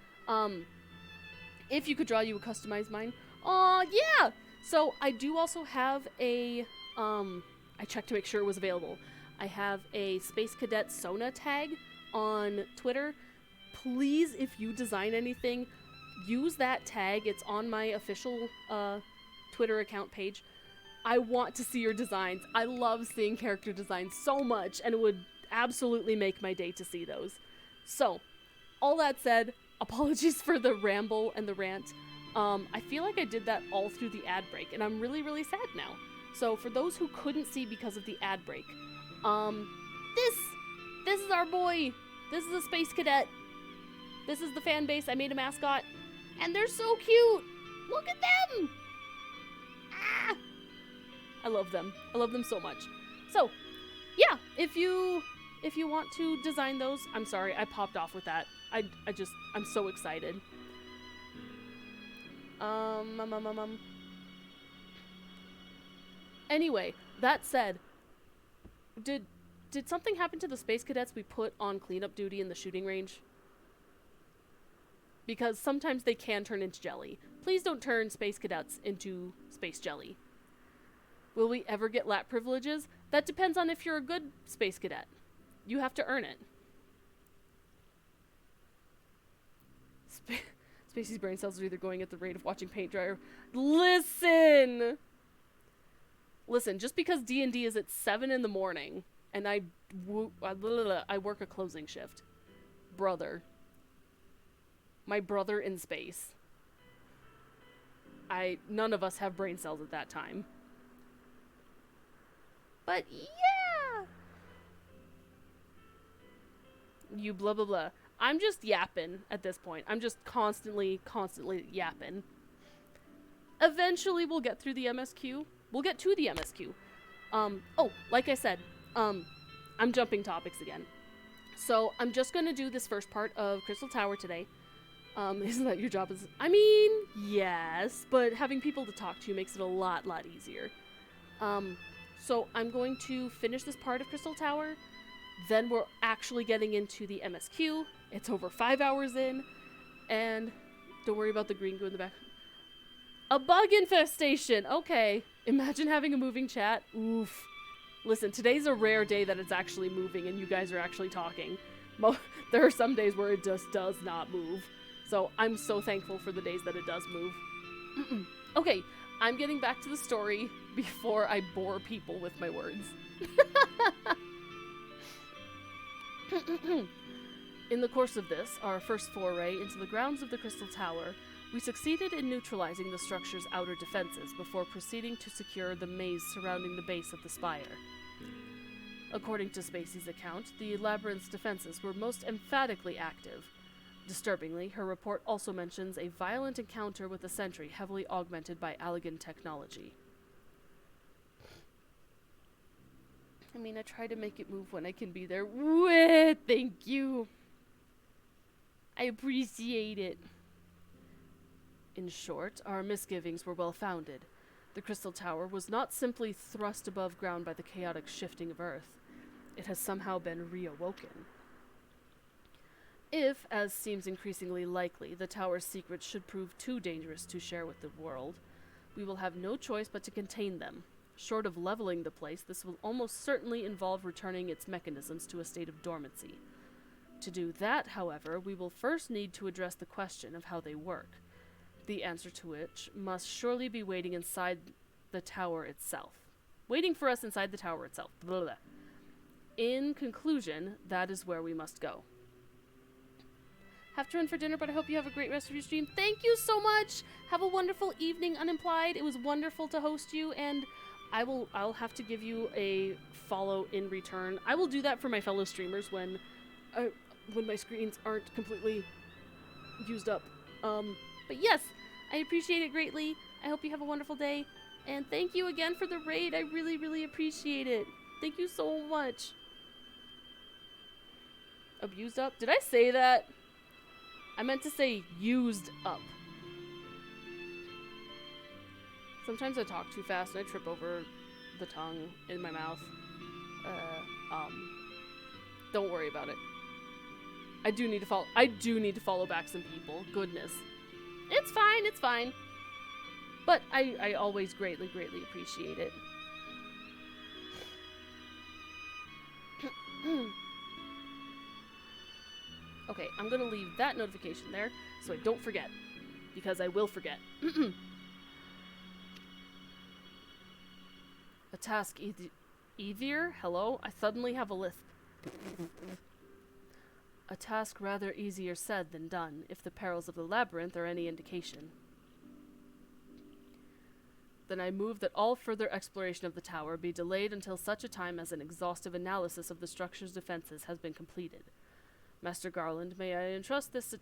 If you could draw, you would customize mine. Yeah! So I do also have I checked to make sure it was available. I have a Space Cadet Sona tag on Twitter. Please, if you design anything, use that tag. It's on my official Twitter account page. I want to see your designs. I love seeing character designs so much, and it would absolutely make my day to see those. So, all that said, apologies for the ramble and the rant. I feel like I did that all through the ad break, and I'm really, really sad now. So, for those who couldn't see because of the ad break, this is our boy. This is a Space Cadet. This is the fan base. I made a mascot, and they're so cute. Look at them. Ah! I love them. I love them so much. So, yeah, if you want to design those, I'm sorry, I popped off with that. I'm so excited. Anyway, that said, did something happen to the Space Cadets we put on cleanup duty in the shooting range? Because sometimes they can turn into jelly. Please don't turn Space Cadets into space jelly. Will we ever get lap privileges? That depends on if you're a good Space Cadet. You have to earn it. Spacey's brain cells are either going at the rate of watching paint dryer. Listen, just because D&D is at 7 in the morning and I work a closing shift. Brother. My brother in space. None of us have brain cells at that time. But yeah! You blah blah blah. I'm just yapping at this point. I'm just constantly yapping. Eventually we'll get through the MSQ. We'll get to the MSQ. Like I said, I'm jumping topics again. So I'm just gonna do this first part of Crystal Tower today. Isn't that your job? I mean, yes, but having people to talk to makes it a lot easier. So I'm going to finish this part of Crystal Tower. Then we're actually getting into the MSQ. It's over 5 hours in. And don't worry about the green goo in the back. A bug infestation! Okay. Imagine having a moving chat. Oof. Listen, today's a rare day that it's actually moving and you guys are actually talking. There are some days where it just does not move. So I'm so thankful for the days that it does move. Okay, I'm getting back to the story before I bore people with my words. In the course of this, our first foray into the grounds of the Crystal Tower, we succeeded in neutralizing the structure's outer defenses before proceeding to secure the maze surrounding the base of the spire. According to Spacey's account, the labyrinth's defenses were most emphatically active. Disturbingly, her report also mentions a violent encounter with a sentry heavily augmented by Allegan technology. I mean, I try to make it move when I can be there. Thank you. I appreciate it. In short, our misgivings were well founded. The Crystal Tower was not simply thrust above ground by the chaotic shifting of Earth. It has somehow been reawoken. If, as seems increasingly likely, the tower's secrets should prove too dangerous to share with the world, we will have no choice but to contain them. Short of leveling the place, this will almost certainly involve returning its mechanisms to a state of dormancy. To do that, however, we will first need to address the question of how they work, the answer to which must surely be waiting inside the tower itself. Waiting for us inside the tower itself. Blah, blah, blah. In conclusion, that is where we must go. Have to run for dinner, but I hope you have a great rest of your stream. Thank you so much! Have a wonderful evening, Unimplied. It was wonderful to host you, and I'll have to give you a follow in return. I will do that for my fellow streamers when my screens aren't completely used up. But yes, I appreciate it greatly. I hope you have a wonderful day. And thank you again for the raid. I really, really appreciate it. Thank you so much. Abused up? Did I say that? I meant to say used up. Sometimes I talk too fast and I trip over the tongue in my mouth. Don't worry about it. I do need to follow back some people. Goodness. It's fine, it's fine. But I always greatly, greatly appreciate it. Okay, I'm gonna leave that notification there so I don't forget. Because I will forget. A task easier? Hello? I suddenly have a lisp. A task rather easier said than done, if the perils of the labyrinth are any indication. Then I move that all further exploration of the tower be delayed until such a time as an exhaustive analysis of the structure's defenses has been completed. Master Garland, may I entrust this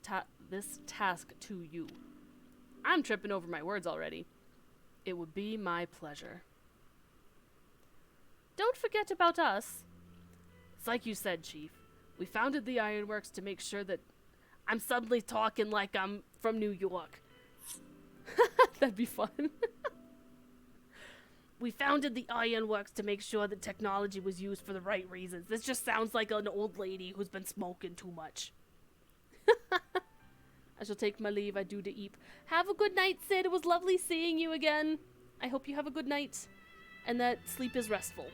task to you? I'm tripping over my words already. It would be my pleasure. Don't forget about us. It's like you said, Chief. We founded the Ironworks to make sure that... I'm suddenly talking like I'm from New York. That'd be fun. We founded the Ironworks to make sure that technology was used for the right reasons. This just sounds like an old lady who's been smoking too much. I shall take my leave. I do to eat. Have a good night, Sid. It was lovely seeing you again. I hope you have a good night. And that sleep is restful.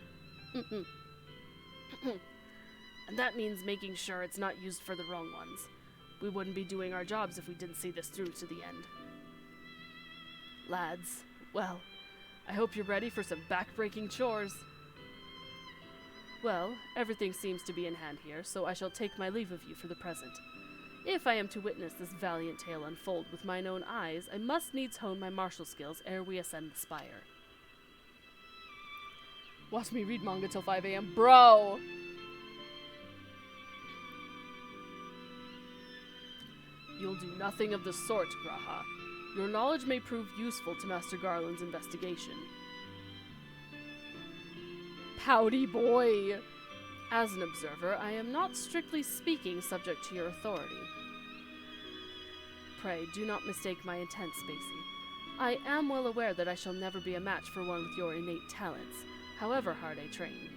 And that means making sure it's not used for the wrong ones. We wouldn't be doing our jobs if we didn't see this through to the end. Lads, well, I hope you're ready for some back-breaking chores. Well, everything seems to be in hand here, so I shall take my leave of you for the present. If I am to witness this valiant tale unfold with mine own eyes, I must needs hone my martial skills ere we ascend the spire. Watch me read manga till 5 a.m. Bro! You'll do nothing of the sort, Graha. Your knowledge may prove useful to Master Garland's investigation. Pouty boy! As an observer, I am not strictly speaking subject to your authority. Pray, do not mistake my intent, Spacey. I am well aware that I shall never be a match for one with your innate talents, however hard I train.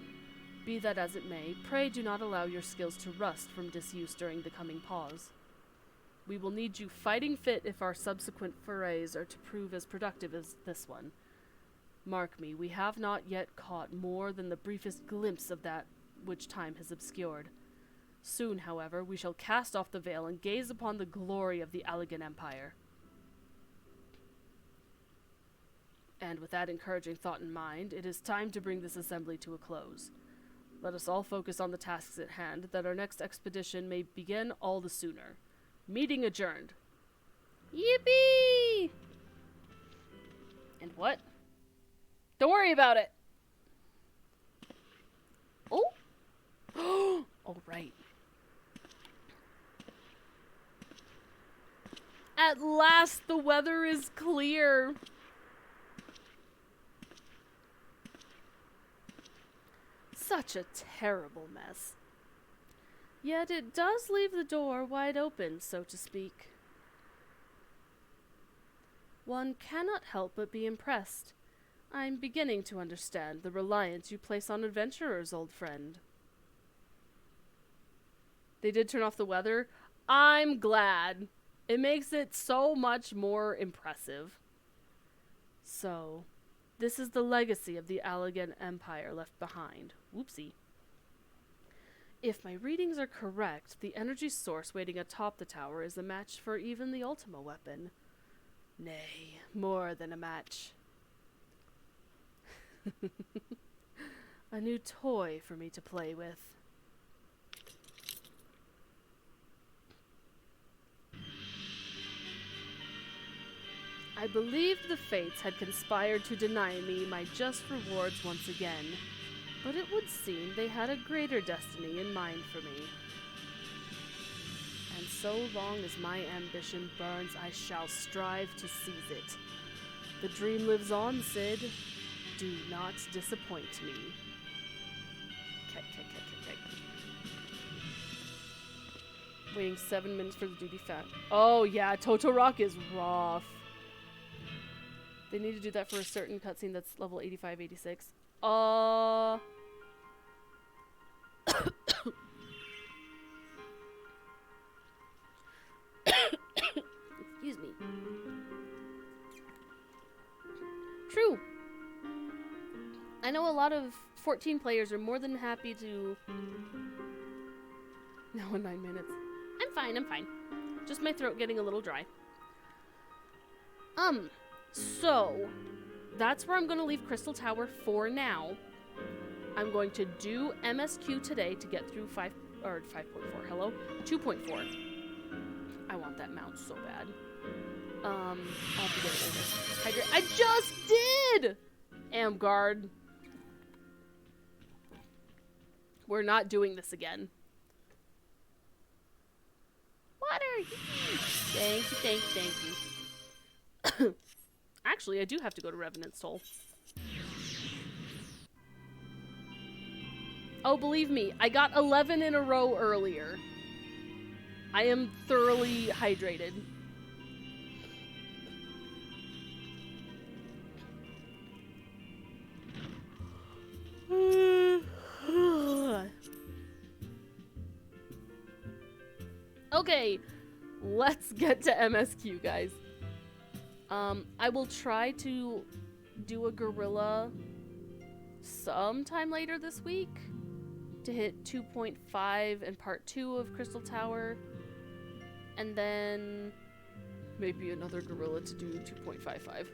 Be that as it may, pray do not allow your skills to rust from disuse during the coming pause. We will need you fighting fit if our subsequent forays are to prove as productive as this one. Mark me, we have not yet caught more than the briefest glimpse of that which time has obscured. Soon, however, we shall cast off the veil and gaze upon the glory of the Allegan Empire. And with that encouraging thought in mind, it is time to bring this assembly to a close. Let us all focus on the tasks at hand, that our next expedition may begin all the sooner. Meeting adjourned. Yippee! And what? Don't worry about it! Oh! Oh, right. At last, the weather is clear. Such a terrible mess. Yet it does leave the door wide open, so to speak. One cannot help but be impressed. I'm beginning to understand the reliance you place on adventurers, old friend. They did turn off the weather. I'm glad. It makes it so much more impressive. So, this is the legacy of the Allegan Empire left behind. Whoopsie. If my readings are correct, the energy source waiting atop the tower is a match for even the Ultima weapon. Nay, more than a match. A new toy for me to play with. I believed the fates had conspired to deny me my just rewards once again, but it would seem they had a greater destiny in mind for me. And so long as my ambition burns, I shall strive to seize it. The dream lives on, Sid. Do not disappoint me. Waiting 7 minutes for the duty fat. Oh yeah, Totorock is rough. They need to do that for a certain cutscene that's level 85, 86. Excuse me. True. I know a lot of 14 players are more than happy to... Now in 9 minutes. I'm fine. Just my throat getting a little dry. So, that's where I'm going to leave Crystal Tower for now. I'm going to do MSQ today to get through 5.4, hello? 2.4. I want that mount so bad. I'll have to get it later. I just did! Amguard. We're not doing this again. Water! Thank you. Actually, I do have to go to Revenant's Toll. Oh, believe me, I got 11 in a row earlier. I am thoroughly hydrated. Okay, let's get to MSQ, guys. I will try to do a gorilla sometime later this week to hit 2.5 and part 2 of Crystal Tower, and then maybe another gorilla to do 2.55.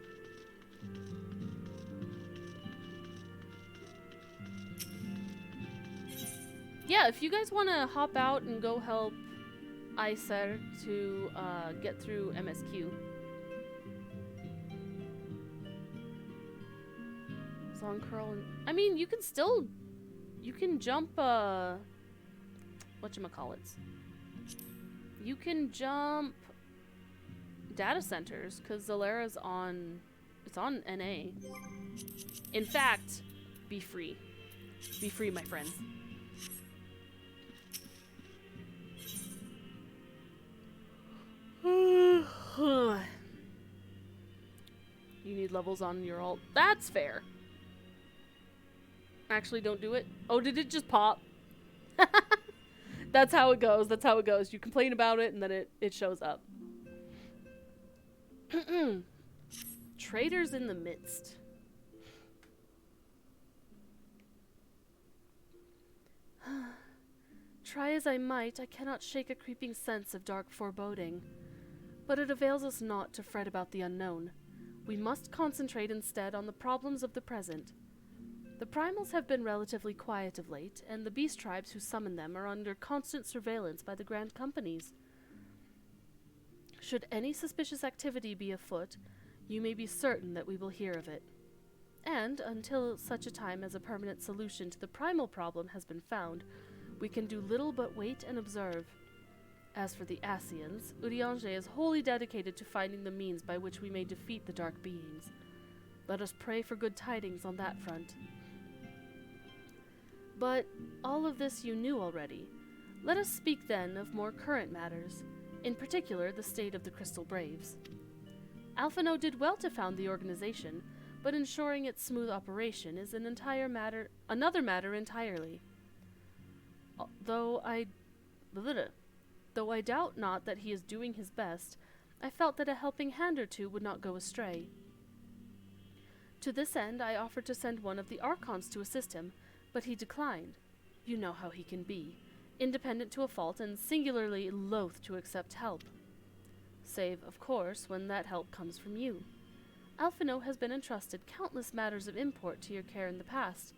Yeah, if you guys want to hop out and go help Iser to get through MSQ. Long curl and I mean you can still jump whatchamacallits. You can jump data centers because Zalera's on NA. In fact, be free. Be free, my friends. You need levels on your ult. That's fair. Actually, don't do it. Oh, did it just pop? That's how it goes. That's how it goes. You complain about it, and then it shows up. Traitors in the midst. Try as I might, I cannot shake a creeping sense of dark foreboding. But it avails us not to fret about the unknown. We must concentrate instead on the problems of the present. The primals have been relatively quiet of late, and the beast tribes who summon them are under constant surveillance by the grand companies. Should any suspicious activity be afoot, you may be certain that we will hear of it. And, until such a time as a permanent solution to the primal problem has been found, we can do little but wait and observe. As for the Asians, Urianger is wholly dedicated to finding the means by which we may defeat the dark beings. Let us pray for good tidings on that front. But all of this you knew already. Let us speak then of more current matters, in particular the state of the Crystal Braves. Alphino did well to found the organization, but ensuring its smooth operation is another matter entirely. Though I doubt not that he is doing his best, I felt that a helping hand or two would not go astray. To this end, I offered to send one of the Archons to assist him, but he declined. You know how he can be, independent to a fault and singularly loath to accept help. Save, of course, when that help comes from you. Alphino has been entrusted countless matters of import to your care in the past,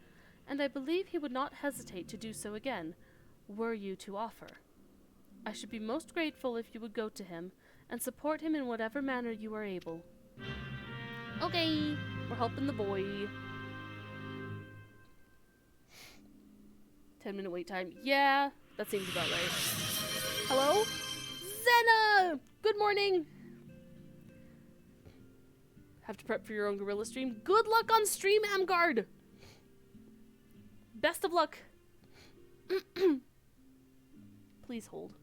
and I believe he would not hesitate to do so again, were you to offer. I should be most grateful if you would go to him and support him in whatever manner you are able. Okay, we're helping the boy. 10-minute wait time. Yeah, that seems about right. Hello? Zena! Good morning! Have to prep for your own gorilla stream. Good luck on stream, Amgard! Best of luck. Please hold.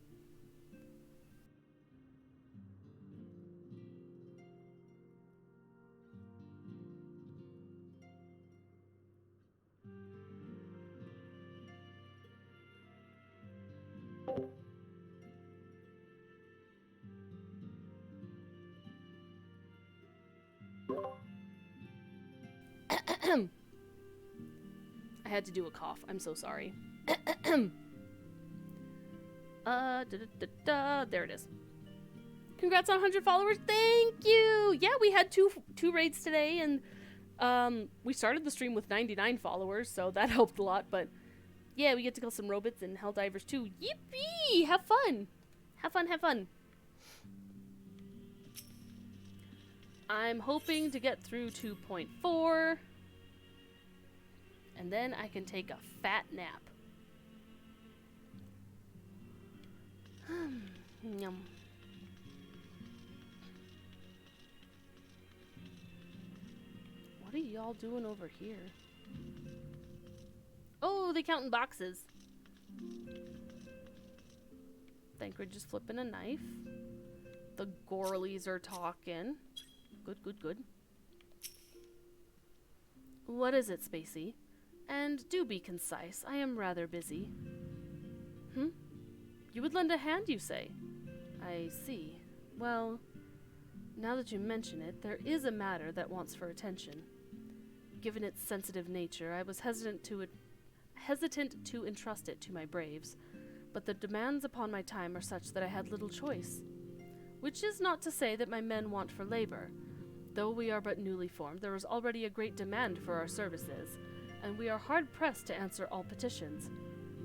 I had to do a cough. I'm so sorry. There it is. Congrats on 100 followers. Thank you. Yeah, we had two raids today, and we started the stream with 99 followers, so that helped a lot. But yeah, we get to kill some robots and Helldivers too. Yippee! Have fun. Have fun. Have fun. I'm hoping to get through 2.4, and then I can take a fat nap. Yum. What are y'all doing over here? Oh, they counting boxes. Think we're just flipping a knife. The Gorleys are talking. Good. What is it, Spacey? And do be concise. I am rather busy. You would lend a hand, you say? I see. Well, now that you mention it, there is a matter that wants for attention. Given its sensitive nature, I was hesitant to entrust it to my braves, but the demands upon my time are such that I had little choice. Which is not to say that my men want for labor. Though we are but newly formed, there is already a great demand for our services, and we are hard-pressed to answer all petitions.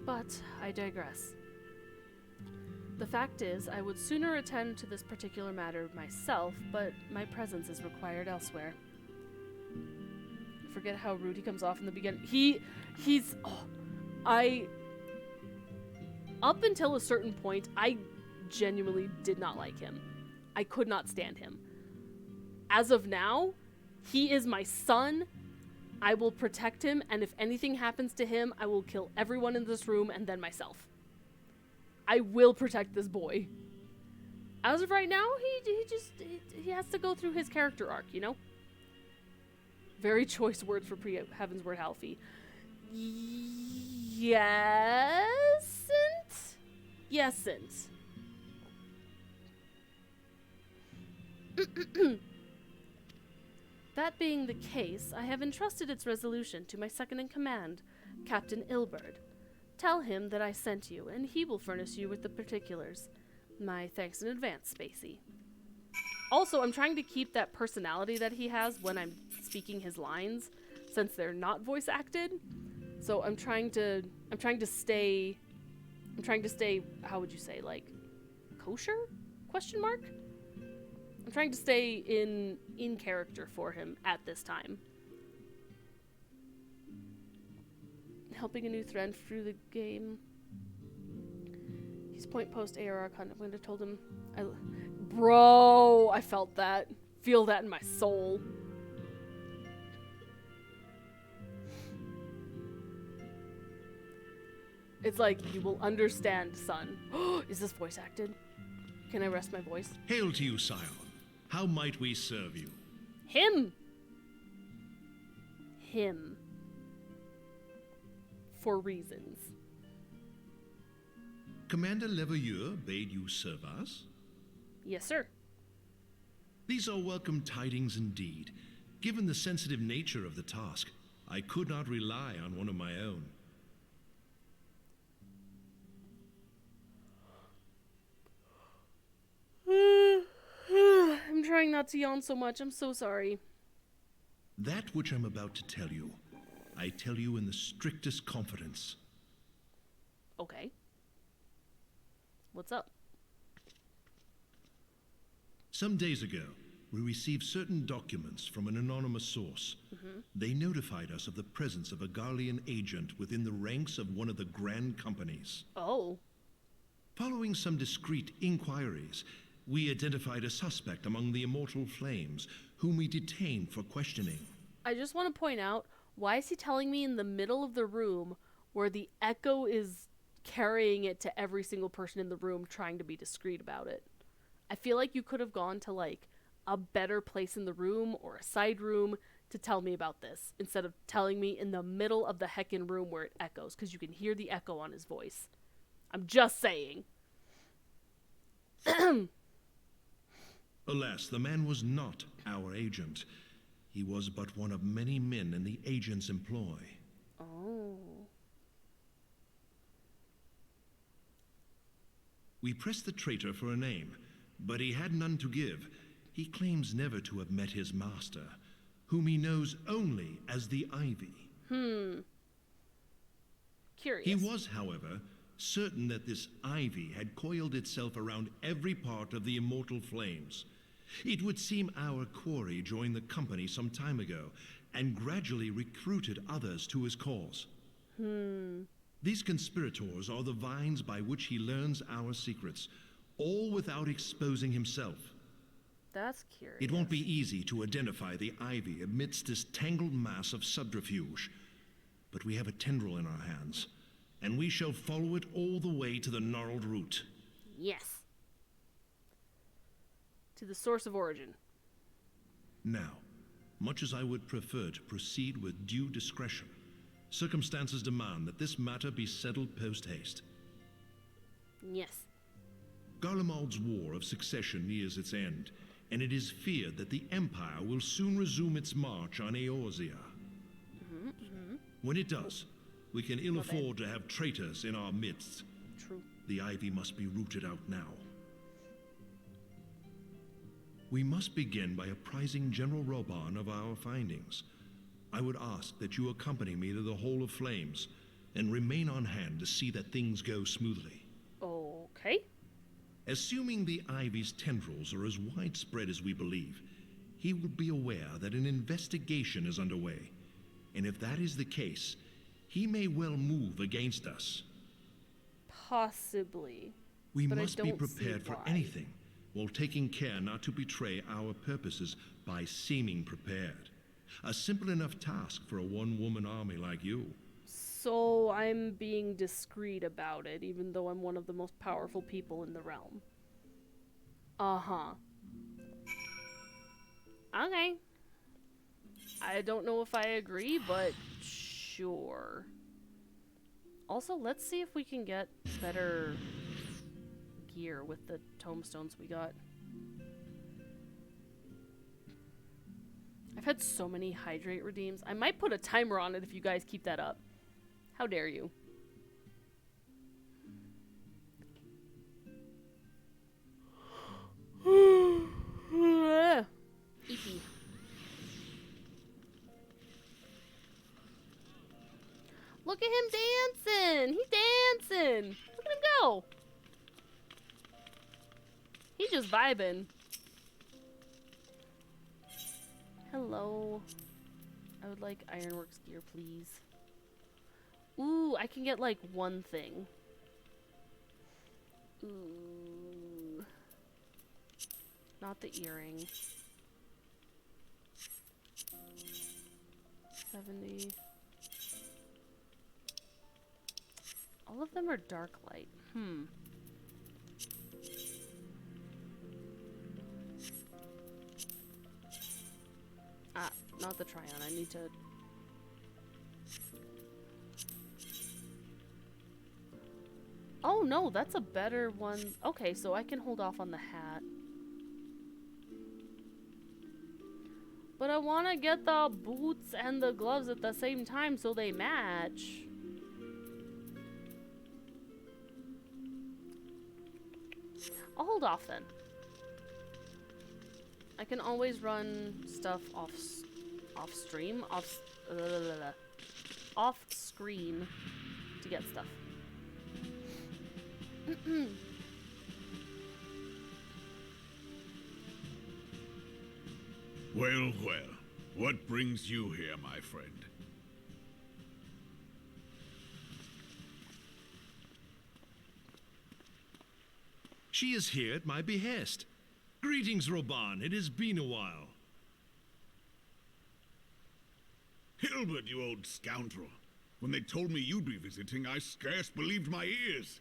But I digress. The fact is, I would sooner attend to this particular matter myself, but my presence is required elsewhere. Forget how rude he comes off in the beginning. Up until a certain point, I genuinely did not like him. I could not stand him. As of now, he is my son. I will protect him, and if anything happens to him, I will kill everyone in this room and then myself. I will protect this boy. As of right now, he has to go through his character arc, you know? Very choice words for pre-Heavensward Halfie. Yes'nt. That being the case, I have entrusted its resolution to my second-in-command, Captain Ilberd. Tell him that I sent you, and he will furnish you with the particulars. My thanks in advance, Spacey. Also, I'm trying to keep that personality that he has when I'm speaking his lines, since they're not voice acted. So I'm trying to stay, how would you say, like, kosher? Question mark? I'm trying to stay in character for him at this time. Helping a new friend through the game. He's point post ARR content. I'm gonna told him. Bro, I felt that. Feel that in my soul. It's like, you will understand, son. Is this voice acted? Can I rest my voice? Hail to you, Scion. How might we serve you? Him! Him. For reasons. Commander Leveilleur bade you serve us? Yes, sir. These are welcome tidings indeed. Given the sensitive nature of the task, I could not rely on one of my own. I'm trying not to yawn so much. I'm so sorry. That which I'm about to tell you, I tell you in the strictest confidence. Okay. What's up? Some days ago, we received certain documents from an anonymous source. They notified us of the presence of a Garlean agent within the ranks of one of the grand companies. Oh. Following some discreet inquiries, we identified a suspect among the Immortal Flames, whom we detained for questioning. I just want to point out, why is he telling me in the middle of the room where the echo is carrying it to every single person in the room, trying to be discreet about it? I feel like you could have gone to, like, a better place in the room or a side room to tell me about this, instead of telling me in the middle of the heckin' room where it echoes, because you can hear the echo on his voice. I'm just saying. Alas, the man was not our agent. He was but one of many men in the agent's employ. Oh. We pressed the traitor for a name, but he had none to give. He claims never to have met his master, whom he knows only as the Ivy. Curious. He was, however, certain that this Ivy had coiled itself around every part of the Immortal Flames. It would seem our quarry joined the company some time ago, and gradually recruited others to his cause. These conspirators are the vines by which he learns our secrets, all without exposing himself. That's curious. It won't be easy to identify the Ivy amidst this tangled mass of subterfuge. But we have a tendril in our hands, and we shall follow it all the way to the gnarled root. Yes. To the source of origin. Now, much as I would prefer to proceed with due discretion, circumstances demand that this matter be settled post-haste. Yes. Garlemald's war of succession nears its end, and it is feared that the Empire will soon resume its march on Eorzea. When it does, we can ill afford to have traitors in our midst. True. The Ivy must be rooted out now. We must begin by apprising General Roban of our findings. I would ask that you accompany me to the Hall of Flames, and remain on hand to see that things go smoothly. Okay. Assuming the Ivy's tendrils are as widespread as we believe, he will be aware that an investigation is underway, and if that is the case, he may well move against us. Possibly. We But I must be don't see prepared for why. anything, while taking care not to betray our purposes by seeming prepared. A simple enough task for a one-woman army like you. So I'm being discreet about it, even though I'm one of the most powerful people in the realm. Uh-huh. Okay. I don't know if I agree, but sure. Also, let's see if we can get better gear with the tombstones we got. I've had so many hydrate redeems. I might put a timer on it if you guys keep that up. How dare you? Eepy. Look at him dancing! He dancing! Look at him go! He just vibing. Hello. I would like Ironworks gear, please. Ooh, I can get like one thing. Ooh. Not the earring. 70. All of them are dark light. Ah, not the Tryon. I need to... Oh no, that's a better one. Okay, so I can hold off on the hat. But I want to get the boots and the gloves at the same time so they match. I'll hold off then. I can always run stuff off stream, off screen to get stuff. Well, well. What brings you here, my friend? She is here at my behest. Greetings, Roban. It has been a while. Hilbert, you old scoundrel. When they told me you'd be visiting, I scarce believed my ears.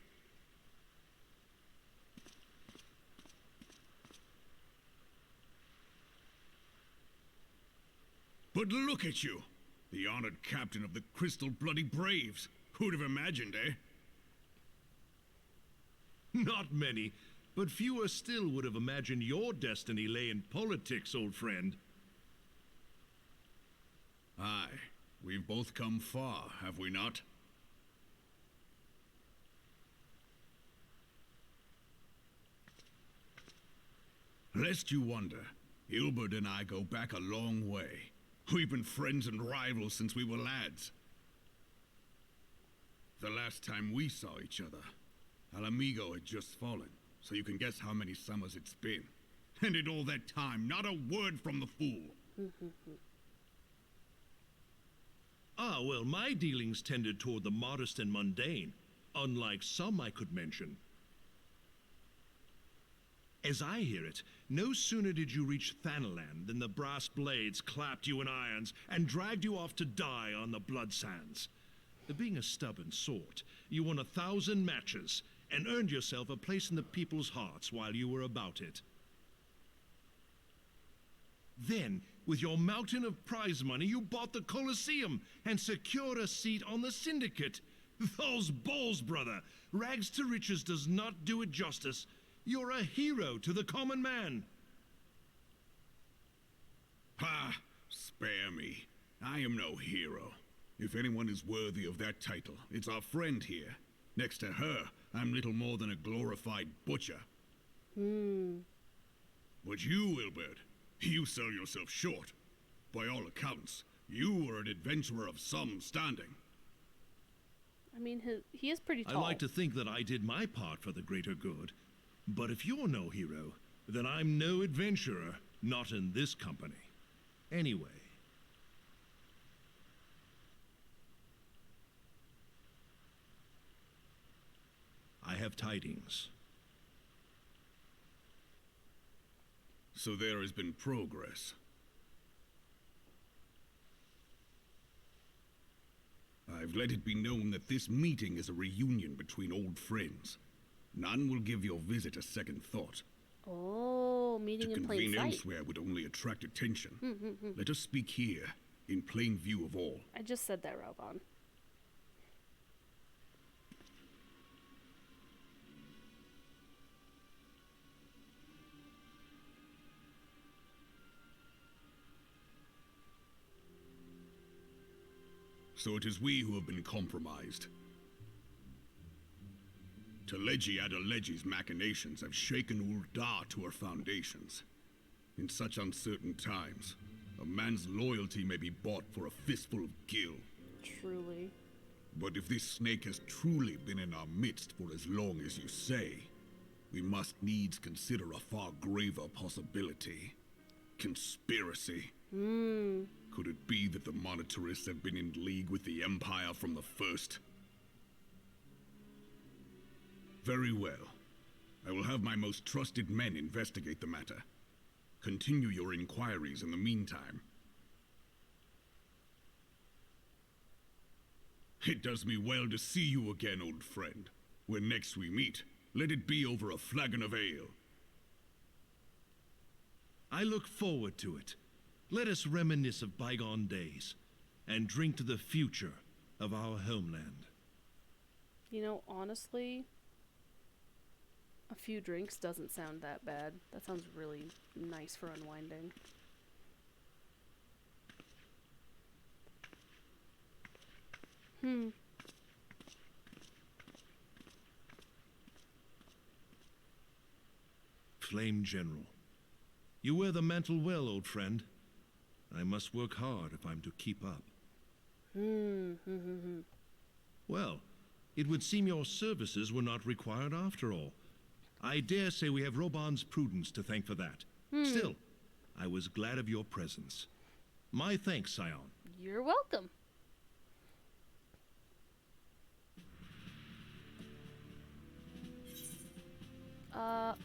But look at you, the honored captain of the Crystal Bloody Braves. Who'd have imagined, eh? Not many, but fewer still would have imagined your destiny lay in politics, old friend. Aye, we've both come far, have we not? Lest you wonder, Hilbert and I go back a long way. We've been friends and rivals since we were lads. The last time we saw each other, Alamigo had just fallen, so you can guess how many summers it's been. And in all that time, not a word from the fool. Ah, well, my dealings tended toward the modest and mundane, unlike some I could mention. As I hear it, no sooner did you reach Thanalan than the brass blades clapped you in irons and dragged you off to die on the blood sands. Being a stubborn sort, you won 1,000 matches and earned yourself a place in the people's hearts while you were about it. Then, with your mountain of prize money, you bought the Colosseum and secured a seat on the Syndicate. Those balls, brother! Rags to riches does not do it justice. You're a hero to the common man. Ha! Spare me. I am no hero. If anyone is worthy of that title, it's our friend here. Next to her, I'm little more than a glorified butcher. But you, Wilbert, you sell yourself short. By all accounts, you were an adventurer of some standing. I mean, he is pretty I tall. like to think that I did my part for the greater good. But if you're no hero, then I'm no adventurer, not in this company. Anyway. I have tidings. So there has been progress. I've let it be known that this meeting is a reunion between old friends. None will give your visit a second thought. Oh, meeting To in plain convene sight. elsewhere would only attract attention. Let us speak here, in plain view of all. I just said that, Roban. So it is we who have been compromised. Teleji Adeleji's machinations have shaken Ul'dah to her foundations. In such uncertain times, a man's loyalty may be bought for a fistful of gil. Truly. But if this snake has truly been in our midst for as long as you say, we must needs consider a far graver possibility. Conspiracy. Could it be that the monitorists have been in league with the Empire from the first? Very well. I will have my most trusted men investigate the matter. Continue your inquiries in the meantime. It does me well to see you again, old friend. When next we meet, let it be over a flagon of ale. I look forward to it. Let us reminisce of bygone days and drink to the future of our homeland. You know, honestly, a few drinks doesn't sound that bad. That sounds really nice for unwinding. Flame General, you wear the mantle well, old friend. I must work hard if I'm to keep up. Well, it would seem your services were not required after all. I dare say we have Roban's prudence to thank for that. Still, I was glad of your presence. My thanks, Scion. You're welcome.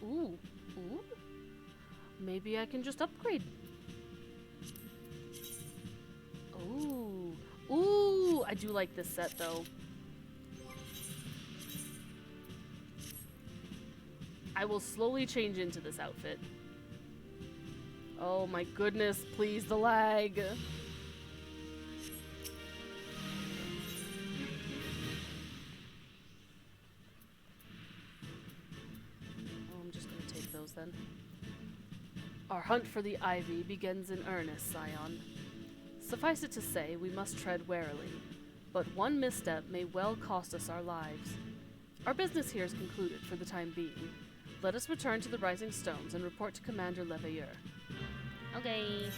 Ooh. Maybe I can just upgrade. Ooh, I do like this set though. I will slowly change into this outfit. Oh my goodness, please, the lag. I'm just gonna take those then. Our hunt for the Ivy begins in earnest, Scion. Suffice it to say, we must tread warily, but one misstep may well cost us our lives. Our business here is concluded for the time being. Let us return to the Rising Stones and report to Commander Leveilleur. Okay.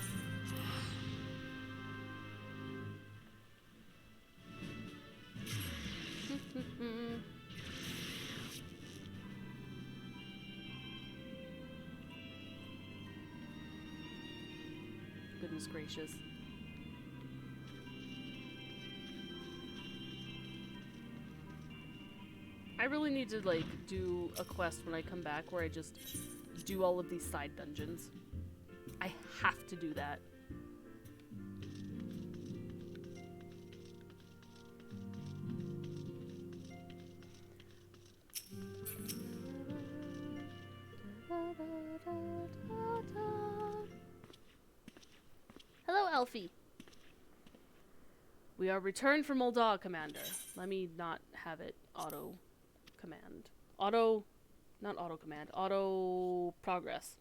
Goodness gracious. I really need to, like, do a quest when I come back where I just do all of these side dungeons. I have to do that. Hello, Elfie. We are returned from Ul'dah, Commander. Let me not have it auto progress.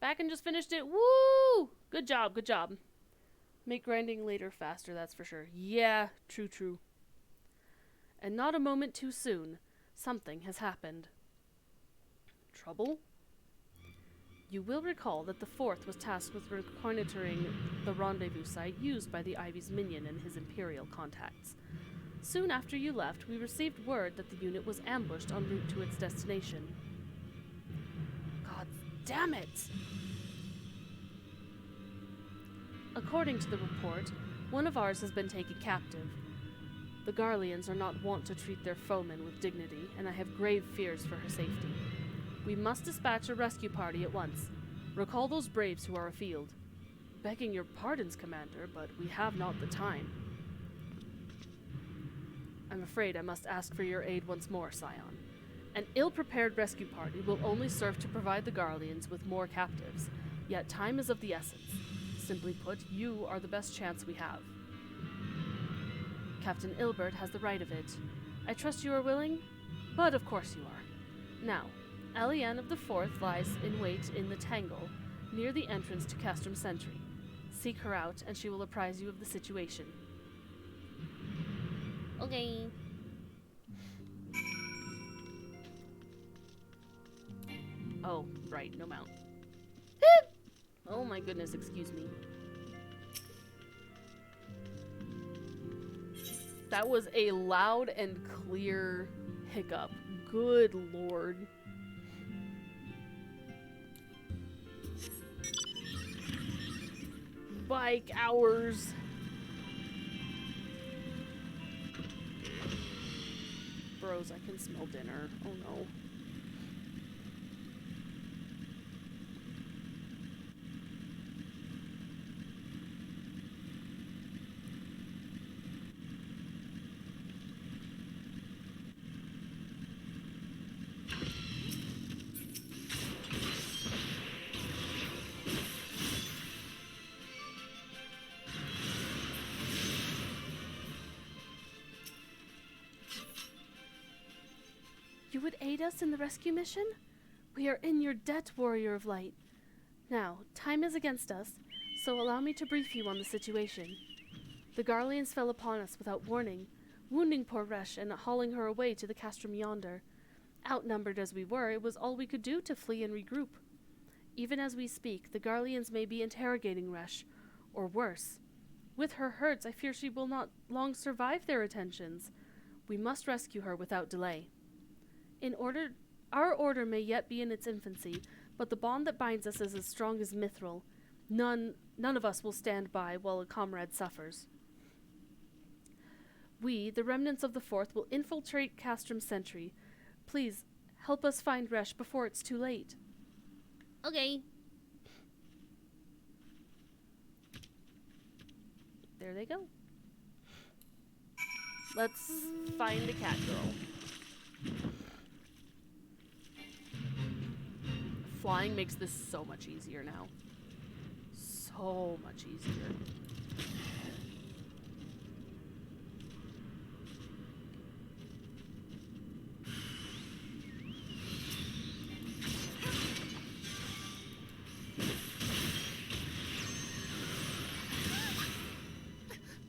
Back and just finished it. Woo! Good job, good job. Make grinding later faster, that's for sure. Yeah, true. And not a moment too soon. Something has happened. Trouble? You will recall that the Fourth was tasked with reconnoitering the rendezvous site used by the Ivy's minion and his Imperial contacts. Soon after you left, we received word that the unit was ambushed en route to its destination. God damn it! According to the report, one of ours has been taken captive. The Garleans are not wont to treat their foemen with dignity, and I have grave fears for her safety. We must dispatch a rescue party at once. Recall those braves who are afield. Begging your pardons, Commander, but we have not the time. I'm afraid I must ask for your aid once more, Scion. An ill-prepared rescue party will only serve to provide the Garleans with more captives, yet time is of the essence. Simply put, you are the best chance we have. Captain Ilbert has the right of it. I trust you are willing? But of course you are. Now, Alienne of the Fourth lies in wait in the Tangle, near the entrance to Castrum Sentry. Seek her out, and she will apprise you of the situation. Okay. Oh, right, no mount. Oh my goodness, excuse me. That was a loud and clear hiccup. Good lord. Bike hours. Bros, I can smell dinner. Oh no. You would aid us in the rescue mission? We are in your debt, Warrior of Light. Now, time is against us, so allow me to brief you on the situation. The Garleans fell upon us without warning, wounding poor Resh and hauling her away to the castrum yonder. Outnumbered as we were, it was all we could do to flee and regroup. Even as we speak, the Garleans may be interrogating Resh, or worse. With her hurts, I fear she will not long survive their attentions. We must rescue her without delay. Our order may yet be in its infancy, but the bond that binds us is as strong as mithril. None of us will stand by while a comrade suffers. We, the remnants of the Fourth, will infiltrate Castrum Sentry. Please, help us find Resh before it's too late. Okay. There they go. Let's find the cat girl. Flying makes this so much easier now. So much easier.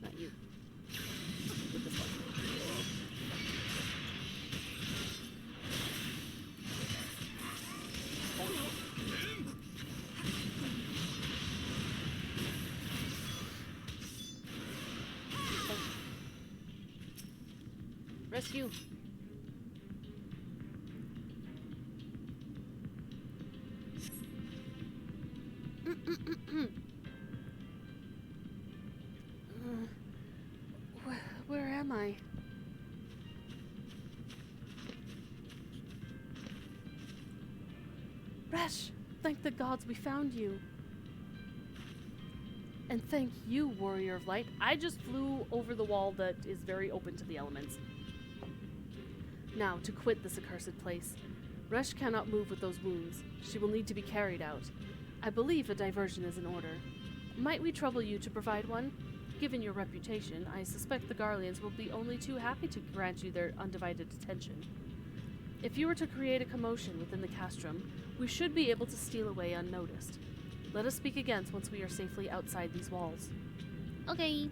Not you. With this one. Rescue. Where am I? Resh, thank the gods we found you. And thank you, Warrior of Light. I just flew over the wall that is very open to the elements. Now, to quit this accursed place. Resh cannot move with those wounds. She will need to be carried out. I believe a diversion is in order. Might we trouble you to provide one? Given your reputation, I suspect the Garleans will be only too happy to grant you their undivided attention. If you were to create a commotion within the castrum, we should be able to steal away unnoticed. Let us speak again once we are safely outside these walls. Okay.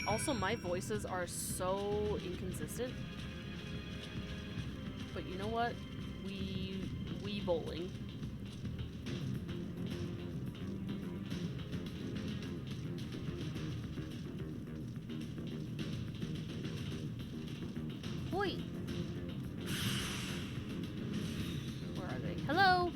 Also, my voices are so inconsistent. But you know what? We bowling. Boy. Where are they? Hello?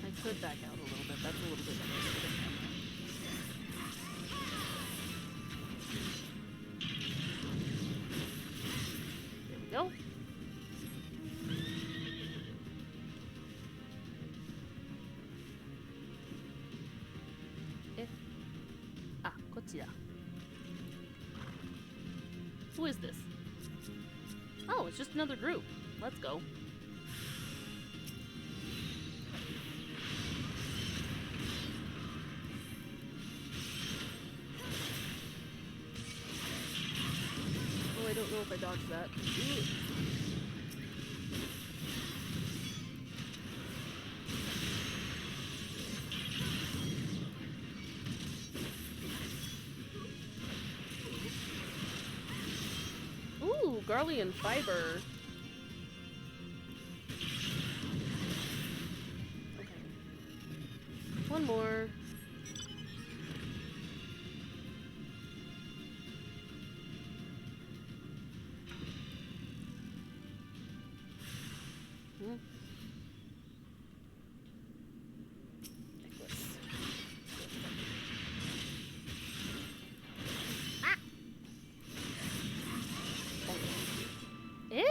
I could back out a little bit. That's a little bit better. Go. Kochira. Who is this? Oh, it's just another group. Let's go. don't know if I dodged that. Ooh, Garlean fiber. Okay. One more. Necklace. Ah! Eh?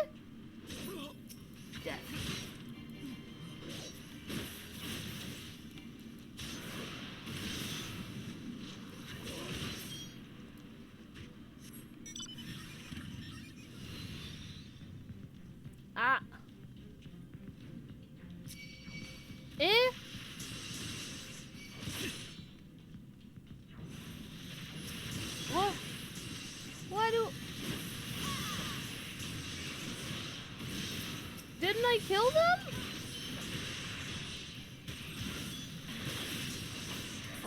Death. Ah! Eh? What? Why do... Didn't I kill them?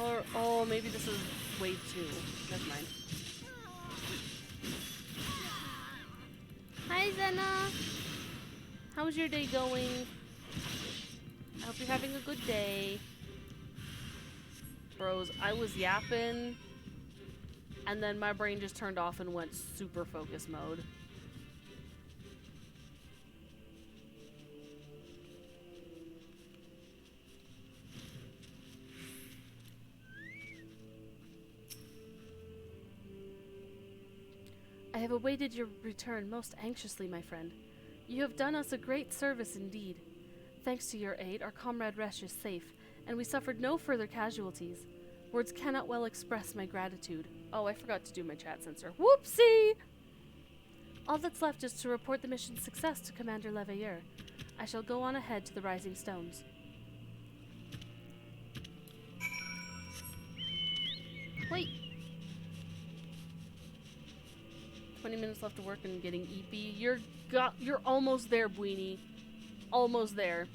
Or, oh, maybe this is wave 2. Never mind. Hi, Zena. How's your day going? I hope you're having a good day. Bros, I was yapping, and then my brain just turned off and went super focus mode. I have awaited your return most anxiously, my friend. You have done us a great service indeed. Thanks to your aid, our comrade Resh is safe, and we suffered no further casualties. Words cannot well express my gratitude. Oh, I forgot to do my chat censor. Whoopsie! All that's left is to report the mission's success to Commander Leveilleur. I shall go on ahead to the Rising Stones. Wait! 20 minutes left to work and getting EP. You're almost there, Bweenie. Almost there.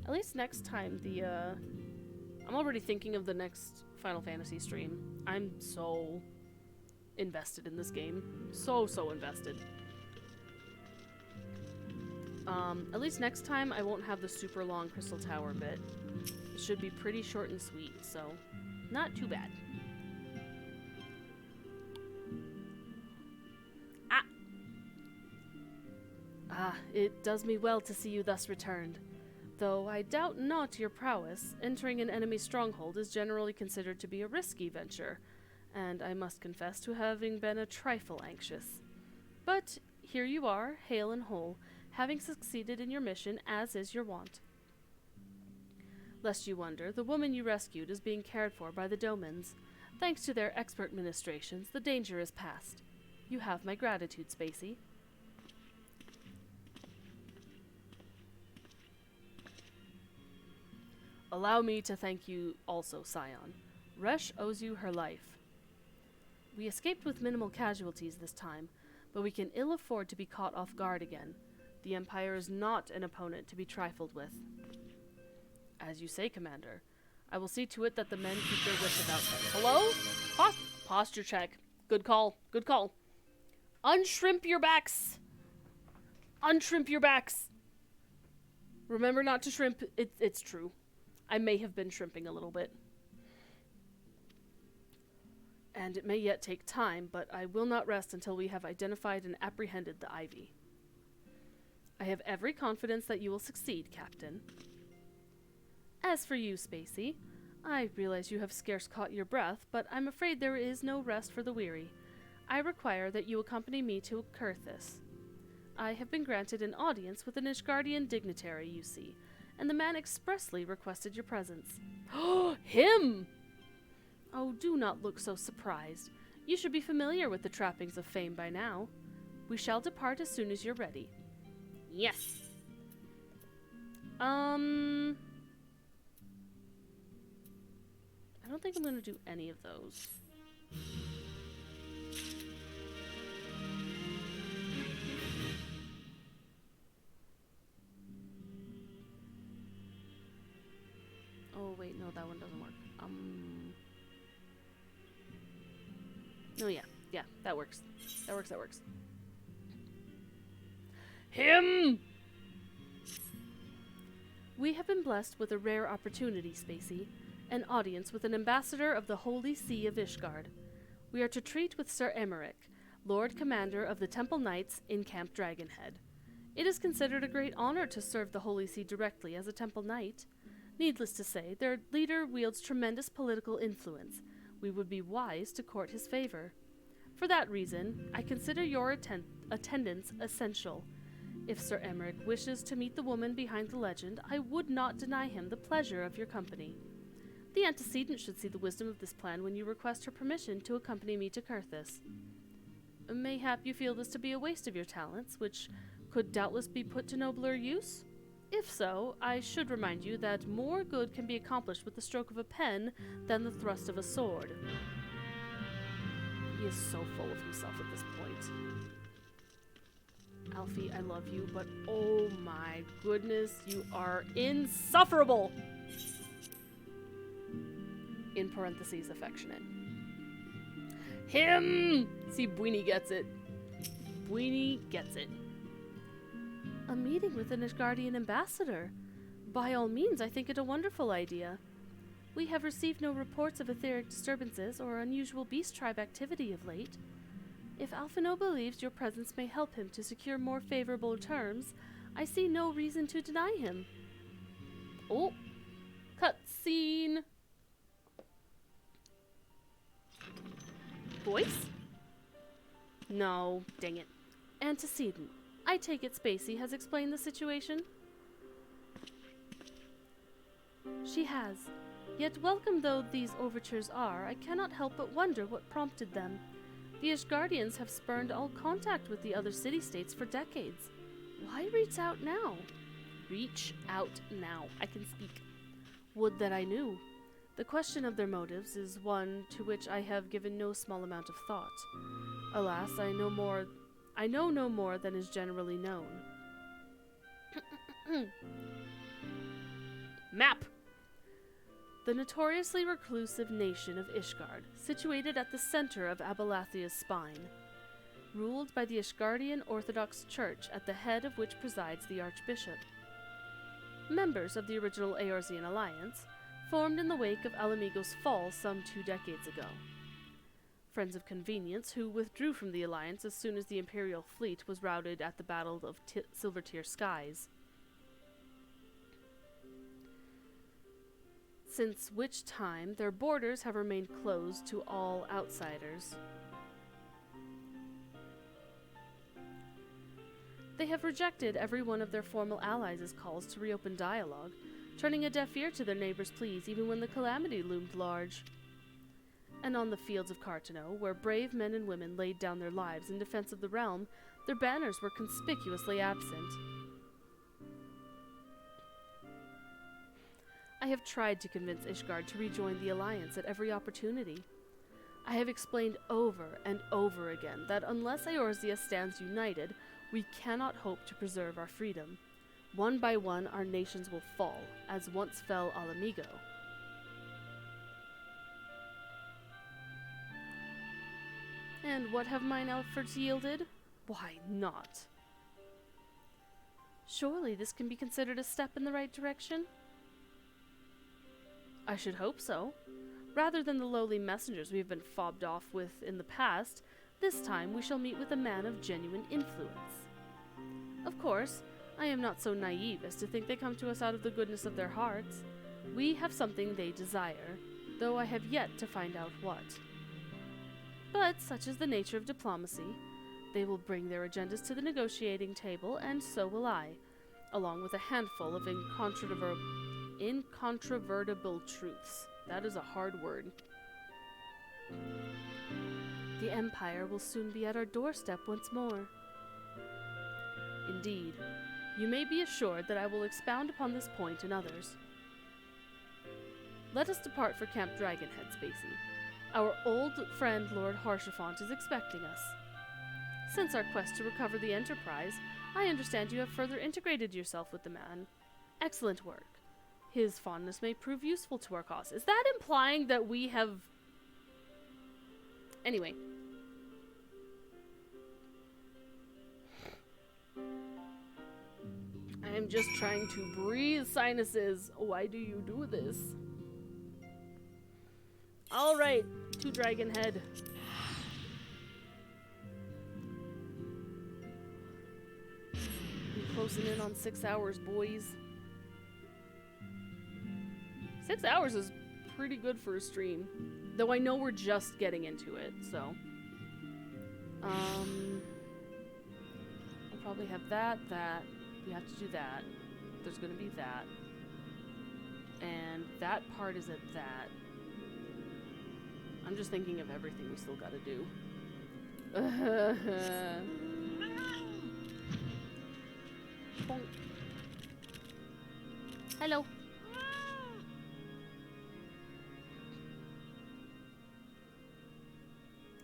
At least next time I'm already thinking of the next Final Fantasy stream. I'm so invested in this game. So invested. At least next time I won't have the super long Crystal Tower bit. It should be pretty short and sweet, so not too bad. It does me well to see you thus returned. Though I doubt not your prowess, entering an enemy stronghold is generally considered to be a risky venture, and I must confess to having been a trifle anxious. But here you are, hale and whole, having succeeded in your mission, as is your wont. Lest you wonder, the woman you rescued is being cared for by the Domans. Thanks to their expert ministrations, the danger is past. You have my gratitude, Spacey. Allow me to thank you also, Scion. Resh owes you her life. We escaped with minimal casualties this time, but we can ill afford to be caught off guard again. The Empire is not an opponent to be trifled with. As you say, Commander. I will see to it that the men keep their wits about them. Hello? Posture check. Good call. Good call. Unshrimp your backs. Unshrimp your backs. Remember not to shrimp. It's true. I may have been shrimping a little bit. And it may yet take time, but I will not rest until we have identified and apprehended the Ivy. I have every confidence that you will succeed, Captain. As for you, Spacey, I realize you have scarce caught your breath, but I'm afraid there is no rest for the weary. I require that you accompany me to Kurthis. I have been granted an audience with an Ishgardian dignitary, you see, and the man expressly requested your presence. Oh, him! Oh, do not look so surprised. You should be familiar with the trappings of fame by now. We shall depart as soon as you're ready. Yes. I don't think I'm going to do any of those. Oh, wait, no, that one doesn't work. Oh, yeah, that works. That works. Him! We have been blessed with a rare opportunity, Spacey. An audience with an ambassador of the Holy See of Ishgard. We are to treat with Sir Emmerich, Lord Commander of the Temple Knights in Camp Dragonhead. It is considered a great honor to serve the Holy See directly as a Temple Knight. Needless to say, their leader wields tremendous political influence. We would be wise to court his favor. For that reason, I consider your attendance essential. If Sir Emmerich wishes to meet the woman behind the legend, I would not deny him the pleasure of your company. The antecedent should see the wisdom of this plan when you request her permission to accompany me to Kurthis. Mayhap you feel this to be a waste of your talents, which could doubtless be put to nobler use? If so, I should remind you that more good can be accomplished with the stroke of a pen than the thrust of a sword. He is so full of himself at this point. Alfie, I love you, but oh my goodness, you are insufferable! In parentheses, affectionate. Him! See, Bweenie gets it. Bweenie gets it. A meeting with an Ishgardian ambassador. By all means, I think it a wonderful idea. We have received no reports of etheric disturbances or unusual beast tribe activity of late. If Alphino believes your presence may help him to secure more favorable terms, I see no reason to deny him. Oh, cutscene. Voice? No, dang it. Antecedent. I take it Spacey has explained the situation? She has. Yet welcome though these overtures are, I cannot help but wonder what prompted them. The Ishgardians have spurned all contact with the other city-states for decades. Why reach out now? Reach out now. I can speak. Would that I knew. The question of their motives is one to which I have given no small amount of thought. Alas, I know no more than is generally known. Map! The notoriously reclusive nation of Ishgard, situated at the center of Abalathia's spine, ruled by the Ishgardian Orthodox Church, at the head of which presides the Archbishop. Members of the original Eorzean Alliance, formed in the wake of Alamigo's fall some 2 decades ago. Friends of Convenience, who withdrew from the Alliance as soon as the Imperial fleet was routed at the Battle of Silvertear Skies. Since which time their borders have remained closed to all outsiders. They have rejected every one of their formal allies' calls to reopen dialogue, turning a deaf ear to their neighbors' pleas even when the calamity loomed large. And on the fields of Cartano, where brave men and women laid down their lives in defense of the realm, their banners were conspicuously absent. I have tried to convince Ishgard to rejoin the Alliance at every opportunity. I have explained over and over again that unless Eorzea stands united, we cannot hope to preserve our freedom. One by one, our nations will fall, as once fell Alamigo. And what have mine efforts yielded? Why not? Surely this can be considered a step in the right direction? I should hope so. Rather than the lowly messengers we have been fobbed off with in the past, this time we shall meet with a man of genuine influence. Of course, I am not so naive as to think they come to us out of the goodness of their hearts. We have something they desire, though I have yet to find out what. But such is the nature of diplomacy. They will bring their agendas to the negotiating table, and so will I. along with a handful of incontrovertible truths. That is a hard word. The Empire will soon be at our doorstep once more. Indeed, you may be assured that I will expound upon this point and others. Let us depart for Camp Dragonhead, Spacey. Our old friend Lord Harshaphant is expecting us. Since our quest to recover the Enterprise, I understand you have further integrated yourself with the man. Excellent work. His fondness may prove useful to our cause. Is that implying that we have... Anyway. I am just trying to breathe, sinuses. Why do you do this? Alright, to Dragonhead. We're closing in on 6 hours, boys. 6 hours is pretty good for a stream. Though I know we're just getting into it, so. I'll probably have that. We have to do that. There's gonna be that. And that part is at that. I'm just thinking of everything we still gotta do. Bonk. Hello.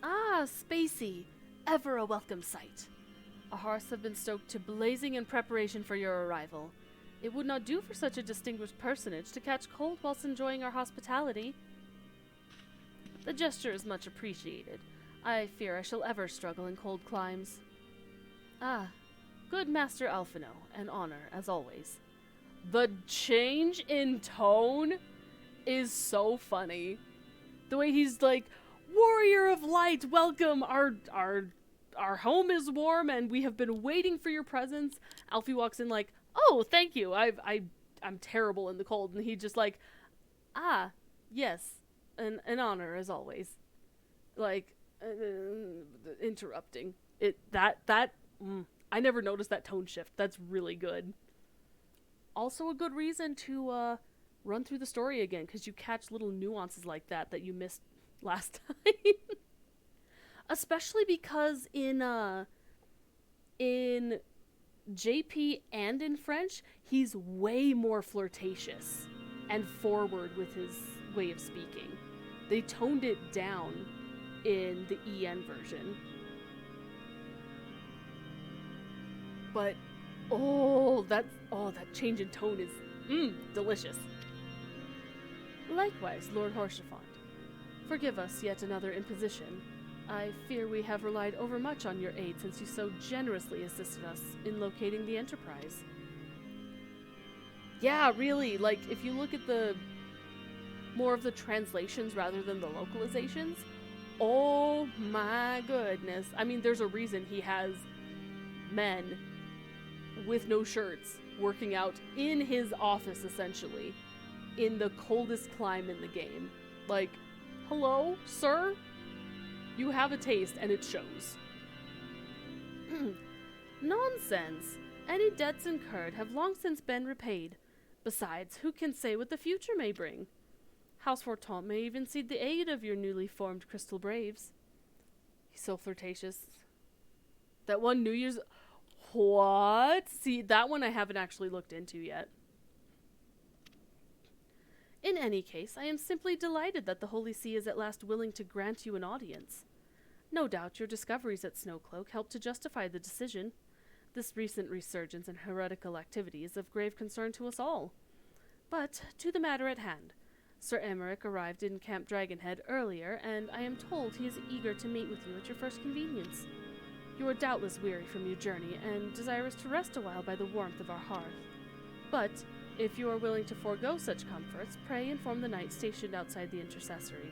Ah, Spacey. Ever a welcome sight. Our hearths have been stoked to blazing in preparation for your arrival. It would not do for such a distinguished personage to catch cold whilst enjoying our hospitality. The gesture is much appreciated. I fear I shall ever struggle in cold climes. Ah, good Master Alphino, an honor, as always. The change in tone is so funny. The way he's like, Warrior of Light, welcome! Our home is warm and we have been waiting for your presence. Alfie walks in like, oh, thank you. I'm terrible in the cold. And he just like, ah, yes, an honor as always. Like, interrupting. I never noticed that tone shift. That's really good. Also a good reason to run through the story again, because you catch little nuances like that you missed last time. Especially because in JP and in French, he's way more flirtatious and forward with his way of speaking. They toned it down in the EN version. But that change in tone is delicious. Likewise, Lord Harshaphant. Forgive us yet another imposition. I fear we have relied overmuch on your aid since you so generously assisted us in locating the Enterprise. Yeah, really, like, if you look at more of the translations rather than the localizations, oh my goodness. I mean, there's a reason he has men with no shirts working out in his office, essentially, in the coldest climb in the game. Like, hello, sir? You have a taste, and it shows. Nonsense! Any debts incurred have long since been repaid. Besides, who can say what the future may bring? House Forton may even seek the aid of your newly formed Crystal Braves. He's so flirtatious. That one New Year's... What? See, that one I haven't actually looked into yet. In any case, I am simply delighted that the Holy See is at last willing to grant you an audience. No doubt your discoveries at Snowcloak helped to justify the decision. This recent resurgence in heretical activity is of grave concern to us all. But to the matter at hand. Sir Emmerich arrived in Camp Dragonhead earlier, and I am told he is eager to meet with you at your first convenience. You are doubtless weary from your journey, and desirous to rest a while by the warmth of our hearth. But, if you are willing to forego such comforts, pray inform the knight stationed outside the intercessory.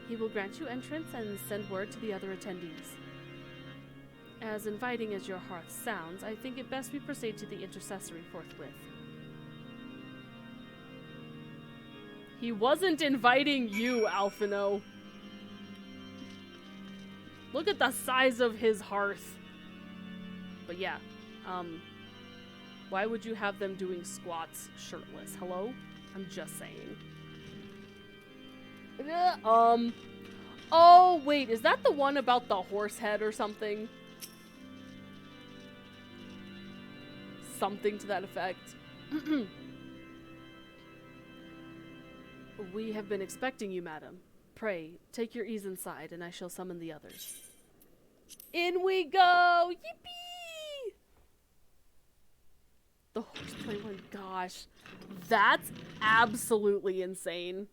He will grant you entrance and send word to the other attendees. As inviting as your hearth sounds, I think it best we proceed to the intercessory forthwith. He wasn't inviting you, Alphino. Look at the size of his hearth. But yeah, Why would you have them doing squats shirtless? Hello? I'm just saying. Oh, wait, is that the one about the horse head or something? Something to that effect. We have been expecting you, madam. Pray, take your ease inside, and I shall summon the others. In we go! Yippee! The horseplay one, gosh. That's absolutely insane.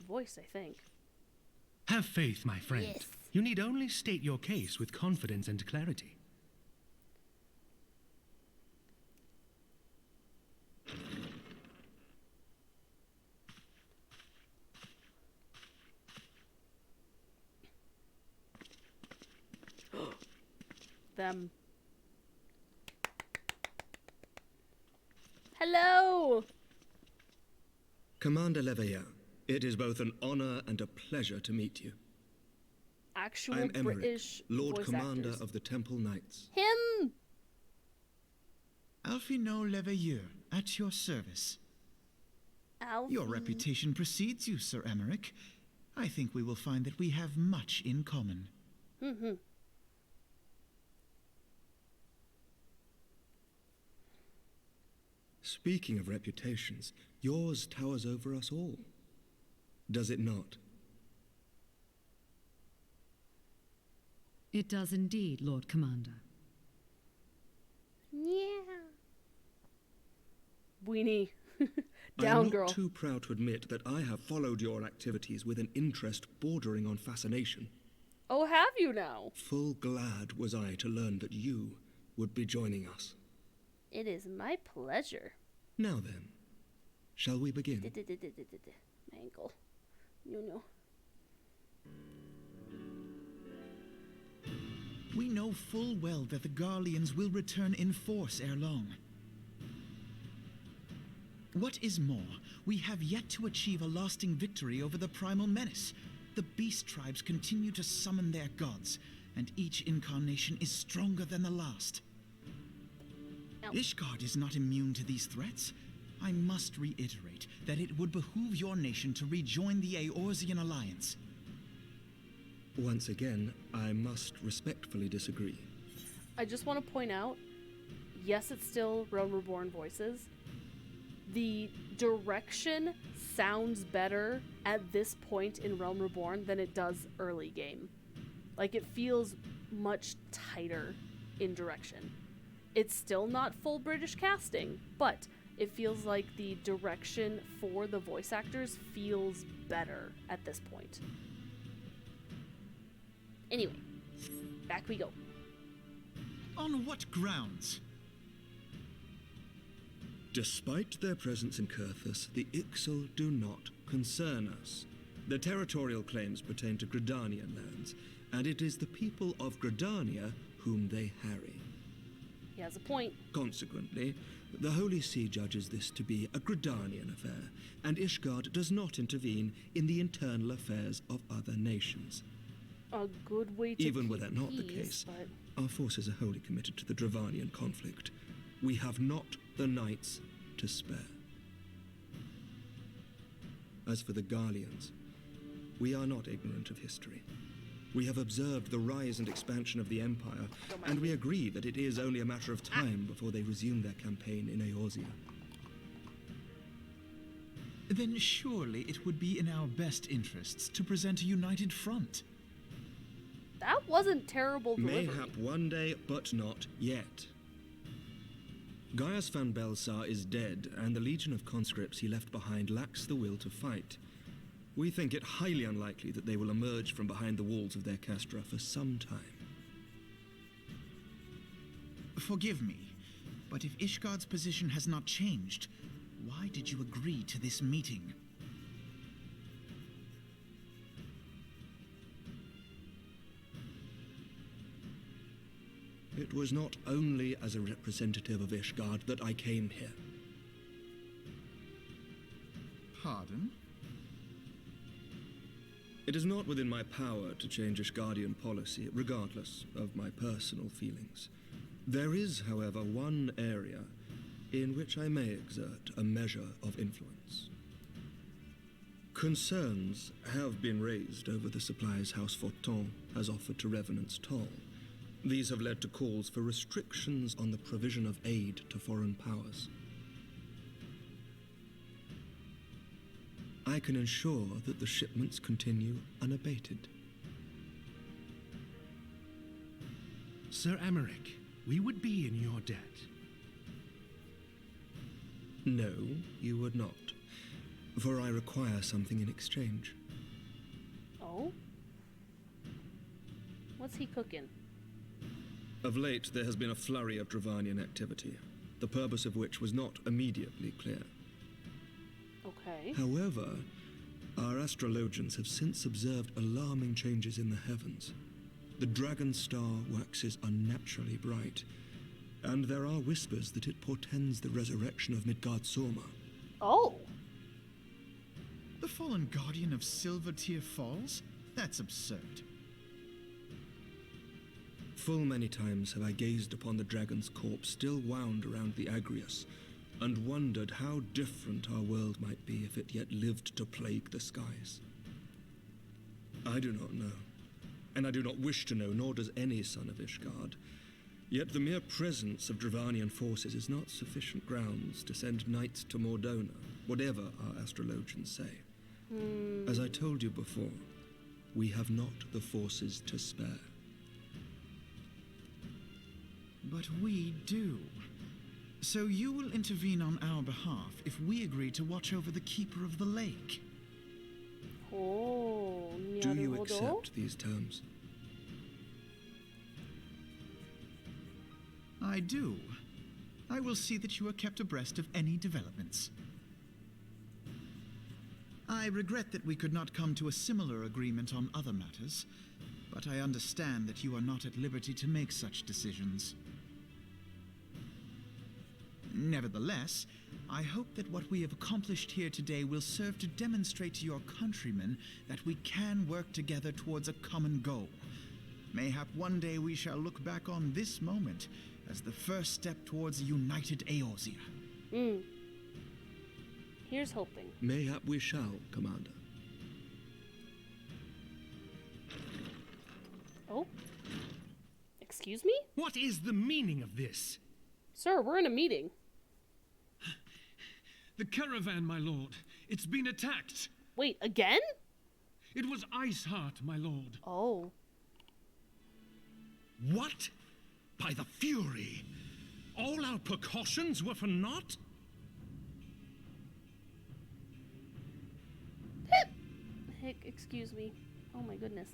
Voice, I think. Have faith, my friend. Yes. You need only state your case with confidence and clarity. Them. Hello! Commander Leveilleur, it is both an honor and a pleasure to meet you. Actual I am Emmerich, British Lord voice Commander actors. of the Temple Knights. Him! Alphino Leveilleur, at your service. Your reputation precedes you, Sir Emmerich. I think we will find that we have much in common. Mm-hmm. Speaking of reputations, yours towers over us all. Does it not? It does indeed, Lord Commander. Yeah. Weenie. I'm Down, not girl. too proud to admit that I have followed your activities with an interest bordering on fascination. Oh, have you now? Full glad was I to learn that you would be joining us. It is my pleasure. Now then, shall we begin? My ankle. No. We know full well that the Garleans will return in force ere long. What is more, we have yet to achieve a lasting victory over the primal menace. The beast tribes continue to summon their gods, and each incarnation is stronger than the last. Ow. Ishgard is not immune to these threats. I must reiterate that it would behoove your nation to rejoin the Eorzean Alliance. Once again, I must respectfully disagree. I just want to point out, yes, it's still Realm Reborn voices. The direction sounds better at this point in Realm Reborn than it does early game. Like, it feels much tighter in direction. It's still not full British casting, but it feels like the direction for the voice actors feels better at this point. Anyway, back we go. On what grounds? Despite their presence in Kurthus, the Ixal do not concern us. Their territorial claims pertain to Gridanian lands, and it is the people of Gridania whom they harry. He has a point. Consequently, the Holy See judges this to be a Gridanian affair, and Ishgard does not intervene in the internal affairs of other nations. A good way to Even keep were that not the peace, case, but our forces are wholly committed to the Dravanian conflict. We have not the knights to spare. As for the Garleans, we are not ignorant of history. We have observed the rise and expansion of the Empire, and we agree that it is only a matter of time before they resume their campaign in Eorzea. Then surely it would be in our best interests to present a united front. that wasn't terrible delivery. Mayhap one day, but not yet. Gaius van Belsar is dead, and the legion of conscripts he left behind lacks the will to fight. We think it highly unlikely that they will emerge from behind the walls of their castra for some time. Forgive me, but if Ishgard's position has not changed, why did you agree to this meeting? It was not only as a representative of Ishgard that I came here. Pardon? It is not within my power to change Ishgardian policy, regardless of my personal feelings. There is, however, one area in which I may exert a measure of influence. Concerns have been raised over the supplies House Fortin has offered to Revenant's Toll. These have led to calls for restrictions on the provision of aid to foreign powers. I can ensure that the shipments continue unabated. Sir Amaric, we would be in your debt. No, you would not, for I require something in exchange. Oh? What's he cooking? Of late, there has been a flurry of Dravanian activity, the purpose of which was not immediately clear. Okay. However, our astrologians have since observed alarming changes in the heavens. The dragon star waxes unnaturally bright, and there are whispers that it portends the resurrection of Midgard Sorma. Oh! The fallen guardian of Silvertear Falls? That's absurd. Full many times have I gazed upon the dragon's corpse still wound around the Agrius, and wondered how different our world might be if it yet lived to plague the skies. I do not know, and I do not wish to know, nor does any son of Ishgard. Yet the mere presence of Dravanian forces is not sufficient grounds to send knights to Mordona, whatever our astrologians say. As I told you before, we have not the forces to spare. But we do. So you will intervene on our behalf if we agree to watch over the Keeper of the Lake. Oh, Do you accept these terms? I do. I will see that you are kept abreast of any developments. I regret that we could not come to a similar agreement on other matters, but I understand that you are not at liberty to make such decisions. Nevertheless, I hope that what we have accomplished here today will serve to demonstrate to your countrymen that we can work together towards a common goal. Mayhap one day we shall look back on this moment as the first step towards a united Eorzea. Here's hoping. Mayhap we shall, Commander. Oh? Excuse me? What is the meaning of this? Sir, we're in a meeting. The caravan, my lord. It's been attacked. Wait, again? It was Iceheart, my lord. Oh. What? By the Fury! All our precautions were for naught? Heck, excuse me. Oh my goodness.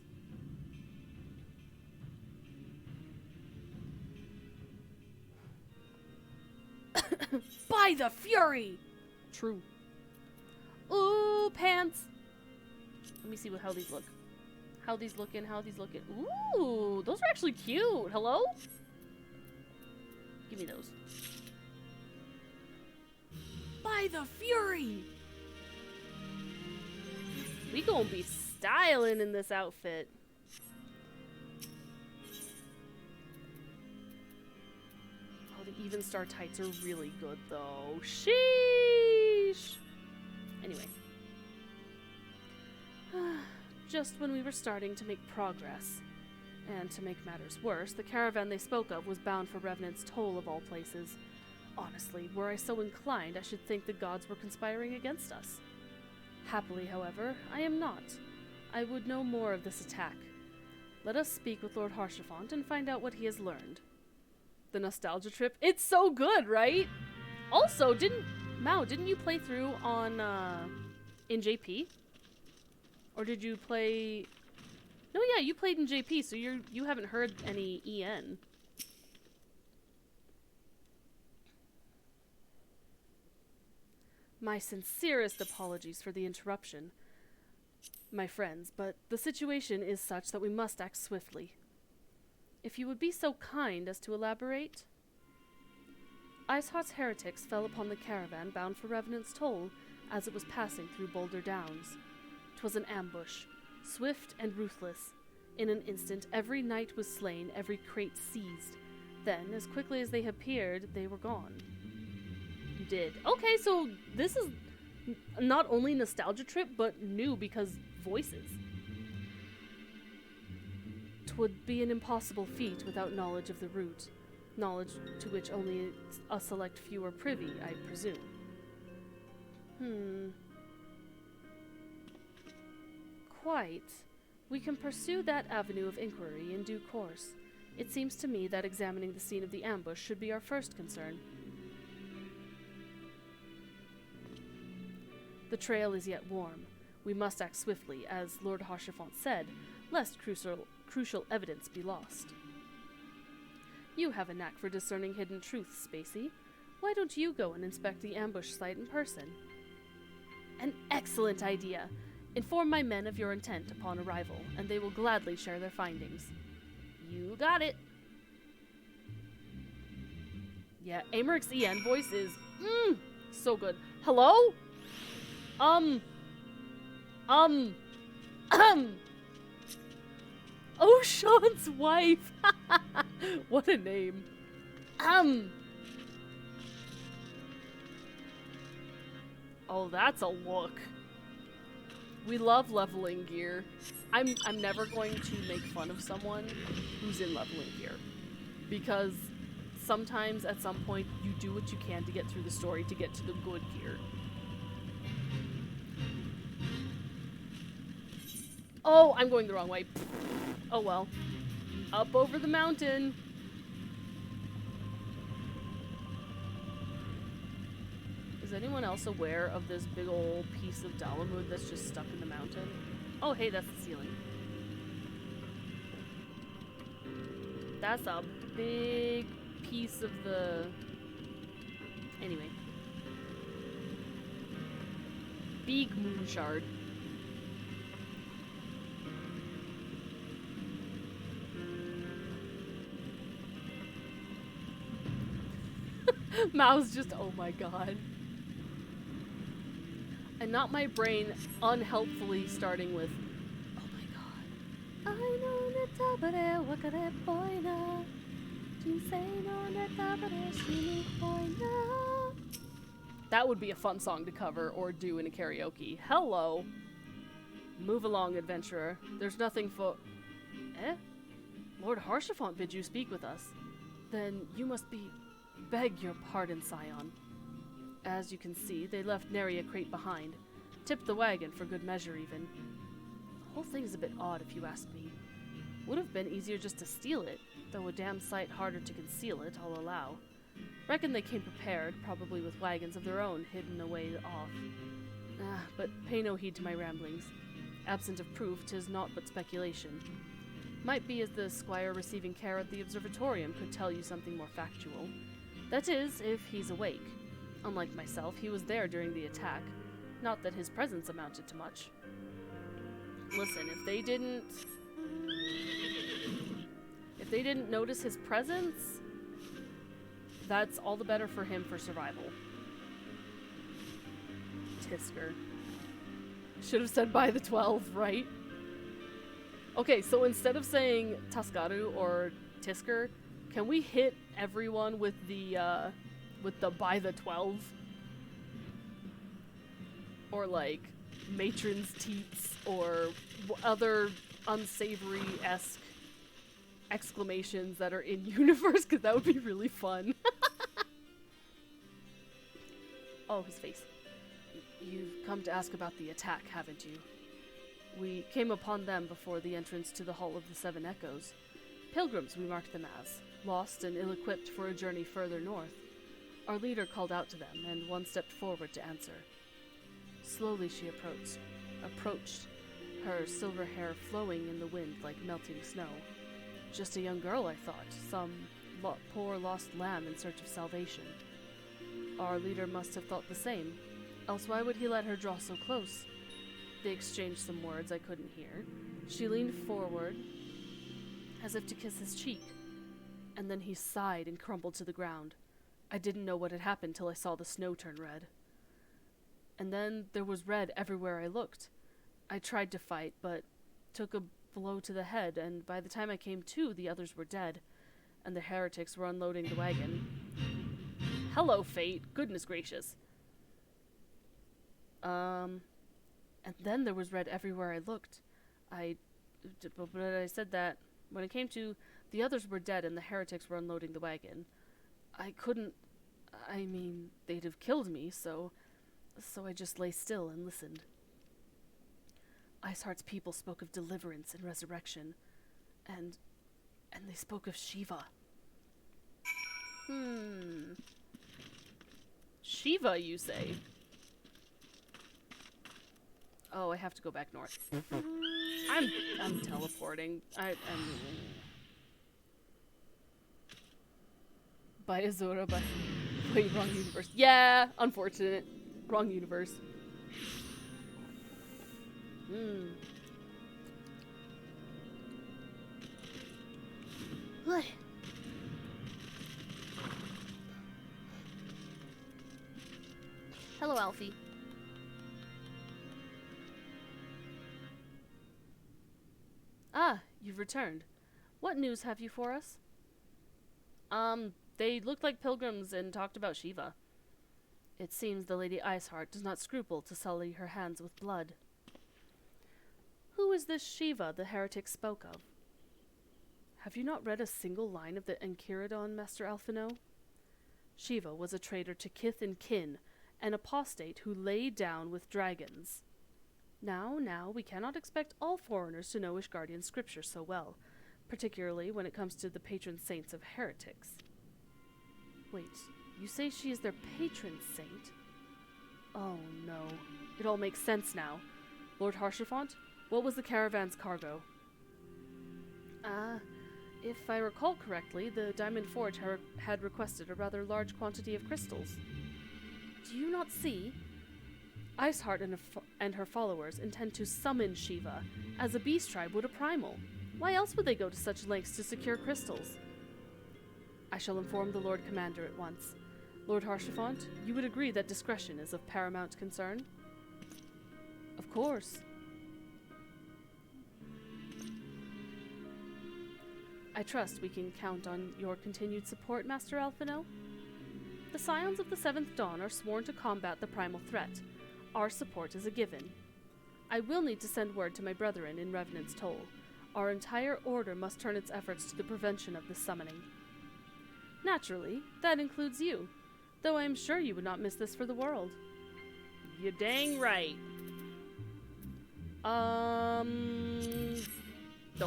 By the Fury! True. Ooh, pants! Let me see how these look. How these looking. Ooh, those are actually cute. Hello? Give me those. By the Fury! We gonna be styling in this outfit. Oh, the Even Star tights are really good, though. Sheesh! Anyway. Just when we were starting to make progress. And to make matters worse, the caravan they spoke of was bound for Revenant's Toll of all places. Honestly, were I so inclined, I should think the gods were conspiring against us. Happily, however, I am not. I would know more of this attack. Let us speak with Lord Haurchefant and find out what he has learned. The nostalgia trip, it's so good, right? Also, didn't you play through on, in JP? Or did you play... No, yeah, you played in JP, so you haven't heard any EN. My sincerest apologies for the interruption, my friends, but the situation is such that we must act swiftly. If you would be so kind as to elaborate? Iceheart's heretics fell upon the caravan bound for Revenant's Toll as it was passing through Boulder Downs. 'Twas an ambush. swift and ruthless. In an instant, every knight was slain, every crate seized. Then, as quickly as they appeared, they were gone. You did. Okay, so this is not only nostalgia trip, but new because voices. 'Twould be an impossible feat without knowledge of the route, knowledge to which only a select few are privy, I presume. Quite. We can pursue that avenue of inquiry in due course. It seems to me that examining the scene of the ambush should be our first concern. The trail is yet warm. We must act swiftly, as Lord Haurchefant said, lest crucial evidence be lost. You have a knack for discerning hidden truths, Spacey. Why don't you go and inspect the ambush site in person? An excellent idea! Inform my men of your intent upon arrival, and they will gladly share their findings. You got it! Yeah, Ameryk's EN voice is, so good. Hello? Oh, Sean's wife! What a name. Oh, that's a look. We love leveling gear. I'm never going to make fun of someone who's in leveling gear. Because sometimes, at some point, you do what you can to get through the story to get to the good gear. Oh, I'm going the wrong way. Oh well. Up over the mountain. Is anyone else aware of this big old piece of Dalamud that's just stuck in the mountain? Oh, hey, that's the ceiling. That's a big piece of the... Anyway. Big moon shard. Mouse just, oh my god. And not my brain unhelpfully starting with, oh my god. I know netabare wakare boina. That would be a fun song to cover or do in a karaoke. Hello. Move along, adventurer. There's nothing for... Eh? Lord Haurchefant bid you speak with us. Then you must be... Beg your pardon, Scion. As you can see, they left nary a crate behind. Tipped the wagon for good measure, even. The whole thing is a bit odd, if you ask me. Would have been easier just to steal it, though a damn sight harder to conceal it, I'll allow. Reckon they came prepared, probably with wagons of their own hidden away off. But pay no heed to my ramblings. Absent of proof, 'tis naught but speculation. Might be as the squire receiving care at the observatorium could tell you something more factual. That is, if he's awake. Unlike myself, he was there during the attack. Not that his presence amounted to much. Listen, if they didn't notice his presence, that's all the better for him for survival. Tisker. Should have said by the 12, right? Okay, so instead of saying Taskaru or Tisker, can we hit everyone with the by the 12? Or like matron's teats or other unsavory-esque exclamations that are in universe, because that would be really fun. Oh, his face. You've come to ask about the attack, haven't you? We came upon them before the entrance to the Hall of the Seven Echoes. Pilgrims, we marked them as, lost and ill-equipped for a journey further north. Our leader called out to them, and one stepped forward to answer. Slowly she approached, her silver hair flowing in the wind like melting snow. Just a young girl, I thought, some poor lost lamb in search of salvation. Our leader must have thought the same, else why would he let her draw so close? They exchanged some words I couldn't hear. She leaned forward, as if to kiss his cheek, and then he sighed and crumbled to the ground. I didn't know what had happened till I saw the snow turn red. And then there was red everywhere I looked. I tried to fight, but took a blow to the head, and by the time I came to, the others were dead, and the heretics were unloading the wagon. Hello, fate. Goodness gracious. And then there was red everywhere I looked. But I said that when it came to, the others were dead and the heretics were unloading the wagon. They'd have killed me, so I just lay still and listened. Iceheart's people spoke of deliverance and resurrection, and they spoke of Shiva. Shiva, you say? Oh, I have to go back north. I'm teleporting. I'm by Azura, but wait, wrong universe. Yeah, unfortunate. Wrong universe. Hello, Alfie. Ah, you've returned. What news have you for us? They looked like pilgrims and talked about Shiva. It seems the Lady Iceheart does not scruple to sully her hands with blood. Who is this Shiva the heretic spoke of? Have you not read a single line of the Enchiridion, Master Alphino? Shiva was a traitor to kith and kin, an apostate who lay down with dragons. Now, we cannot expect all foreigners to know Ishgardian scripture so well, particularly when it comes to the patron saints of heretics. Wait, you say she is their patron saint? Oh no, it all makes sense now. Lord Haurchefant, what was the caravan's cargo? If I recall correctly, the Diamond Forge had requested a rather large quantity of crystals. Do you not see? Iceheart and her followers intend to summon Shiva, as a beast tribe would a primal. Why else would they go to such lengths to secure crystals? I shall inform the Lord Commander at once. Lord Haurchefant, you would agree that discretion is of paramount concern? Of course. I trust we can count on your continued support, Master Alphino. The Scions of the Seventh Dawn are sworn to combat the primal threat. Our support is a given. I will need to send word to my brethren in Revenant's Toll. Our entire order must turn its efforts to the prevention of this summoning. Naturally, that includes you, though I am sure you would not miss this for the world. You dang right. Don't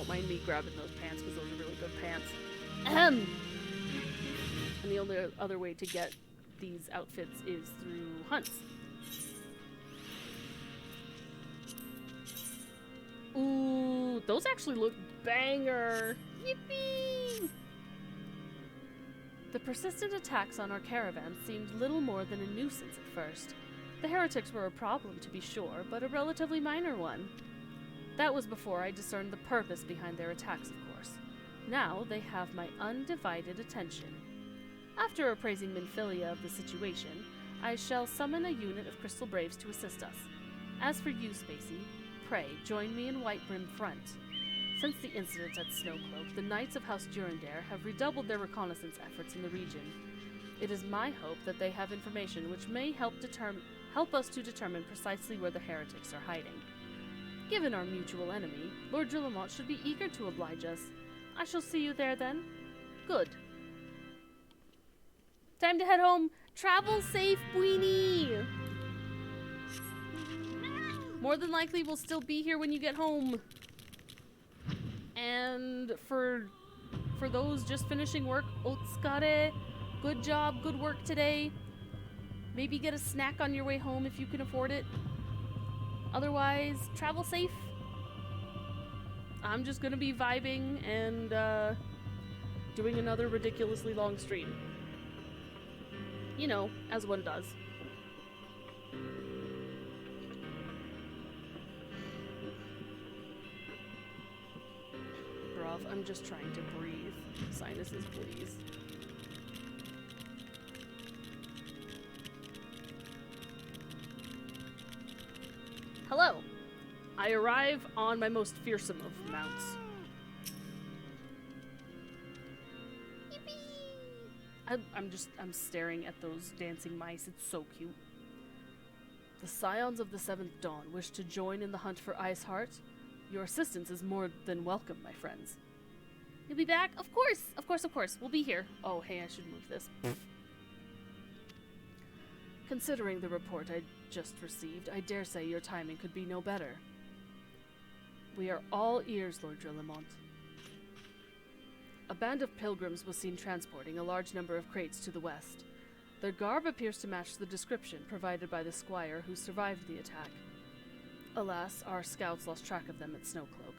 mind me grabbing those pants, because those are really good pants. And the only other way to get these outfits is through hunts. Ooh, those actually look banger! Yippee! The persistent attacks on our caravan seemed little more than a nuisance at first. The heretics were a problem, to be sure, but a relatively minor one. That was before I discerned the purpose behind their attacks, of course. Now they have my undivided attention. After appraising Minfilia of the situation, I shall summon a unit of Crystal Braves to assist us. As for you, Spacey, pray join me in Whitebrim Front. Since the incident at Snowcloak, the Knights of House Durandare have redoubled their reconnaissance efforts in the region. It is my hope that they have information which may help us to determine precisely where the heretics are hiding. Given our mutual enemy, Lord Drillamont should be eager to oblige us. I shall see you there then. Good. Time to head home. Travel safe, Bweenie! More than likely, we'll still be here when you get home. And for those just finishing work, Otskare, good job, good work today. Maybe get a snack on your way home if you can afford it. Otherwise, travel safe. I'm just gonna be vibing and doing another ridiculously long stream. You know, as one does. Bruv, I'm just trying to breathe. Sinuses, please. Hello. I arrive on my most fearsome of mounts. I'm staring at those dancing mice. It's so cute. The Scions of the Seventh Dawn wish to join in the hunt for Iceheart. Your assistance is more than welcome, my friends. You'll be back? Of course! Of course, of course. We'll be here. Oh, hey, I should move this. Considering the report I just received, I dare say your timing could be no better. We are all ears, Lord Drillamont. A band of pilgrims was seen transporting a large number of crates to the west. Their garb appears to match the description provided by the squire who survived the attack. Alas, our scouts lost track of them at Snowcloak,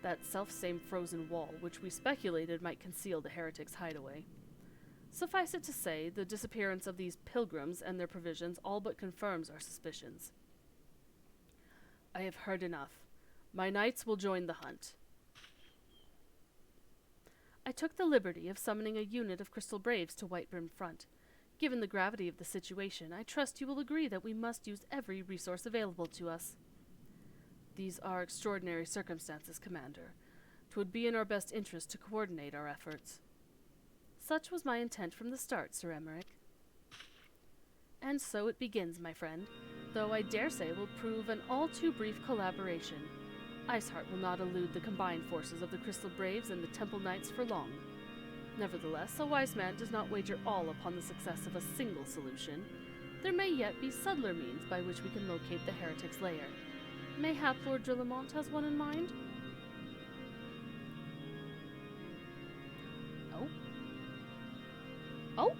that self-same frozen wall which we speculated might conceal the heretics' hideaway. Suffice it to say, the disappearance of these pilgrims and their provisions all but confirms our suspicions. I have heard enough. My knights will join the hunt. I took the liberty of summoning a unit of Crystal Braves to Whitebrim Front. Given the gravity of the situation, I trust you will agree that we must use every resource available to us. These are extraordinary circumstances, Commander. 'Twould be in our best interest to coordinate our efforts. Such was my intent from the start, Sir Emmerich. And so it begins, my friend, though I dare say will prove an all too brief collaboration. Iceheart will not elude the combined forces of the Crystal Braves and the Temple Knights for long. Nevertheless, a wise man does not wager all upon the success of a single solution. There may yet be subtler means by which we can locate the heretic's lair. Mayhap Lord Drillamont has one in mind? Oh? Oh?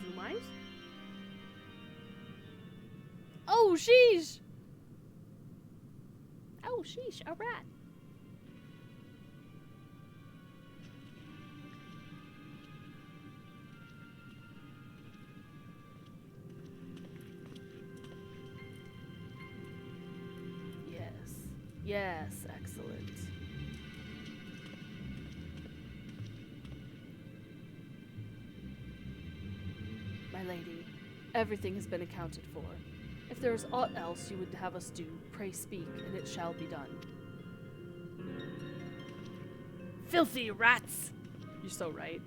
Zoom eyes? Oh, sheesh! Oh, sheesh, a rat. Yes, excellent. My lady, everything has been accounted for. If there is aught else you would have us do, pray speak, and it shall be done. Filthy rats! You're so right.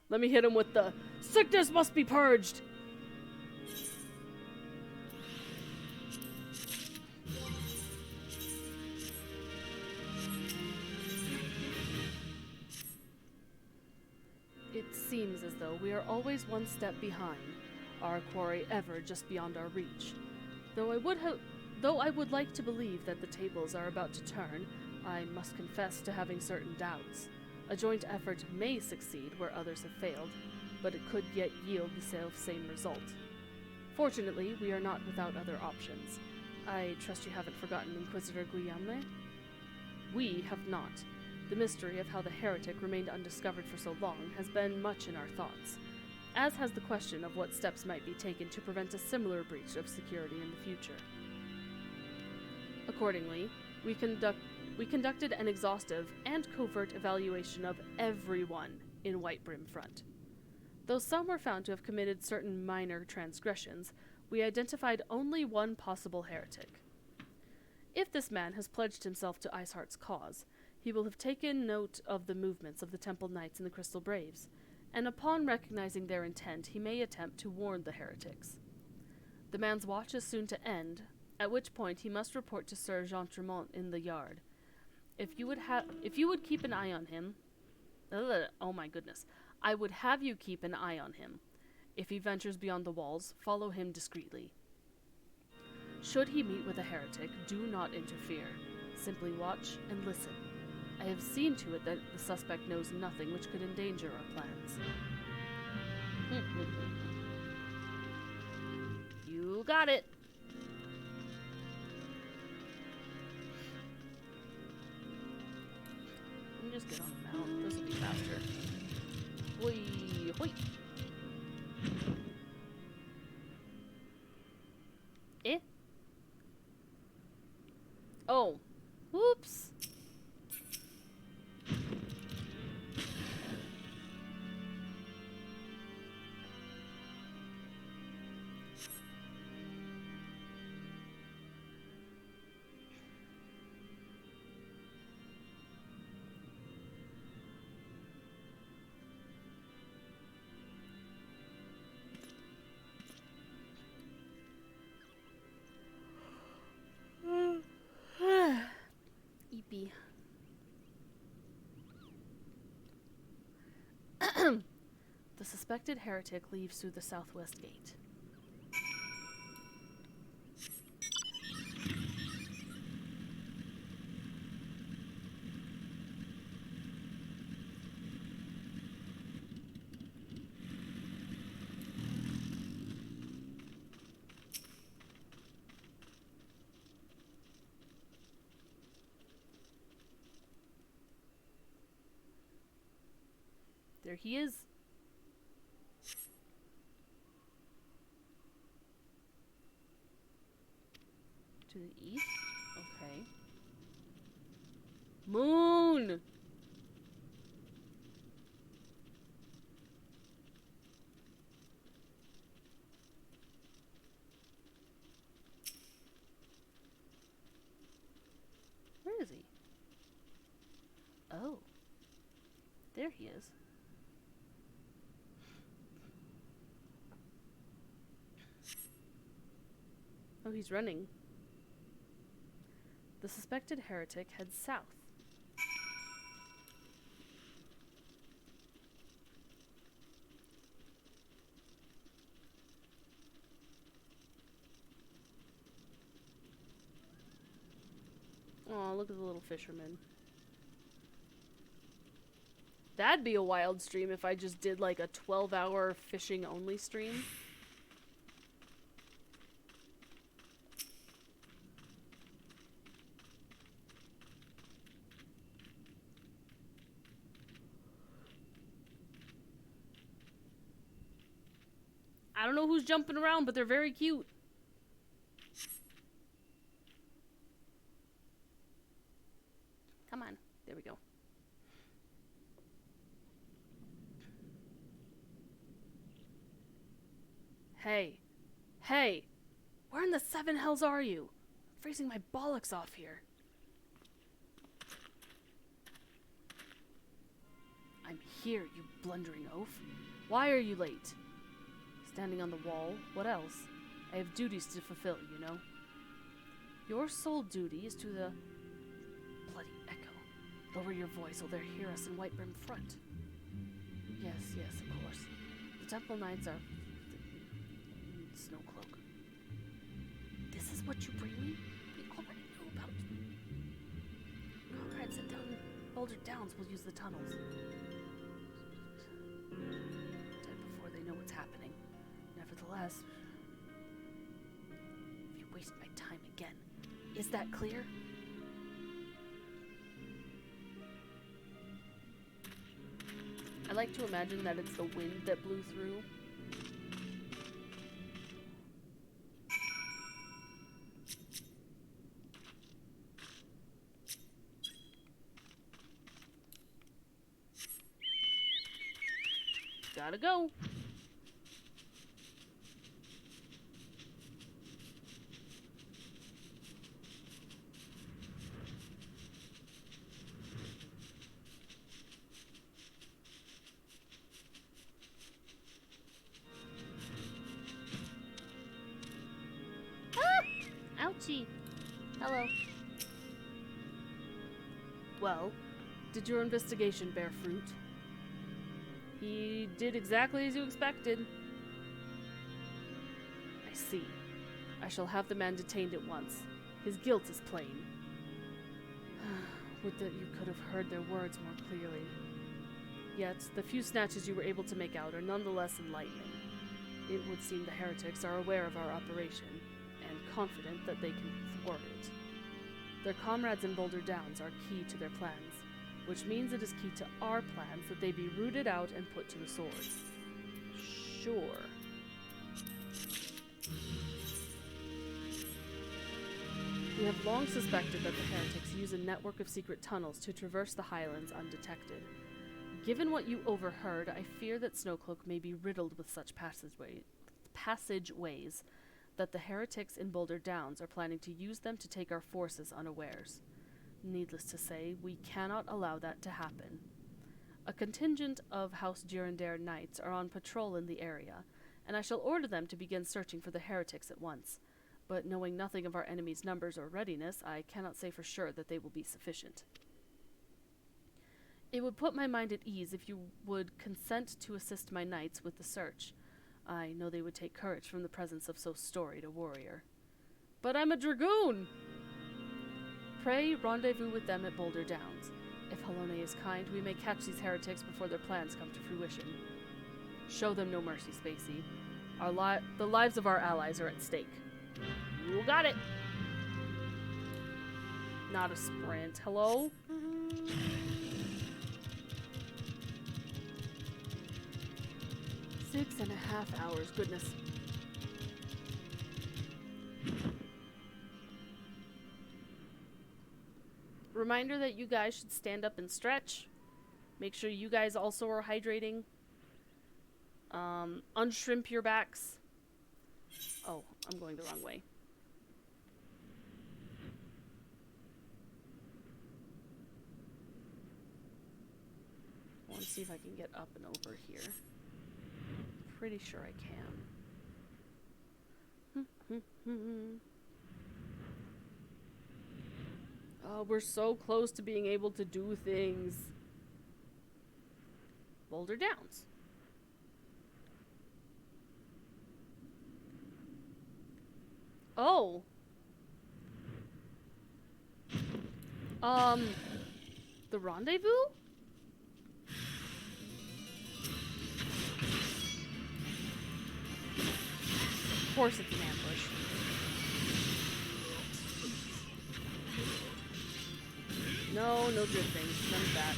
Let me hit him with the sickness must be purged! It seems as though we are always one step behind, our quarry ever just beyond our reach. Though I would like to believe that the tables are about to turn, I must confess to having certain doubts. A joint effort may succeed where others have failed, but it could yet yield the same result. Fortunately, we are not without other options. I trust you haven't forgotten Inquisitor Guillaume? We have not. The mystery of how the heretic remained undiscovered for so long has been much in our thoughts, as has the question of what steps might be taken to prevent a similar breach of security in the future. Accordingly, we conducted an exhaustive and covert evaluation of everyone in Whitebrim Front. Though some were found to have committed certain minor transgressions, we identified only one possible heretic. If this man has pledged himself to Iceheart's cause, he will have taken note of the movements of the Temple Knights and the Crystal Braves, and upon recognizing their intent, he may attempt to warn the heretics. The man's watch is soon to end, at which point he must report to Sir Jean Tremont in the yard. If you would keep an eye on him, oh my goodness, I would have you keep an eye on him. If he ventures beyond the walls, follow him discreetly. Should he meet with a heretic, do not interfere. Simply watch and listen. I have seen to it that the suspect knows nothing which could endanger our plans. You got it! Let me just get on the mount. This will be faster. Hoi, hoi! Eh? Oh. Whoops! The suspected heretic leaves through the southwest gate. There he is. To the east? Okay. Moon! Where is he? Oh. There he is. Oh, he's running. The suspected heretic heads south. Oh, look at the little fisherman. That'd be a wild stream if I just did like a 12-hour fishing only stream. I don't know who's jumping around, but they're very cute. Come on. There we go. Hey. Hey! Where in the seven hells are you? I'm freezing my bollocks off here. I'm here, you blundering oaf. Why are you late? Standing on the wall. What else? I have duties to fulfill, you know. Your sole duty is to the... Bloody echo. Lower your voice or they'll hear us in White Brim front. Yes, of course. The Temple Knights are... Snowcloak. This is what you bring me? We already know about... Conrad said down in Boulder Downs we'll use the tunnels. Dead before they know what's happening. Nevertheless, if you waste my time again, is that clear? I like to imagine that it's the wind that blew through. Gotta go. Ouchie. Hello. Well, did your investigation bear fruit? He did exactly as you expected. I see. I shall have the man detained at once. His guilt is plain. Would that you could have heard their words more clearly. Yet, the few snatches you were able to make out are nonetheless enlightening. It would seem the heretics are aware of our operation, and confident that they can thwart it. Their comrades in Boulder Downs are key to their plans, which means it is key to our plans that they be rooted out and put to the sword. Sure. We have long suspected that the heretics use a network of secret tunnels to traverse the highlands undetected. Given what you overheard, I fear that Snowcloak may be riddled with such passageways, that the heretics in Boulder Downs are planning to use them to take our forces unawares. Needless to say, we cannot allow that to happen. A contingent of House Durandare Knights are on patrol in the area, and I shall order them to begin searching for the heretics at once. But knowing nothing of our enemy's numbers or readiness, I cannot say for sure that they will be sufficient. It would put my mind at ease if you would consent to assist my knights with the search. I know they would take courage from the presence of so storied a warrior. But I'm a dragoon! Pray rendezvous with them at Boulder Downs. If Halone is kind, we may catch these heretics before their plans come to fruition. Show them no mercy, Spacey. The lives of our allies are at stake. You got it! Not a sprint. Hello? 6.5 hours. Goodness. Reminder that you guys should stand up and stretch. Make sure you guys also are hydrating. Unshrimp your backs. Oh, I'm going the wrong way. I want to see if I can get up and over here. Pretty sure I can. Oh, we're so close to being able to do things. Boulder Downs. Oh. The rendezvous? Of course it's an ambush. No, no good things. None of that.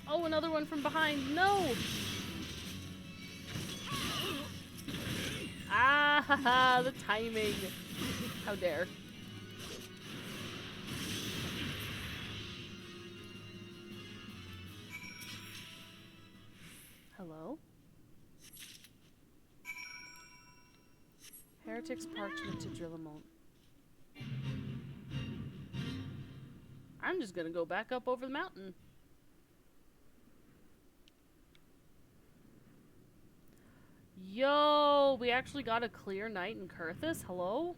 Oh, another one from behind. No! Ah, haha, the timing. How dare. Hello? Heretics parchment to Drillamont. I'm just gonna go back up over the mountain. Yo, we actually got a clear night in Kurthus. Hello?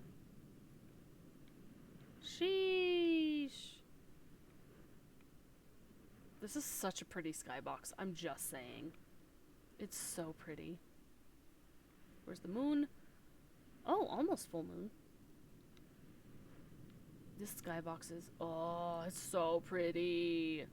Sheesh. This is such a pretty skybox. I'm just saying. It's so pretty. Where's the moon? Oh, almost full moon. This skybox is... Oh, it's so pretty.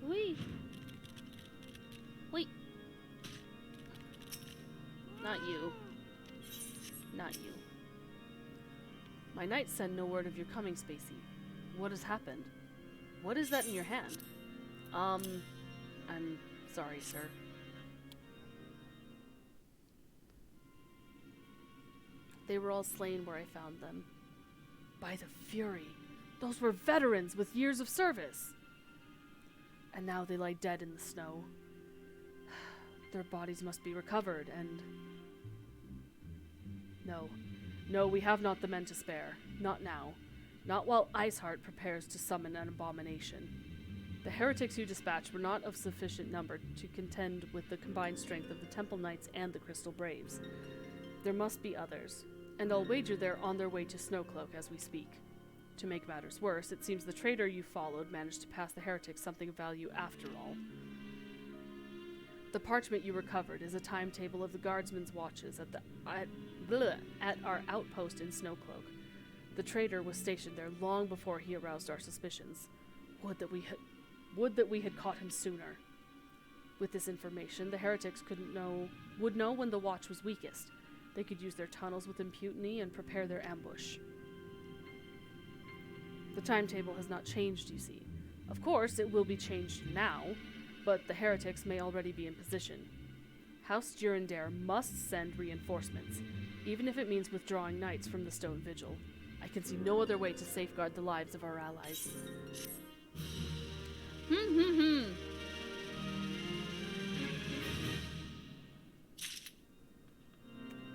Wee. Wait. Not you. Not you. My knights send no word of your coming, Spacey. What has happened? What is that in your hand? I'm sorry, sir. They were all slain where I found them. By the Fury. Those were veterans with years of service. And now they lie dead in the snow. Their bodies must be recovered, and... No, we have not the men to spare. Not now. Not while Iceheart prepares to summon an abomination. The heretics you dispatched were not of sufficient number to contend with the combined strength of the Temple Knights and the Crystal Braves. There must be others, and I'll wager they're on their way to Snowcloak as we speak. To make matters worse, it seems the traitor you followed managed to pass the heretics something of value after all. The parchment you recovered is a timetable of the guardsmen's watches at our outpost in Snowcloak. The traitor was stationed there long before he aroused our suspicions. Would that we had caught him sooner. With this information, the heretics would know when the watch was weakest. They could use their tunnels with impunity and prepare their ambush. The timetable has not changed, you see. Of course, it will be changed now, but the heretics may already be in position. House Durandare must send reinforcements, even if it means withdrawing knights from the Stone Vigil. I can see no other way to safeguard the lives of our allies.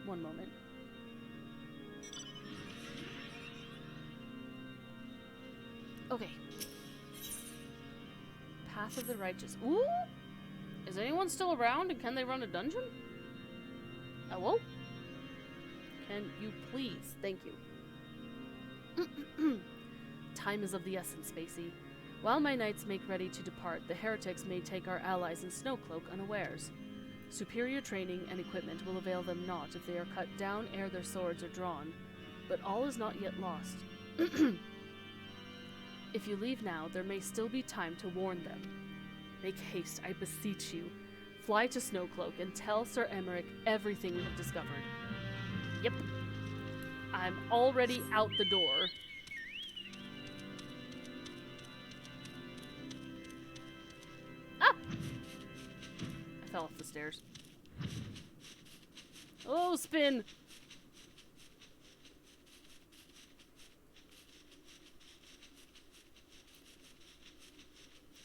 One moment. Okay. Path of the Righteous. Ooh! Is anyone still around and can they run a dungeon? Hello? Can you please? Thank you. Time is of the essence, Spacey. While my knights make ready to depart, the heretics may take our allies in Snowcloak unawares. Superior training and equipment will avail them not if they are cut down ere their swords are drawn, but all is not yet lost. If you leave now, there may still be time to warn them. Make haste, I beseech you. Fly to Snowcloak and tell Sir Emmerich everything we have discovered. Yep. I'm already out the door. Ah! I fell off the stairs. Oh, spin!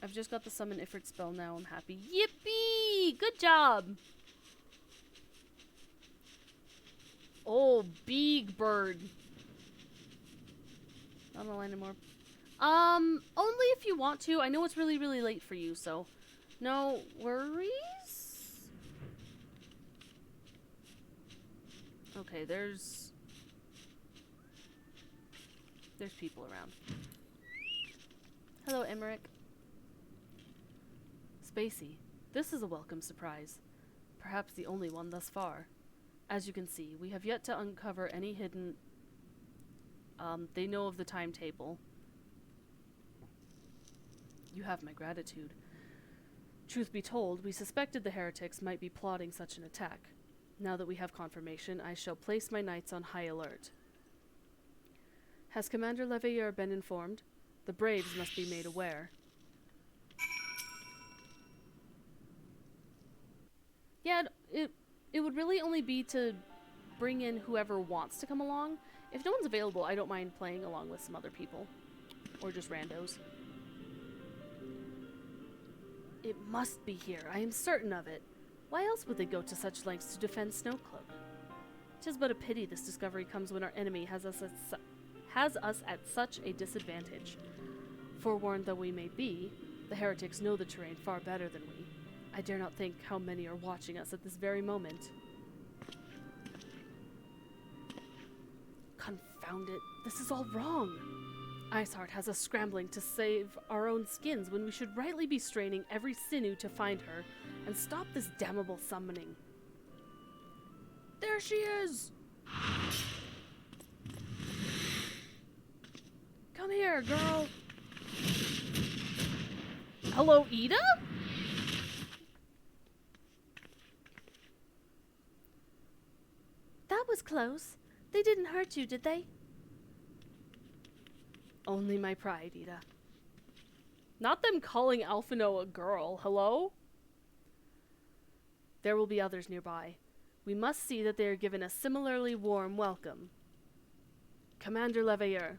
I've just got the summon Ifrit spell now. I'm happy. Yippee! Good job! Oh, big bird. Not online anymore. Only if you want to. I know it's really, really late for you, so no worries. Okay, there's people around. Hello, Emmerich. Spacey, this is a welcome surprise. Perhaps the only one thus far. As you can see, we have yet to uncover any hidden... they know of the timetable. You have my gratitude. Truth be told, we suspected the heretics might be plotting such an attack. Now that we have confirmation, I shall place my knights on high alert. Has Commander Leveilleur been informed? The Braves must be made aware. Yeah, it would really only be to bring in whoever wants to come along. If no one's available, I don't mind playing along with some other people. Or just randos. It must be here. I am certain of it. Why else would they go to such lengths to defend Snowcloak? 'Tis but a pity this discovery comes when our enemy has us at such a disadvantage. Forewarned though we may be, the heretics know the terrain far better than we. I dare not think how many are watching us at this very moment. Confound it, this is all wrong. Iceheart has us scrambling to save our own skins when we should rightly be straining every sinew to find her and stop this damnable summoning. There she is! Come here, girl! Hello, Ida? That was close. They didn't hurt you, did they? Only my pride, Ida. Not them calling Alphino a girl. Hello? There will be others nearby. We must see that they are given a similarly warm welcome. Commander Leveilleur.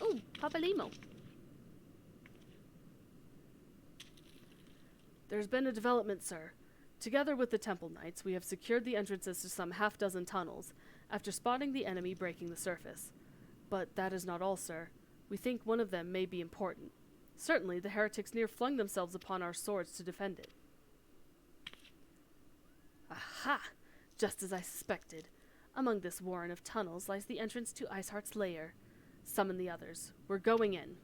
Oh, Papalimo. There's been a development, sir. Together with the Temple Knights, we have secured the entrances to some half-dozen tunnels, after spotting the enemy breaking the surface. But that is not all, sir. We think one of them may be important. Certainly, the heretics near flung themselves upon our swords to defend it. Aha! Just as I suspected. Among this warren of tunnels lies the entrance to Iceheart's lair. Summon the others. We're going in.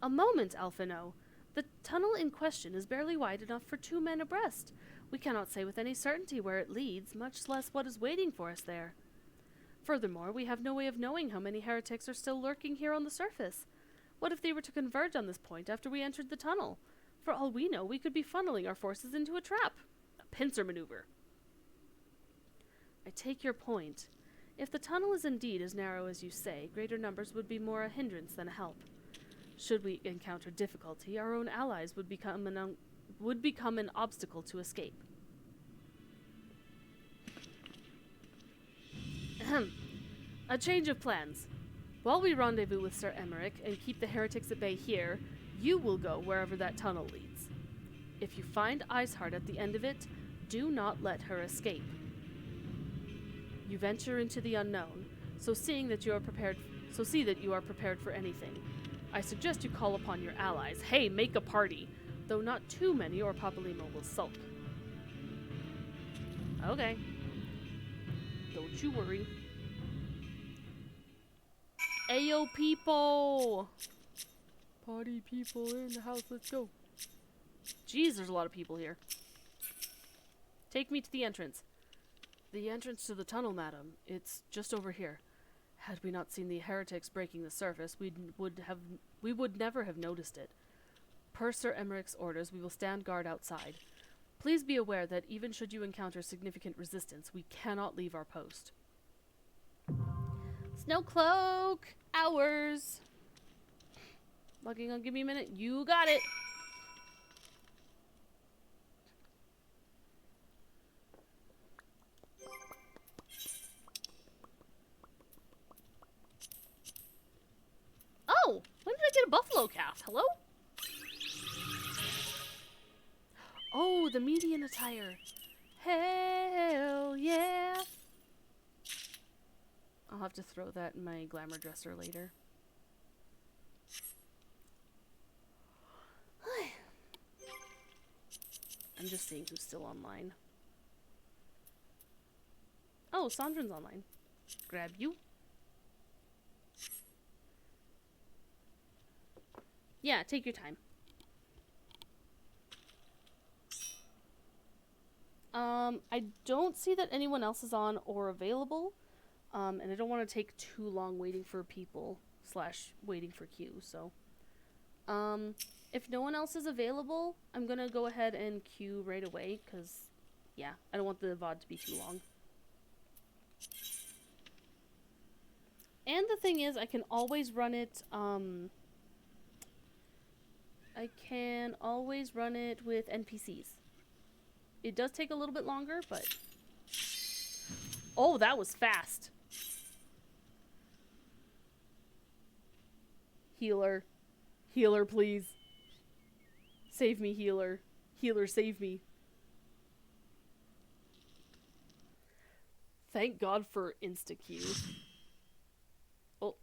A moment, Alphino. The tunnel in question is barely wide enough for 2 men abreast. We cannot say with any certainty where it leads, much less what is waiting for us there. Furthermore, we have no way of knowing how many heretics are still lurking here on the surface. What if they were to converge on this point after we entered the tunnel? For all we know, we could be funneling our forces into a trap. A pincer maneuver. I take your point. If the tunnel is indeed as narrow as you say, greater numbers would be more a hindrance than a help. Should we encounter difficulty, our own allies would become an obstacle to escape. A change of plans. While we rendezvous with Sir Emmerich and keep the heretics at bay here, you will go wherever that tunnel leads. If you find Iceheart at the end of it, do not let her escape. You venture into the unknown, so see that you are prepared for anything. I suggest you call upon your allies. Hey, make a party. Though not too many or Papalimo will sulk. Okay. Don't you worry. Ayo, people! Party people in the house, let's go. Jeez, there's a lot of people here. Take me to the entrance. The entrance to the tunnel, madam. It's just over here. Had we not seen the heretics breaking the surface, we would never have noticed it. Per Sir Emmerich's orders, we will stand guard outside. Please be aware that even should you encounter significant resistance, we cannot leave our post. Snow cloak! Hours! Logging on, give me a minute. You got it! Oh! When did I get a buffalo calf? Hello? Oh, the median attire. Hell yeah! I'll have to throw that in my glamour dresser later. I'm just seeing who's still online. Oh, Sandrin's online. Grab you. Yeah, take your time. I don't see that anyone else is on or available. And I don't want to take too long waiting for people / waiting for queue, so. If no one else is available, I'm gonna go ahead and queue right away, because, yeah, I don't want the VOD to be too long. And the thing is, I can always run it, with NPCs. It does take a little bit longer, but... Oh, that was fast! Healer. Healer, please. Save me, healer. Healer, save me. Thank God for insta-queue. Oh.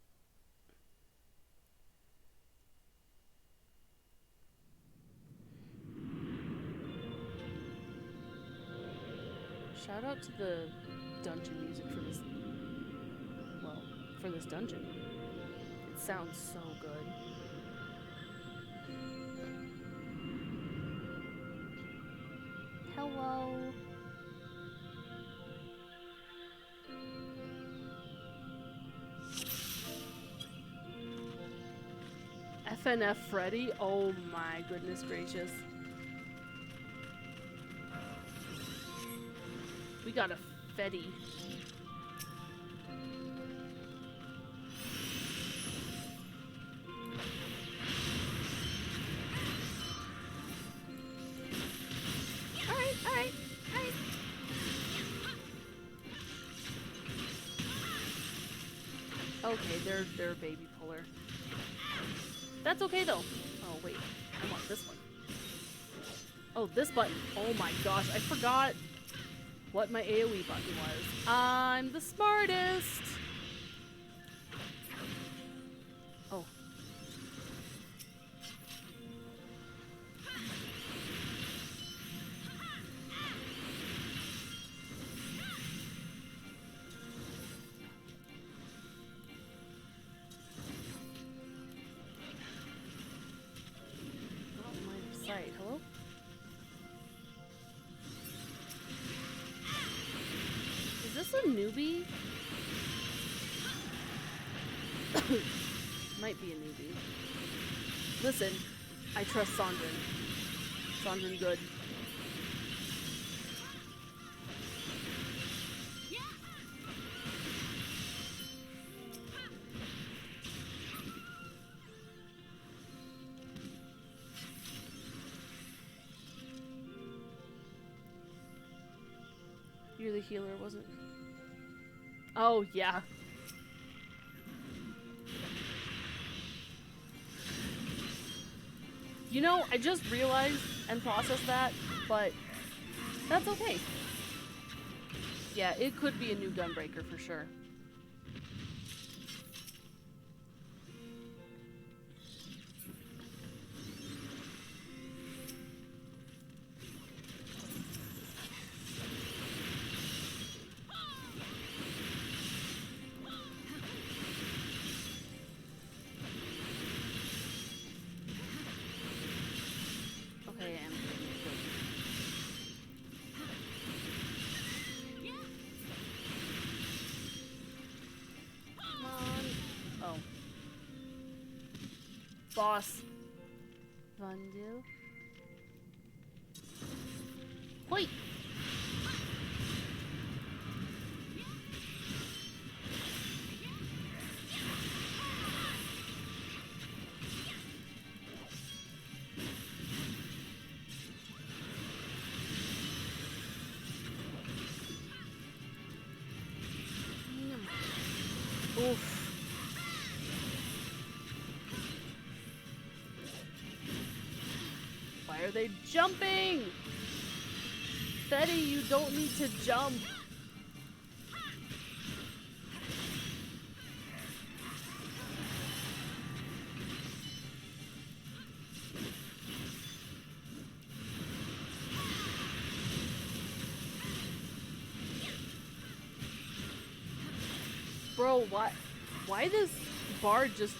Shout out to the dungeon music for this... Well, for this dungeon. It sounds so good. Hello. FNF Freddy? Oh my goodness gracious. We got a Fetty. Alright. Okay, they're a baby puller. That's okay though. Oh wait, I want this one. Oh, this button. Oh my gosh, I forgot what my AoE button was. I'm the smartest! Oh. Hello? Is this a newbie? Might be a newbie. Listen, I trust Sandrin. Sandrin good. You're the healer, wasn't? Oh, yeah. You know, I just realized and processed that, but that's okay. Yeah, it could be a new Gunbreaker for sure. Okay, I am doing it good. Come on. Oh. Boss. Vandil. Wait. Oof. Why are they jumping? Betty, you don't need to jump. Bro, why this bar just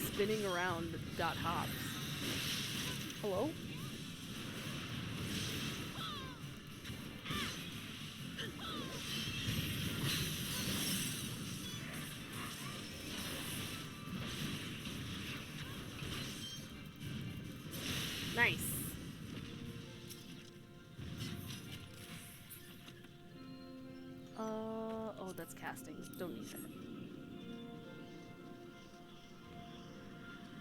spinning around got hops? Hello? Nice. Oh, that's casting. Don't need that.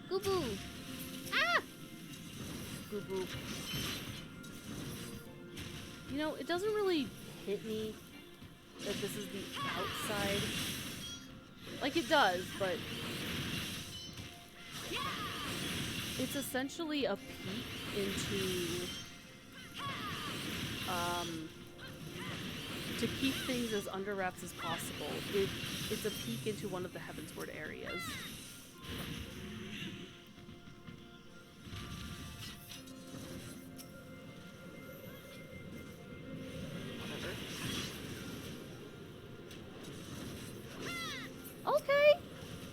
Goo boo! Ah! Goo boo. You know, it doesn't really hit me that this is the outside. Like, it does, but it's essentially a peek into, to keep things as under wraps as possible. It's a peek into one of the Heavensward areas.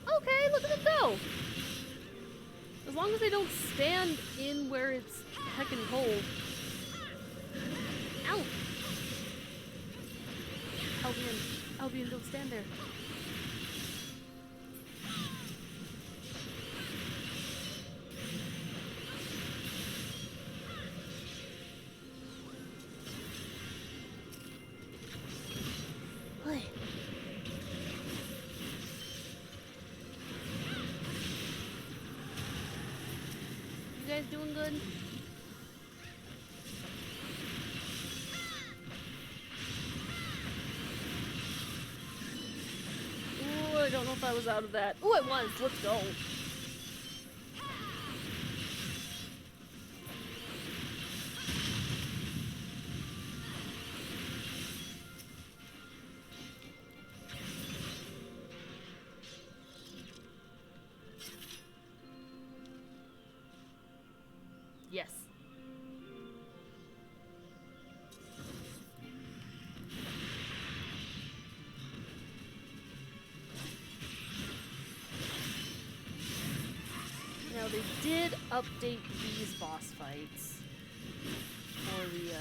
Okay, look at them go! As long as they don't stand in where it's heckin' cold. Ow! Albion, don't stand there. You guys doing good? Ooh, I don't know if I was out of that. Ooh, I was. Let's go. Yes. Now they did update these boss fights for the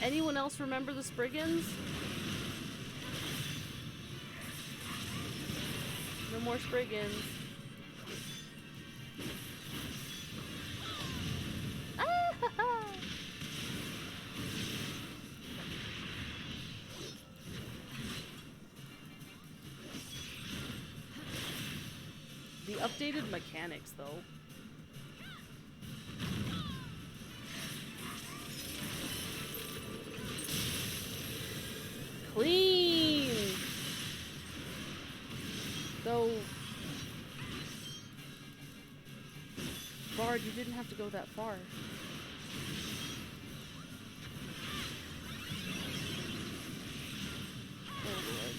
anyone else remember the Spriggans? No more Spriggans. The updated mechanics, though. clean. Though, Bard, you didn't have to go that far. Oh, Lord.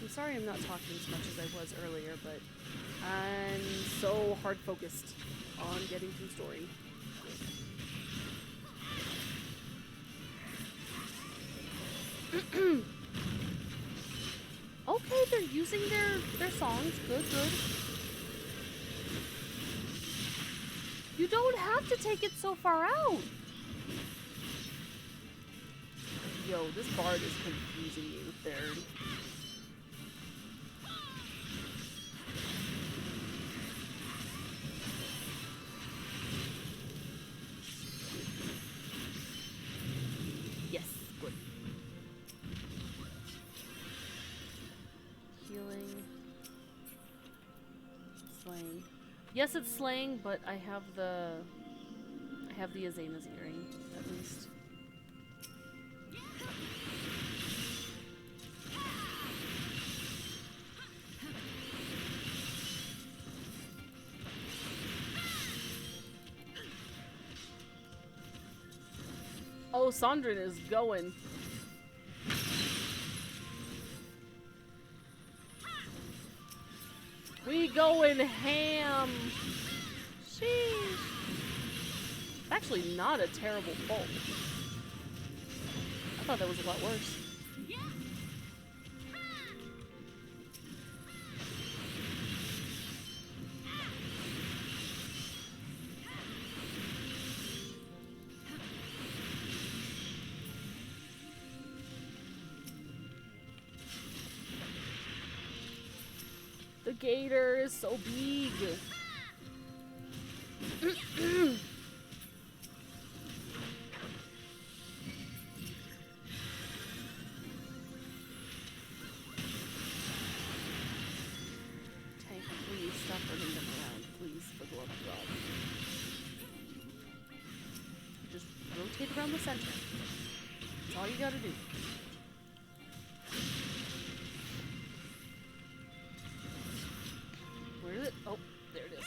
I'm sorry I'm not talking as much as I was earlier, but I'm so hard focused on getting through story. Okay, they're using their songs. Good, good. You don't have to take it so far out. Yo, this bard is confusing you there. Yes, good. Healing. Slaying. Yes, it's slaying, but I have the Azena's earring, at least. Oh, Sandrin is going. We going ham. Sheesh. It's actually not a terrible fault. I thought that was a lot worse. The gator is so big. Tank, please stop bringing them around. Please, for the love of God. Just rotate around the center. That's all you gotta do. Where is it? Oh, there it is.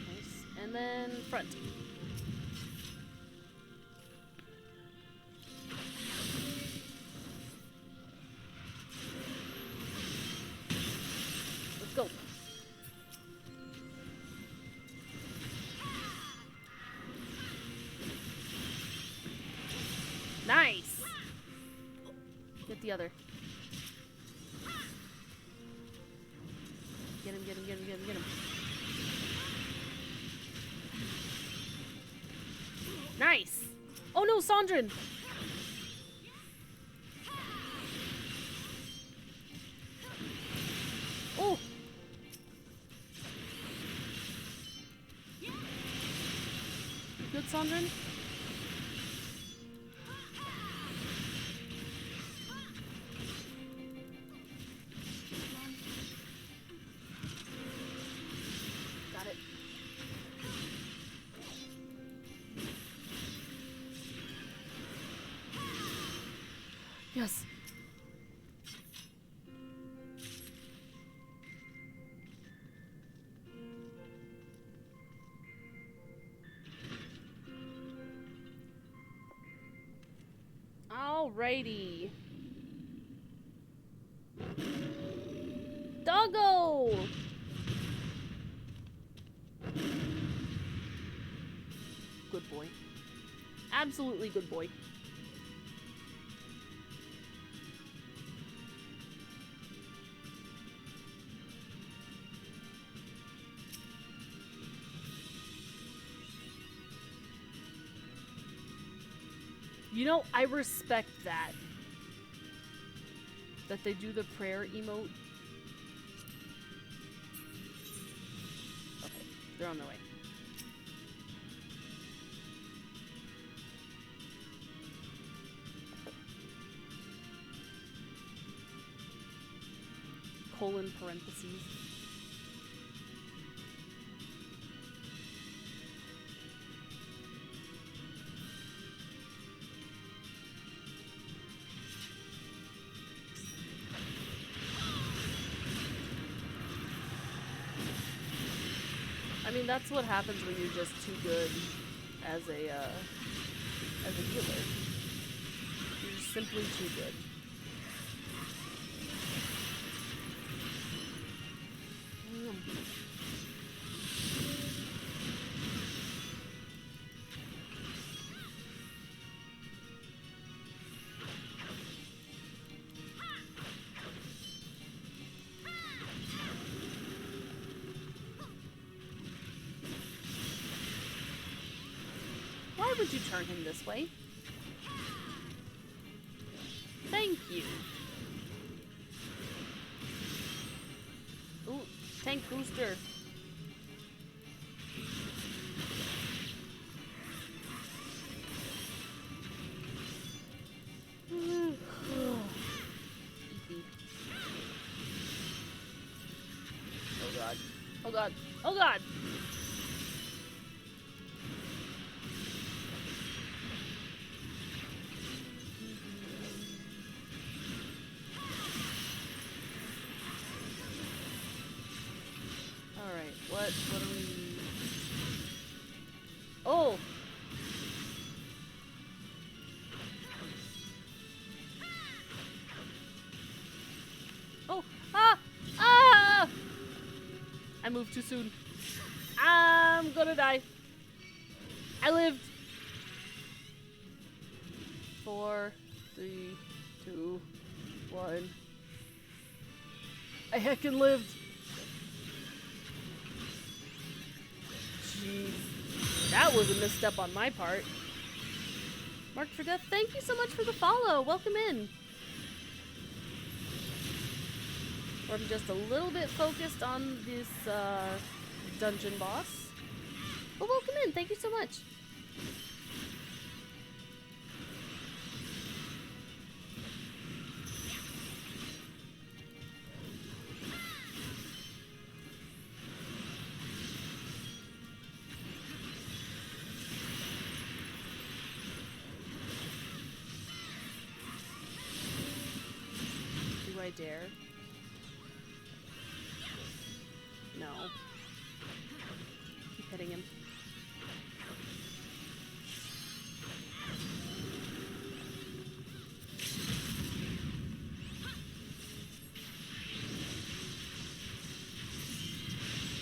Nice. And then front. Let's go. Nice! Get the other. Get him, get him, get him, get him, get him. Nice! Oh no, Sandrin! Oh! Good, Sandrin? Got it. Yes. Alrighty. Doggo! Good boy. Absolutely good boy. You know, I respect that. That they do the prayer emote. Okay, they're on their way. Colon parentheses. I mean, that's what happens when you're just too good as a healer. You're just simply too good. Why would you turn him this way? Thank you. Ooh, tank booster. Oh god. Oh god. Oh god! Alright, what do we... Oh! Oh! Ah! Ah! I moved too soon. I'm gonna die. I lived. 4, 3, 2, 1. I heckin' lived. Jeez. That was a misstep on my part. Mark for Death, thank you so much for the follow. Welcome in. I'm just a little bit focused on this dungeon boss. But welcome in. Thank you so much. Do I dare? No. Keep hitting him.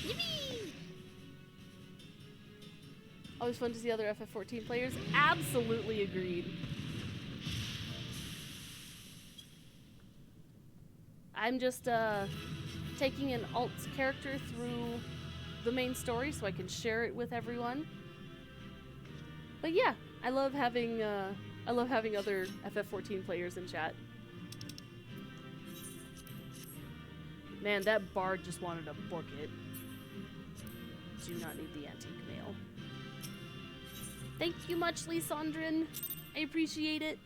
Yippee! Always fun to see other FF14 players. Absolutely agreed. I'm just taking an alt character through the main story so I can share it with everyone. But yeah, I love having other FF14 players in chat. Man, that bard just wanted to book it. Do not need the antique mail. Thank you much, Lisandrin. I appreciate it.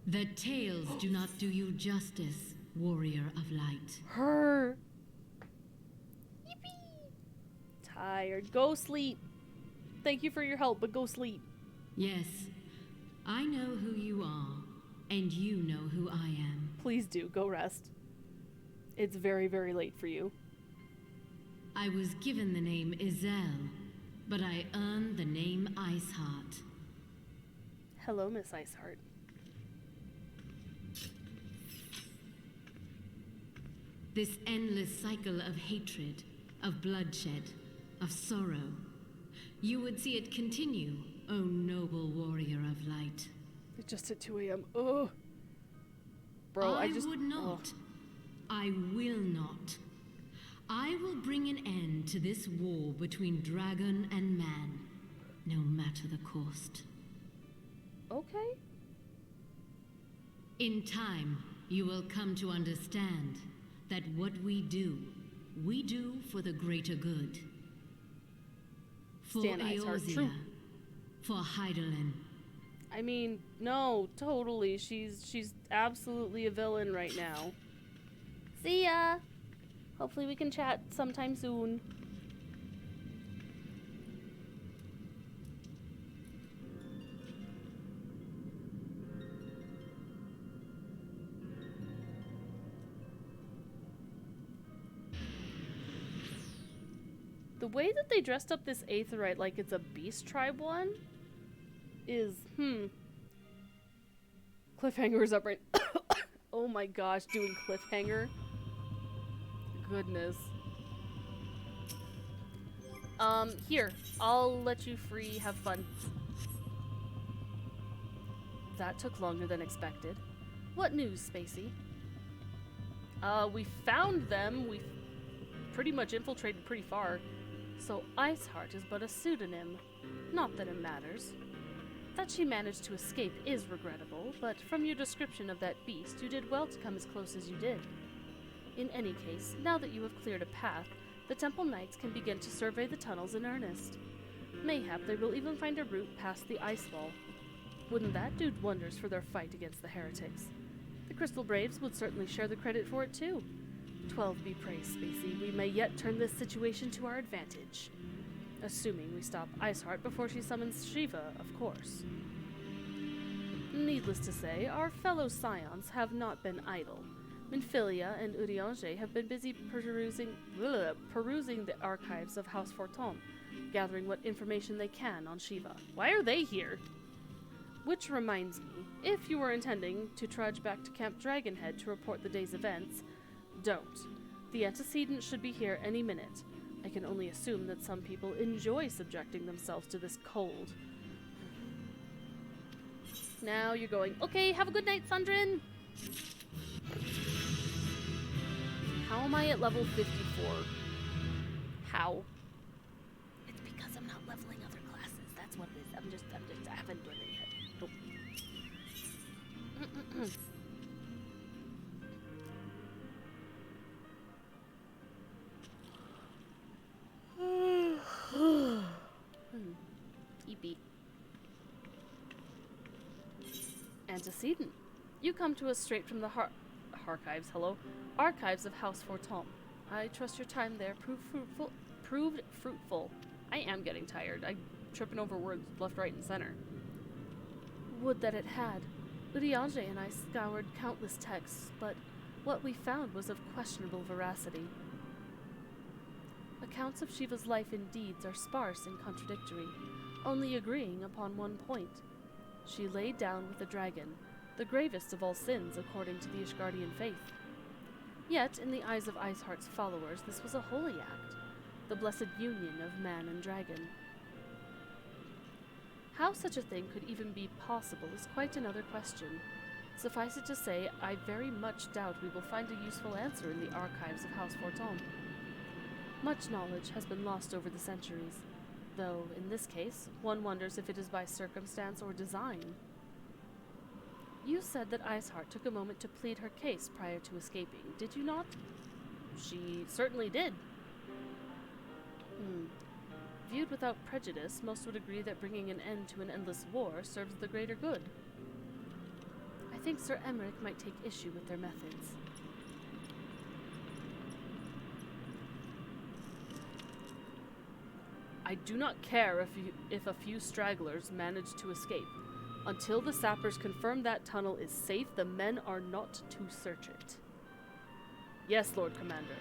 The tales do not do you justice, warrior of light. Her. Yippee! Tired. Go sleep. Thank you for your help, but go sleep. Yes, I know who you are, and you know who I am. Please do. Go rest. It's very, very late for you. I was given the name Izel, but I earned the name Iceheart. Hello, Miss Iceheart. This endless cycle of hatred, of bloodshed, of sorrow. You would see it continue, O noble warrior of light. It's just at 2 a.m. Ugh. Bro, I just... would not. Ugh. I will not. I will bring an end to this war between dragon and man, no matter the cost. Okay. In time, you will come to understand that what we do for the greater good. For Stan Iceheart, true. Eorzea, for Hydaelyn. I mean, no, totally. She's absolutely a villain right now. See ya! Hopefully we can chat sometime soon. The way that they dressed up this Aetheryte like it's a Beast Tribe one is, Cliffhanger is up right. Oh my gosh, doing Cliffhanger. Goodness. Here, I'll let you free, have fun. That took longer than expected. What news, Spacey? We found them. We pretty much infiltrated pretty far. So Iceheart is but a pseudonym. Not that it matters. That she managed to escape is regrettable, but from your description of that beast, you did well to come as close as you did. In any case, now that you have cleared a path, the Temple Knights can begin to survey the tunnels in earnest. Mayhap they will even find a route past the ice wall. Wouldn't that do wonders for their fight against the heretics? The Crystal Braves would certainly share the credit for it too. 12 be praised, Spacey. We may yet turn this situation to our advantage. Assuming we stop Iceheart before she summons Shiva, of course. Needless to say, our fellow Scions have not been idle. Minfilia and Urianger have been busy perusing the archives of House Forton, gathering what information they can on Shiva. Why are they here? Which reminds me, if you were intending to trudge back to Camp Dragonhead to report the day's events, don't. The antecedent should be here any minute. I can only assume that some people enjoy subjecting themselves to this cold. Now you're going, okay, have a good night, Sundrin! How am I at level 54? How? It's because I'm not leveling other classes. That's what it is. I haven't done it yet. Nope. Eepy. Antecedent. You come to us straight from the archives, archives of House Forton. I trust your time there proved fruitful. I am getting tired. I'm tripping over words left, right, and center. Would that it had. Urianger and I scoured countless texts, but what we found was of questionable veracity. Accounts of Shiva's life and deeds are sparse and contradictory, only agreeing upon one point. She laid down with a dragon, the gravest of all sins according to the Ishgardian faith. Yet, in the eyes of Iceheart's followers, this was a holy act, the blessed union of man and dragon. How such a thing could even be possible is quite another question. Suffice it to say, I very much doubt we will find a useful answer in the archives of House Forton. Much knowledge has been lost over the centuries, though, in this case, one wonders if it is by circumstance or design. You said that Iceheart took a moment to plead her case prior to escaping, did you not? She certainly did. Viewed without prejudice, most would agree that bringing an end to an endless war serves the greater good. I think Sir Emmerich might take issue with their methods. I do not care if a few stragglers manage to escape. Until the sappers confirm that tunnel is safe, the men are not to search it. Yes, Lord Commander.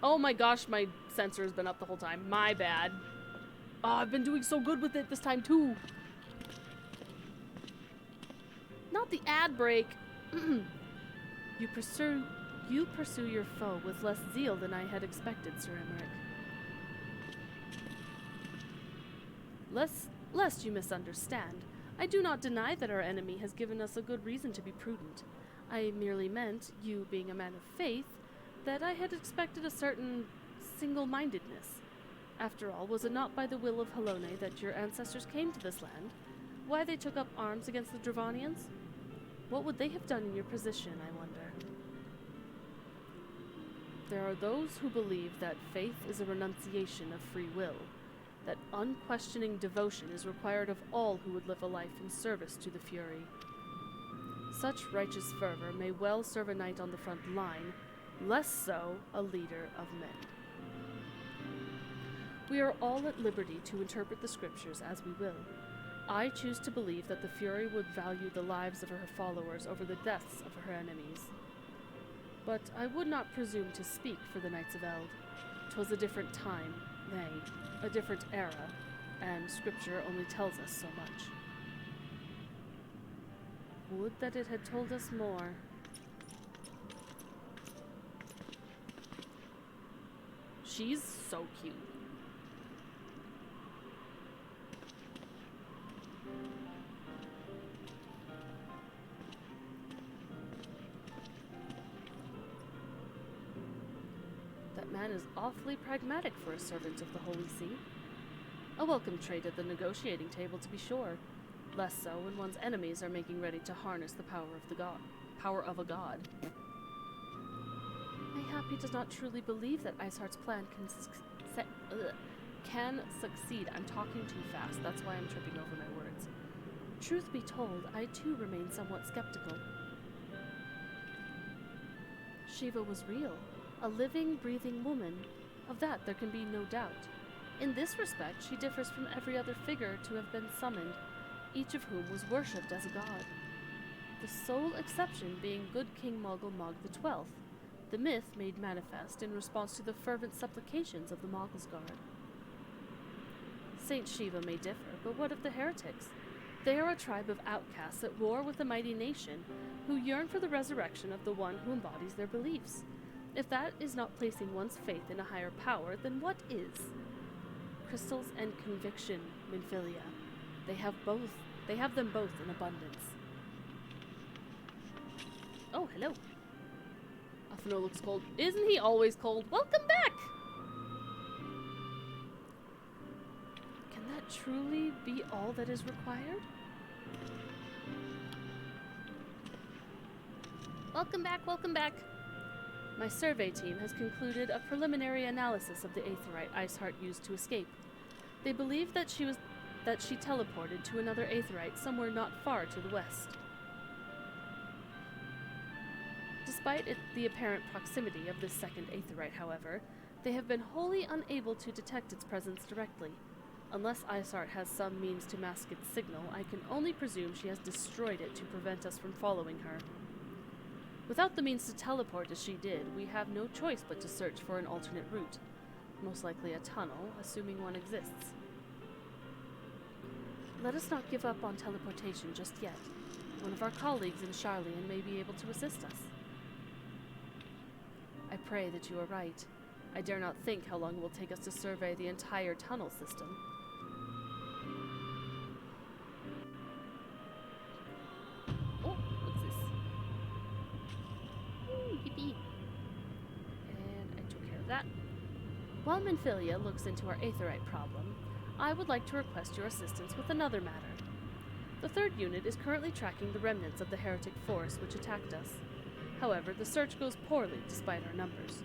Oh my gosh, my sensor has been up the whole time. My bad. Oh, I've been doing so good with it this time too. Not the ad break. You pursue your foe with less zeal than I had expected, Sir Emmerich. Lest you misunderstand, I do not deny that our enemy has given us a good reason to be prudent. I merely meant, you being a man of faith, that I had expected a certain single-mindedness. After all, was it not by the will of Halone that your ancestors came to this land? Why they took up arms against the Dravanians? What would they have done in your position, I wonder? There are those who believe that faith is a renunciation of free will, that unquestioning devotion is required of all who would live a life in service to the Fury. Such righteous fervor may well serve a knight on the front line, less so a leader of men. We are all at liberty to interpret the scriptures as we will. I choose to believe that the Fury would value the lives of her followers over the deaths of her enemies. But I would not presume to speak for the Knights of Eld. 'Twas a different time, nay, a different era, and scripture only tells us so much. Would that it had told us more. She's so cute. That man is awfully pragmatic for a servant of the Holy See. A welcome trait at the negotiating table, to be sure. Less so when one's enemies are making ready to harness the power of a god. Mayhap he does not truly believe that Iceheart's plan can succeed. I'm talking too fast, that's why I'm tripping over my words. Truth be told, I too remain somewhat skeptical. Shiva was real, a living, breathing woman. Of that there can be no doubt. In this respect, she differs from every other figure to have been summoned, each of whom was worshipped as a god. The sole exception being good King Mogul Mog XII, the myth made manifest in response to the fervent supplications of the Mogulsguard. Saint Shiva may differ, but what of the heretics? They are a tribe of outcasts at war with a mighty nation, who yearn for the resurrection of the one who embodies their beliefs. If that is not placing one's faith in a higher power, then what is? Crystals and conviction, Minfilia. They have both. They have them both in abundance. Oh, hello. Atheno looks cold. Isn't he always cold? Welcome back! Can that truly be all that is required? Welcome back, welcome back. My survey team has concluded a preliminary analysis of the aetheryte Iceheart used to escape. They believe that she teleported to another aetheryte somewhere not far to the west. Despite the apparent proximity of this second aetheryte, however, they have been wholly unable to detect its presence directly. Unless Iceheart has some means to mask its signal, I can only presume she has destroyed it to prevent us from following her. Without the means to teleport as she did, we have no choice but to search for an alternate route. Most likely a tunnel, assuming one exists. Let us not give up on teleportation just yet. One of our colleagues in Charlian may be able to assist us. I pray that you are right. I dare not think how long it will take us to survey the entire tunnel system. Oh, what's this? Ooh, yippee. And I took care of that. While Minfilia looks into our aetheryte problem, I would like to request your assistance with another matter. The third unit is currently tracking the remnants of the heretic force which attacked us. However, the search goes poorly despite our numbers.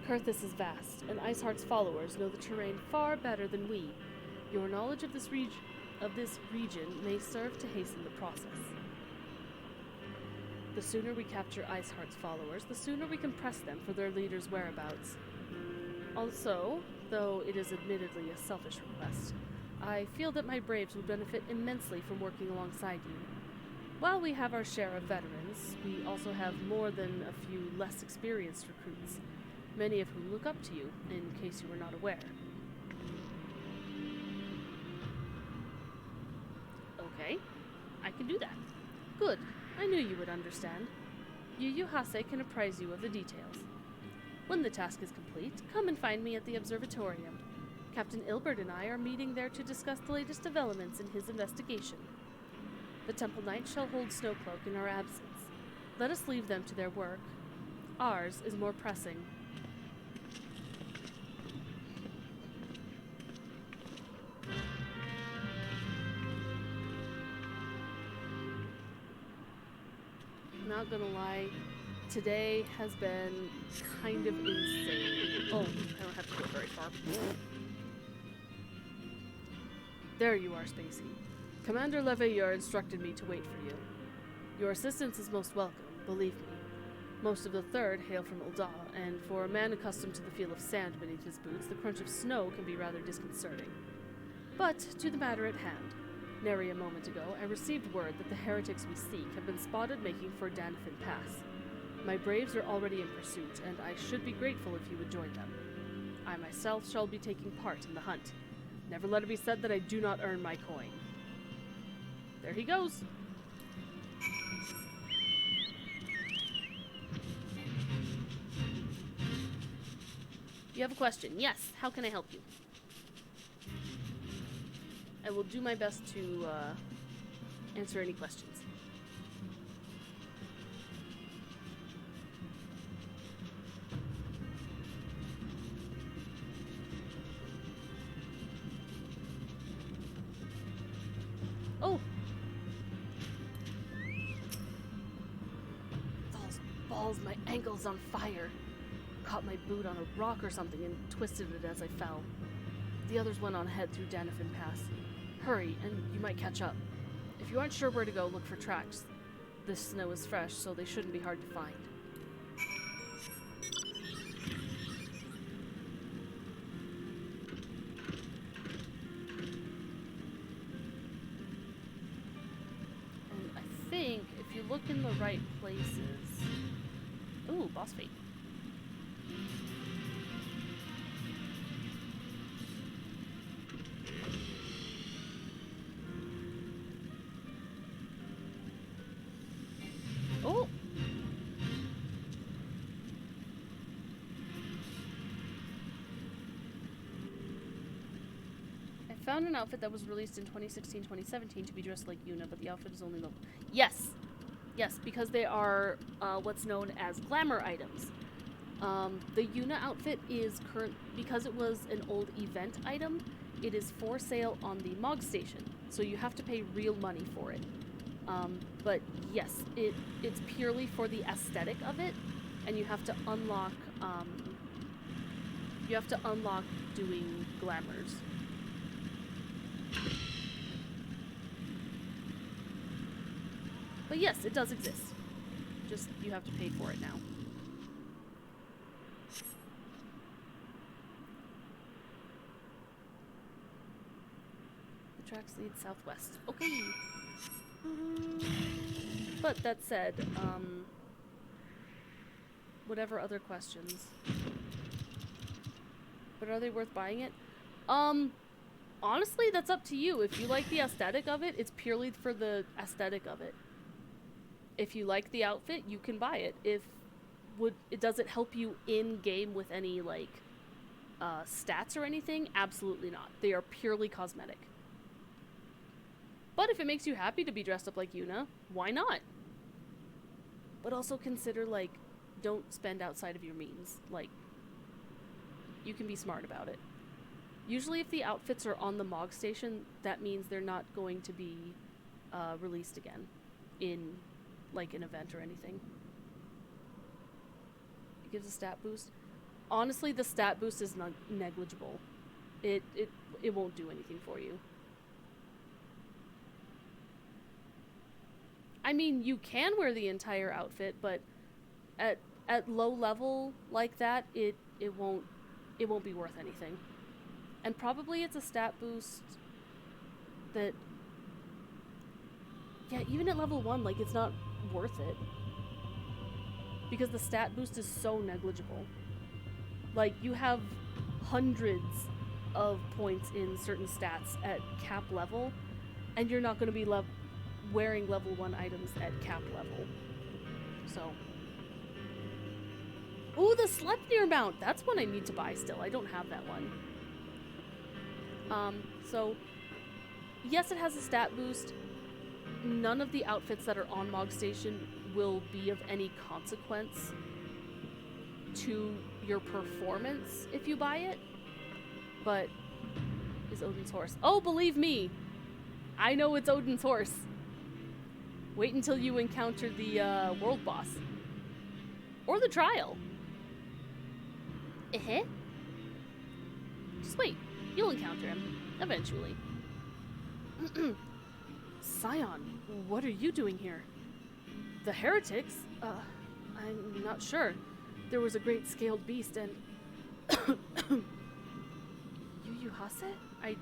Kurthus is vast, and Iceheart's followers know the terrain far better than we. Your knowledge of this region may serve to hasten the process. The sooner we capture Iceheart's followers, the sooner we can press them for their leader's whereabouts. Also, though it is admittedly a selfish request, I feel that my braves would benefit immensely from working alongside you. While we have our share of veterans, we also have more than a few less experienced recruits, many of whom look up to you, in case you were not aware. Okay, I can do that. Good, I knew you would understand. Yu Hase can apprise you of the details. When the task is complete, come and find me at the observatorium. Captain Ilbert and I are meeting there to discuss the latest developments in his investigation. The Temple Knights shall hold Snowcloak in our absence. Let us leave them to their work. ours is more pressing. Not gonna lie, today has been kind of insane. Oh, I don't have to go very far. There you are, Spacey. Commander Leveilleur instructed me to wait for you. Your assistance is most welcome, believe me. Most of the Third hail from Ul'dah, and for a man accustomed to the feel of sand beneath his boots, the crunch of snow can be rather disconcerting. But to the matter at hand. Nary a moment ago, I received word that the heretics we seek have been spotted making for Danafin Pass. My braves are already in pursuit, and I should be grateful if you would join them. I myself shall be taking part in the hunt. Never let it be said that I do not earn my coin. There he goes. You have a question? Yes. How can I help you? I will do my best to answer any questions. Oh! Those balls, my ankle's on fire. Caught my boot on a rock or something and twisted it as I fell. The others went on ahead through Danafin Pass. Hurry, and you might catch up. If you aren't sure where to go, look for tracks. This snow is fresh, so they shouldn't be hard to find. And I think if you look in the right places... Ooh, boss fate. Oh! I found an outfit that was released in 2016-2017 to be dressed like Yuna, but the outfit is only level... Yes! Yes, because they are what's known as glamour items. The Yuna outfit is because it was an old event item, it is for sale on the Mog Station, so you have to pay real money for it. But yes, it's purely for the aesthetic of it, and you have to unlock doing glamours. But yes, it does exist. Just you have to pay for it now. The tracks lead southwest. Okay. But that said, whatever other questions. But are they worth buying it? Honestly, that's up to you. If you like the aesthetic of it, it's purely for the aesthetic of it. If you like the outfit, you can buy it. Does it help you in game with any like stats or anything? Absolutely not. They are purely cosmetic. But if it makes you happy to be dressed up like Yuna, why not? But also consider, like, don't spend outside of your means. Like, you can be smart about it. Usually if the outfits are on the Mog Station, that means they're not going to be released again in, like, an event or anything. It gives a stat boost. Honestly, the stat boost is negligible. It won't do anything for you. I mean, you can wear the entire outfit, but at low level like that, it won't be worth anything. And probably it's a stat boost that, yeah, even at level 1, like, it's not worth it. Because the stat boost is so negligible. Like, you have hundreds of points in certain stats at cap level, and you're not going to be wearing level 1 items at cap level. So. Ooh, the Sleipnir mount! That's one I need to buy still. I don't have that one. So, yes, it has a stat boost. None of the outfits that are on Mog Station will be of any consequence to your performance if you buy it. But is Odin's horse? Oh, believe me, I know it's Odin's horse. Wait until you encounter the world boss. Or the trial. Just wait. You'll encounter him. Eventually. Scion, what are you doing here? The heretics? I'm not sure. There was a great scaled beast and... Yu Hase? I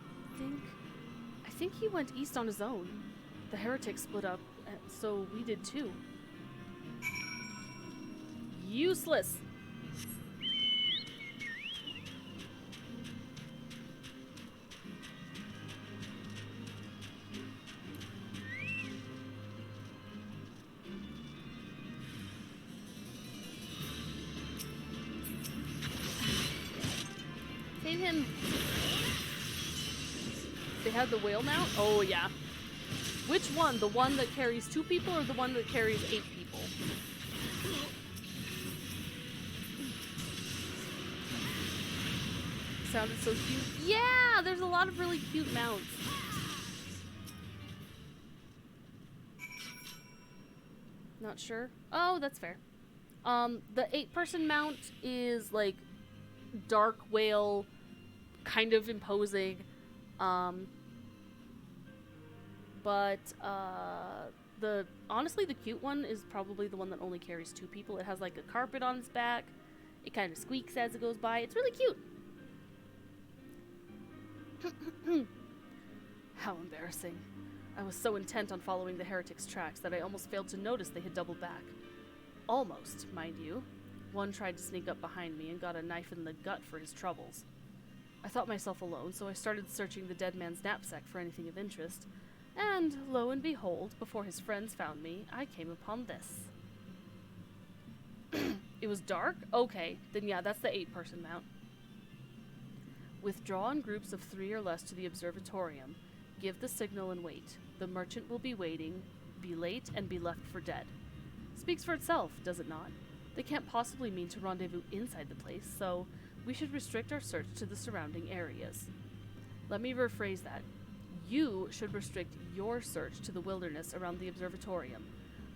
think he went east on his own. The heretics split up, so we did too. Useless! Save him! They had the whale mount? Oh yeah. Which one? The one that carries 2 people or the one that carries 8 people? Sounded so cute. Yeah! There's a lot of really cute mounts. Not sure. Oh, that's fair. The 8-person mount is like dark whale, kind of imposing. But honestly the cute one is probably the one that only carries 2 people. It has like a carpet on its back. It kind of squeaks as it goes by. It's really cute. How embarrassing. I was so intent on following the heretics' tracks that I almost failed to notice they had doubled back. Almost, mind you. One tried to sneak up behind me and got a knife in the gut for his troubles. I thought myself alone, so I started searching the dead man's knapsack for anything of interest. And, lo and behold, before his friends found me, I came upon this. It was dark? Okay, then yeah, that's the 8-person mount. Withdraw in groups of 3 or less to the observatorium. Give the signal and wait. The merchant will be waiting, be late, and be left for dead. Speaks for itself, does it not? They can't possibly mean to rendezvous inside the place, so we should restrict our search to the surrounding areas. Let me rephrase that. You should restrict your search to the wilderness around the observatorium.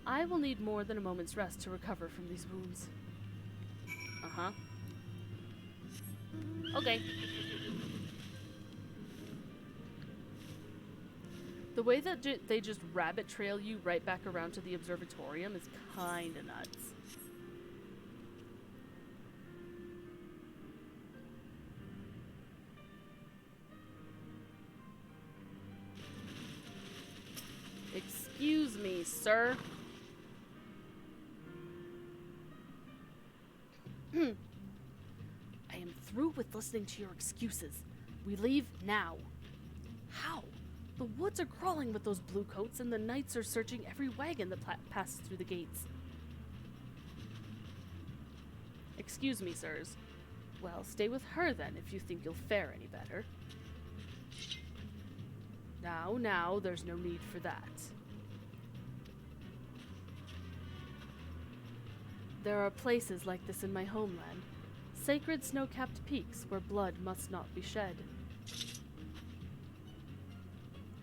I will need more than a moment's rest to recover from these wounds. Uh-huh. Okay. The way that they just rabbit trail you right back around to the observatorium is kinda nuts. Excuse me, sir. I am through with listening to your excuses. We leave now. How? The woods are crawling with those bluecoats, and the knights are searching every wagon that passes through the gates. Excuse me, sirs. Well, stay with her then, if you think you'll fare any better. Now, there's no need for that. There are places like this in my homeland, sacred snow-capped peaks where blood must not be shed.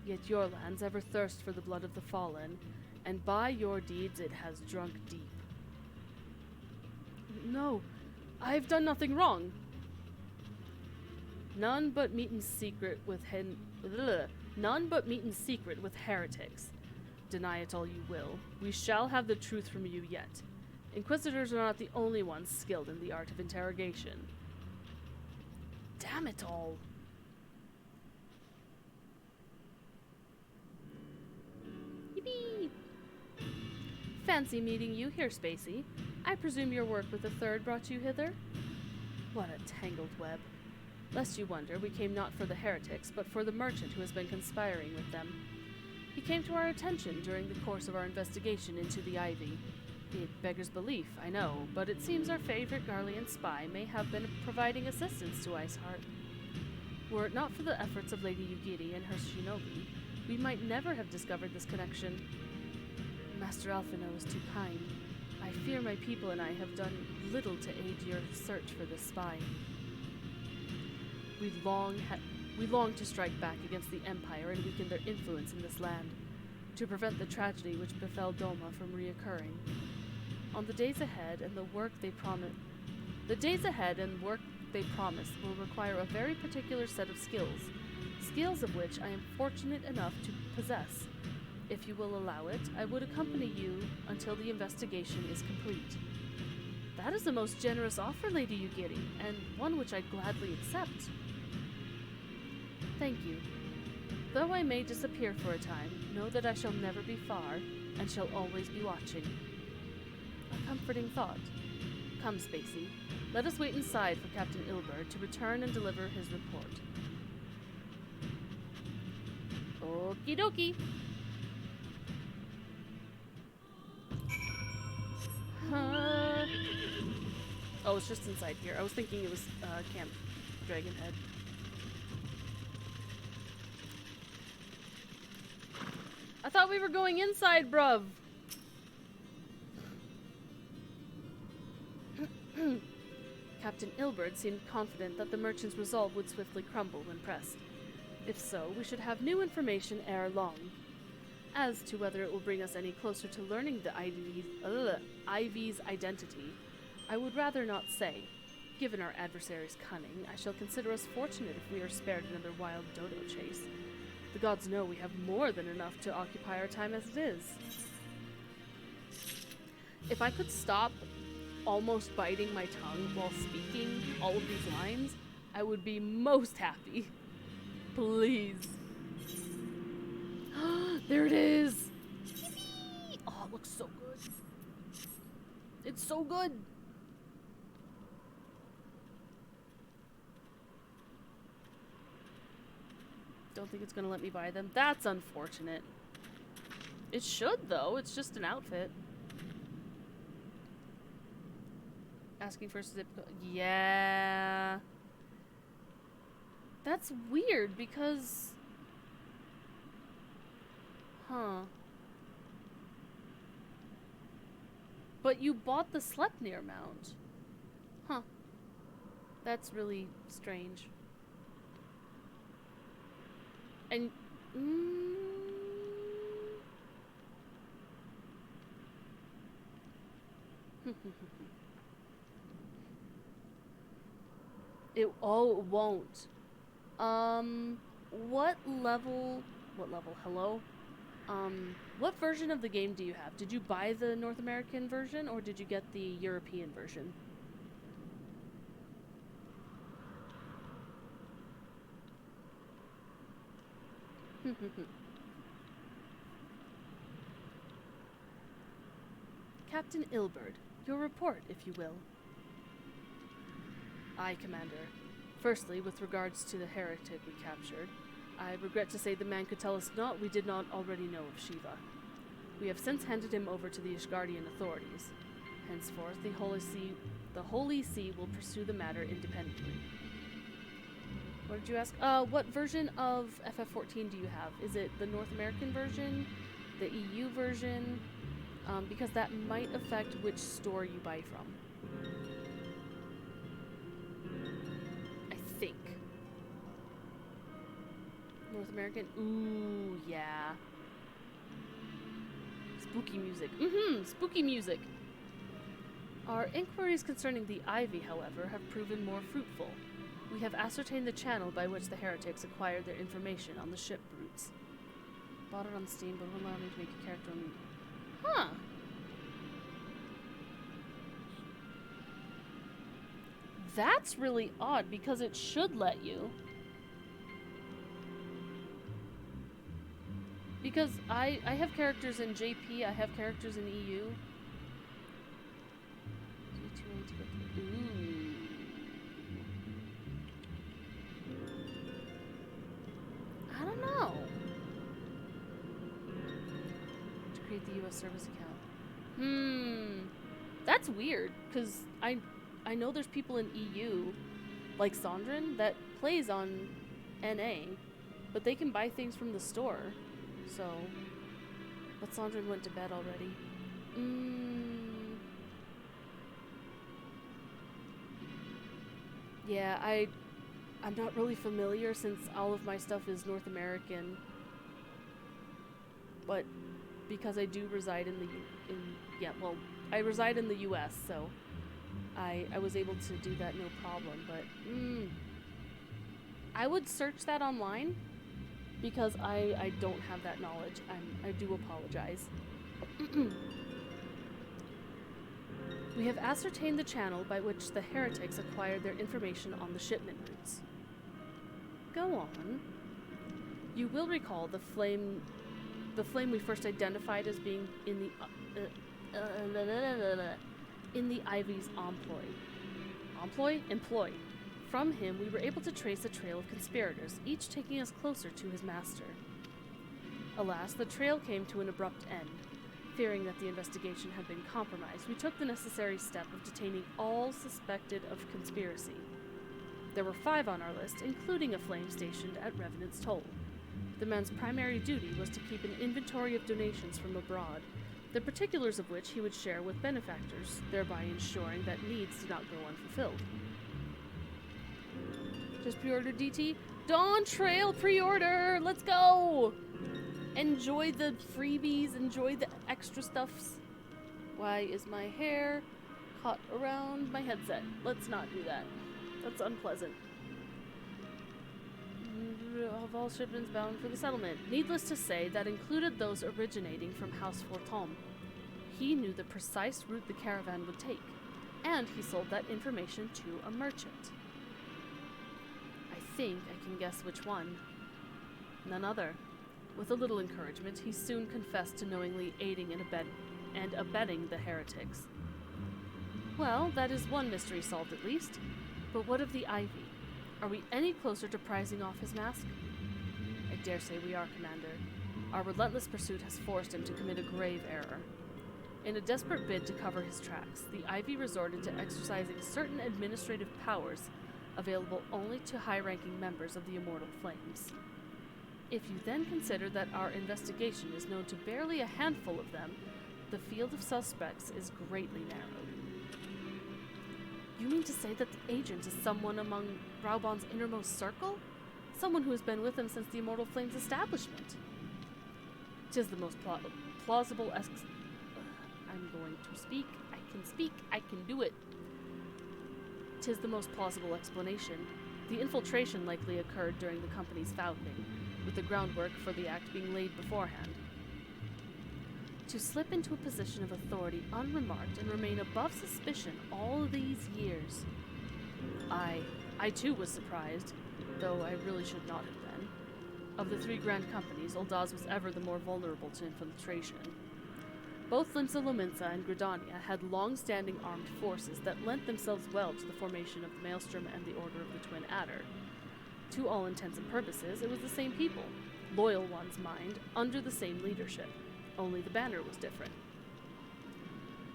Yet your lands ever thirst for the blood of the fallen, and by your deeds it has drunk deep. No, I have done nothing wrong. None but meet in secret with heretics. Deny it all you will. We shall have the truth from you yet. Inquisitors are not the only ones skilled in the art of interrogation. Damn it all. Yippee! Fancy meeting you here, Spacey. I presume your work with the Third brought you hither? What a tangled web. Lest you wonder, we came not for the heretics, but for the merchant who has been conspiring with them. He came to our attention during the course of our investigation into the Ivy. It beggars belief, I know, but it seems our favorite Garlean spy may have been providing assistance to Iceheart. Were it not for the efforts of Lady Yugiri and her shinobi, we might never have discovered this connection. Master Alphino is too kind. I fear my people and I have done little to aid your search for this spy. We long to strike back against the Empire and weaken their influence in this land, to prevent the tragedy which befell Doma from reoccurring. On the days ahead and the work they promise will require a very particular set of skills of which I am fortunate enough to possess. If you will allow it, I would accompany you until the investigation is complete. That is the most generous offer, Lady Yugiri, and one which I gladly accept. Thank you. Though I may disappear for a time, know that I shall never be far, and shall always be watching. A comforting thought. Come, Spacey. Let us wait inside for Captain Ilbert to return and deliver his report. Okie dokie. Oh, it's just inside here. I was thinking it was Camp Dragonhead. I thought we were going inside, bruv. Captain Ilbert seemed confident that the merchant's resolve would swiftly crumble when pressed. If so, we should have new information ere long. As to whether it will bring us any closer to learning the Ivy's identity, I would rather not say. Given our adversary's cunning, I shall consider us fortunate if we are spared another wild dodo chase. The gods know we have more than enough to occupy our time as it is. If I could stop almost biting my tongue while speaking all of these lines, I would be most happy. Please. There it is! Oh, it looks so good. It's so good! Don't think it's gonna let me buy them. That's unfortunate. It should, though. It's just an outfit. Asking for a zip code. Yeah. That's weird because... Huh. But you bought the Sleipnir mount. Huh. That's really strange. And... It won't. What level? Hello? What version of the game do you have? Did you buy the North American version or did you get the European version? Captain Ilbert, your report, if you will. Aye, Commander. Firstly, with regards to the heretic we captured, I regret to say the man could tell us naught we did not already know of Shiva. We have since handed him over to the Ishgardian authorities. Henceforth, the Holy See will pursue the matter independently. What did you ask? What version of FF14 do you have? Is it the North American version? The EU version? Because that might affect which store you buy from. I think. North American? Ooh, yeah. Spooky music. Spooky music. Our inquiries concerning the Ivy, however, have proven more fruitful. We have ascertained the channel by which the heretics acquired their information on the ship routes. Bought it on Steam, but won't allow me to make a character on... Huh. That's really odd, because it should let you. Because I have characters in JP, I have characters in EU. Ooh. I don't know. To create the US service account. That's weird, because I know there's people in EU, like Sondrin, that plays on NA, but they can buy things from the store. So, but Sondrin went to bed already. Yeah, I'm not really familiar since all of my stuff is North American. But because I do reside I reside in the US, so I was able to do that no problem, but I would search that online because I don't have that knowledge. I do apologize. We have ascertained the channel by which the heretics acquired their information on the shipment routes. Go on. You will recall the flame we first identified as being in the Ivy's employ. From him, we were able to trace a trail of conspirators, each taking us closer to his master. Alas, the trail came to an abrupt end. Fearing that the investigation had been compromised, we took the necessary step of detaining all suspected of conspiracy. There were 5 on our list, including a flame stationed at Revenant's Toll. The man's primary duty was to keep an inventory of donations from abroad, the particulars of which he would share with benefactors, thereby ensuring that needs did not go unfulfilled. Just pre-order DT? Dawn Trail pre-order! Let's go! Enjoy the freebies, enjoy the extra stuffs. Why is my hair caught around my headset? Let's not do that. That's unpleasant. Of all shipments bound for the settlement. Needless to say, that included those originating from House Forton. He knew the precise route the caravan would take, and he sold that information to a merchant. I think I can guess which one. None other. With a little encouragement, he soon confessed to knowingly aiding and abetting the heretics. Well, that is one mystery solved at least. But what of the Ivy? Are we any closer to prizing off his mask? I dare say we are, Commander. Our relentless pursuit has forced him to commit a grave error. In a desperate bid to cover his tracks, the Ivy resorted to exercising certain administrative powers available only to high-ranking members of the Immortal Flames. If you then consider that our investigation is known to barely a handful of them, the field of suspects is greatly narrowed. You mean to say that the agent is someone among Raubon's innermost circle? Someone who has been with him since the Immortal Flames' establishment? 'Tis the most plausible I'm going to speak. I can do it. 'Tis the most plausible explanation. The infiltration likely occurred during the company's founding, with the groundwork for the act being laid beforehand. To slip into a position of authority unremarked and remain above suspicion all these years. I too was surprised, though I really should not have been. Of the 3 grand companies, Uldaz was ever the more vulnerable to infiltration. Both Limsa Lominsa and Gridania had long-standing armed forces that lent themselves well to the formation of the Maelstrom and the Order of the Twin Adder. To all intents and purposes, it was the same people, loyal ones, mind, under the same leadership. Only the banner was different.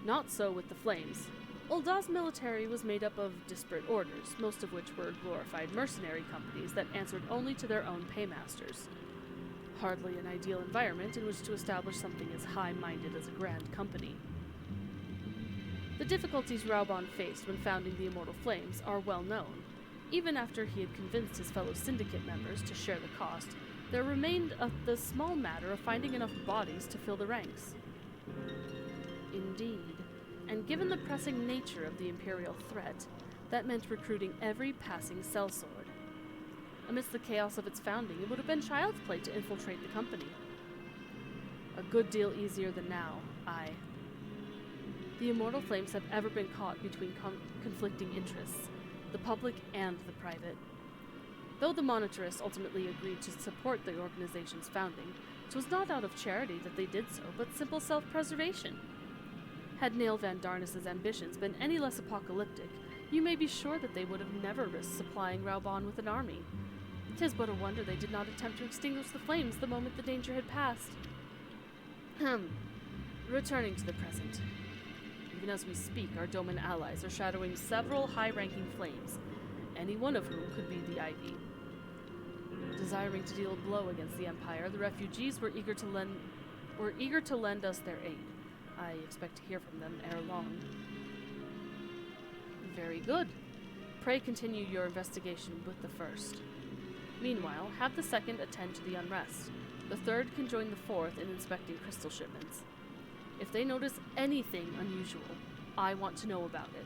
Not so with the Flames. Uldaz's military was made up of disparate orders, most of which were glorified mercenary companies that answered only to their own paymasters. Hardly an ideal environment in which to establish something as high-minded as a grand company. The difficulties Raubon faced when founding the Immortal Flames are well known. Even after he had convinced his fellow syndicate members to share the cost, there remained the small matter of finding enough bodies to fill the ranks. Indeed, and given the pressing nature of the Imperial threat, that meant recruiting every passing sellsword. Amidst the chaos of its founding, it would have been child's play to infiltrate the company. A good deal easier than now, aye. The Immortal Flames have ever been caught between conflicting interests, the public and the private. Though the Monitorists ultimately agreed to support the organization's founding, it was not out of charity that they did so, but simple self-preservation. Had Nail Van Darnus's ambitions been any less apocalyptic, you may be sure that they would have never risked supplying Raubon with an army. 'Tis but a wonder they did not attempt to extinguish the flames the moment the danger had passed. Returning to the present. Even as we speak, our Doman allies are shadowing several high-ranking flames, any one of whom could be the Ivy. Desiring to deal a blow against the Empire, the refugees were eager to lend us their aid. I expect to hear from them ere long. Very good. Pray continue your investigation with the first. Meanwhile, have the second attend to the unrest. The third can join the fourth in inspecting crystal shipments. If they notice anything unusual, I want to know about it.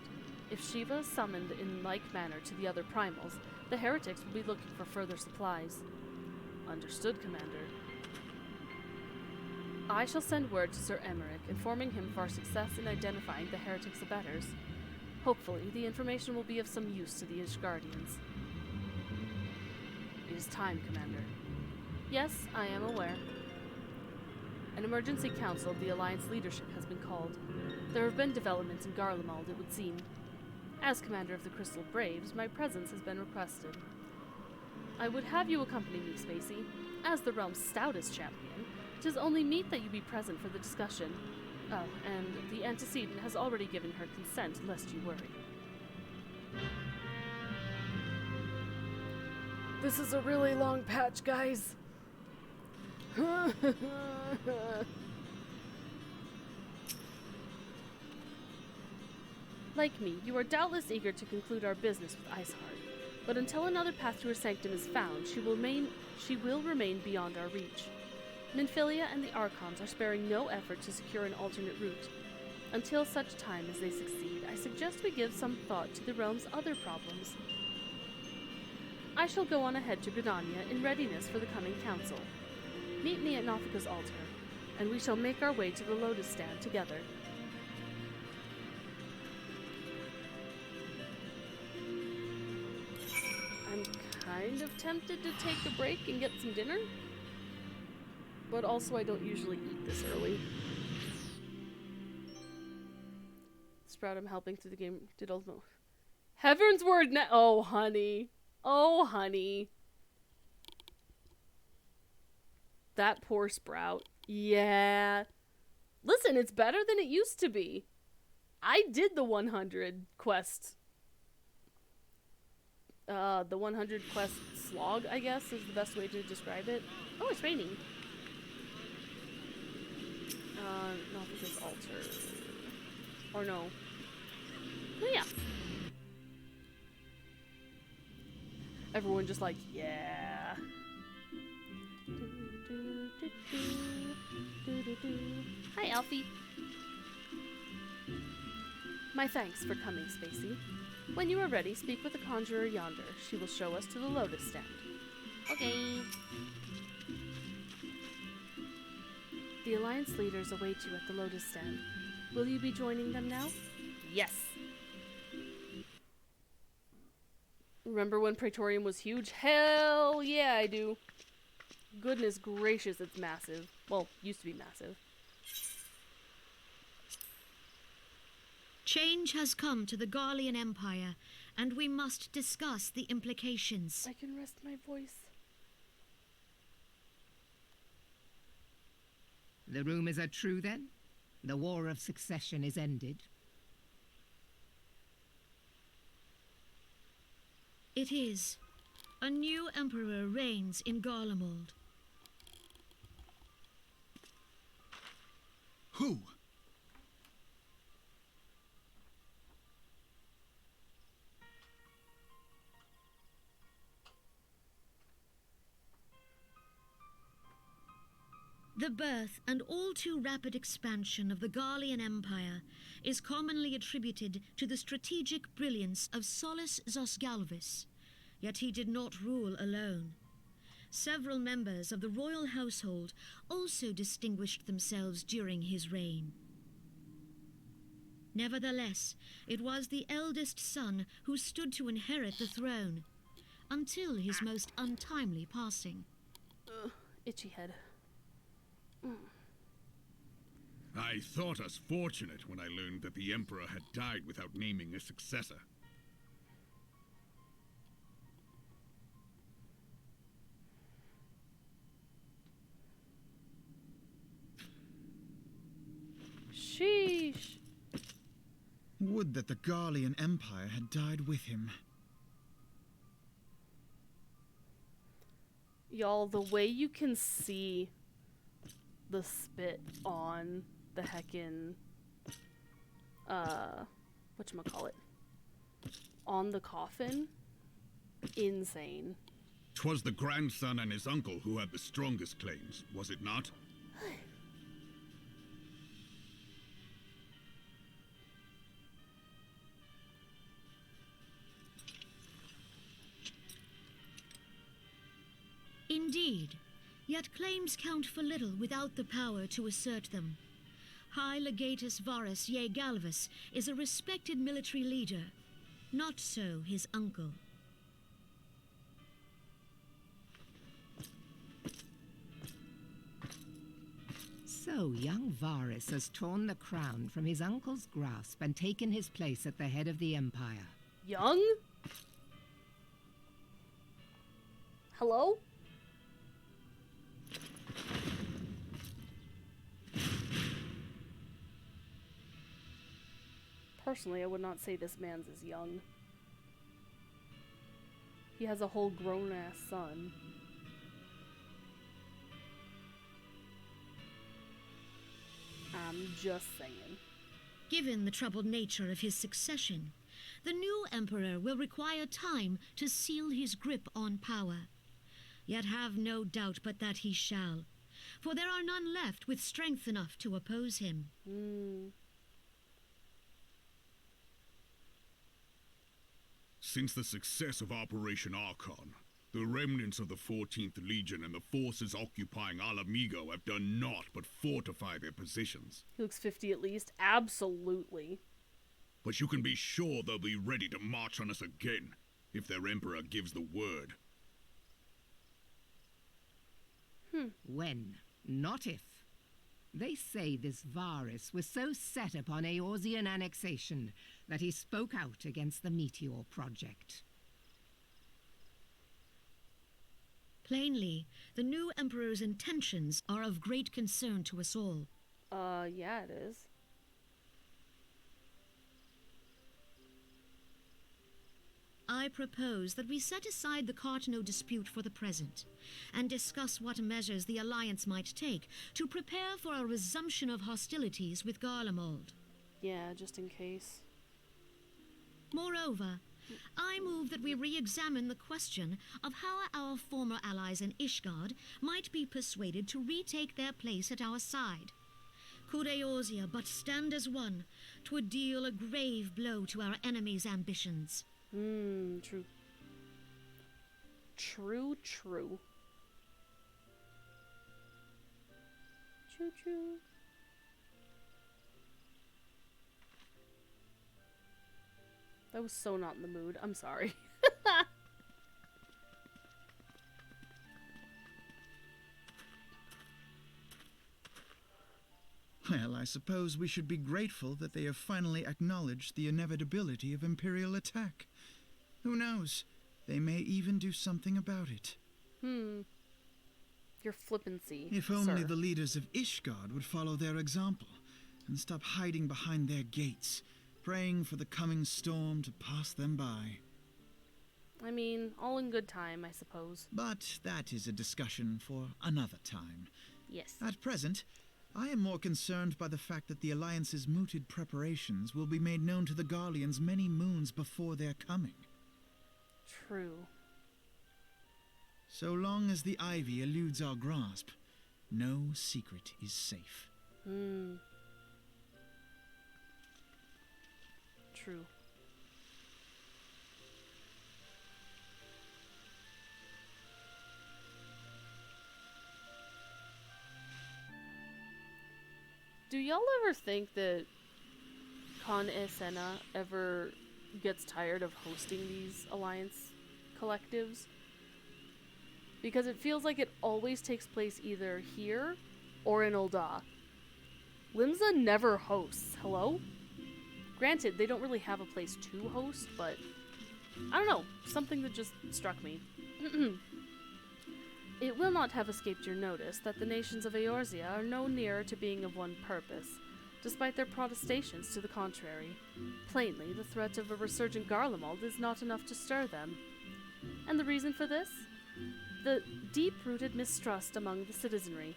If Shiva is summoned in like manner to the other primals, the heretics will be looking for further supplies. Understood, Commander. I shall send word to Sir Emmerich, informing him of our success in identifying the heretics' abettors. Hopefully, the information will be of some use to the Ishgardians. It is time, Commander. Yes, I am aware. An emergency council of the Alliance leadership has been called. There have been developments in Garlemald, it would seem. As Commander of the Crystal Braves, my presence has been requested. I would have you accompany me, Spacey. As the realm's stoutest champion, it is only meet that you be present for the discussion. Oh, and the antecedent has already given her consent, lest you worry. This is a really long patch, guys. Like me, you are doubtless eager to conclude our business with Iceheart, but until another path to her sanctum is found, she will remain beyond our reach. Minfilia and the Archons are sparing no effort to secure an alternate route. Until such time as they succeed, I suggest we give some thought to the realm's other problems. I shall go on ahead to Gridania in readiness for the coming council. Meet me at Nafika's altar, and we shall make our way to the Lotus Stand together. I'm kind of tempted to take a break and get some dinner, but also I don't usually eat this early. Sprout, I'm helping through the game. Did also Heaven's word oh, honey. Oh, honey. That poor Sprout. Yeah. Listen, it's better than it used to be. I did the 100 quest. The 100 quest slog, I guess, is the best way to describe it. Oh, it's raining. Not this altar. Or no. Oh, yeah. Everyone just like, yeah. Hi, Alfie. My thanks for coming, Spacey. When you are ready, speak with the conjurer yonder. She will show us to the Lotus Stand. Okay. The Alliance leaders await you at the Lotus Stand. Will you be joining them now? Yes. Remember when Praetorium was huge? Hell yeah, I do. Goodness gracious, it's massive. Well, used to be massive. Change has come to the Garlean Empire, and we must discuss the implications. I can rest my voice. The rumors are true, then? The War of Succession is ended? It is. A new emperor reigns in Garlemald. Who? The birth and all too rapid expansion of the Garlean Empire is commonly attributed to the strategic brilliance of Solus Zosgalvis, yet he did not rule alone. Several members of the royal household also distinguished themselves during his reign. Nevertheless, it was the eldest son who stood to inherit the throne, until his most untimely passing. Itchy head. I thought us fortunate when I learned that the Emperor had died without naming a successor. Sheesh. Would that the Garlean Empire had died with him. Y'all, the way you can see the spit on the heckin' whatchamacallit, on the coffin, insane. 'Twas the grandson and his uncle who had the strongest claims, was it not? Indeed, yet claims count for little without the power to assert them. High Legatus Varus Ye Galvus is a respected military leader, not so his uncle. So young Varus has torn the crown from his uncle's grasp and taken his place at the head of the Empire. Young? Hello? Personally, I would not say this man's as young. He has a whole grown-ass son. I'm just saying. Given the troubled nature of his succession, the new emperor will require time to seal his grip on power. Yet have no doubt but that he shall, for there are none left with strength enough to oppose him. Since the success of Operation Archon, the remnants of the 14th Legion and the forces occupying Alamigo have done naught but fortify their positions. He looks 50 at least. Absolutely. But you can be sure they'll be ready to march on us again, if their emperor gives the word. When, not if. They say this Varus was so set upon Eorzean annexation that he spoke out against the Meteor Project. Plainly, the new emperor's intentions are of great concern to us all. Yeah, it is. I propose that we set aside the Cartno dispute for the present, and discuss what measures the Alliance might take to prepare for a resumption of hostilities with Garlemald. Yeah, just in case. Moreover, I move that we re-examine the question of how our former allies in Ishgard might be persuaded to retake their place at our side. Could Eorzea but stand as one, 'twould deal a grave blow to our enemies' ambitions. True. True. Choo-choo. That was so not in the mood. I'm sorry. Well, I suppose we should be grateful that they have finally acknowledged the inevitability of Imperial attack. Who knows? They may even do something about it. Your flippancy, If only sir. the leaders of Ishgard would follow their example and stop hiding behind their gates, praying for the coming storm to pass them by. I mean, all in good time, I suppose. But that is a discussion for another time. Yes. At present, I am more concerned by the fact that the Alliance's mooted preparations will be made known to the Garleans many moons before their coming. True. So long as the ivy eludes our grasp, no secret is safe. True. Do y'all ever think that Con Escena ever gets tired of hosting these alliance collectives? Because it feels like it always takes place either here or in Ul'dah. Limsa never hosts. Hello? Granted, they don't really have a place to host, but I don't know. Something that just struck me. It will not have escaped your notice that the nations of Eorzea are no nearer to being of one purpose, despite their protestations to the contrary. Plainly, the threat of a resurgent Garlemald is not enough to stir them. And the reason for this? The deep-rooted mistrust among the citizenry.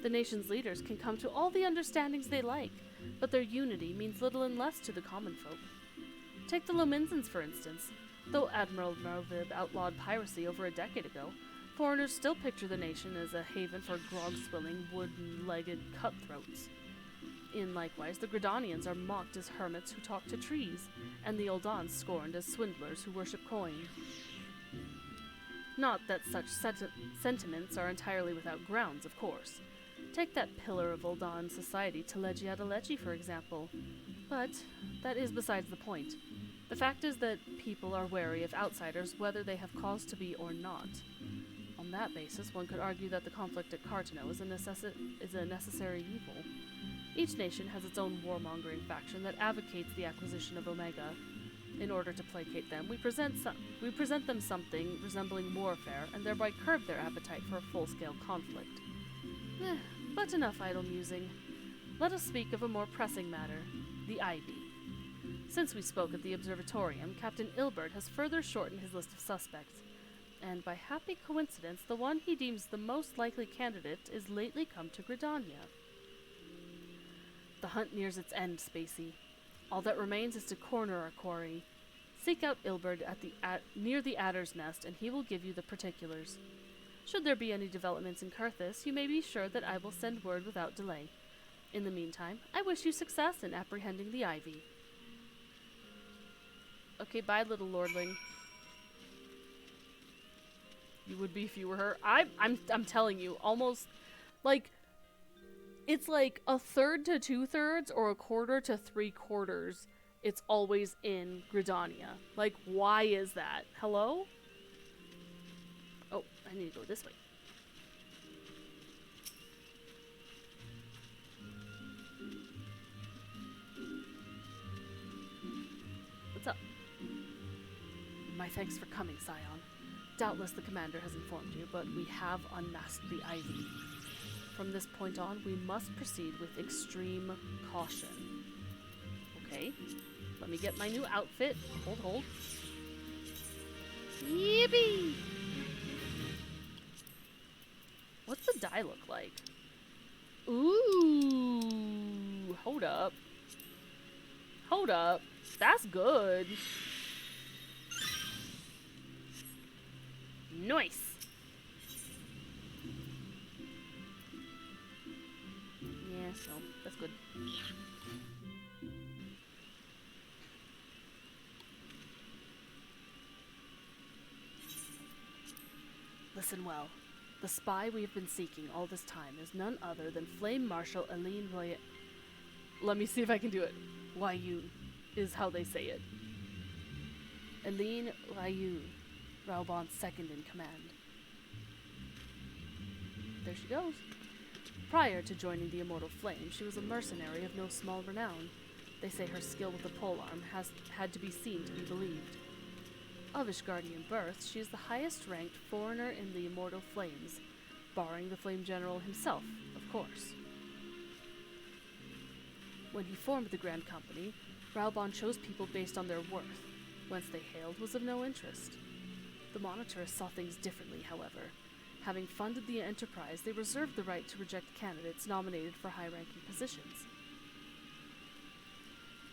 The nation's leaders can come to all the understandings they like, but their unity means little and less to the common folk. Take the Lominzans, for instance. Though Admiral Mervib outlawed piracy over a decade ago, foreigners still picture the nation as a haven for grog-swilling, wooden-legged cutthroats. In likewise, the Gridanians are mocked as hermits who talk to trees, and the Oldans scorned as swindlers who worship coin. Not that such sentiments are entirely without grounds, of course. Take that pillar of Oldan society, Teleji Adeleji, for example. But that is besides the point. The fact is that people are wary of outsiders whether they have cause to be or not. On that basis, one could argue that the conflict at Cartano is a necessary evil. Each nation has its own warmongering faction that advocates the acquisition of Omega. In order to placate them, we present them something resembling warfare, and thereby curb their appetite for a full-scale conflict. But enough idle musing. Let us speak of a more pressing matter, the Ivy. Since we spoke at the observatorium, Captain Ilbert has further shortened his list of suspects, and by happy coincidence, the one he deems the most likely candidate is lately come to Gridania. The hunt nears its end, Spacey. All that remains is to corner our quarry. Seek out Ilbert near the Adder's Nest, and he will give you the particulars. Should there be any developments in Kurthis, you may be sure that I will send word without delay. In the meantime, I wish you success in apprehending the Ivy. Okay, bye, little lordling. You would be if you were her. I'm telling you, almost like it's like a third to 2/3 or a quarter to 3/4. It's always in Gridania. Like, why is that? Hello? Oh, I need to go this way. What's up? My thanks for coming, Scion. Doubtless the commander has informed you, but we have unmasked the Ivy. From this point on, we must proceed with extreme caution. Okay, let me get my new outfit. Hold. Yippee! What's the dye look like? Ooh, hold up. That's good. Nice. Yeah, no, that's good. Listen well. The spy we have been seeking all this time is none other than Flame Marshal Aline Roy. Let me see if I can do it. Wayu is how they say it. Aline Wayu, Raubon's second in command. There she goes. Prior to joining the Immortal Flame, she was a mercenary of no small renown. They say her skill with the polearm had to be seen to be believed. Of Ishgardian birth, she is the highest-ranked foreigner in the Immortal Flames, barring the Flame General himself, of course. When he formed the Grand Company, Raubon chose people based on their worth. Whence they hailed was of no interest. The Monitors saw things differently, however. Having funded the enterprise, they reserved the right to reject candidates nominated for high-ranking positions.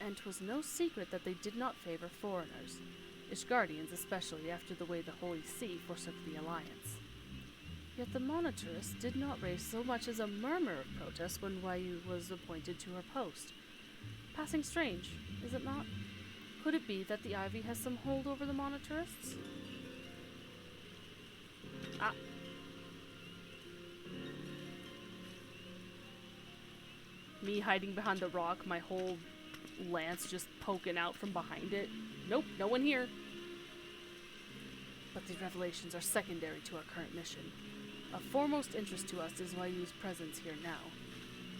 And 'twas no secret that they did not favor foreigners, Ishgardians especially after the way the Holy See forsook the alliance. Yet the Monitors did not raise so much as a murmur of protest when Wayu was appointed to her post. Passing strange, is it not? Could it be that the Ivy has some hold over the Monitorists? Ah. Me hiding behind the rock, my whole lance just poking out from behind it. Nope, no one here. But these revelations are secondary to our current mission. Of foremost interest to us is Wayu's presence here now.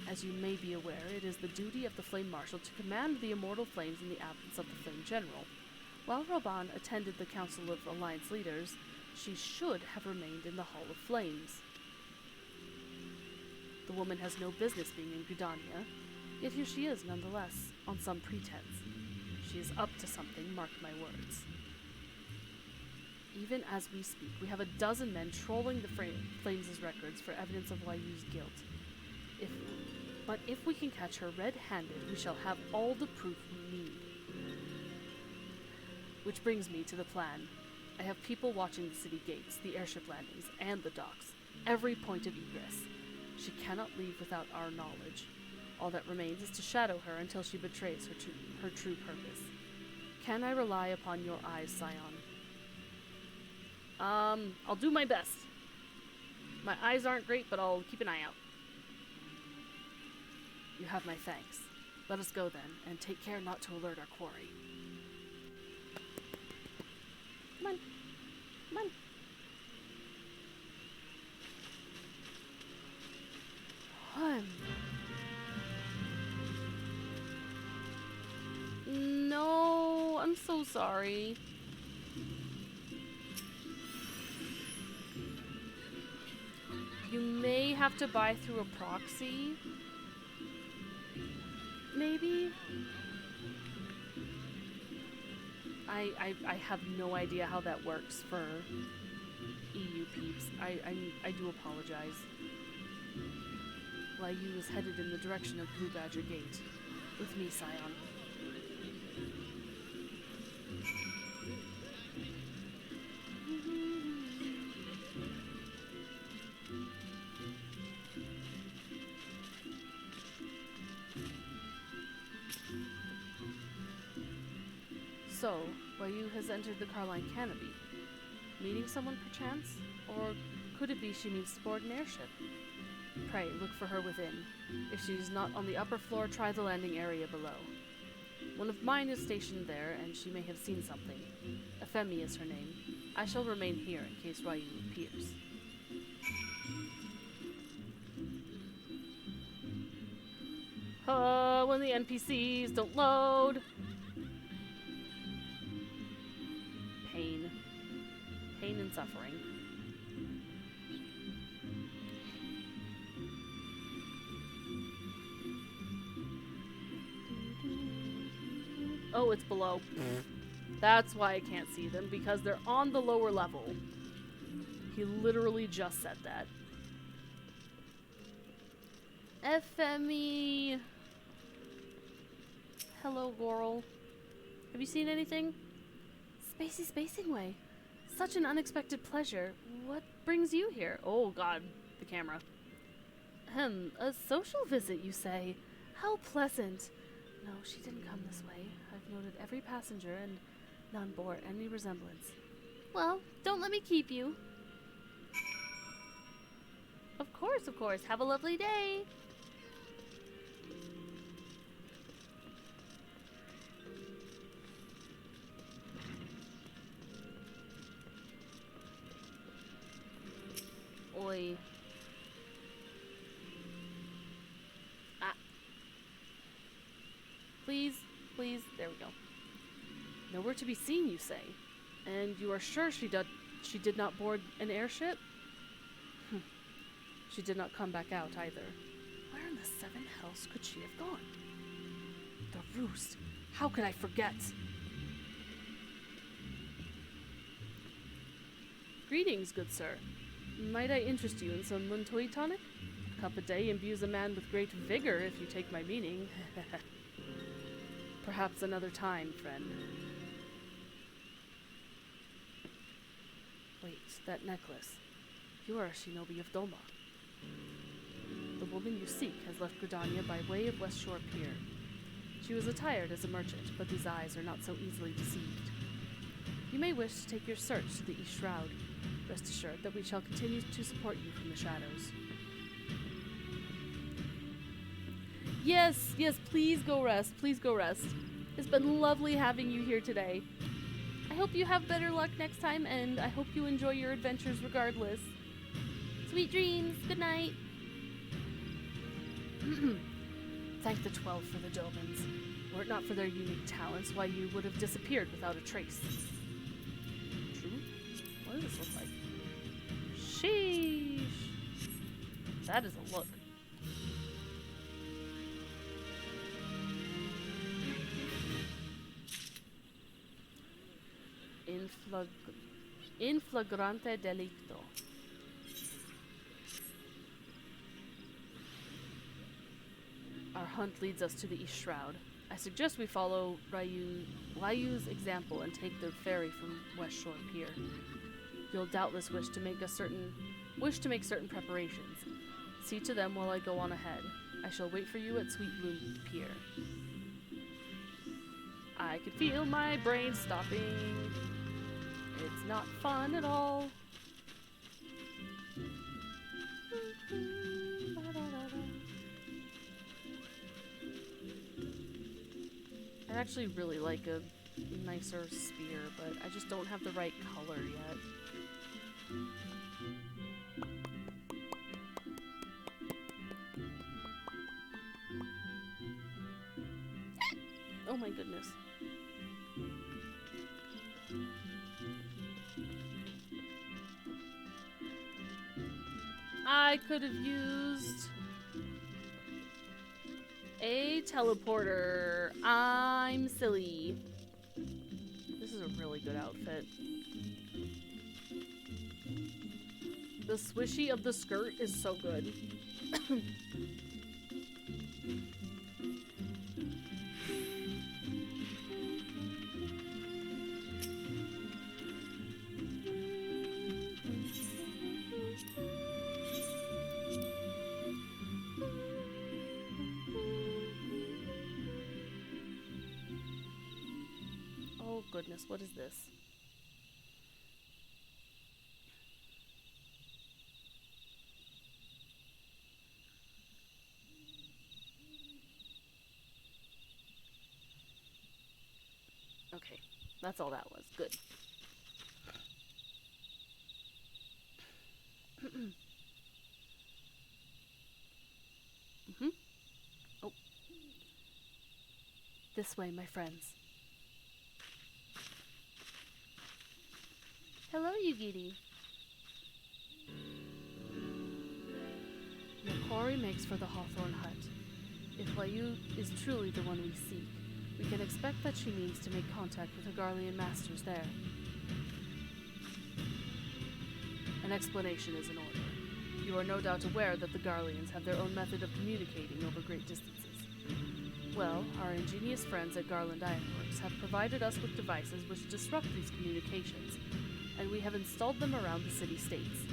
As you may be aware, it is the duty of the Flame Marshal to command the Immortal Flames in the absence of the Flame General. While Raubon attended the Council of Alliance Leaders, she should have remained in the Hall of Flames. The woman has no business being in Gridania, yet here she is nonetheless, on some pretense. She is up to something, mark my words. Even as we speak, we have a dozen men trolling the Flames' records for evidence of Wayu's guilt. But if we can catch her red-handed, we shall have all the proof we need. Which brings me to the plan. I have people watching the city gates, the airship landings, and the docks. Every point of egress. She cannot leave without our knowledge. All that remains is to shadow her until she betrays her true purpose. Can I rely upon your eyes, Scion? I'll do my best. My eyes aren't great, but I'll keep an eye out. You have my thanks. Let us go then, and take care not to alert our quarry. Come on. Come on. No, I'm so sorry. You may have to buy through a proxy. Maybe? I have no idea how that works for EU peeps. I do apologize. Lyu is headed in the direction of Blue Badger Gate. With me, Scion. So, Lyu has entered the Carline canopy. Meeting someone perchance? Or could it be she means to board an airship? Pray, look for her within. If she is not on the upper floor, try the landing area below. One of mine is stationed there, and she may have seen something. Ephemi is her name. I shall remain here in case Ryu appears. When the NPCs don't load. Pain. Pain and suffering. Oh, it's below. That's why I can't see them, because they're on the lower level. He literally just said that. Ephemi. Hello, Goral. Have you seen anything? Spacey Spacing Way. Such an unexpected pleasure. What brings you here? Oh, God. The camera. A social visit, you say? How pleasant. No, she didn't come this way. I've noted every passenger, and none bore any resemblance. Well, don't let me keep you. Of course, of course. Have a lovely day. Oi. Ah. Please, please. There we go. Nowhere to be seen, you say? And you are sure she did not board an airship? She did not come back out either. Where in the seven hells could she have gone? The roost. How could I forget? Greetings, good sir. Might I interest you in some Muntoi tonic? A cup a day imbues a man with great vigor, if you take my meaning. Perhaps another time, friend. Wait, that necklace. You are a shinobi of Doma. The woman you seek has left Gridania by way of West Shore Pier. She was attired as a merchant, but these eyes are not so easily deceived. You may wish to take your search to the East Shroud. Rest assured that we shall continue to support you from the shadows. Yes, yes, please go rest. Please go rest. It's been lovely having you here today. I hope you have better luck next time, and I hope you enjoy your adventures regardless. Sweet dreams. Good night. Thank the 12 for the Domans. Were it not for their unique talents, why you would have disappeared without a trace. True. What does this look like? Sheesh. That is a look. In flagrante delicto. Our hunt leads us to the East Shroud. I suggest we follow Ryu's example and take the ferry from West Shore Pier. You'll doubtless wish to make certain preparations. See to them while I go on ahead. I shall wait for you at Sweet Bloom Pier. I can feel my brain stopping. It's not fun at all. I'd actually really like a nicer spear, but I just don't have the right color yet. Oh my goodness. I could have used a teleporter. I'm silly. This is a really good outfit. The swishy of the skirt is so good. Oh goodness, what is this? Okay, that's all that was. Good. Oh. This way, my friends. Hello, Yugiri. Your quarry makes for the Hawthorne Hut. If Wayu is truly the one we seek, we can expect that she means to make contact with her Garlean masters there. An explanation is in order. You are no doubt aware that the Garleans have their own method of communicating over great distances. Well, our ingenious friends at Garland Ironworks have provided us with devices which disrupt these communications, and we have installed them around the city-states.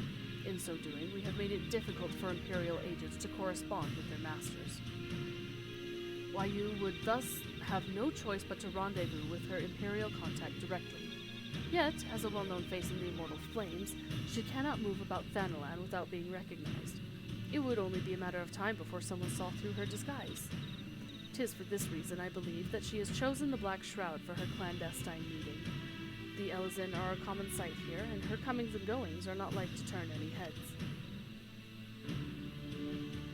In so doing, we have made it difficult for Imperial agents to correspond with their masters. Wayu would thus have no choice but to rendezvous with her Imperial contact directly. Yet, as a well-known face in the Immortal Flames, she cannot move about Thanalan without being recognized. It would only be a matter of time before someone saw through her disguise. 'Tis for this reason, I believe, that she has chosen the Black Shroud for her clandestine meeting. The Elzin are a common sight here, and her comings and goings are not like to turn any heads.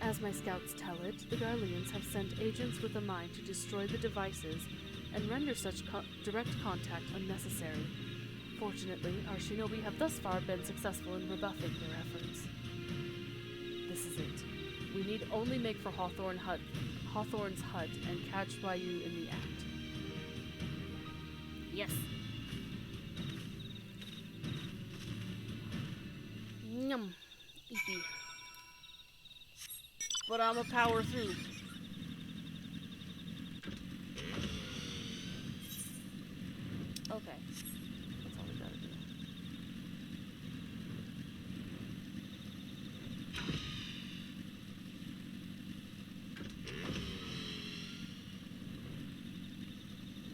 As my scouts tell it, the Garleans have sent agents with a mind to destroy the devices and render such direct contact unnecessary. Fortunately, our shinobi have thus far been successful in rebuffing their efforts. This is it. We need only make for Hawthorne's hut and catch Wayu in the act. Yes! Yum. Eepy. But I'ma power through. Okay. That's all we gotta do.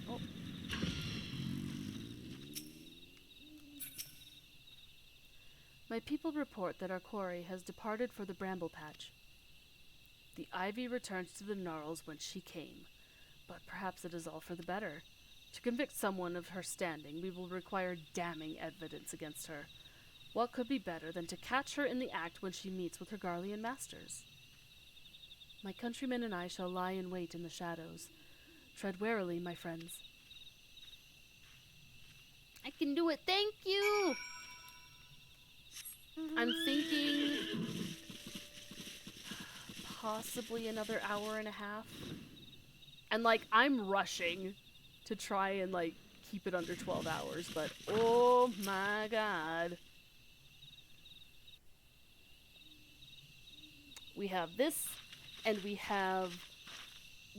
Oh. My people report that our quarry has departed for the Bramble Patch. The ivy returns to the gnarls whence she came, but perhaps it is all for the better. To convict someone of her standing, we will require damning evidence against her. What could be better than to catch her in the act when she meets with her Garlean masters? My countrymen and I shall lie in wait in the shadows. Tread warily, my friends. I can do it, thank you! I'm thinking possibly another hour and a half. And, like, I'm rushing to try and, like, keep it under 12 hours, but oh my god. We have this, and we have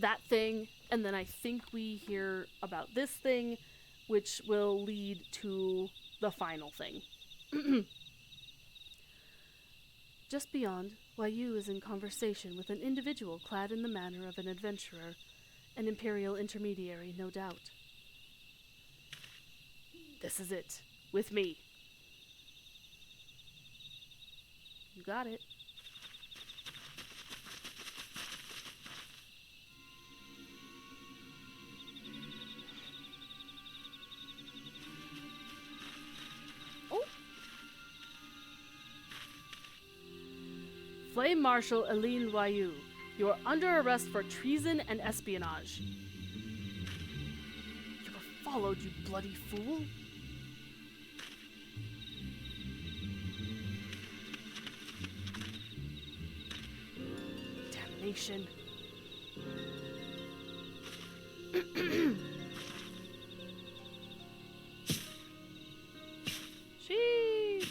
that thing, and then I think we hear about this thing, which will lead to the final thing. Just beyond, Wayu is in conversation with an individual clad in the manner of an adventurer, an Imperial intermediary, no doubt. This is it. With me. You got it. Oh! Flame Marshal Aline Wayu, you are under arrest for treason and espionage. You were followed, you bloody fool. Damnation. Sheesh.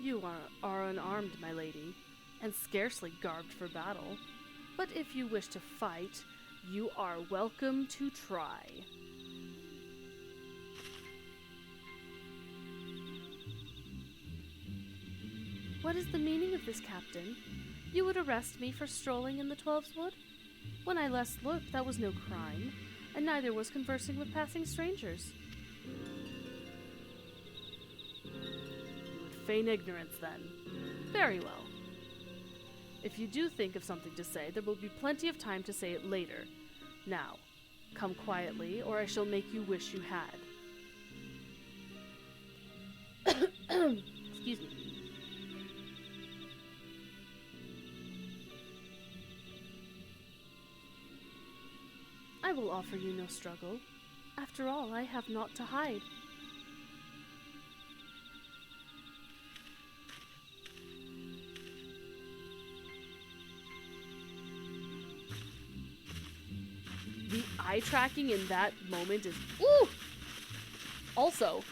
You are unarmed, my lady, and scarcely garbed for battle. But if you wish to fight, you are welcome to try. What is the meaning of this, Captain? You would arrest me for strolling in the Twelves Wood? When I last looked, that was no crime, and neither was conversing with passing strangers. You would feign ignorance, then. Very well. If you do think of something to say, there will be plenty of time to say it later. Now, come quietly, or I shall make you wish you had. Excuse me. I will offer you no struggle. After all, I have naught to hide. The eye tracking in that moment is ooh! Also,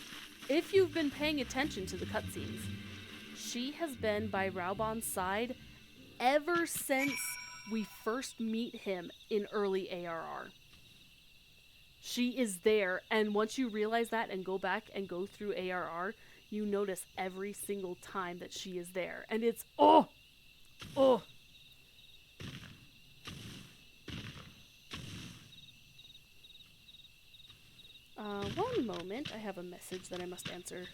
if you've been paying attention to the cutscenes, she has been by Raubon's side ever since we first meet him in early ARR. She is there, and once you realize that and go back and go through ARR, you notice every single time that she is there. And it's, oh! Oh! One moment. I have a message that I must answer.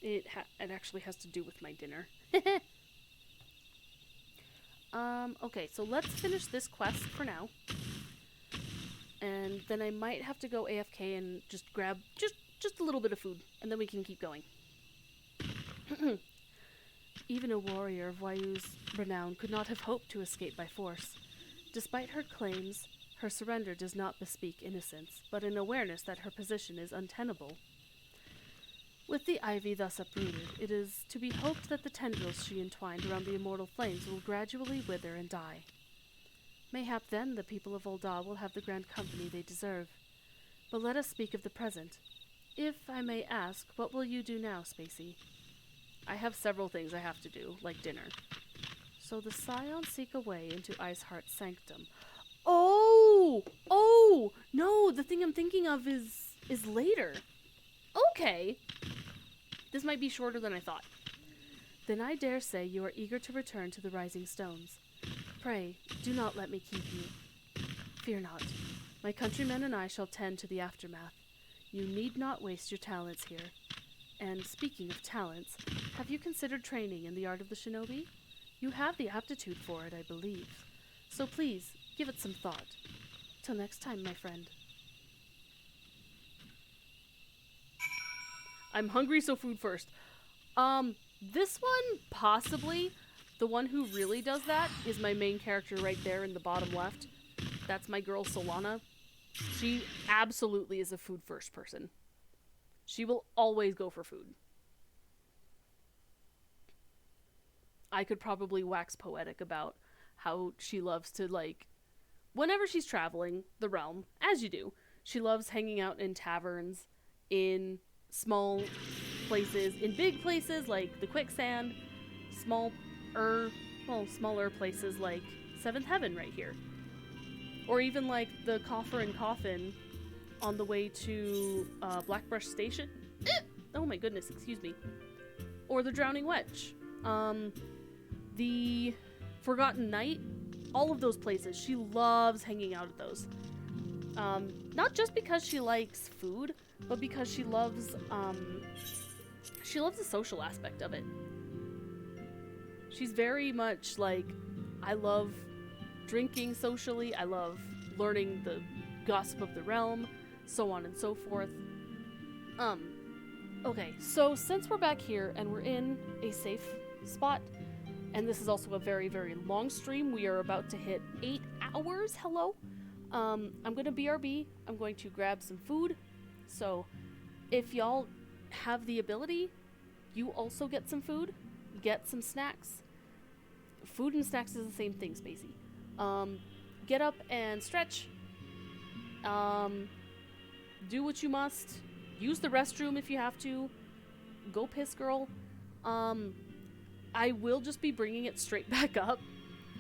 It actually has to do with my dinner. Okay, so let's finish this quest for now. And then I might have to go AFK and just grab just a little bit of food, and then we can keep going. Even a warrior of Wayu's renown could not have hoped to escape by force. Despite her claims, her surrender does not bespeak innocence, but an awareness that her position is untenable. With the ivy thus uprooted, it is to be hoped that the tendrils she entwined around the immortal flames will gradually wither and die. Mayhap then the people of Ul'dah will have the grand company they deserve. But let us speak of the present. If I may ask, what will you do now, Spacey? I have several things I have to do, like dinner. So the Scions seek a way into Iceheart's sanctum. Oh! Oh! No, the thing I'm thinking of is later. Okay. This might be shorter than I thought. Then I dare say you are eager to return to the Rising Stones. Pray, do not let me keep you. Fear not. My countrymen and I shall tend to the aftermath. You need not waste your talents here. And speaking of talents, have you considered training in the art of the shinobi? You have the aptitude for it, I believe. So please, give it some thought. Till next time, my friend. I'm hungry, so food first. This one, possibly, the one who really does that is my main character right there in the bottom left. That's my girl, Solana. She absolutely is a food first person. She will always go for food. I could probably wax poetic about how she loves to, like, whenever she's traveling the realm, as you do, she loves hanging out in taverns, in small places, in big places like the quicksand, smaller places like Seventh Heaven right here. Or even like the Coffer and Coffin on the way to Blackbrush Station. Oh my goodness, excuse me. Or the Drowning Wedge. The Forgotten Night. All of those places. She loves hanging out at those. Not just because she likes food, but because she loves the social aspect of it. She's very much like, I love drinking socially, I love learning the gossip of the realm, so on and so forth. Okay, so since we're back here and we're in a safe spot, and this is also a very, very long stream, we are about to hit 8 hours, hello? I'm gonna BRB, I'm going to grab some food, so if y'all have the ability, you also get some food, get some snacks. Food and snacks is the same thing, Spacey. Get up and stretch. Do what you must. Use the restroom if you have to. Go piss, girl. I will just be bringing it straight back up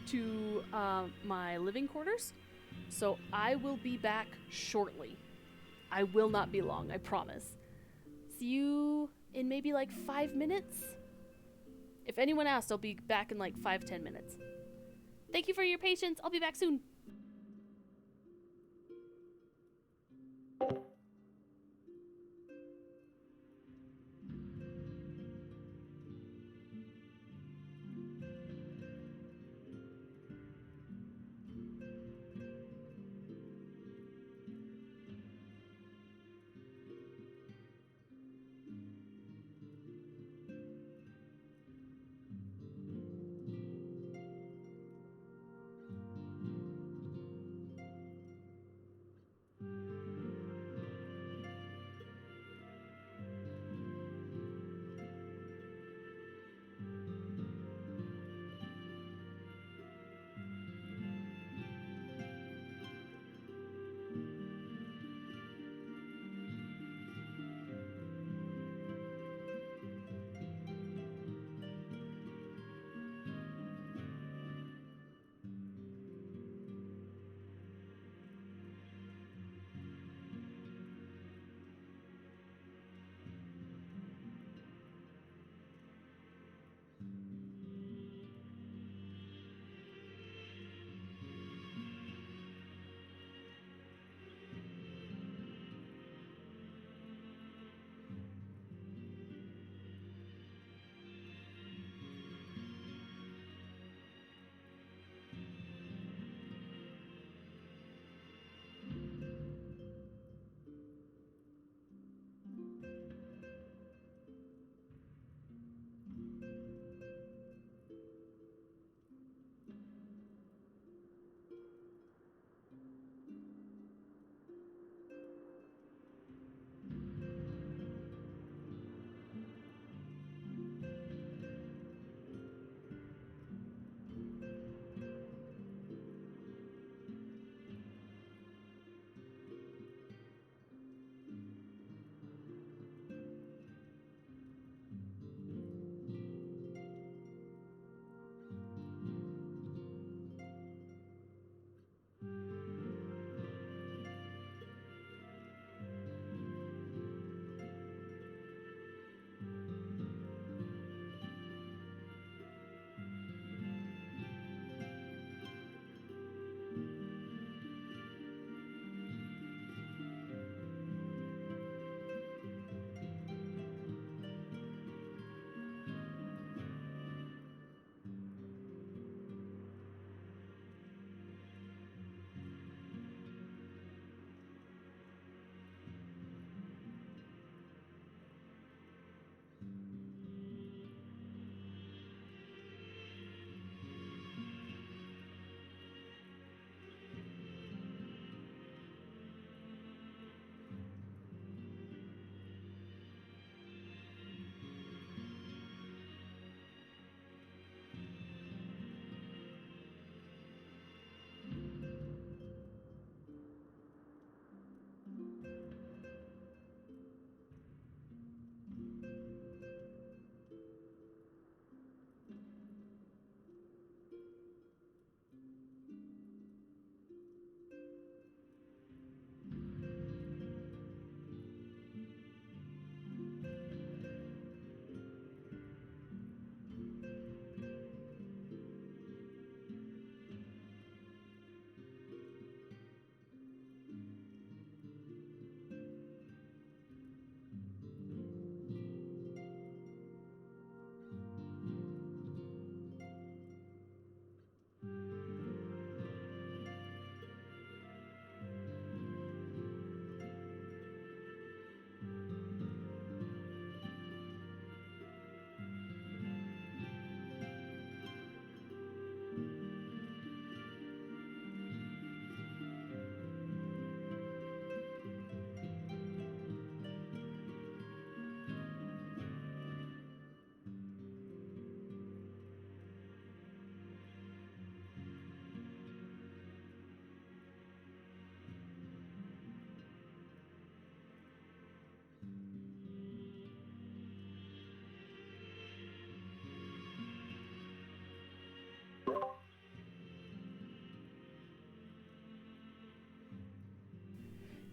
to my living quarters. So I will be back shortly. I will not be long, I promise. See you in maybe like 5 minutes? If anyone asks, I'll be back in like 5-10 minutes. Thank you for your patience. I'll be back soon.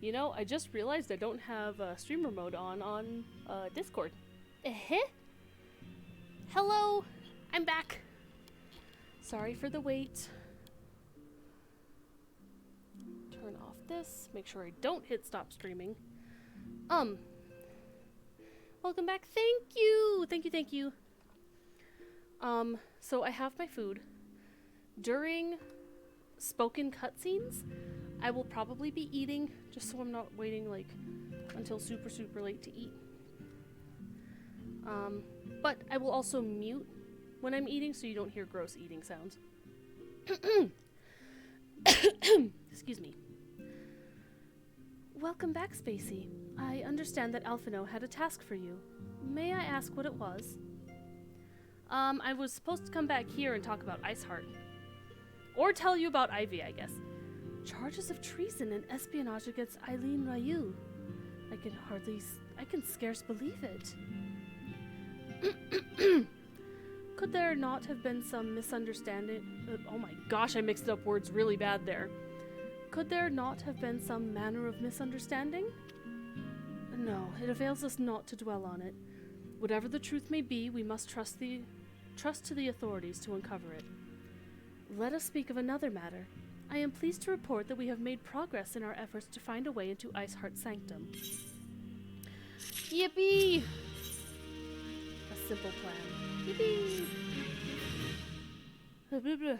You know, I just realized I don't have streamer mode on Discord. Hello, I'm back. Sorry for the wait. Turn off this, make sure I don't hit stop streaming. Welcome back. Thank you. So I have my food. During spoken cutscenes, I will probably be eating, just so I'm not waiting like until super late to eat. But I will also mute when I'm eating so you don't hear gross eating sounds. Excuse me. Welcome back, Spacey. I understand that Alphino had a task for you. May I ask what it was? I was supposed to come back here and talk about Iceheart. Or tell you about Ivy, I guess. Charges of treason and espionage against Eileen Ryu. I can scarce believe it. Could there not have been some misunderstanding? Oh my gosh, I mixed up words really bad there. Could there not have been some manner of misunderstanding? No, it avails us not to dwell on it. Whatever the truth may be, we must trust to the authorities to uncover it. Let us speak of another matter. I am pleased to report that we have made progress in our efforts to find a way into Iceheart's sanctum. Yippee! A simple plan. Yippee!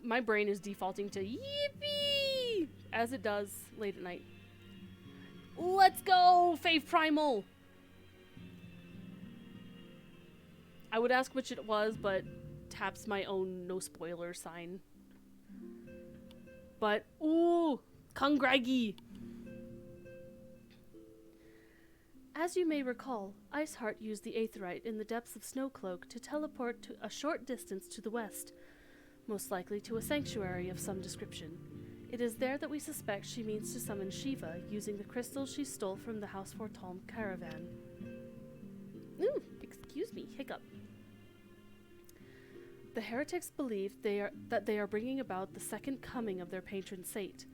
My brain is defaulting to yippee! As it does late at night. Let's go, Fave Primal! I would ask which it was, but taps my own no spoiler sign. But, ooh, Congraggy! As you may recall, Iceheart used the Aetheryte in the depths of Snowcloak to teleport to a short distance to the west, most likely to a sanctuary of some description. It is there that we suspect she means to summon Shiva using the crystals she stole from the House Fortom caravan. Ooh, excuse me, hiccup. The heretics believe that they are bringing about the second coming of their patron saint.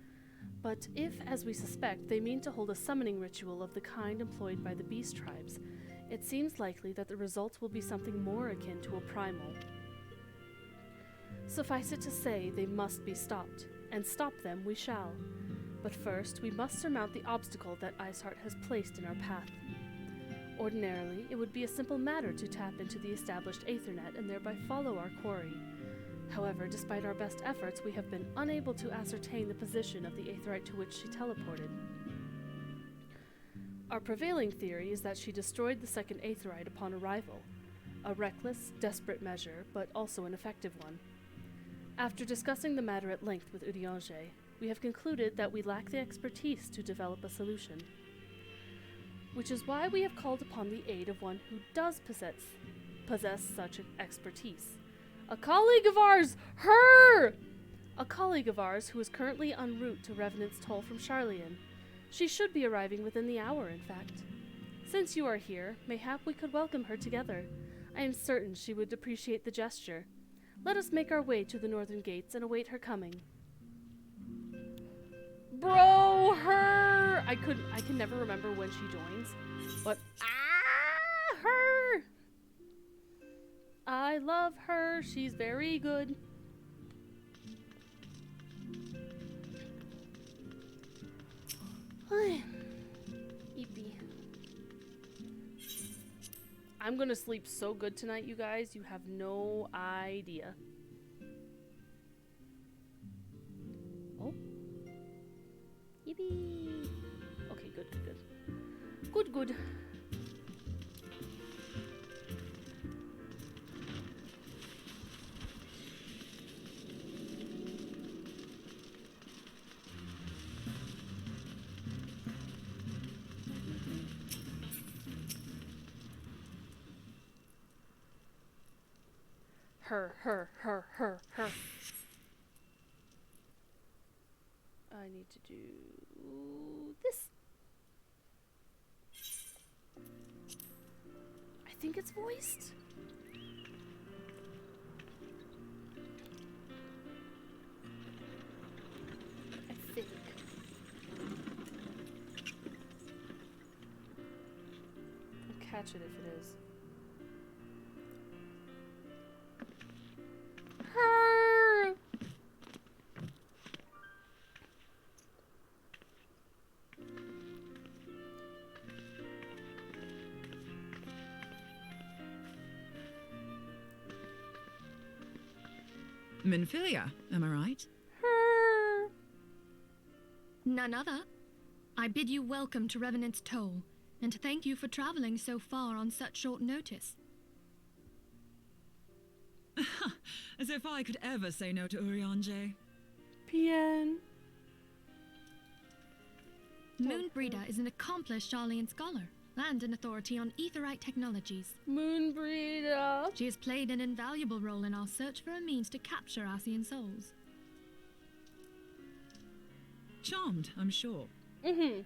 But if, as we suspect, they mean to hold a summoning ritual of the kind employed by the beast tribes, it seems likely that the results will be something more akin to a primal. Suffice it to say, they must be stopped, and stop them we shall. But first, we must surmount the obstacle that Iceheart has placed in our path. Ordinarily, it would be a simple matter to tap into the established Aethernet and thereby follow our quarry. However, despite our best efforts, we have been unable to ascertain the position of the Aetherite to which she teleported. Our prevailing theory is that she destroyed the second Aetherite upon arrival. A reckless, desperate measure, but also an effective one. After discussing the matter at length with Urianger, we have concluded that we lack the expertise to develop a solution. Which is why we have called upon the aid of one who does possess such an expertise. A colleague of ours! Her! A colleague of ours who is currently en route to Revenant's Toll from Charlian. She should be arriving within the hour, in fact. Since you are here, mayhap we could welcome her together. I am certain she would appreciate the gesture. Let us make our way to the northern gates and await her coming. Bro, her! I can never remember when she joins, but her! I love her. She's very good. Eepy. I'm gonna sleep so good tonight, you guys. You have no idea. Oh. Yippee! Okay, good. Good. Her. I need to do this. I think it's voiced. I think. catch it if it is. Minfilia, am I right? None other. I bid you welcome to Revenant's Toll, and to thank you for traveling so far on such short notice. As if I could ever say no to Urianger. Pien. Moonbreeder is an accomplished Sharlayan scholar and an authority on aetherite technologies. Moonbreeder. She has played an invaluable role in our search for a means to capture Ascian souls. Charmed, I'm sure. Mm-hmm.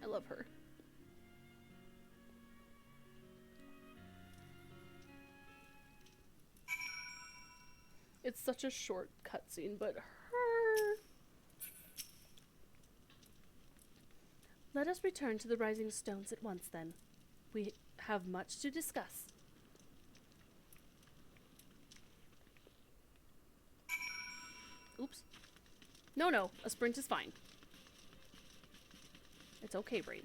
I love her. It's such a short cutscene, but her. Let us return to the Rising Stones at once, then. We have much to discuss. Oops. No, a sprint is fine. It's okay, brain.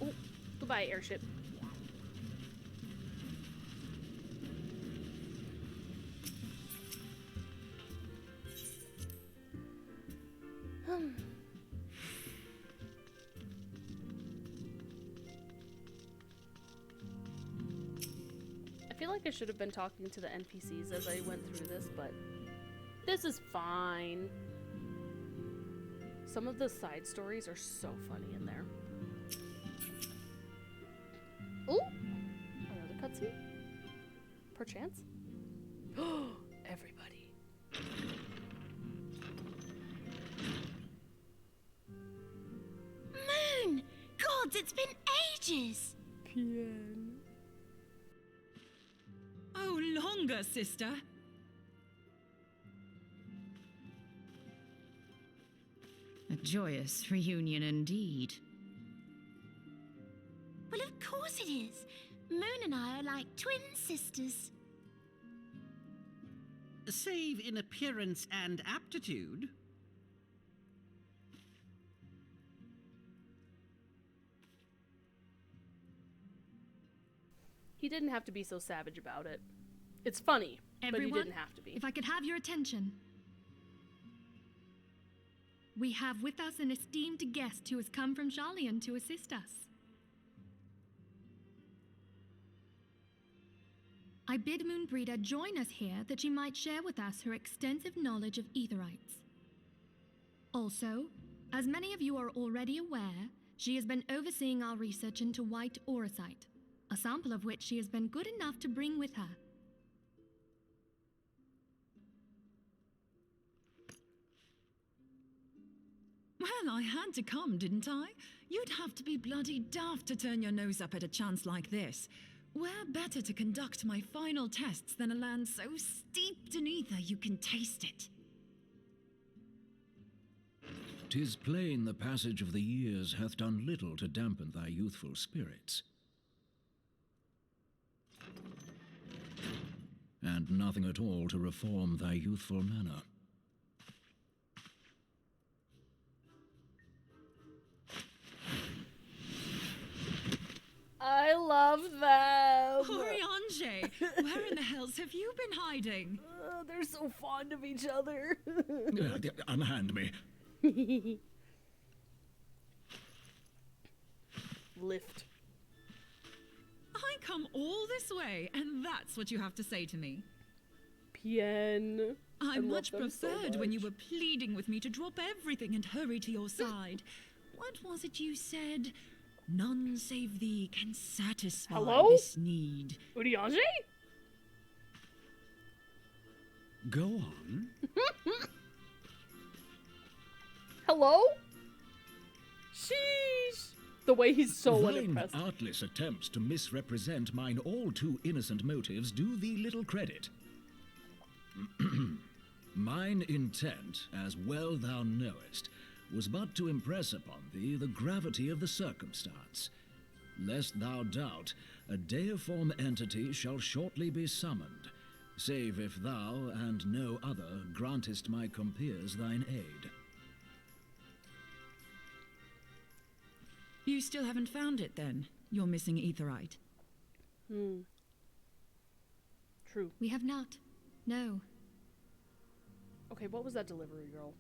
Oh, goodbye, airship. I feel like I should have been talking to the NPCs as I went through this, but this is fine. Some of the side stories are so funny in there. Ooh! Another cutscene? Perchance? Everybody. Moon! Gods, it's been ages! Pien. Oh, longer, sister. A joyous reunion indeed. Well, of course it is. Moon and I are like twin sisters. Save in appearance and aptitude. He didn't have to be so savage about it. It's funny, but he didn't have to be. If I could have your attention. We have with us an esteemed guest who has come from Sharlayan to assist us. I bid Moonbreeder join us here that she might share with us her extensive knowledge of aetherites. Also, as many of you are already aware, she has been overseeing our research into white auracite, a sample of which she has been good enough to bring with her. Well, I had to come, didn't I? You'd have to be bloody daft to turn your nose up at a chance like this. Where better to conduct my final tests than a land so steeped in ether you can taste it? 'Tis plain the passage of the years hath done little to dampen thy youthful spirits. And nothing at all to reform thy youthful manner. I love them! Urianger, where in the hells have you been hiding? They're so fond of each other. Unhand me. Lift. I come all this way, and that's what you have to say to me. Pien. I much preferred when you were pleading with me to drop everything and hurry to your side. What was it you said? None save thee can satisfy this need. Urianger? Go on. Hello? Sheesh. The way he's so Thine unimpressed. artless attempts to misrepresent mine all too innocent motives do thee little credit. Mine intent, as well thou knowest, was but to impress upon thee the gravity of the circumstance. Lest thou doubt, a deiform entity shall shortly be summoned, save if thou and no other grantest my compeers thine aid. You still haven't found it, then, your missing aetherite? True. We have not. No. Okay, what was that delivery girl?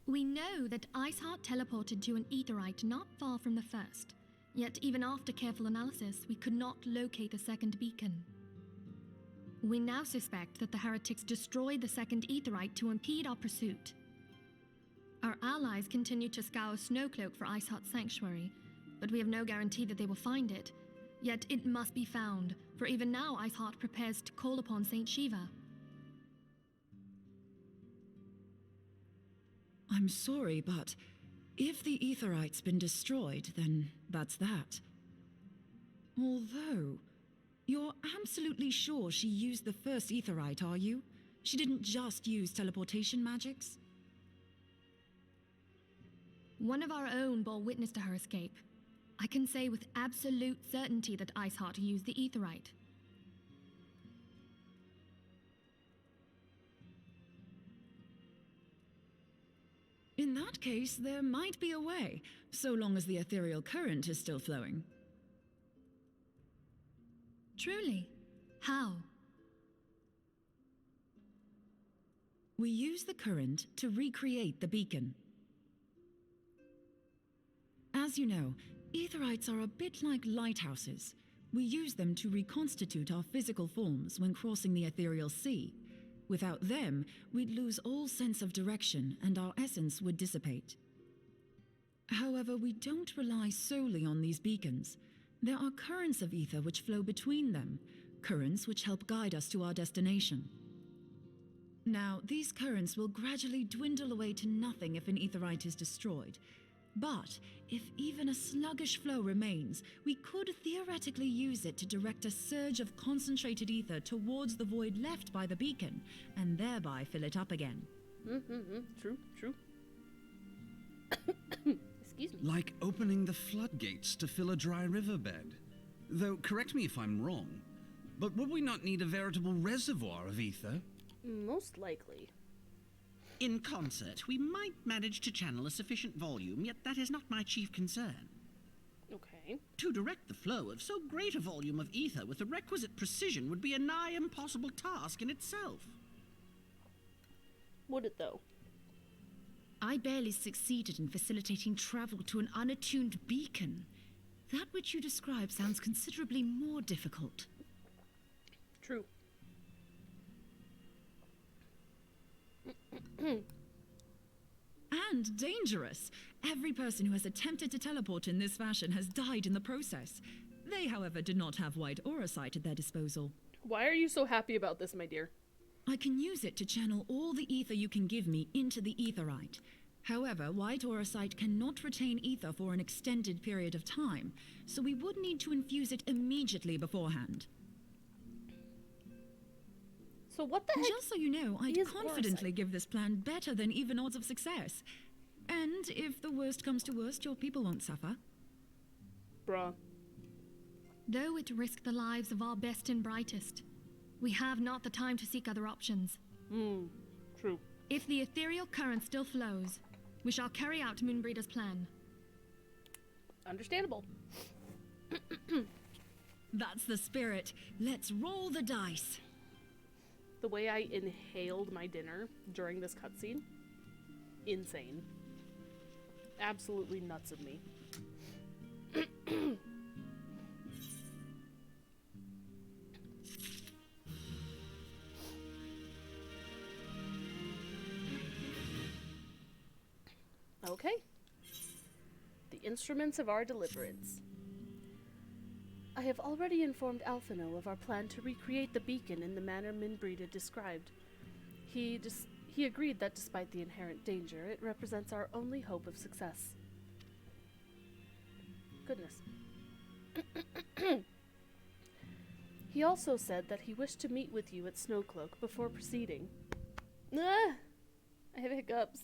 We know that Iceheart teleported to an aetherite not far from the first. Yet even after careful analysis, we could not locate the second beacon. We now suspect that the heretics destroyed the second aetherite to impede our pursuit. Our allies continue to scour Snowcloak for Iceheart's sanctuary, but we have no guarantee that they will find it. Yet it must be found, for even now Iceheart prepares to call upon Saint Shiva. I'm sorry, but if the aetherite's been destroyed, then that's that. Although, you're absolutely sure she used the first aetherite, are you? She didn't just use teleportation magics? One of our own bore witness to her escape. I can say with absolute certainty that Iceheart used the aetherite. In that case, there might be a way, so long as the ethereal current is still flowing. Truly? How? We use the current to recreate the beacon. As you know, aetherites are a bit like lighthouses. We use them to reconstitute our physical forms when crossing the ethereal sea. Without them, we'd lose all sense of direction and our essence would dissipate. However, we don't rely solely on these beacons. There are currents of ether which flow between them, currents which help guide us to our destination. Now, these currents will gradually dwindle away to nothing if an aetherite is destroyed. But if even a sluggish flow remains, we could theoretically use it to direct a surge of concentrated ether towards the void left by the beacon, and thereby fill it up again. True. Excuse me. Like opening the floodgates to fill a dry riverbed. Though, correct me if I'm wrong, but would we not need a veritable reservoir of ether? Most likely. In concert, we might manage to channel a sufficient volume, yet that is not my chief concern. Okay. To direct the flow of so great a volume of ether with the requisite precision would be a nigh impossible task in itself. Would it, though? I barely succeeded in facilitating travel to an unattuned beacon. That which you describe sounds considerably more difficult. True. And dangerous. Every person who has attempted to teleport in this fashion has died in the process. They, however, did not have white aura sight at their disposal. Why are you so happy about this, my dear? I can use it to channel all the ether you can give me into the aetherite. However, white aura sight cannot retain ether for an extended period of time, so we would need to infuse it immediately beforehand. So what the heck? Just so you know, I'd confidently give this plan better than even odds of success. And if the worst comes to worst, your people won't suffer. Bruh. Though it risked the lives of our best and brightest, we have not the time to seek other options. True. If the ethereal current still flows, we shall carry out Moonbreeder's plan. Understandable. That's the spirit. Let's roll the dice. The way I inhaled my dinner during this cutscene, insane. Absolutely nuts of me. Okay. The instruments of our deliverance. I have already informed Alphino of our plan to recreate the beacon in the manner Minbrida described. He agreed that despite the inherent danger, it represents our only hope of success. Goodness. He also said that he wished to meet with you at Snowcloak before proceeding. I have hiccups.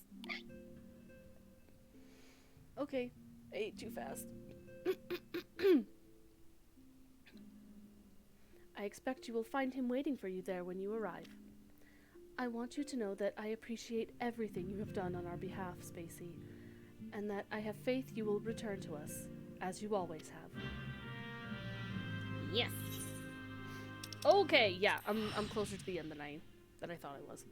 Okay, I ate too fast. I expect you will find him waiting for you there when you arrive. I want you to know that I appreciate everything you have done on our behalf, Spacey, and that I have faith you will return to us, as you always have. Yes. Okay, yeah, I'm closer to the end than I thought I was.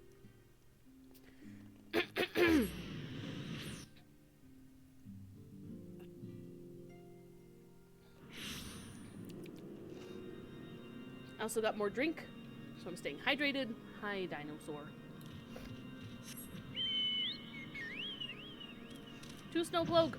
I also got more drink, so I'm staying hydrated. Hi, dinosaur. 2 Snowcloak.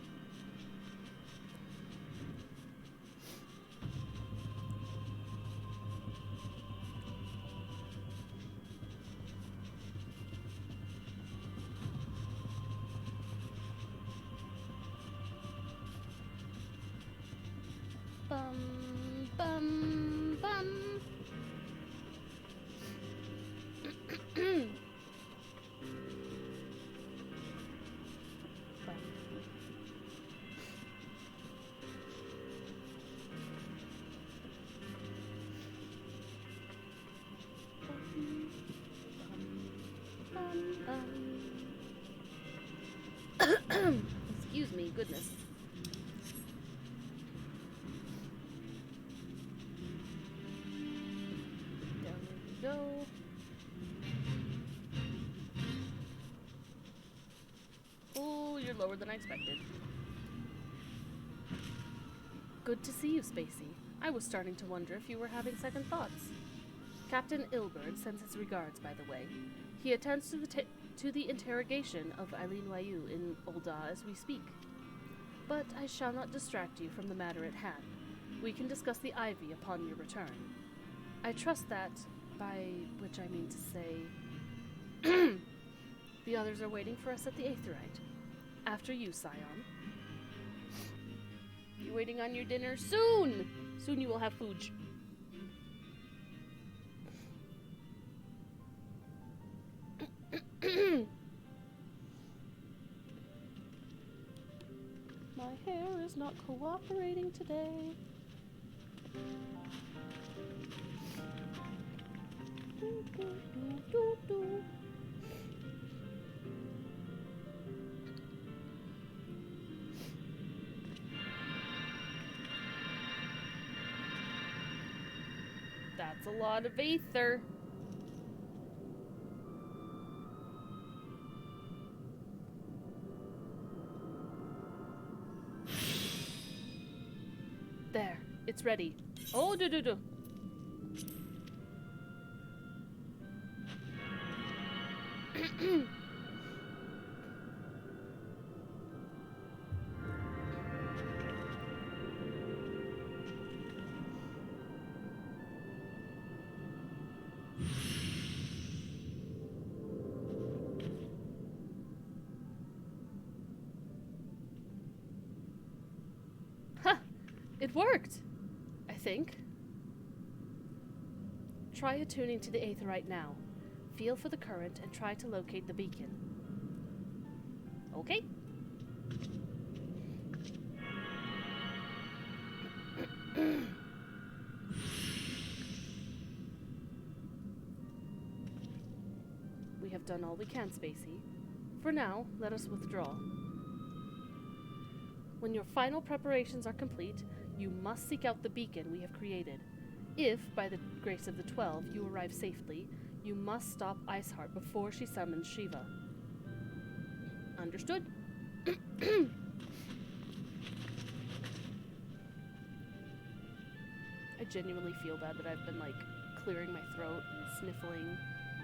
Bum, bum, bum. Excuse me, goodness. Down we go. Oh, you're lower than I expected. Good to see you, Spacey. I was starting to wonder if you were having second thoughts. Captain Ilbert sends his regards, by the way. He attends to the interrogation of Eileen Wayu in Ul'dah as we speak. But I shall not distract you from the matter at hand. We can discuss the Ivy upon your return. I trust that, by which I mean to say, the others are waiting for us at the Aetherite. After you, Scion. You waiting on your dinner? Soon! Soon you will have food. My hair is not cooperating today. Do, do, do, do, do. That's a lot of aether. There, it's ready. Oh, do. It worked! I think. Try attuning to the Aetherite now. Feel for the current and try to locate the beacon. Okay. We have done all we can, Spacey. For now, let us withdraw. When your final preparations are complete, you must seek out the beacon we have created. If, by the grace of the 12, you arrive safely, you must stop Iceheart before she summons Shiva. Understood? I genuinely feel bad that I've been, like, clearing my throat and sniffling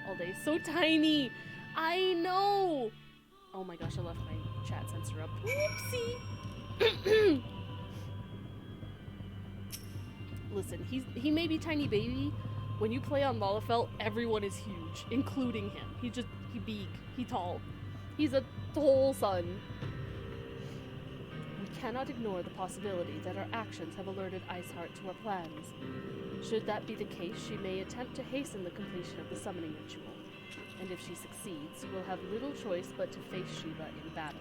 all day. So tiny! I know! Oh my gosh, I left my chat sensor up. Whoopsie! Listen, he may be tiny baby. When you play on Lalafell, everyone is huge, including him. He big. He tall. He's a tall son. We cannot ignore the possibility that our actions have alerted Iceheart to our plans. Should that be the case, she may attempt to hasten the completion of the summoning ritual. And if she succeeds, you will have little choice but to face Shiva in battle.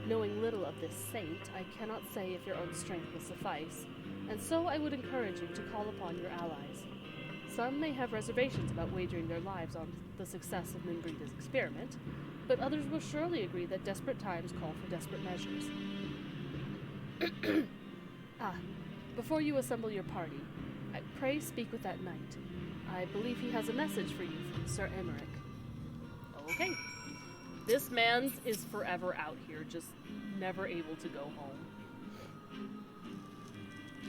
Knowing little of this saint, I cannot say if your own strength will suffice, and so I would encourage you to call upon your allies. Some may have reservations about wagering their lives on the success of Minbreeda's experiment, but others will surely agree that desperate times call for desperate measures. Before you assemble your party, I pray speak with that knight. I believe he has a message for you from Sir Emmerich. Okay. This man's is forever out here, just never able to go home.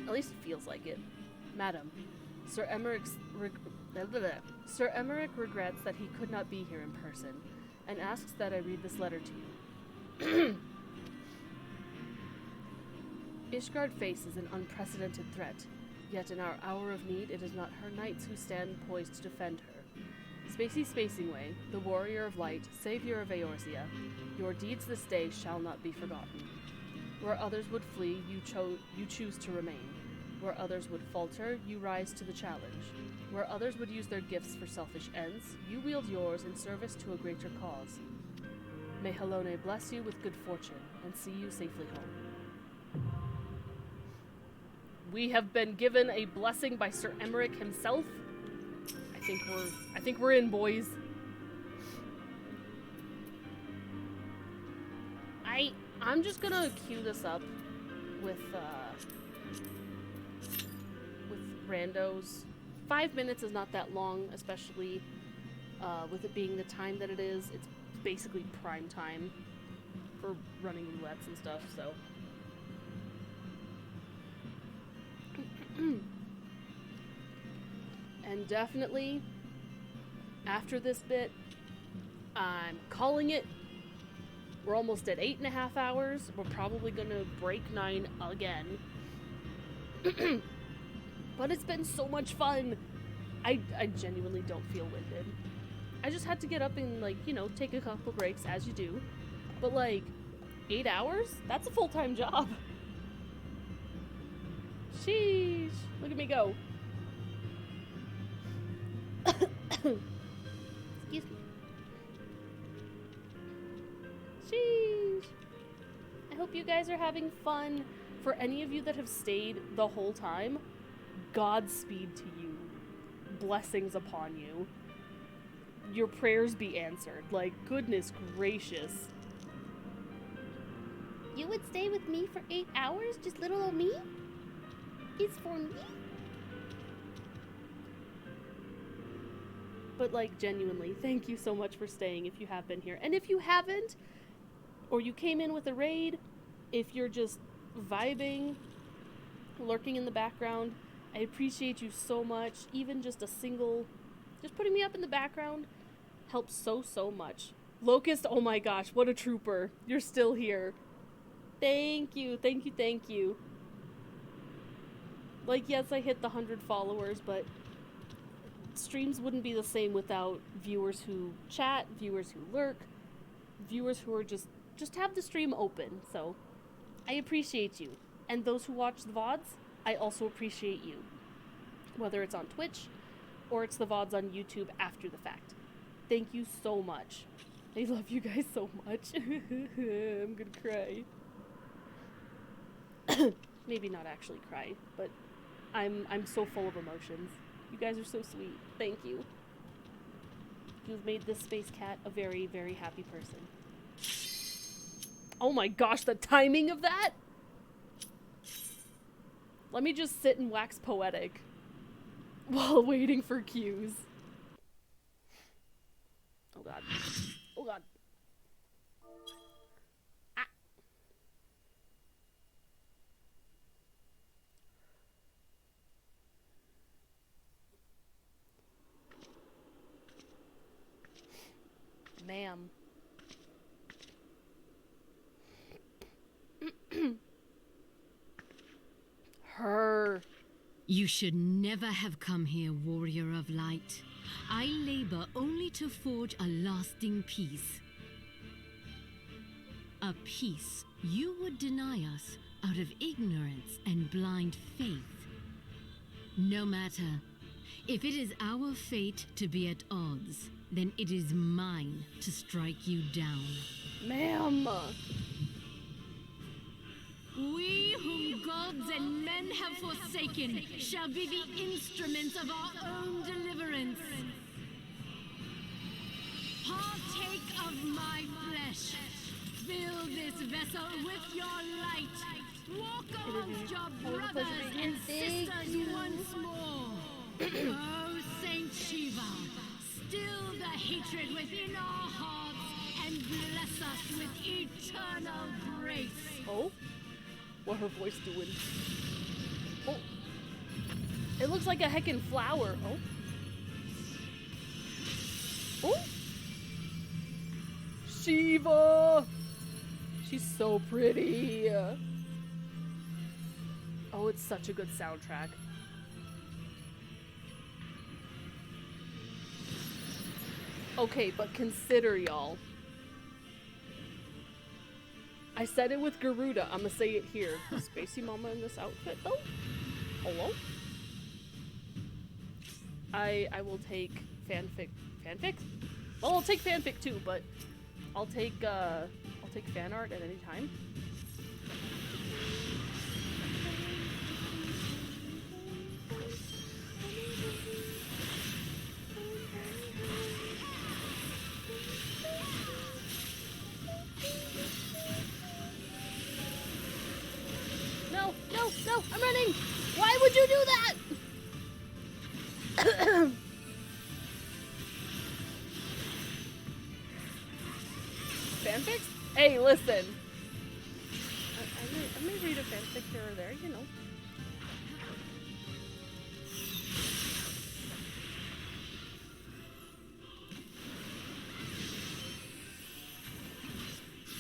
At least it feels like it. Madam, Sir Emmerich regrets that he could not be here in person, and asks that I read this letter to you. Ishgard faces an unprecedented threat, yet in our hour of need it is not her knights who stand poised to defend her. Spacingway, the warrior of light, savior of Eorzea, your deeds this day shall not be forgotten. Where others would flee, you choose to remain. Where others would falter, you rise to the challenge. Where others would use their gifts for selfish ends, you wield yours in service to a greater cause. May Halone bless you with good fortune, and see you safely home. We have been given a blessing by Sir Emmerich himself. I think we're in, boys. I'm just gonna queue this up with randos. 5 minutes is not that long, especially with it being the time that it is. It's basically prime time for running roulettes and stuff, so. And definitely, after this bit, I'm calling it. We're almost at 8.5 hours. We're probably gonna break 9 again. But it's been so much fun. I genuinely don't feel winded. I just had to get up and, like, you know, take a couple breaks, as you do. But, like, 8 hours? That's a full-time job. Sheesh. Look at me go. Excuse me. Sheesh. I hope you guys are having fun. For any of you that have stayed the whole time, Godspeed to you. Blessings upon you. Your prayers be answered. Like, goodness gracious. You would stay with me for 8 hours? Just little old me? It's for me? But, like, genuinely, thank you so much for staying if you have been here. And if you haven't, or you came in with a raid, if you're just vibing, lurking in the background, I appreciate you so much. Even just a single, just putting me up in the background helps so much. Locust, oh my gosh, what a trooper. You're still here. Thank you. Like, yes, I hit the 100 followers, but streams wouldn't be the same without viewers who chat, viewers who lurk, viewers who are just have the stream open. So I appreciate you. And those who watch the VODs, I also appreciate you. Whether it's on Twitch or it's the VODs on YouTube after the fact. Thank you so much. I love you guys so much. I'm gonna cry. Maybe not actually cry, but I'm so full of emotions. You guys are so sweet. Thank you. You've made this space cat a very, very happy person. Oh my gosh, the timing of that! Let me just sit and wax poetic while waiting for cues. Oh god. Oh god. Ah. Ma'am. Her. You should never have come here, warrior of light. I labor only to forge a lasting peace. A peace you would deny us out of ignorance and blind faith. No matter. If it is our fate to be at odds, then it is mine to strike you down. Ma'am! We whom gods and men have forsaken shall be the instruments of our own deliverance. Partake of my flesh. Fill this vessel with your light. Walk amongst your brothers and sisters once more. Oh, Saint Shiva, still the hatred within our hearts and bless us with eternal grace. Oh? What her voice doing? Oh. It looks like a heckin' flower. Oh. Oh. Shiva! She's so pretty. Oh, it's such a good soundtrack. Okay, but consider, y'all. I said it with Garuda. I'm gonna say it here. Spacey Mama in this outfit, though? Hello? I will take fanfic. Fanfic? Well, I'll take fanfic too, but I'll take fan art at any time. No, no, no, I'm running! Why would you do that? Fanfics? Hey, listen. I may read a fanfic here or there, you know.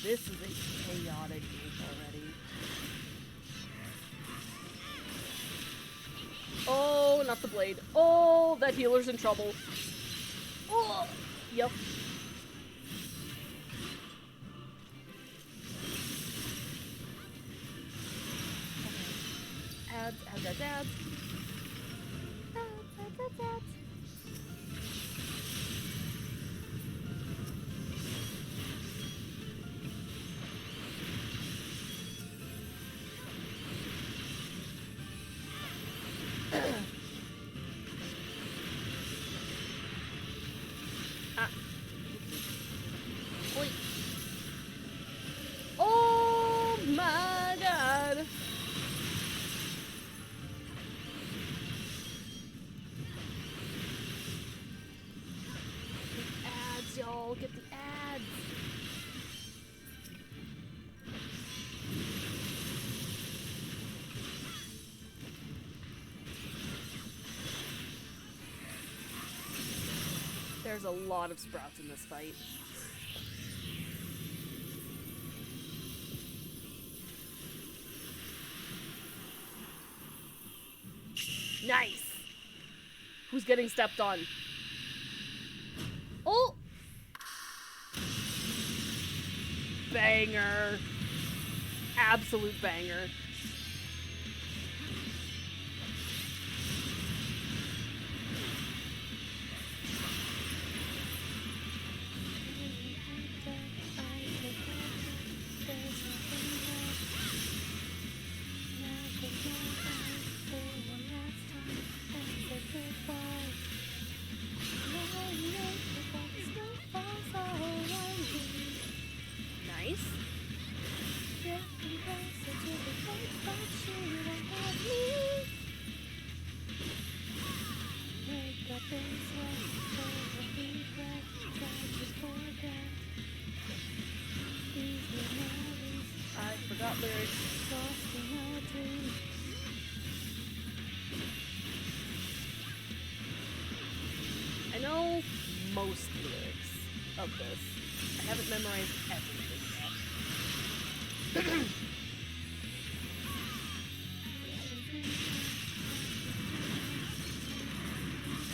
This is a chaotic game already. Oh, not the blade. Oh, that healer's in trouble. Oh, yep. Ads. Ads. Wait. Oh my god. The ads, y'all. Get the ads. There's a lot of sprouts in this fight. Nice! Who's getting stepped on? Oh! Banger! Absolute banger. Nice. I forgot lyrics. I know most lyrics of this. I haven't memorized everything yet.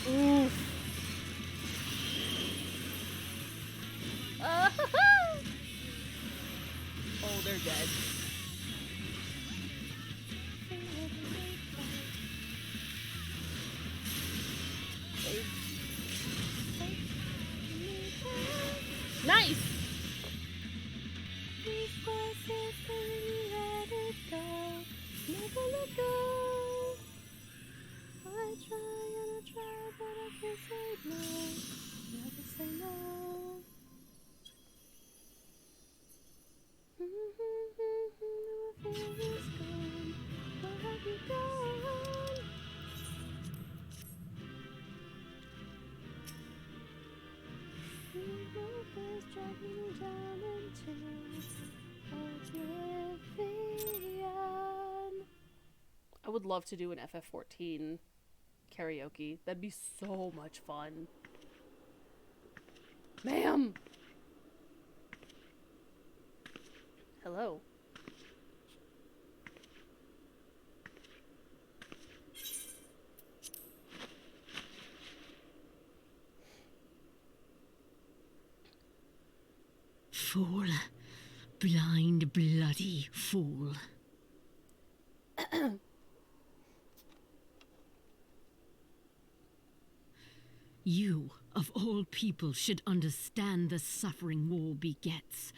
Oof. Oh, they're dead. Nice! I would love to do an FF14 karaoke. That'd be so much fun. Ma'am! Hello. Fool. Blind, bloody fool. You, of all people, should understand the suffering war begets.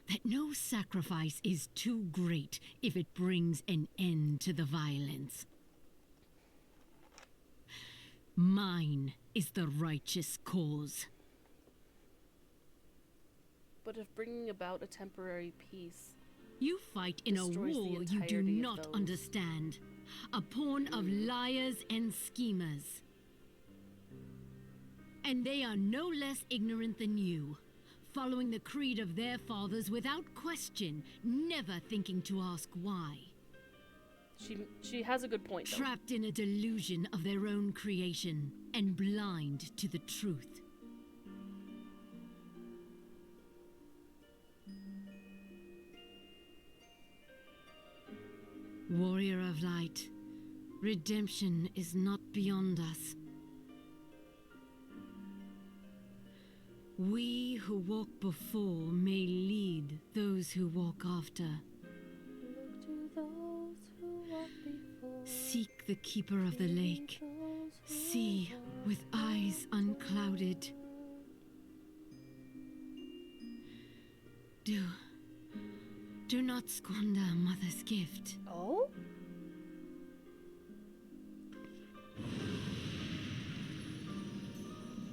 That no sacrifice is too great if it brings an end to the violence. Mine is the righteous cause. But if bringing about a temporary peace... You fight in a destroys the war you do entirety of not those. understand. A pawn of liars and schemers. And they are no less ignorant than you, following the creed of their fathers without question, never thinking to ask why. She has a good point, though. Trapped in a delusion of their own creation, and blind to the truth. Warrior of light, redemption is not beyond us. We who walk before may lead those who walk after. Look to those who walk before. Seek the keeper of the lake. See with eyes unclouded. Do not squander Mother's gift. Oh?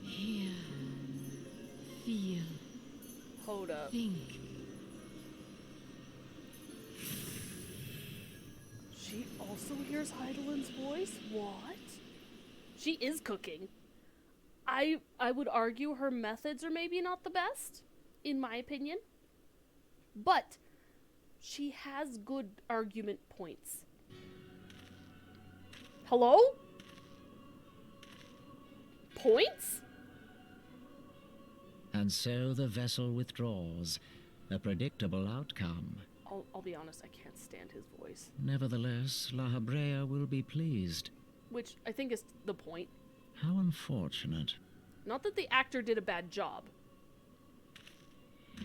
Hear. Feel. Hold up. Think. She also hears Heidelin's voice? What? She is cooking. I would argue her methods are maybe not the best, in my opinion. But she has good argument points. Hello? Points? And so the vessel withdraws, a predictable outcome. I'll be honest, I can't stand his voice. Nevertheless, La Habrea will be pleased. Which I think is the point. How unfortunate. Not that the actor did a bad job.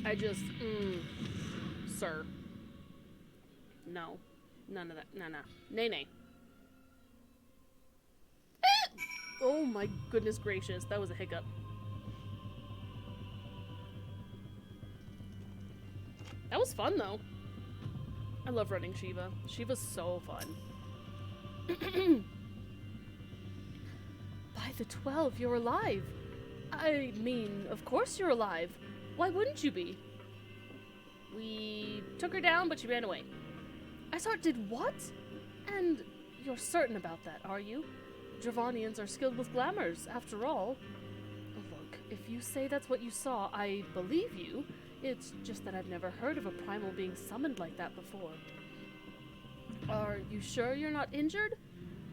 I just, sir. No. None of that. No. Nay. Oh my goodness gracious, that was a hiccup. That was fun, though. I love running Shiva. Shiva's so fun. By the 12, you're alive. I mean, of course you're alive. Why wouldn't you be? We took her down, but she ran away. Isart did what? And you're certain about that, are you? Dravanians are skilled with glamours, after all. Look, if you say that's what you saw, I believe you. It's just that I've never heard of a primal being summoned like that before. Are you sure you're not injured?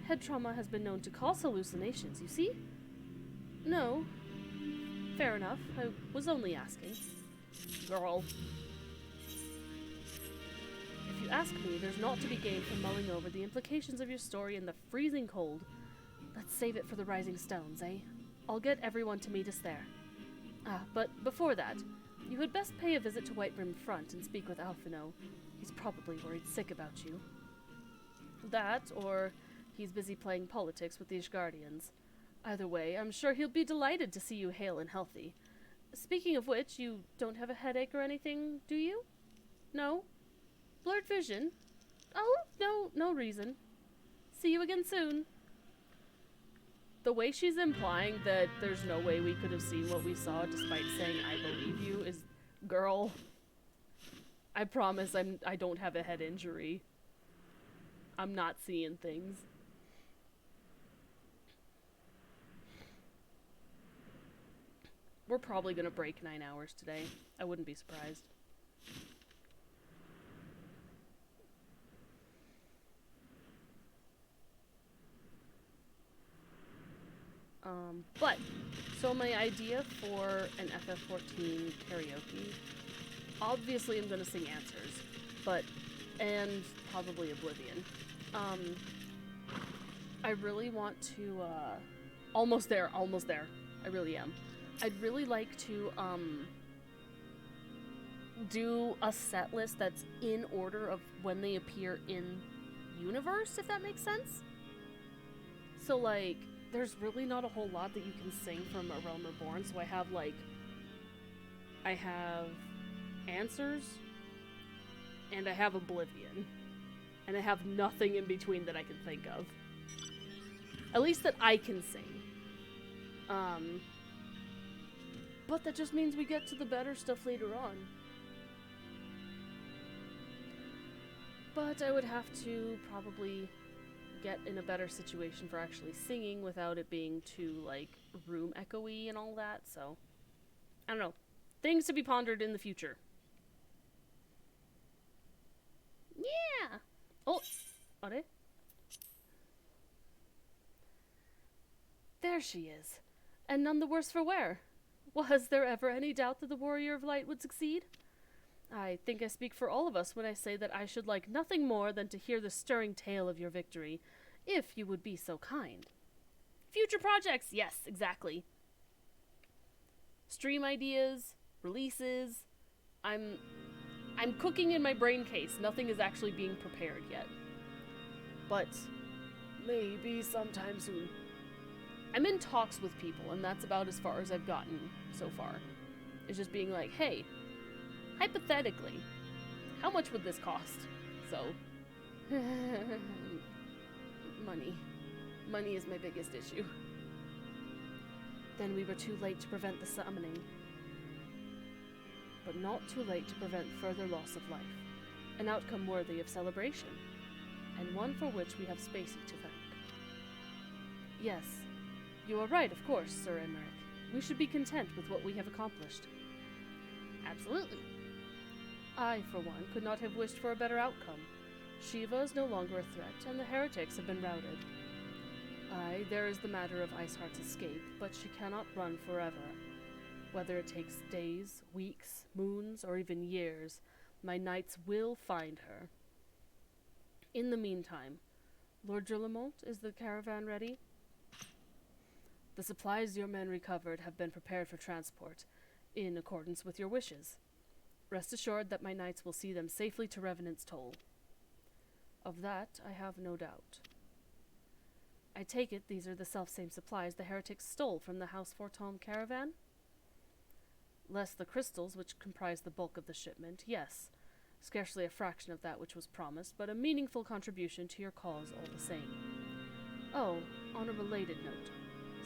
Head trauma has been known to cause hallucinations, you see? No. Fair enough. I was only asking. Girl. If you ask me, there's naught to be gained from mulling over the implications of your story in the freezing cold. Let's save it for the Rising Stones, eh? I'll get everyone to meet us there. But before that, you had best pay a visit to Whiterim Front and speak with Alphino. He's probably worried sick about you. That, or he's busy playing politics with the Ishgardians. Either way, I'm sure he'll be delighted to see you hale and healthy. Speaking of which, you don't have a headache or anything, do you? No? Blurred vision? Oh, no reason. See you again soon. The way she's implying that there's no way we could have seen what we saw despite saying I believe you is, girl, I promise I don't have a head injury. I'm not seeing things. we're probably gonna break 9 hours today. I wouldn't be surprised. But, so my idea for an FF14 karaoke, obviously I'm gonna sing Answers, but, and probably Oblivion. I really want to, almost there, I really am. I'd really like to, do a set list that's in order of when they appear in universe, if that makes sense. So, like, there's really not a whole lot that you can sing from A Realm Reborn, so I have Answers, and I have Oblivion, and I have nothing in between that I can think of. At least that I can sing. But that just means we get to the better stuff later on. But I would have to probably get in a better situation for actually singing without it being too, like, room echoey and all that, so... I don't know. Things to be pondered in the future. Yeah! Oh! Are they? There she is. And none the worse for wear. Was there ever any doubt that the Warrior of Light would succeed? I think I speak for all of us when I say that I should like nothing more than to hear the stirring tale of your victory, if you would be so kind. Future projects! Yes, exactly. Stream ideas, releases. I'm cooking in my brain case. Nothing is actually being prepared yet. But maybe sometime soon. I'm in talks with people, and that's about as far as I've gotten so far. It's just being like, hey, hypothetically, how much would this cost? So, money. Money is my biggest issue. Then we were too late to prevent the summoning. But not too late to prevent further loss of life. An outcome worthy of celebration. And one for which we have Spacey to thank. Yes, you are right, of course, Sir Emmerich. We should be content with what we have accomplished. Absolutely. I, for one, could not have wished for a better outcome. Shiva is no longer a threat, and the heretics have been routed. Aye, there is the matter of Iceheart's escape, but she cannot run forever. Whether it takes days, weeks, moons, or even years, my knights will find her. In the meantime, Lord Drillamont, is the caravan ready? The supplies your men recovered have been prepared for transport, in accordance with your wishes. Rest assured that my knights will see them safely to Revenant's Toll. Of that, I have no doubt. I take it these are the self-same supplies the heretics stole from the House Fortom caravan? Less the crystals, which comprise the bulk of the shipment, yes. Scarcely a fraction of that which was promised, but a meaningful contribution to your cause all the same. Oh, on a related note,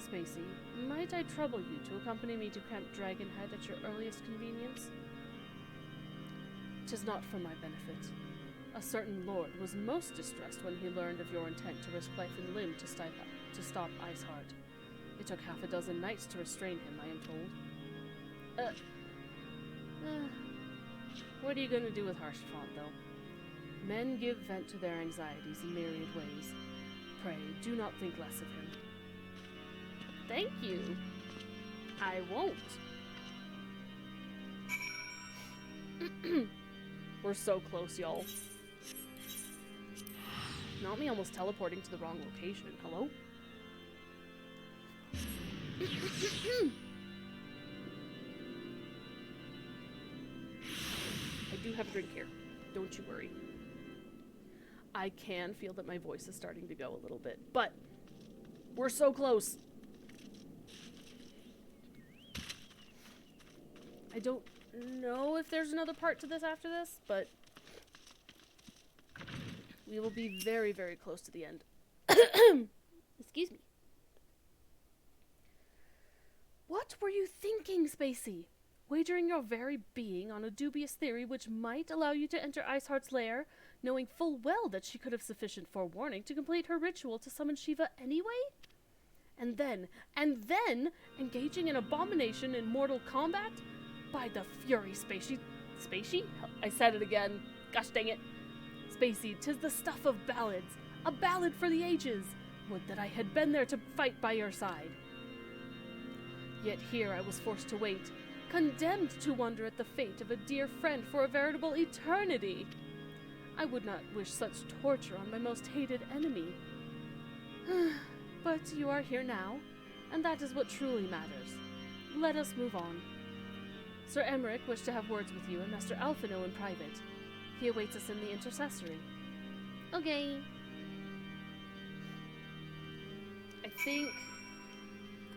Spacey, might I trouble you to accompany me to Camp Dragonhead at your earliest convenience? 'Tis not for my benefit. A certain lord was most distressed when he learned of your intent to risk life and limb to stop Iceheart. It took half a dozen knights to restrain him, I am told. What are you going to do with Harshfont, though? Men give vent to their anxieties in myriad ways. Pray, do not think less of him. Thank you. I won't. We're so close, y'all. Not me almost teleporting to the wrong location. Hello? I do have a drink here. Don't you worry. I can feel that my voice is starting to go a little bit, but we're so close. I don't know if there's another part to this after this, but we will be very, very close to the end. Excuse me. What were you thinking, Spacey? Wagering your very being on a dubious theory which might allow you to enter Iceheart's lair, knowing full well that she could have sufficient forewarning to complete her ritual to summon Shiva anyway? And then, engaging an abomination in mortal combat? By the fury, Spacey? I said it again. Gosh dang it. Spacey, 'tis the stuff of ballads. A ballad for the ages. Would that I had been there to fight by your side. Yet here I was forced to wait, condemned to wonder at the fate of a dear friend for a veritable eternity. I would not wish such torture on my most hated enemy. But you are here now, and that is what truly matters. Let us move on. Sir Emmerich wished to have words with you and Master Alphino in private. He awaits us in the intercessory. Okay. I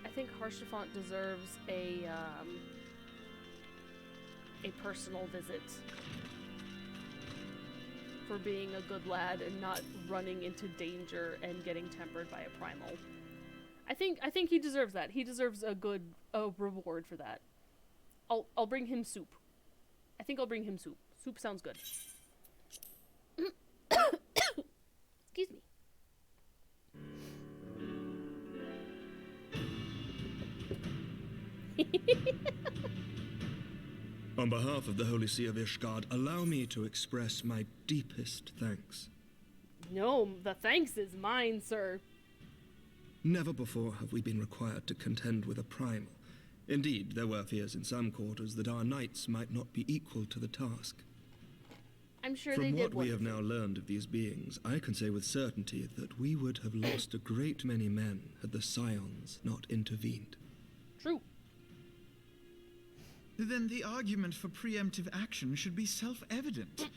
think Haurchefant deserves a personal visit for being a good lad and not running into danger and getting tempered by a primal. I think he deserves that. He deserves a reward for that. I'll bring him soup. I think I'll bring him soup. Soup sounds good. Excuse me. On behalf of the Holy See of Ishgard, allow me to express my deepest thanks. No, the thanks is mine, sir. Never before have we been required to contend with a primal. Indeed, there were fears in some quarters that our knights might not be equal to the task. I'm sure From they did. what we have now learned of these beings, I can say with certainty that we would have lost a great many men had the Scions not intervened. True. Then the argument for preemptive action should be self-evident.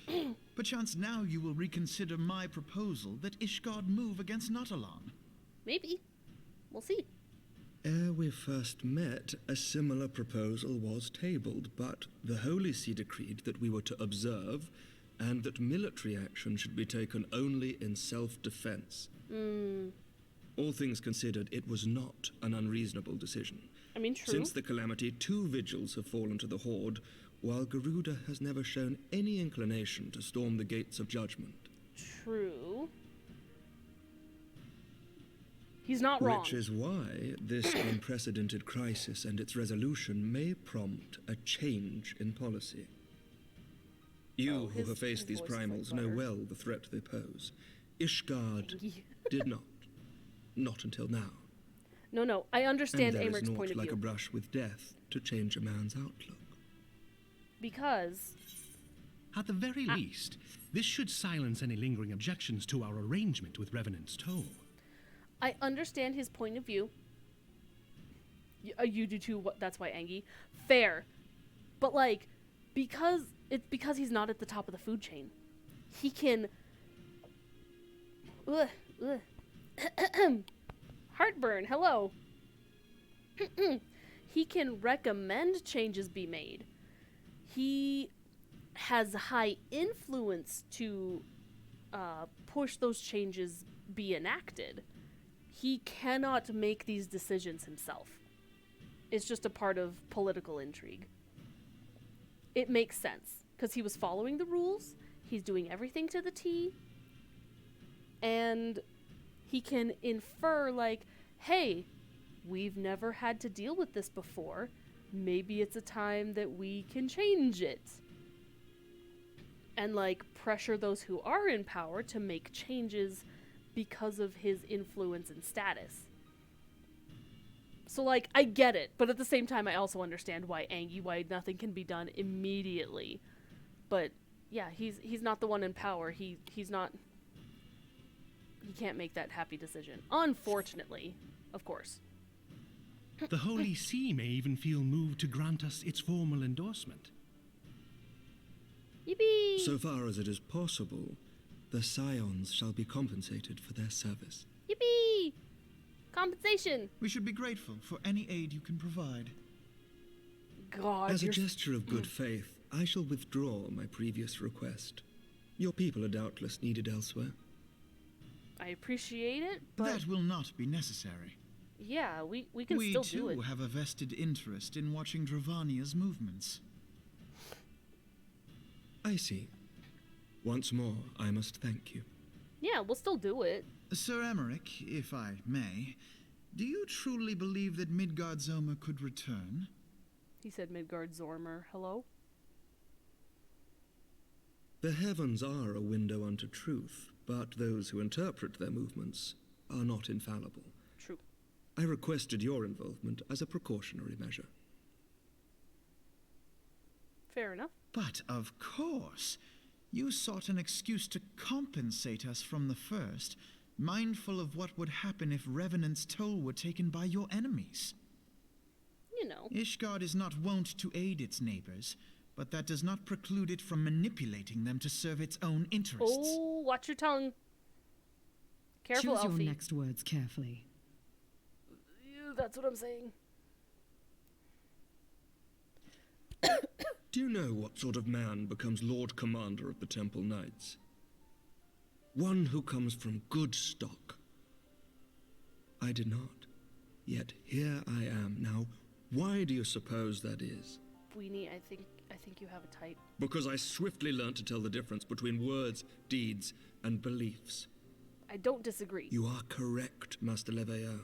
Perchance now you will reconsider my proposal that Ishgard move against Nautalon. Maybe. We'll see. Ere we first met, a similar proposal was tabled, but the Holy See decreed that we were to observe, and that military action should be taken only in self-defense. All things considered, it was not an unreasonable decision. I mean, true. Since the calamity, 2 vigils have fallen to the Horde, while Garuda has never shown any inclination to storm the gates of judgment. True. He's not wrong. Which is why this unprecedented crisis and its resolution may prompt a change in policy. You who have faced these primals know well the threat they pose. Ishgard did not. Not until now. No, I understand and Amrich's point of like view. a brush with death to change a man's outlook. Because... At the very least, this should silence any lingering objections to our arrangement with Revenant's Toll. I understand his point of view. You do too, that's why Angie. Fair. But, like, because he's not at the top of the food chain. He can... Heartburn, hello. He can recommend changes be made. He has high influence to push those changes be enacted. He cannot make these decisions himself. It's just a part of political intrigue. It makes sense, because he was following the rules, he's doing everything to the T, and he can infer, like, hey, we've never had to deal with this before. Maybe it's a time that we can change it. And, like, pressure those who are in power to make changes because of his influence and status. So, like, I get it, but at the same time, I also understand why nothing can be done immediately. But, yeah, he's not the one in power. He's not... He can't make that happy decision. Unfortunately, of course. The Holy See may even feel moved to grant us its formal endorsement. Yippee! So far as it is possible, the Scions shall be compensated for their service. Yippee! Compensation! We should be grateful for any aid you can provide. God, as a gesture of good faith, I shall withdraw my previous request. Your people are doubtless needed elsewhere. I appreciate it, but... That will not be necessary. Yeah, we can still do it. We, too, have a vested interest in watching Dravania's movements. I see. Once more, I must thank you. Yeah, we'll still do it. Sir Emmerich, if I may, Do you truly believe that Midgard Zoma could return? He said Midgard Zormer. Hello? The heavens are a window unto truth, but those who interpret their movements are not infallible. True. I requested your involvement as a precautionary measure. Fair enough. But of course, you sought an excuse to compensate us from the first, mindful of what would happen if Revenant's toll were taken by your enemies. You know. Ishgard is not wont to aid its neighbors, but that does not preclude it from manipulating them to serve its own interests. Oh, watch your tongue. Careful, Choose Elfie. your next words carefully. That's what I'm saying. Do you know what sort of man becomes Lord Commander of the Temple Knights? One who comes from good stock. I did not. Yet here I am. Now, why do you suppose that is? Weenie, I think you have a type. Because I swiftly learned to tell the difference between words, deeds, and beliefs. I don't disagree. You are correct, Master Leveilleur.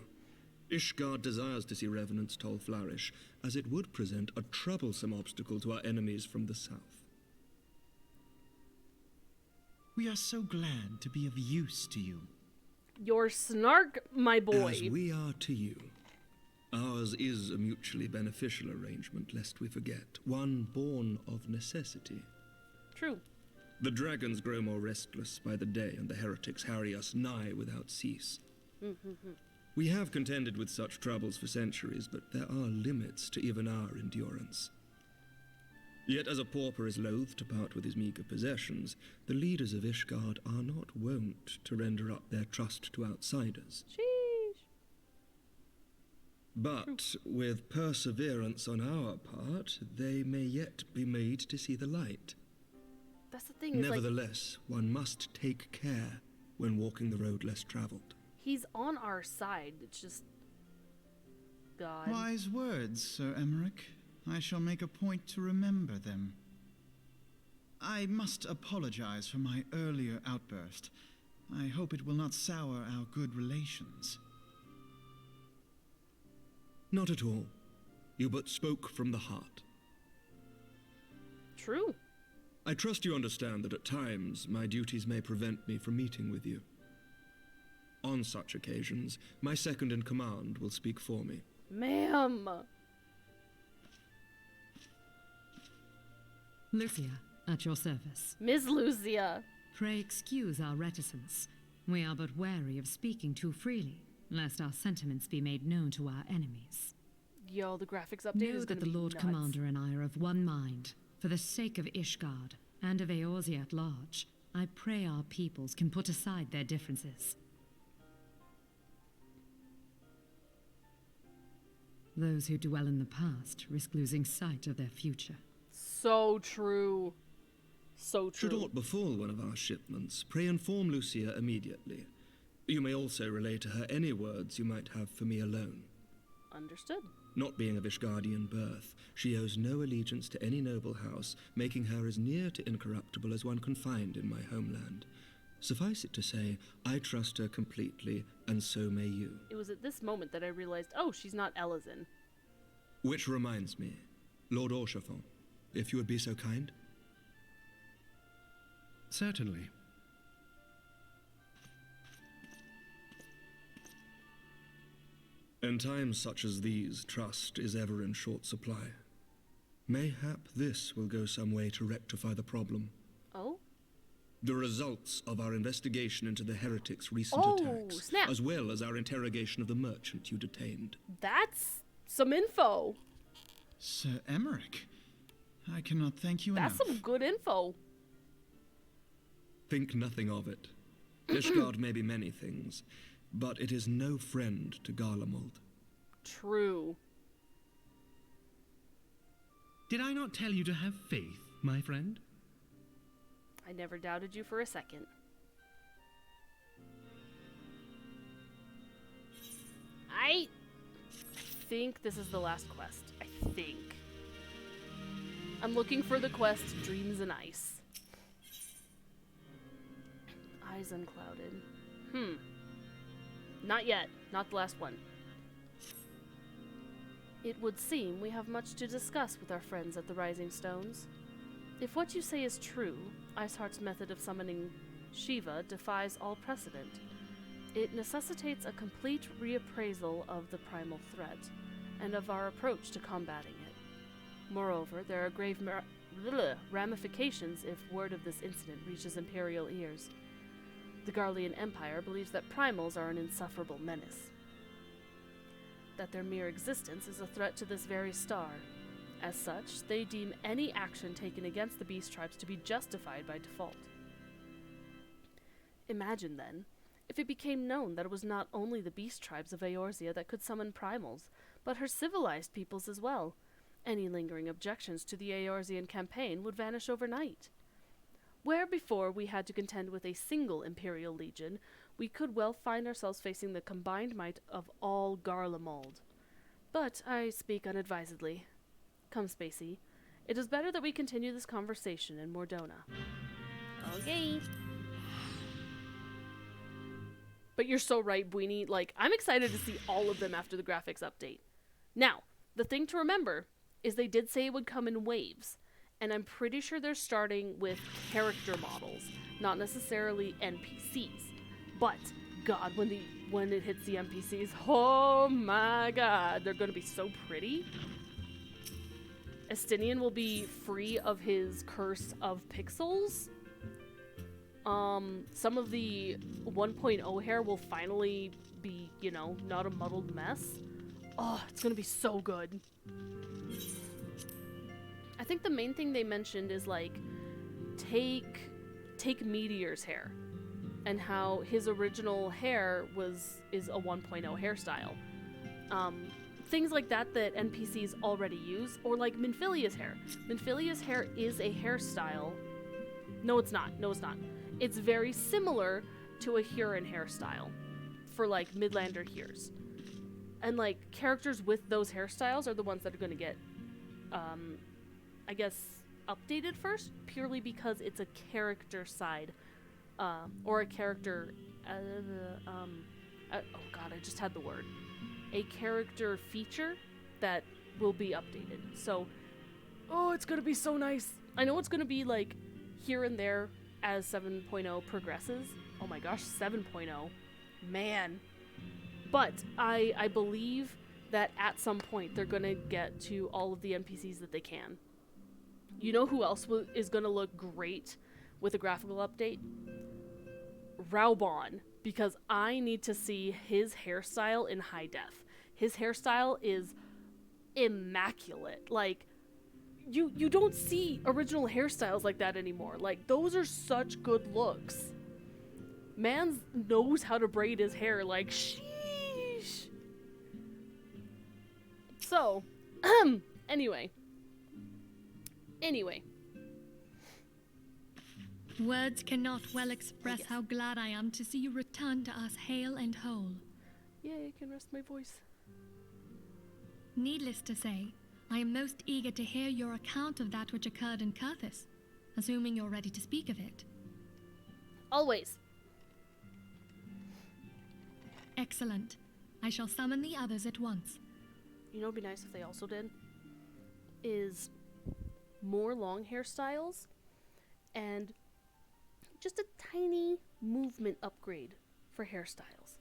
Ishgard desires to see Revenant's toll flourish, as it would present a troublesome obstacle to our enemies from the south. We are so glad to be of use to you. Your snark, my boy. As we are to you. Ours is a mutually beneficial arrangement, lest we forget. One born of necessity. True. The dragons grow more restless by the day, and the heretics harry us nigh without cease. We have contended with such troubles for centuries, but there are limits to even our endurance. Yet as a pauper is loath to part with his meager possessions, the leaders of Ishgard are not wont to render up their trust to outsiders. Sheesh. But with perseverance on our part, they may yet be made to see the light. That's the thing. Nevertheless, one must take care when walking the road less traveled. He's on our side. It's just... God. Wise words, Sir Emmerich. I shall make a point to remember them. I must apologize for my earlier outburst. I hope it will not sour our good relations. Not at all. You but spoke from the heart. True. I trust you understand that at times my duties may prevent me from meeting with you. On such occasions, my second in command will speak for me. Ma'am! Lucia, at your service. Ms. Lucia! Pray excuse our reticence. We are but wary of speaking too freely, lest our sentiments be made known to our enemies. Yo, the graphics update Know is that gonna the be Lord nuts. Commander and I are of one mind. For the sake of Ishgard, and of Eorzea at large, I pray our peoples can put aside their differences. Those who dwell in the past risk losing sight of their future. So true. So true. Should aught befall one of our shipments, pray inform Lucia immediately. You may also relay to her any words you might have for me alone. Understood. Not being of Ishgardian birth, she owes no allegiance to any noble house, making her as near to incorruptible as one can find in my homeland. Suffice it to say, I trust her completely, and so may you. It was at this moment that I realized, oh, she's not Elizin. Which reminds me, Lord Orchafon, if you would be so kind. Certainly. In times such as these, trust is ever in short supply. Mayhap this will go some way to rectify the problem. Oh? The results of our investigation into the heretics' recent attacks, snap. as well as our interrogation of the merchant you detained. That's some info. Sir Emmerich, I cannot thank you That's enough. some good info. Think nothing of it. Ishgard may be many things, but it is no friend to Garlemald. True. Did I not tell you to have faith, my friend? I never doubted you for a second. I think this is the last quest. I think. I'm looking for the quest Dreams and Ice. Eyes unclouded. Not yet. Not the last one. It would seem we have much to discuss with our friends at the Rising Stones. If what you say is true, Iceheart's method of summoning Shiva defies all precedent. It necessitates a complete reappraisal of the primal threat, and of our approach to combating it. Moreover, there are grave ramifications if word of this incident reaches Imperial ears. The Garlean Empire believes that primals are an insufferable menace, that their mere existence is a threat to this very star. As such, they deem any action taken against the beast tribes to be justified by default. Imagine, then, if it became known that it was not only the beast tribes of Eorzea that could summon primals, but her civilized peoples as well. Any lingering objections to the Eorzean campaign would vanish overnight. Where before we had to contend with a single Imperial Legion, we could well find ourselves facing the combined might of all Garlemald. But I speak unadvisedly. Come, Spacey. It is better that we continue this conversation in Mordona. Okay. But you're so right, Bweenie. Like, I'm excited to see all of them after the graphics update. Now, the thing to remember is they did say it would come in waves. And I'm pretty sure they're starting with character models, not necessarily NPCs. But, God, when it hits the NPCs, oh my God, they're going to be so pretty. Estinian will be free of his curse of pixels. Some of the 1.0 hair will finally be, you know, not a muddled mess. Oh, it's gonna be so good. I think the main thing they mentioned is, like, take Meteor's hair and how his original hair is a 1.0 hairstyle. Things like that NPCs already use, or like Minfilia's hair. Minfilia's hair is a hairstyle. No, it's not. It's very similar to a Huron hairstyle for, like, Midlander Hears. And, like, characters with those hairstyles are the ones that are going to get, I guess, updated first, purely because it's a character side, or a character, oh God, I just had the word. A character feature that will be updated. So, oh, it's going to be so nice. I know it's going to be, like, here and there as 7.0 progresses. Oh my gosh, 7.0. Man. But I believe that at some point they're going to get to all of the NPCs that they can. You know who else is going to look great with a graphical update? Raubon. Because I need to see his hairstyle in high def. His hairstyle is immaculate. Like, you don't see original hairstyles like that anymore. Like, those are such good looks. Man knows how to braid his hair. Like, sheesh. So, anyway. Words cannot well express how glad I am to see you return to us hale and whole. Yeah, you can rest my voice. Needless to say, I am most eager to hear your account of that which occurred in Kurthis, assuming you're ready to speak of it. Always. Excellent. I shall summon the others at once. You know what would be nice if they also did? Is more long hairstyles and just a tiny movement upgrade for hairstyles.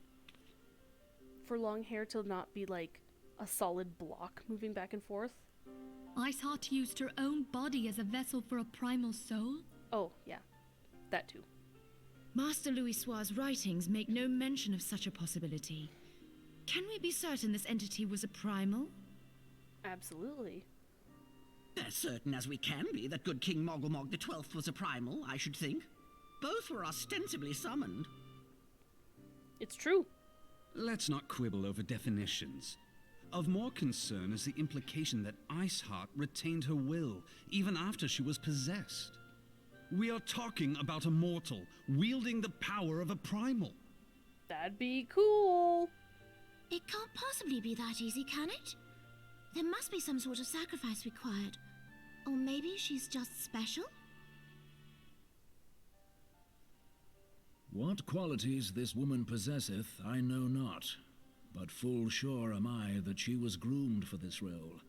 For long hair to not be like a solid block moving back and forth. Iceheart used her own body as a vessel for a primal soul? Oh, yeah. That too. Master Louisoir's writings make no mention of such a possibility. Can we be certain this entity was a primal? Absolutely. As certain as we can be that good King Mogglemog the 12th was a primal, I should think. Both were ostensibly summoned. It's true. Let's not quibble over definitions. Of more concern is the implication that Iceheart retained her will, even after she was possessed. We are talking about a mortal, wielding the power of a primal. That'd be cool. It can't possibly be that easy, can it? There must be some sort of sacrifice required. Or maybe she's just special? What qualities this woman possesseth, I know not. but full sure am I that she was groomed for this role.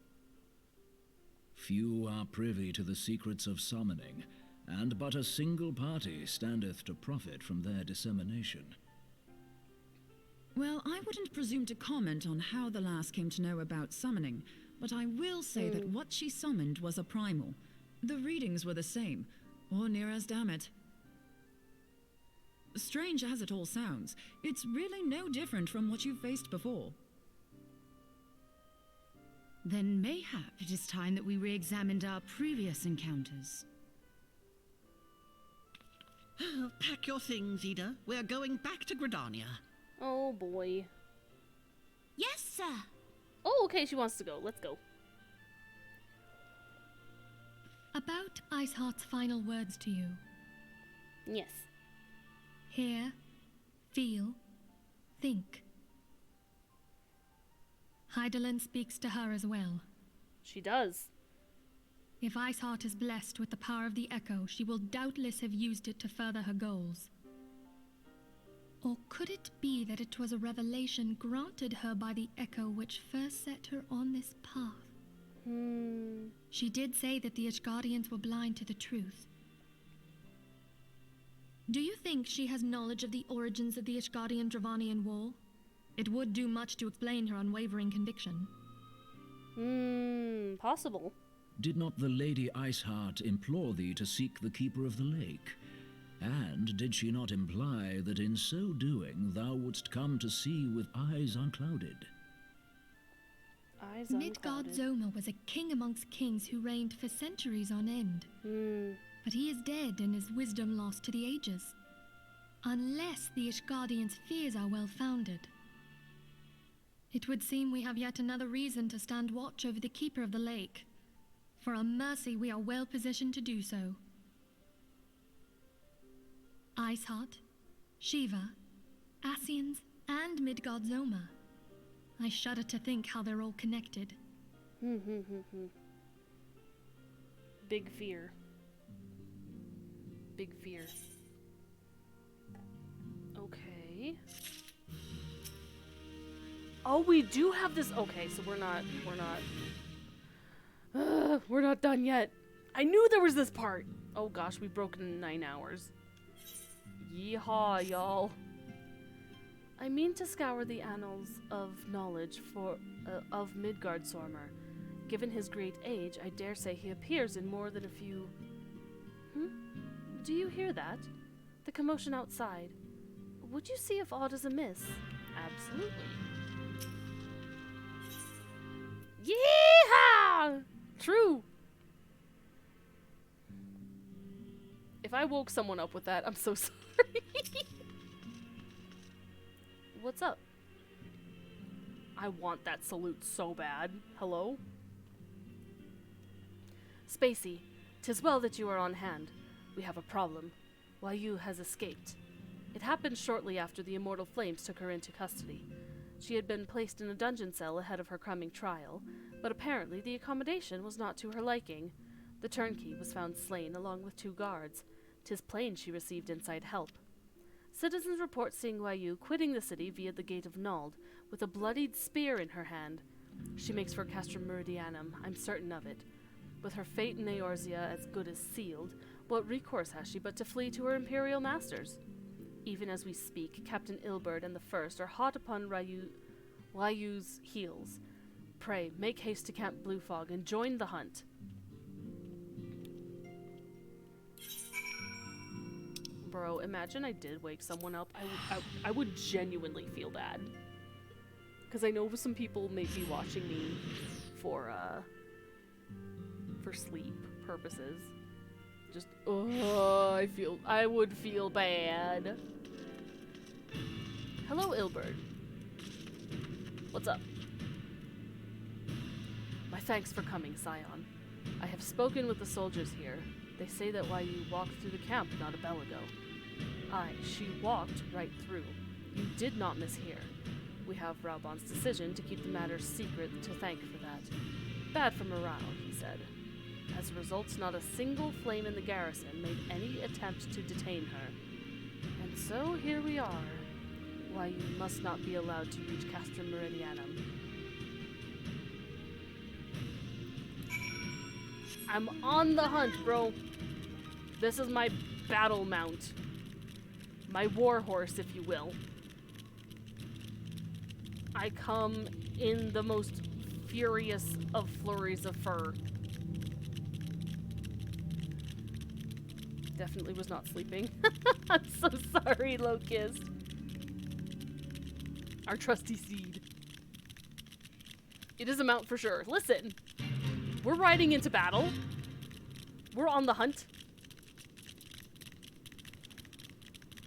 Few are privy to the secrets of summoning, and but a single party standeth to profit from their dissemination. Well, I wouldn't presume to comment on how the lass came to know about summoning, but I will say that what she summoned was a primal. The readings were the same, or near as damn it. Strange as it all sounds, it's really no different from what you've faced before. Then mayhap it is time that we re-examined our previous encounters. Pack your things, Ida. We're going back to Gridania. Oh boy. Yes, sir. Oh, okay, she wants to go. Let's go. About Iceheart's final words to you. Yes. Hear, feel, think. Heidelin speaks to her as well. She does. If Iceheart is blessed with the power of the Echo, she will doubtless have used it to further her goals. Or could it be that it was a revelation granted her by the Echo which first set her on this path? She did say that the Ishgardians were blind to the truth. Do you think she has knowledge of the origins of the Ishgardian-Dravanian War? It would do much to explain her unwavering conviction. Possible. Did not the Lady Iceheart implore thee to seek the Keeper of the Lake? And did she not imply that in so doing thou wouldst come to see with eyes unclouded? Midgard Zoma was a king amongst kings who reigned for centuries on end. But he is dead and his wisdom lost to the ages. Unless the Ishgardians' fears are well founded. It would seem we have yet another reason to stand watch over the Keeper of the Lake. For a mercy, we are well positioned to do so. Iceheart, Shiva, Ascians, and Midgard Zoma. I shudder to think how they're all connected. Big fear. Big fear. Okay. Oh, we do have this. Okay, so we're not done yet. I knew there was this part. Oh gosh, we broke it in 9 hours. Yeehaw, y'all. I mean to scour the annals of knowledge of Midgard Sormer. Given his great age, I dare say he appears in more than a few... Do you hear that? The commotion outside. Would you see if aught is amiss? Absolutely. Yeehaw! True. If I woke someone up with that, I'm so sorry. What's up? I want that salute so bad. Hello? Spacey, 'tis well that you are on hand. We have a problem. Wayu has escaped. It happened shortly after the Immortal Flames took her into custody. She had been placed in a dungeon cell ahead of her coming trial, but apparently the accommodation was not to her liking. The turnkey was found slain along with 2 guards. 'Tis plain she received inside help. Citizens report seeing Wayu quitting the city via the Gate of Nald, with a bloodied spear in her hand. She makes for Castrum Meridianum, I'm certain of it. With her fate in Eorzea as good as sealed, what recourse has she but to flee to her imperial masters? Even as we speak, Captain Ilberd and the First are hot upon Wayu's heels. Pray, make haste to Camp Bluefog and join the hunt. Bro, imagine I did wake someone up. I would genuinely feel bad. Because I know some people may be watching me for sleep purposes. Just, I would feel bad. Hello, Ilberd. What's up? My thanks for coming, Scion. I have spoken with the soldiers here. They say that Wayu walked through the camp not a bell ago. Aye, she walked right through. You did not mishear. We have Raubon's decision to keep the matter secret to thank for that. Bad for morale, he said. As a result, not a single flame in the garrison made any attempt to detain her. And so here we are. why you must not be allowed to reach Castrum Meridianum. I'm on the hunt, bro. This is my battle mount. My war horse, if you will. I come in the most furious of flurries of fur. Definitely was not sleeping. I'm so sorry, Locust. Our trusty steed. It is a mount for sure. Listen, we're riding into battle. We're on the hunt.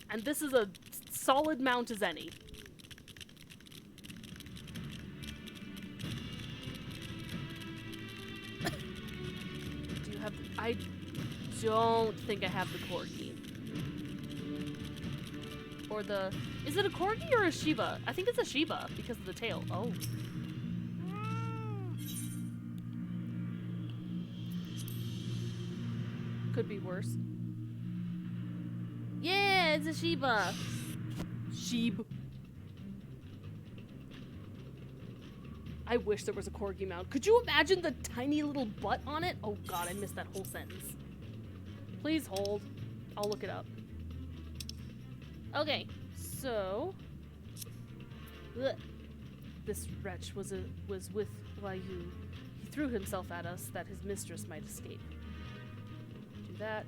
And this is a solid mount as any. Do you have... I don't think I have the corgi. Or the... Is it a corgi or a Shiba? I think it's a Shiba because of the tail. Oh. Could be worse. Yeah, it's a Shiba. Sheeb. I wish there was a corgi mount. Could you imagine the tiny little butt on it? Oh god, I missed that whole sentence. Please hold. I'll look it up. Okay, so... Ugh. This wretch was with Waiyu. He threw himself at us that his mistress might escape. Do that.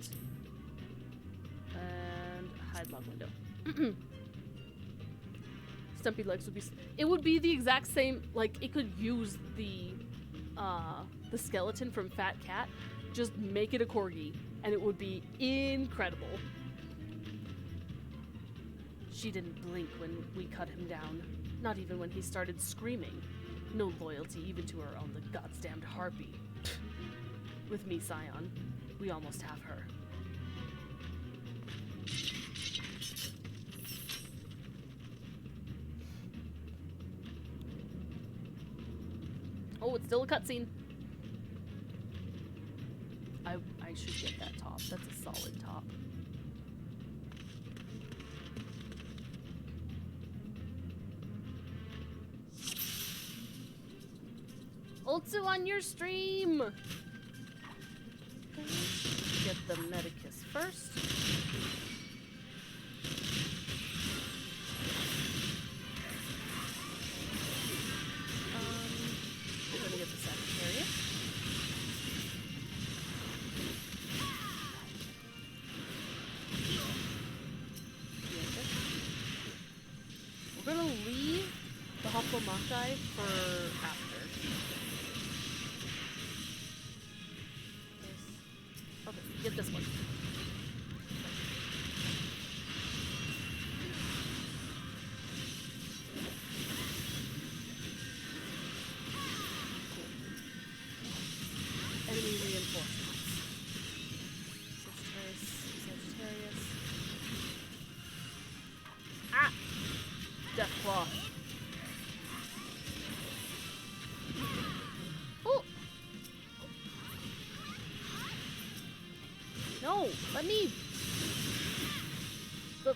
And hide log window. Stumpy legs would be... It would be the exact same... Like, it could use the skeleton from Fat Cat. Just make it a corgi. And it would be incredible. She didn't blink when we cut him down. Not even when he started screaming. No loyalty even to her own, the goddamned harpy. With me, Scion, we almost have her. Oh, it's still a cutscene. I should get that top. That's a solid top. Ultsu on your stream! Okay. Get the Medicus first. We're gonna get the Sagittarius. We're gonna leave the Hokomakai for after. Okay, get this one. Enemy reinforcements. Sagittarius. Ah! Deathclaw. Oh! No! Let me... The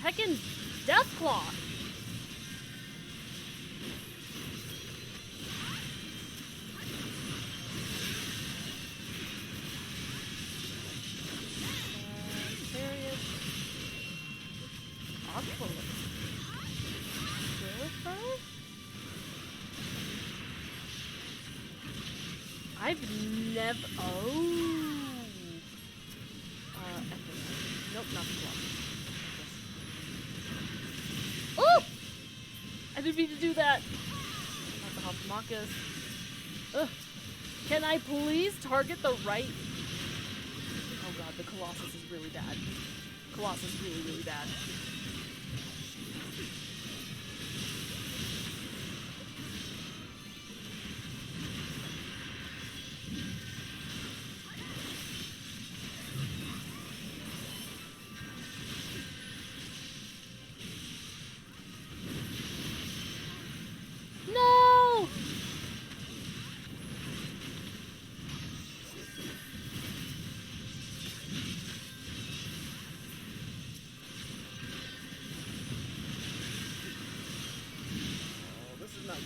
heckin' Deathclaw! I've never... Oh! Nope, not the block. Oh! I didn't mean to do that! Not the Hoplomachus. Ugh. Can I please target the right... Oh god, the Colossus is really bad. Colossus is really, really bad.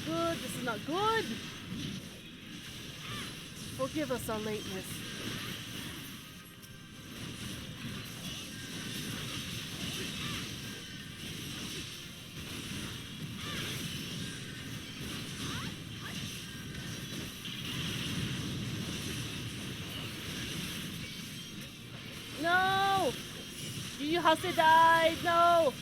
good. This is not good. Forgive us our lateness. No! You Hase died! No!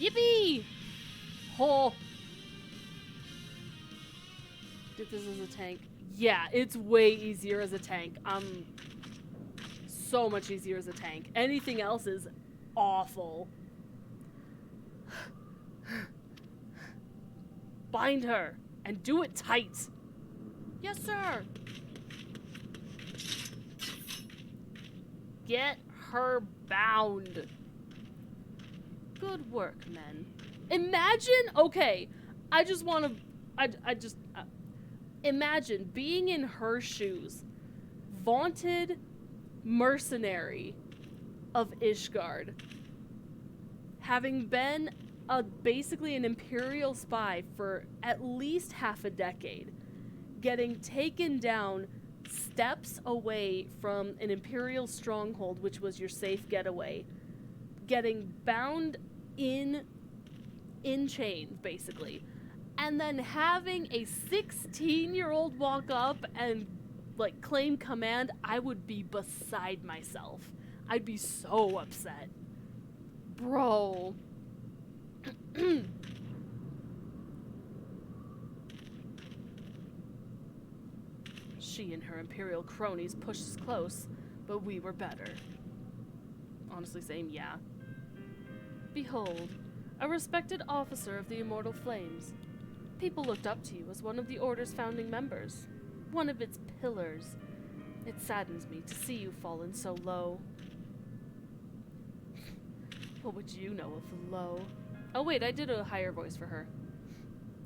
Yippee! Oh. Did this as a tank. Yeah, it's way easier as a tank. So much easier as a tank. Anything else is awful. Bind her and do it tight. Yes, sir. Get her bound. Good work, men. Imagine, okay, I just want to, imagine being in her shoes. Vaunted mercenary of Ishgard. Having been basically an Imperial spy for at least half a decade. Getting taken down steps away from an Imperial stronghold, which was your safe getaway. Getting bound in chains, basically. And then having a 16-year-old walk up and, like, claim command, I would be beside myself. I'd be so upset. Bro. She and her Imperial cronies pushed us close, but we were better. Honestly, same, yeah. Behold, a respected officer of the Immortal Flames. People looked up to you as one of the Order's founding members, one of its pillars. It saddens me to see you fallen so low. What would you know of low? Oh wait, I did a higher voice for her.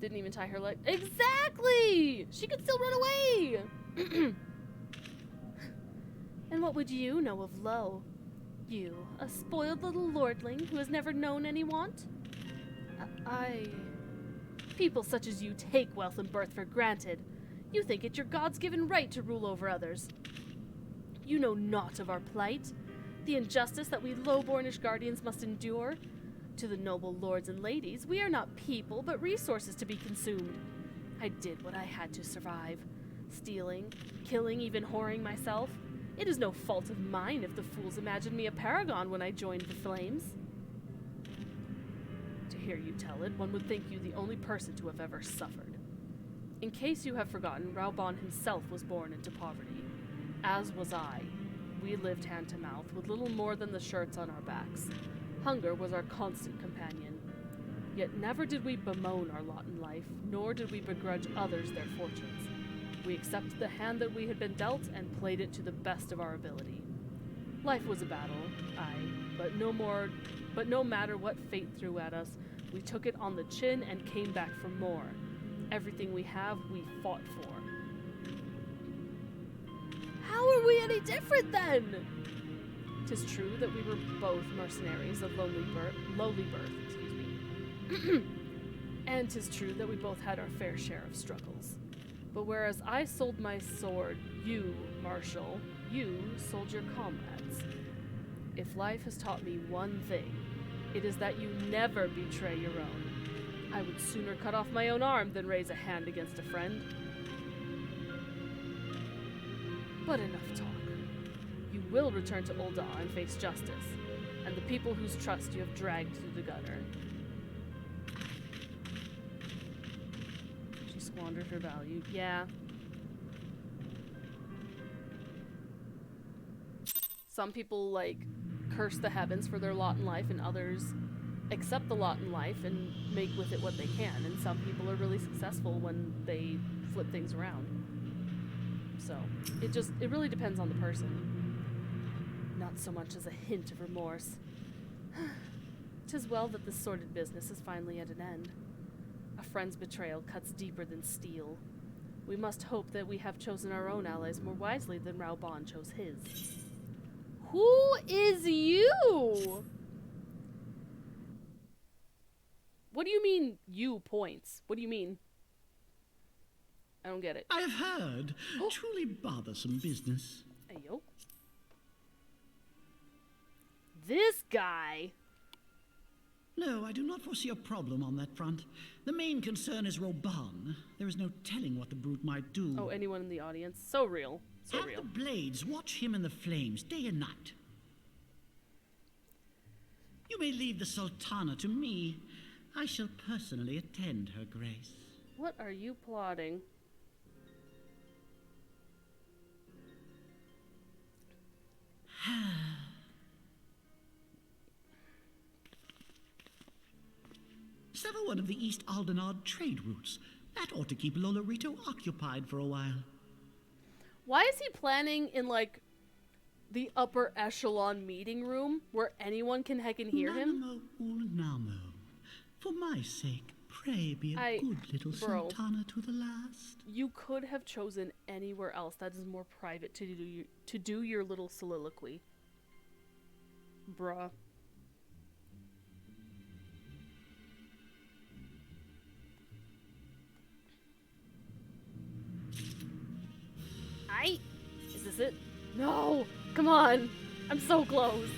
Didn't even tie her leg. Exactly! She could still run away! And what would you know of low? You, a spoiled little lordling who has never known any want? People such as you take wealth and birth for granted. You think it your God's given right to rule over others. You know naught of our plight, the injustice that we low-born Ishgardians must endure. To the noble lords and ladies, we are not people, but resources to be consumed. I did what I had to survive. Stealing, killing, even whoring myself. It is no fault of mine if the fools imagined me a paragon when I joined the flames. To hear you tell it, one would think you the only person to have ever suffered. In case you have forgotten, Raubon himself was born into poverty. As was I. We lived hand to mouth, with little more than the shirts on our backs. Hunger was our constant companion. Yet never did we bemoan our lot in life, nor did we begrudge others their fortunes. We accepted the hand that we had been dealt and played it to the best of our ability. Life was a battle, aye, but no matter what fate threw at us, we took it on the chin and came back for more. Everything we have, we fought for. How are we any different then? 'Tis true that we were both mercenaries of lowly birth, and 'tis true that we both had our fair share of struggles. But whereas I sold my sword, you, Marshal, you sold your comrades. If life has taught me one thing, it is that you never betray your own. I would sooner cut off my own arm than raise a hand against a friend. But enough talk. You will return to Ul'dah and face justice, and the people whose trust you have dragged through the gutter. She squandered her value. Yeah. Some people, like, curse the heavens for their lot in life, and others accept the lot in life and make with it what they can. And some people are really successful when they flip things around. So, it really depends on the person. Not so much as a hint of remorse. 'Tis well that this sordid business is finally at an end. A friend's betrayal cuts deeper than steel. We must hope that we have chosen our own allies more wisely than Raoban chose his. Who is you? What do you mean, you points? What do you mean? I don't get it. I have heard. Truly bothersome business. Ayo. This guy. No, I do not foresee a problem on that front. The main concern is Raoban. There is no telling what the brute might do. Oh, anyone in the audience. So real. So Have real. the blades watch him in the flames day and night. You may leave the Sultana to me. I shall personally attend her grace. What are you plotting? Sever one of the East Aldenard trade routes. That ought to keep Lolorito occupied for a while. Why is he planning in, like, the upper echelon meeting room where anyone can heckin' hear him? Nanamo Ulnamo. For my sake, pray be a good little Sultana to the last. You could have chosen anywhere else that is more private to do your little soliloquy. Bruh. Is this it? No! Come on! I'm so close!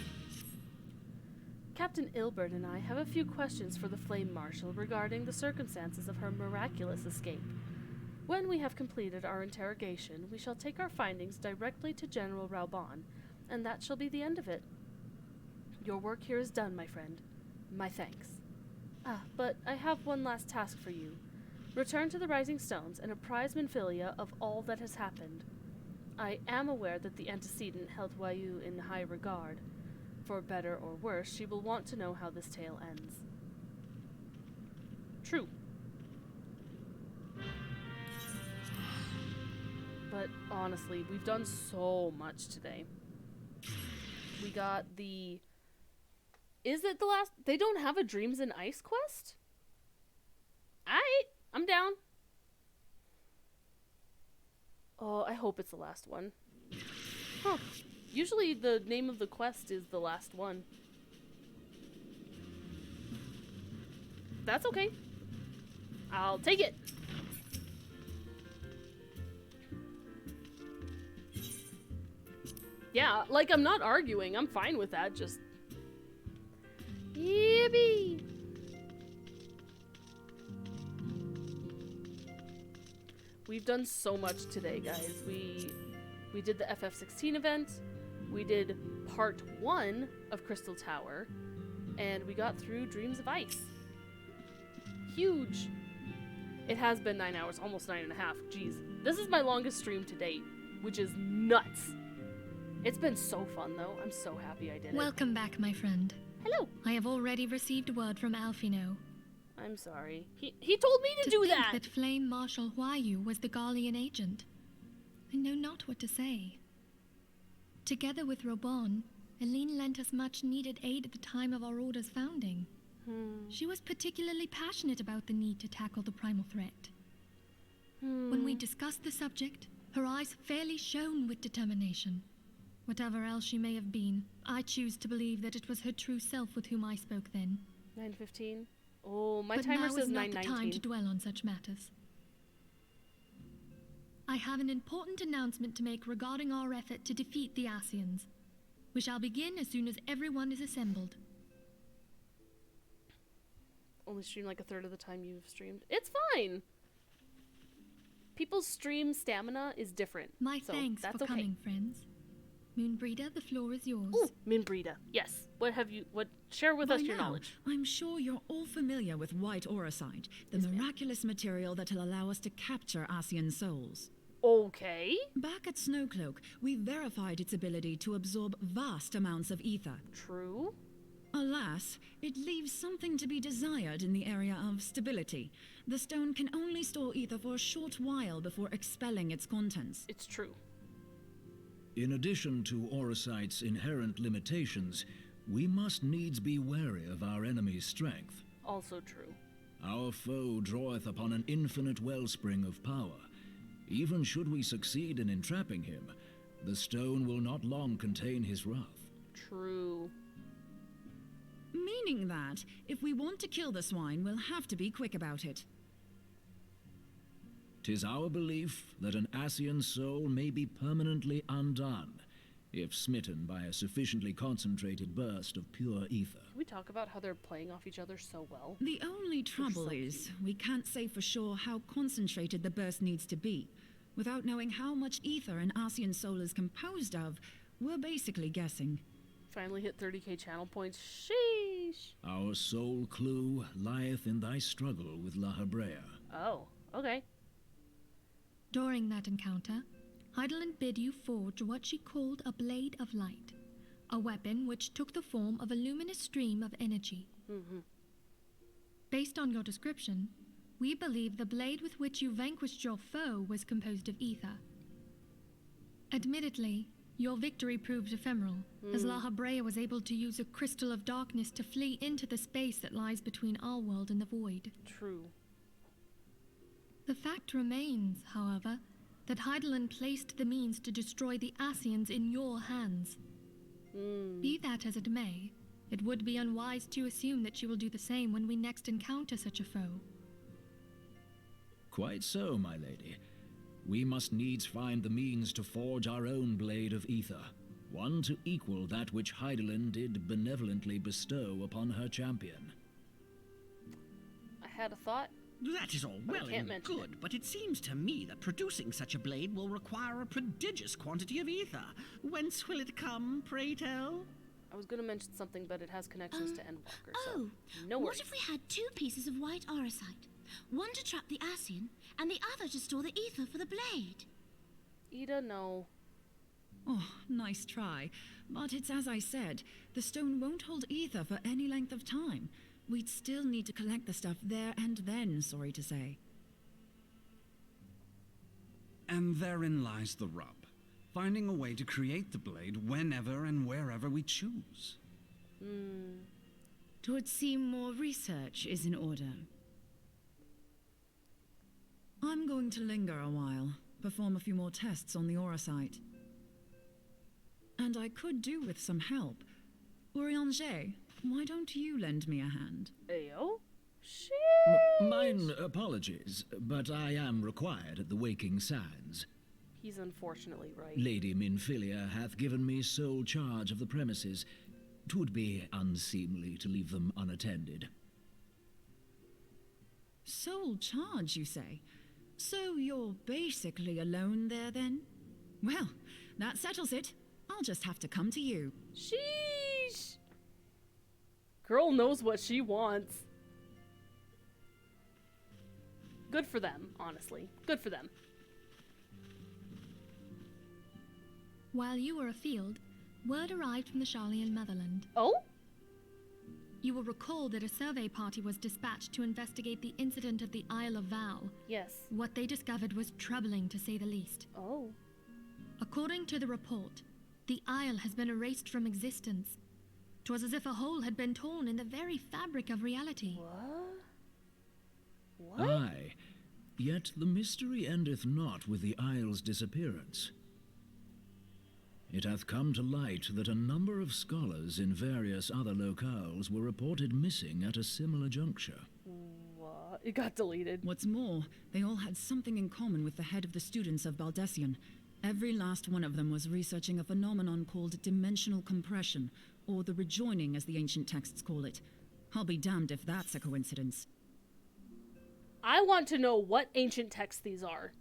Captain Ilbert and I have a few questions for the Flame Marshal regarding the circumstances of her miraculous escape. When we have completed our interrogation, we shall take our findings directly to General Raoban, and that shall be the end of it. Your work here is done, my friend. My thanks. But I have one last task for you. Return to the Rising Stones and apprise Minfilia of all that has happened. I am aware that the antecedent held Wayu in high regard. For better or worse, she will want to know how this tale ends. True. But honestly, we've done so much today. We got the... Is it the last... They don't have a Dreams in Ice quest? I'm down. Oh, I hope it's the last one. Huh. Usually the name of the quest is the last one. That's okay. I'll take it. Yeah, like, I'm not arguing. I'm fine with that, just... Yippee! We've done so much today, guys. We did the FF16 event, we did part 1 of Crystal Tower, and we got through Dreams of Ice. Huge! It has been 9 hours, almost 9.5. Jeez. This is my longest stream to date, which is nuts. It's been so fun, though. I'm so happy I did it. Welcome back, my friend. Hello. I have already received word from Alfino. I'm sorry. He told me to do think that! that Flame Marshal Huayu was the Garlean agent. I know not what to say. Together with Raoban, Aline lent us much needed aid at the time of our order's founding. She was particularly passionate about the need to tackle the primal threat. When we discussed the subject, her eyes fairly shone with determination. Whatever else she may have been, I choose to believe that it was her true self with whom I spoke then. 9:15. Oh, my but timer now says is not the 9:19. time to dwell on such matters. I have an important announcement to make regarding our effort to defeat the Asians. We shall begin as soon as everyone is assembled. Only stream like a third of the time you've streamed. It's fine! People's stream stamina is different. My so thanks that's for okay. coming, friends. Moonbreeder, the floor is yours. Ooh, Minbrida. Yes. Share with us your now, knowledge. I'm sure you're all familiar with white auricite, the miraculous material that'll allow us to capture Asian souls. Okay. Back at Snowcloak, we verified its ability to absorb vast amounts of ether. True. Alas, it leaves something to be desired in the area of stability. The stone can only store ether for a short while before expelling its contents. It's true. In addition to Orosite's inherent limitations, we must needs be wary of our enemy's strength. Also true. Our foe draweth upon an infinite wellspring of power. Even should we succeed in entrapping him, the stone will not long contain his wrath. True. Meaning that, if we want to kill the swine, we'll have to be quick about it. 'Tis our belief that an Ascian soul may be permanently undone, if smitten by a sufficiently concentrated burst of pure ether. Can we talk about how they're playing off each other so well? The only trouble is, we can't say for sure how concentrated the burst needs to be. Without knowing how much ether an Ascian soul is composed of, we're basically guessing. Finally hit 30k channel points. Sheesh! Our sole clue lieth in thy struggle with La Hebrea. Oh, okay. During that encounter, Heidelin bid you forge what she called a Blade of Light, a weapon which took the form of a luminous stream of energy. Based on your description, we believe the blade with which you vanquished your foe was composed of ether. Admittedly, your victory proved ephemeral, as La Hebrea was able to use a crystal of darkness to flee into the space that lies between our world and the void. True. The fact remains, however, that Heidelin placed the means to destroy the Ascians in your hands. Be that as it may, it would be unwise to assume that she will do the same when we next encounter such a foe. Quite so, my lady. We must needs find the means to forge our own blade of ether, one to equal that which Heidelin did benevolently bestow upon her champion. I had a thought. That is all well and good, but it seems to me that producing such a blade will require a prodigious quantity of ether. Whence will it come, pray tell? I was going to mention something, but it has connections to Endwalker, so no what worries. if we had 2 pieces of white orosite? One to trap the Ascian, and the other to store the ether for the blade. Ida, no. Oh, nice try. But it's as I said, the stone won't hold ether for any length of time. We'd still need to collect the stuff there and then, sorry to say. And therein lies the rub. Finding a way to create the blade whenever and wherever we choose. Twould seem more research is in order. I'm going to linger a while, perform a few more tests on the orosite. And I could do with some help. Urianger, why don't you lend me a hand? Ayo? Sheesh! Mine apologies, but I am required at the Waking Sands. He's unfortunately right. Lady Minfilia hath given me sole charge of the premises. 'Twould be unseemly to leave them unattended. Sole charge, you say? So you're basically alone there, then? Well, that settles it. I'll just have to come to you. Sheesh! Girl knows what she wants. Good for them, honestly. Good for them. While you were afield, word arrived from the Sharlayan motherland. Oh? You will recall that a survey party was dispatched to investigate the incident of the Isle of Vow. Yes. What they discovered was troubling, to say the least. Oh. According to the report, the isle has been erased from existence. 'Twas as if a hole had been torn in the very fabric of reality. What? Aye, yet the mystery endeth not with the isle's disappearance. It hath come to light that a number of scholars in various other locales were reported missing at a similar juncture. What? It got deleted. What's more, they all had something in common with the head of the students of Baldessian. Every last one of them was researching a phenomenon called dimensional compression, or the rejoining as the ancient texts call it. I'll be damned if that's a coincidence. I want to know what ancient texts these are.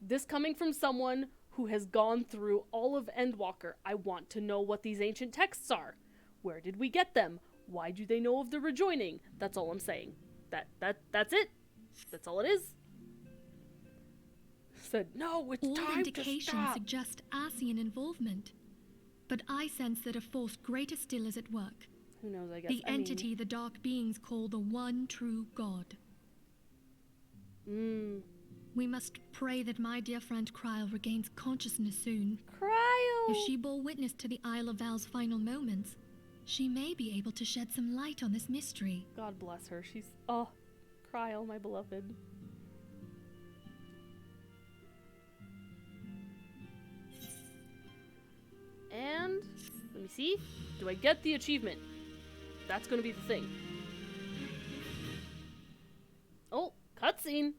This coming from someone who has gone through all of Endwalker. I want to know what these ancient texts are. Where did we get them? Why do they know of the rejoining? That's all I'm saying. That's it. That's all it is. Said, no, it's all time to indications stop. suggest Ascian involvement. but I sense that a force greater still is at work. Who knows, I guess. The entity the dark beings call the one true God. We must pray that my dear friend Cryle regains consciousness soon. Cryle! If she bore witness to the Isle of Val's final moments, she may be able to shed some light on this mystery. God bless her. She's... Oh, Cryle, my beloved. And... let me see. Do I get the achievement? That's gonna be the thing. Oh, cutscene!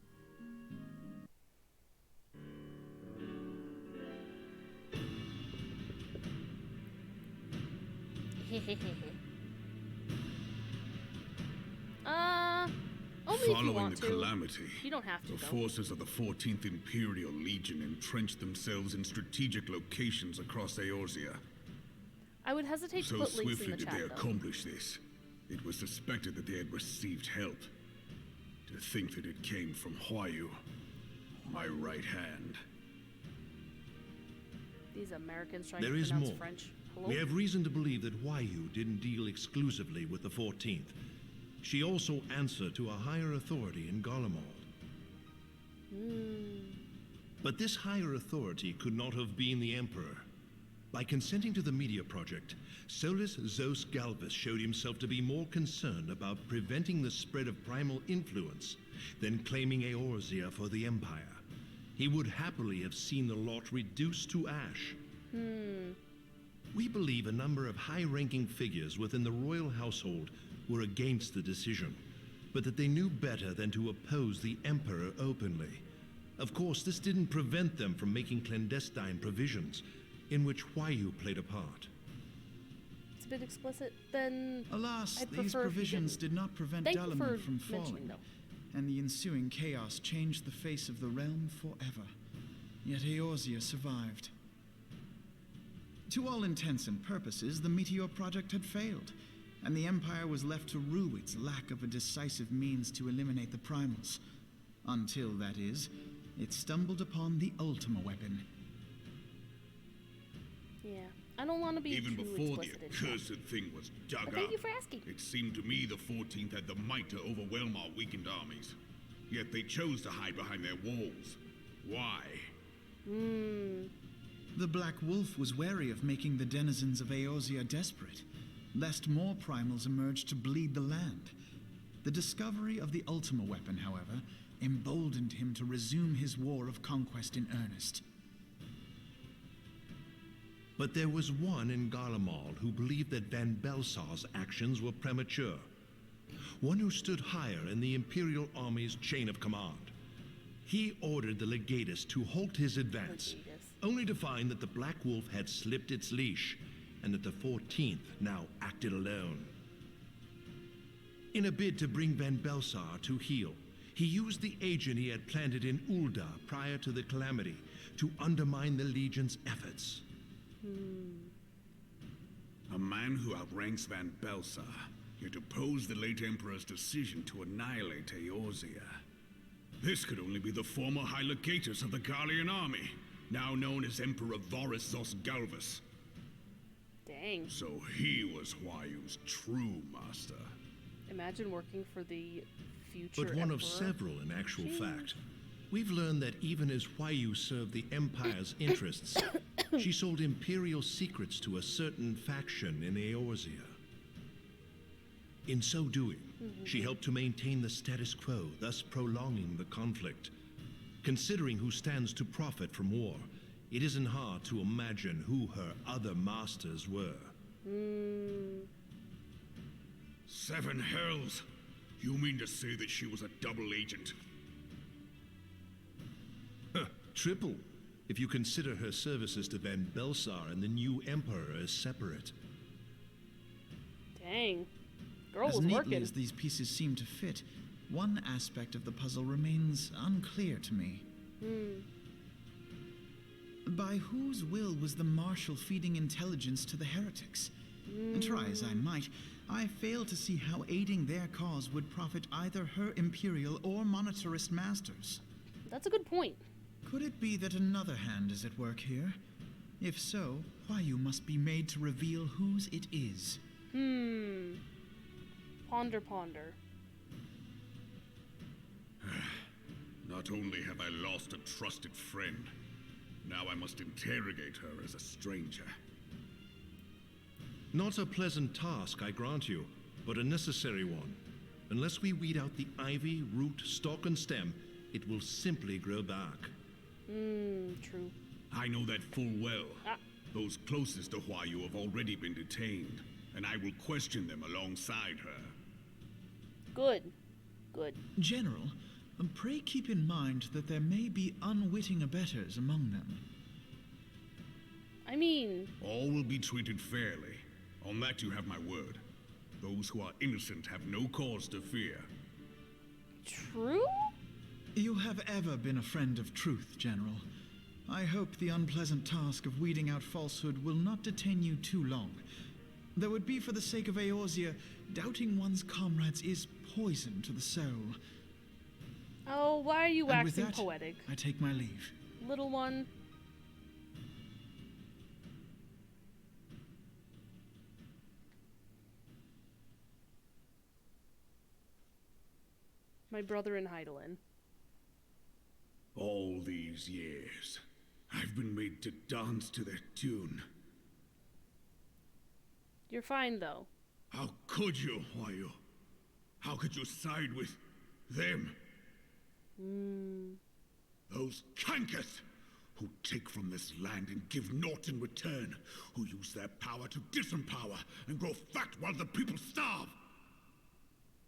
Only if you Following want the to. calamity, You don't have to, the though. forces of the 14th Imperial Legion entrenched themselves in strategic locations across Eorzea. I would hesitate to So put links in swiftly the did chat, they though. accomplish this, it was suspected that they had received help. To think that it came from Huayu, my right hand. These Americans trying There to is pronounce more. French. Hello? We have reason to believe that Huayu didn't deal exclusively with the 14th. She also answered to a higher authority in Garlemald. But this higher authority could not have been the Emperor. By consenting to the Media Project, Solus Zos Galvus showed himself to be more concerned about preventing the spread of primal influence than claiming Eorzea for the Empire. He would happily have seen the lot reduced to ash. We believe a number of high-ranking figures within the royal household were against the decision, but that they knew better than to oppose the Emperor openly. Of course, this didn't prevent them from making clandestine provisions, in which Huayu played a part. It's a bit explicit, then Alas, I'd these prefer if you provisions didn't. did not prevent Thank you for Dalamud from mentioning, falling, though. and the ensuing chaos changed the face of the realm forever. Yet Eorzea survived. To all intents and purposes, the Meteor Project had failed, and the Empire was left to rue its lack of a decisive means to eliminate the primals. Until, that is, it stumbled upon the Ultima weapon. Yeah, I don't want to be Even too before the explicit in chat. accursed thing was dug But up, thank you for asking. it seemed to me the 14th had the might to overwhelm our weakened armies. Yet they chose to hide behind their walls. Why? The Black Wolf was wary of making the denizens of Eorzea desperate, lest more primals emerge to bleed the land. The discovery of the Ultima weapon, however, emboldened him to resume his war of conquest in earnest. But there was one in Garlemald who believed that Van Belsar's actions were premature. One who stood higher in the Imperial Army's chain of command. He ordered the Legatus to halt his advance, only to find that the Black Wolf had slipped its leash, and that the 14th now acted alone. In a bid to bring Van Belsar to heel, he used the agent he had planted in Ul'dah prior to the calamity to undermine the Legion's efforts. A man who outranks Van Belsar, yet opposed the late Emperor's decision to annihilate Eorzea. This could only be the former High Legatus of the Garlean army, now known as Emperor Varus Zos Galvus. Dang. So he was Huayu's true master. Imagine working for the future But one Emperor. of several in actual Jeez. fact. We've learned that even as Huayu served the Empire's interests, she sold Imperial secrets to a certain faction in Eorzea. In so doing, she helped to maintain the status quo, thus prolonging the conflict. Considering who stands to profit from war, it isn't hard to imagine who her other masters were. 7 hells! You mean to say that she was a double agent? Triple, if you consider her services to Van Belsar and the new Emperor as separate. Dang. Girl As was neatly working. as these pieces seem to fit, one aspect of the puzzle remains unclear to me. By whose will was the Marshal feeding intelligence to the heretics? And try as I might, I fail to see how aiding their cause would profit either her Imperial or monetarist masters. That's a good point. Could it be that another hand is at work here? If so, why you must be made to reveal whose it is. Ponder, ponder. Not only have I lost a trusted friend, now I must interrogate her as a stranger. Not a pleasant task, I grant you, but a necessary one. Unless we weed out the ivy, root, stalk, and stem, it will simply grow back. True. I know that full well. Those closest to Hua Yu have already been detained, and I will question them alongside her. Good. Good. General, pray keep in mind that there may be unwitting abettors among them. I mean... All will be treated fairly. On that you have my word. Those who are innocent have no cause to fear. True? You have ever been a friend of truth, General. I hope the unpleasant task of weeding out falsehood will not detain you too long. Though it be for the sake of Eorzea, doubting one's comrades is poison to the soul. Oh, why are you And with waxing that, poetic? I take my leave. Little one. My brother in Heidelin. All these years, I've been made to dance to their tune. You're fine, though. How could you, Hua Yu? How could you side with them? Those cankers who take from this land and give naught in return, who use their power to disempower and grow fat while the people starve.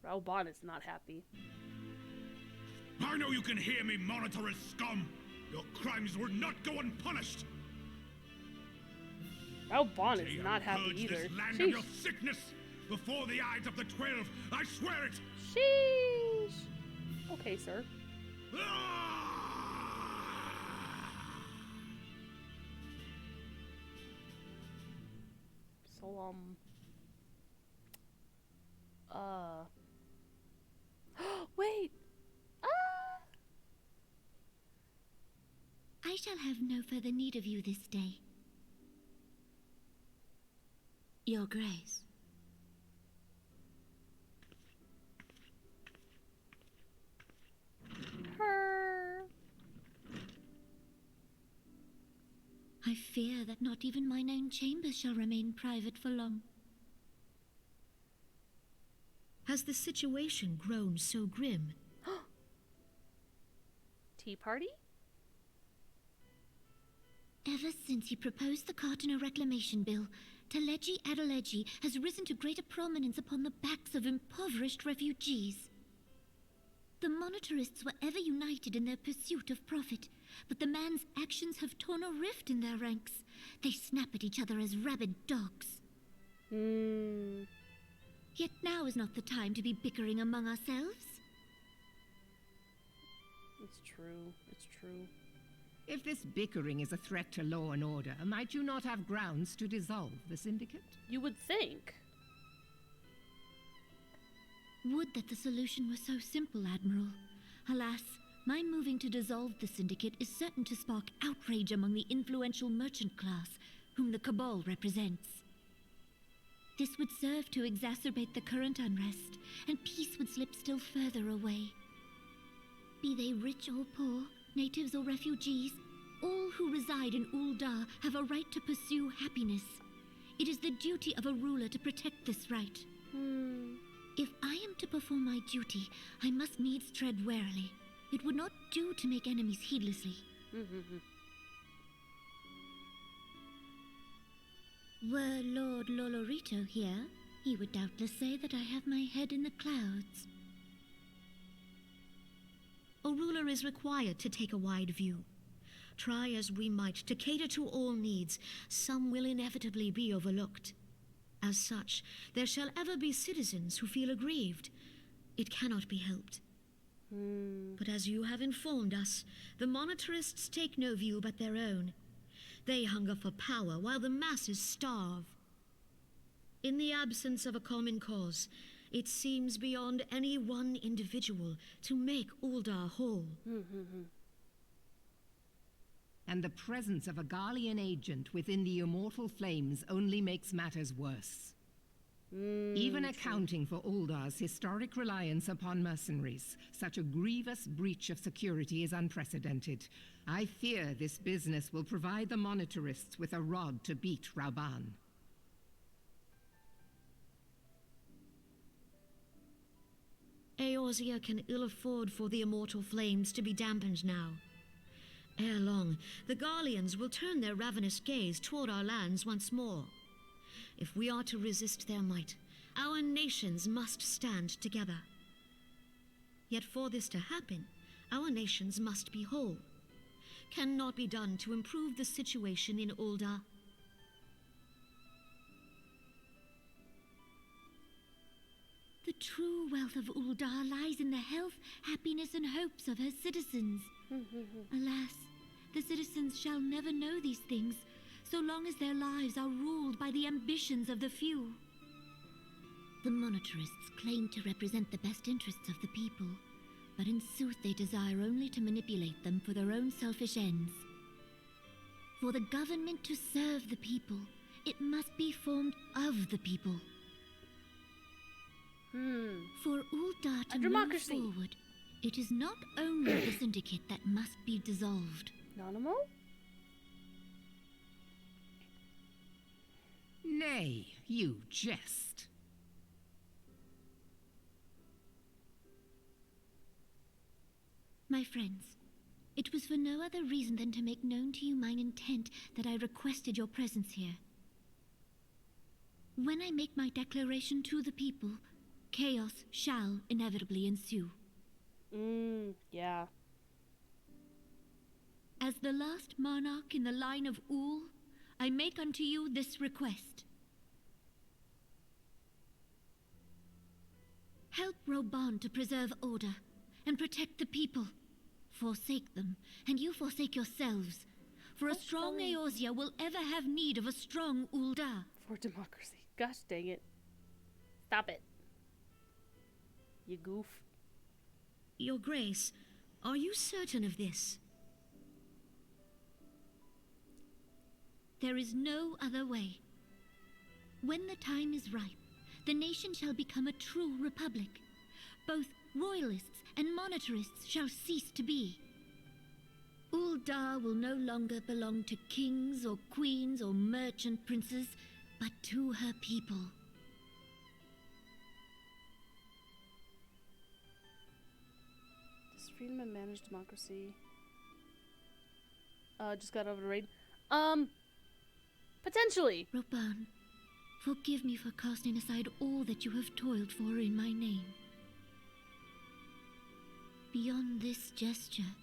Raoban is not happy. I know you can hear me, monitorous scum. Your crimes will not go unpunished. Raoban is not happy either. This land of your sickness before the eyes of the 12. I swear it. Sheesh. Okay, sir. So, wait. I shall have no further need of you this day. Your Grace. I fear that not even mine own chambers shall remain private for long. Has the situation grown so grim? Tea party? Ever since he proposed the Cartiner Reclamation Bill, Teleji Adeleji has risen to greater prominence upon the backs of impoverished refugees. The monetarists were ever united in their pursuit of profit, but the man's actions have torn a rift in their ranks. They snap at each other as rabid dogs. Yet now is not the time to be bickering among ourselves. It's true. It's true. If this bickering is a threat to law and order, might you not have grounds to dissolve the syndicate? You would think. Would that the solution were so simple, Admiral. Alas, my moving to dissolve the syndicate is certain to spark outrage among the influential merchant class, whom the Cabal represents. This would serve to exacerbate the current unrest, and peace would slip still further away. Be they rich or poor, natives or refugees, all who reside in Ul'dah have a right to pursue happiness. It is the duty of a ruler to protect this right. If I am to perform my duty, I must needs tread warily. It would not do to make enemies heedlessly. Were Lord Lolorito here, he would doubtless say that I have my head in the clouds. A ruler is required to take a wide view. Try as we might to cater to all needs, some will inevitably be overlooked. As such, there shall ever be citizens who feel aggrieved. It cannot be helped. But as you have informed us, the monetarists take no view but their own. They hunger for power while the masses starve. In the absence of a common cause, it seems beyond any one individual to make Ul'dah whole. And and the presence of a Garlean agent within the immortal flames only makes matters worse. Even accounting for Uldar's historic reliance upon mercenaries, such a grievous breach of security is unprecedented. I fear this business will provide the monitorists with a rod to beat Rauban. Eorzea can ill afford for the immortal flames to be dampened now. Ere long, the Garleans will turn their ravenous gaze toward our lands once more. If we are to resist their might, our nations must stand together. Yet for this to happen, our nations must be whole. Cannot be done to improve the situation in Ulda. The true wealth of Uldar lies in the health, happiness, and hopes of her citizens. Alas, the citizens shall never know these things, so long as their lives are ruled by the ambitions of the few. The monitorists claim to represent the best interests of the people, but in sooth they desire only to manipulate them for their own selfish ends. For the government to serve the people, it must be formed of the people. For Uldar to move forward, it is not only the syndicate that must be dissolved. Nanamo? Nay, you jest. My friends, it was for no other reason than to make known to you mine intent that I requested your presence here. When I make my declaration to the people, chaos shall inevitably ensue. Yeah. As the last monarch in the line of Ul, I make unto you this request. Help Rauban to preserve order and protect the people. Forsake them, and you forsake yourselves. For a strong Eorzea will ever have need of a strong Ulda. For democracy. Gosh dang it. Stop it. You goof. Your Grace, are you certain of this? There is no other way. When the time is ripe, the nation shall become a true republic. Both royalists and monitorists shall cease to be. Uldar will no longer belong to kings or queens or merchant princes, but to her people. Does freedom and managed democracy? Just got over the raid. Potentially. Rauban, forgive me for casting aside all that you have toiled for in my name. Beyond this gesture,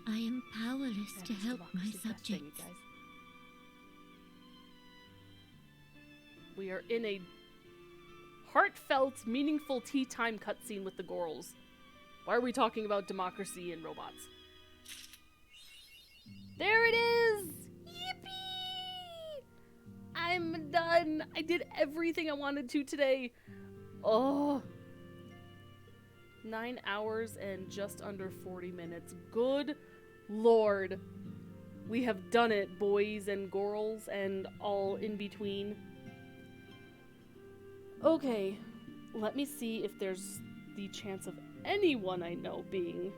I am powerless to help my subjects. We are in a heartfelt, meaningful tea time cutscene with the Gorls. Why are we talking about democracy and robots? There it is! Yippee! I'm done! I did everything I wanted to today. Oh. 9 hours and just under 40 minutes. Good Lord. We have done it, boys and girls and all in between. Okay, let me see if there's the chance of anyone I know being...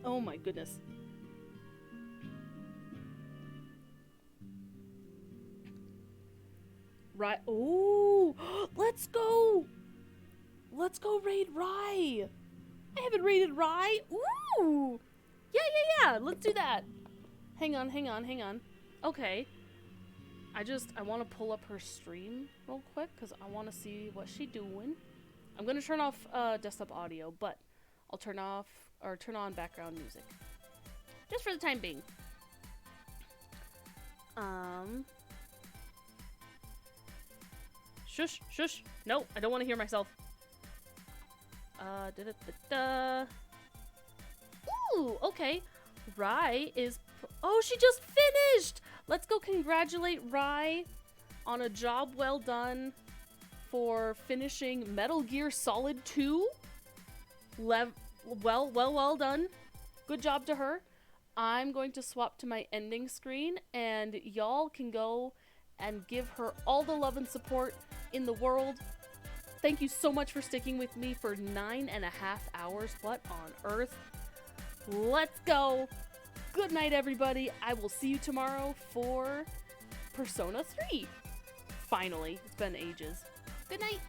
Oh my goodness. Right. Oh, let's go. Let's go raid Rye. I haven't raided Rye. Ooh. Yeah. Let's do that. Hang on. Okay. I want to pull up her stream real quick because I want to see what she's doing. I'm going to turn off desktop audio, but I'll turn on background music. Just for the time being. Shush. No, I don't want to hear myself. Ooh, okay. Rye is... Oh, she just finished! Let's go congratulate Rye on a job well done for finishing Metal Gear Solid 2. Well done. Good job to her. I'm going to swap to my ending screen, and y'all can go and give her all the love and support in the world. Thank you so much for sticking with me for 9.5 hours. What on earth? Let's go. Good night, everybody. I will see you tomorrow for Persona 3. Finally. It's been ages. Good night.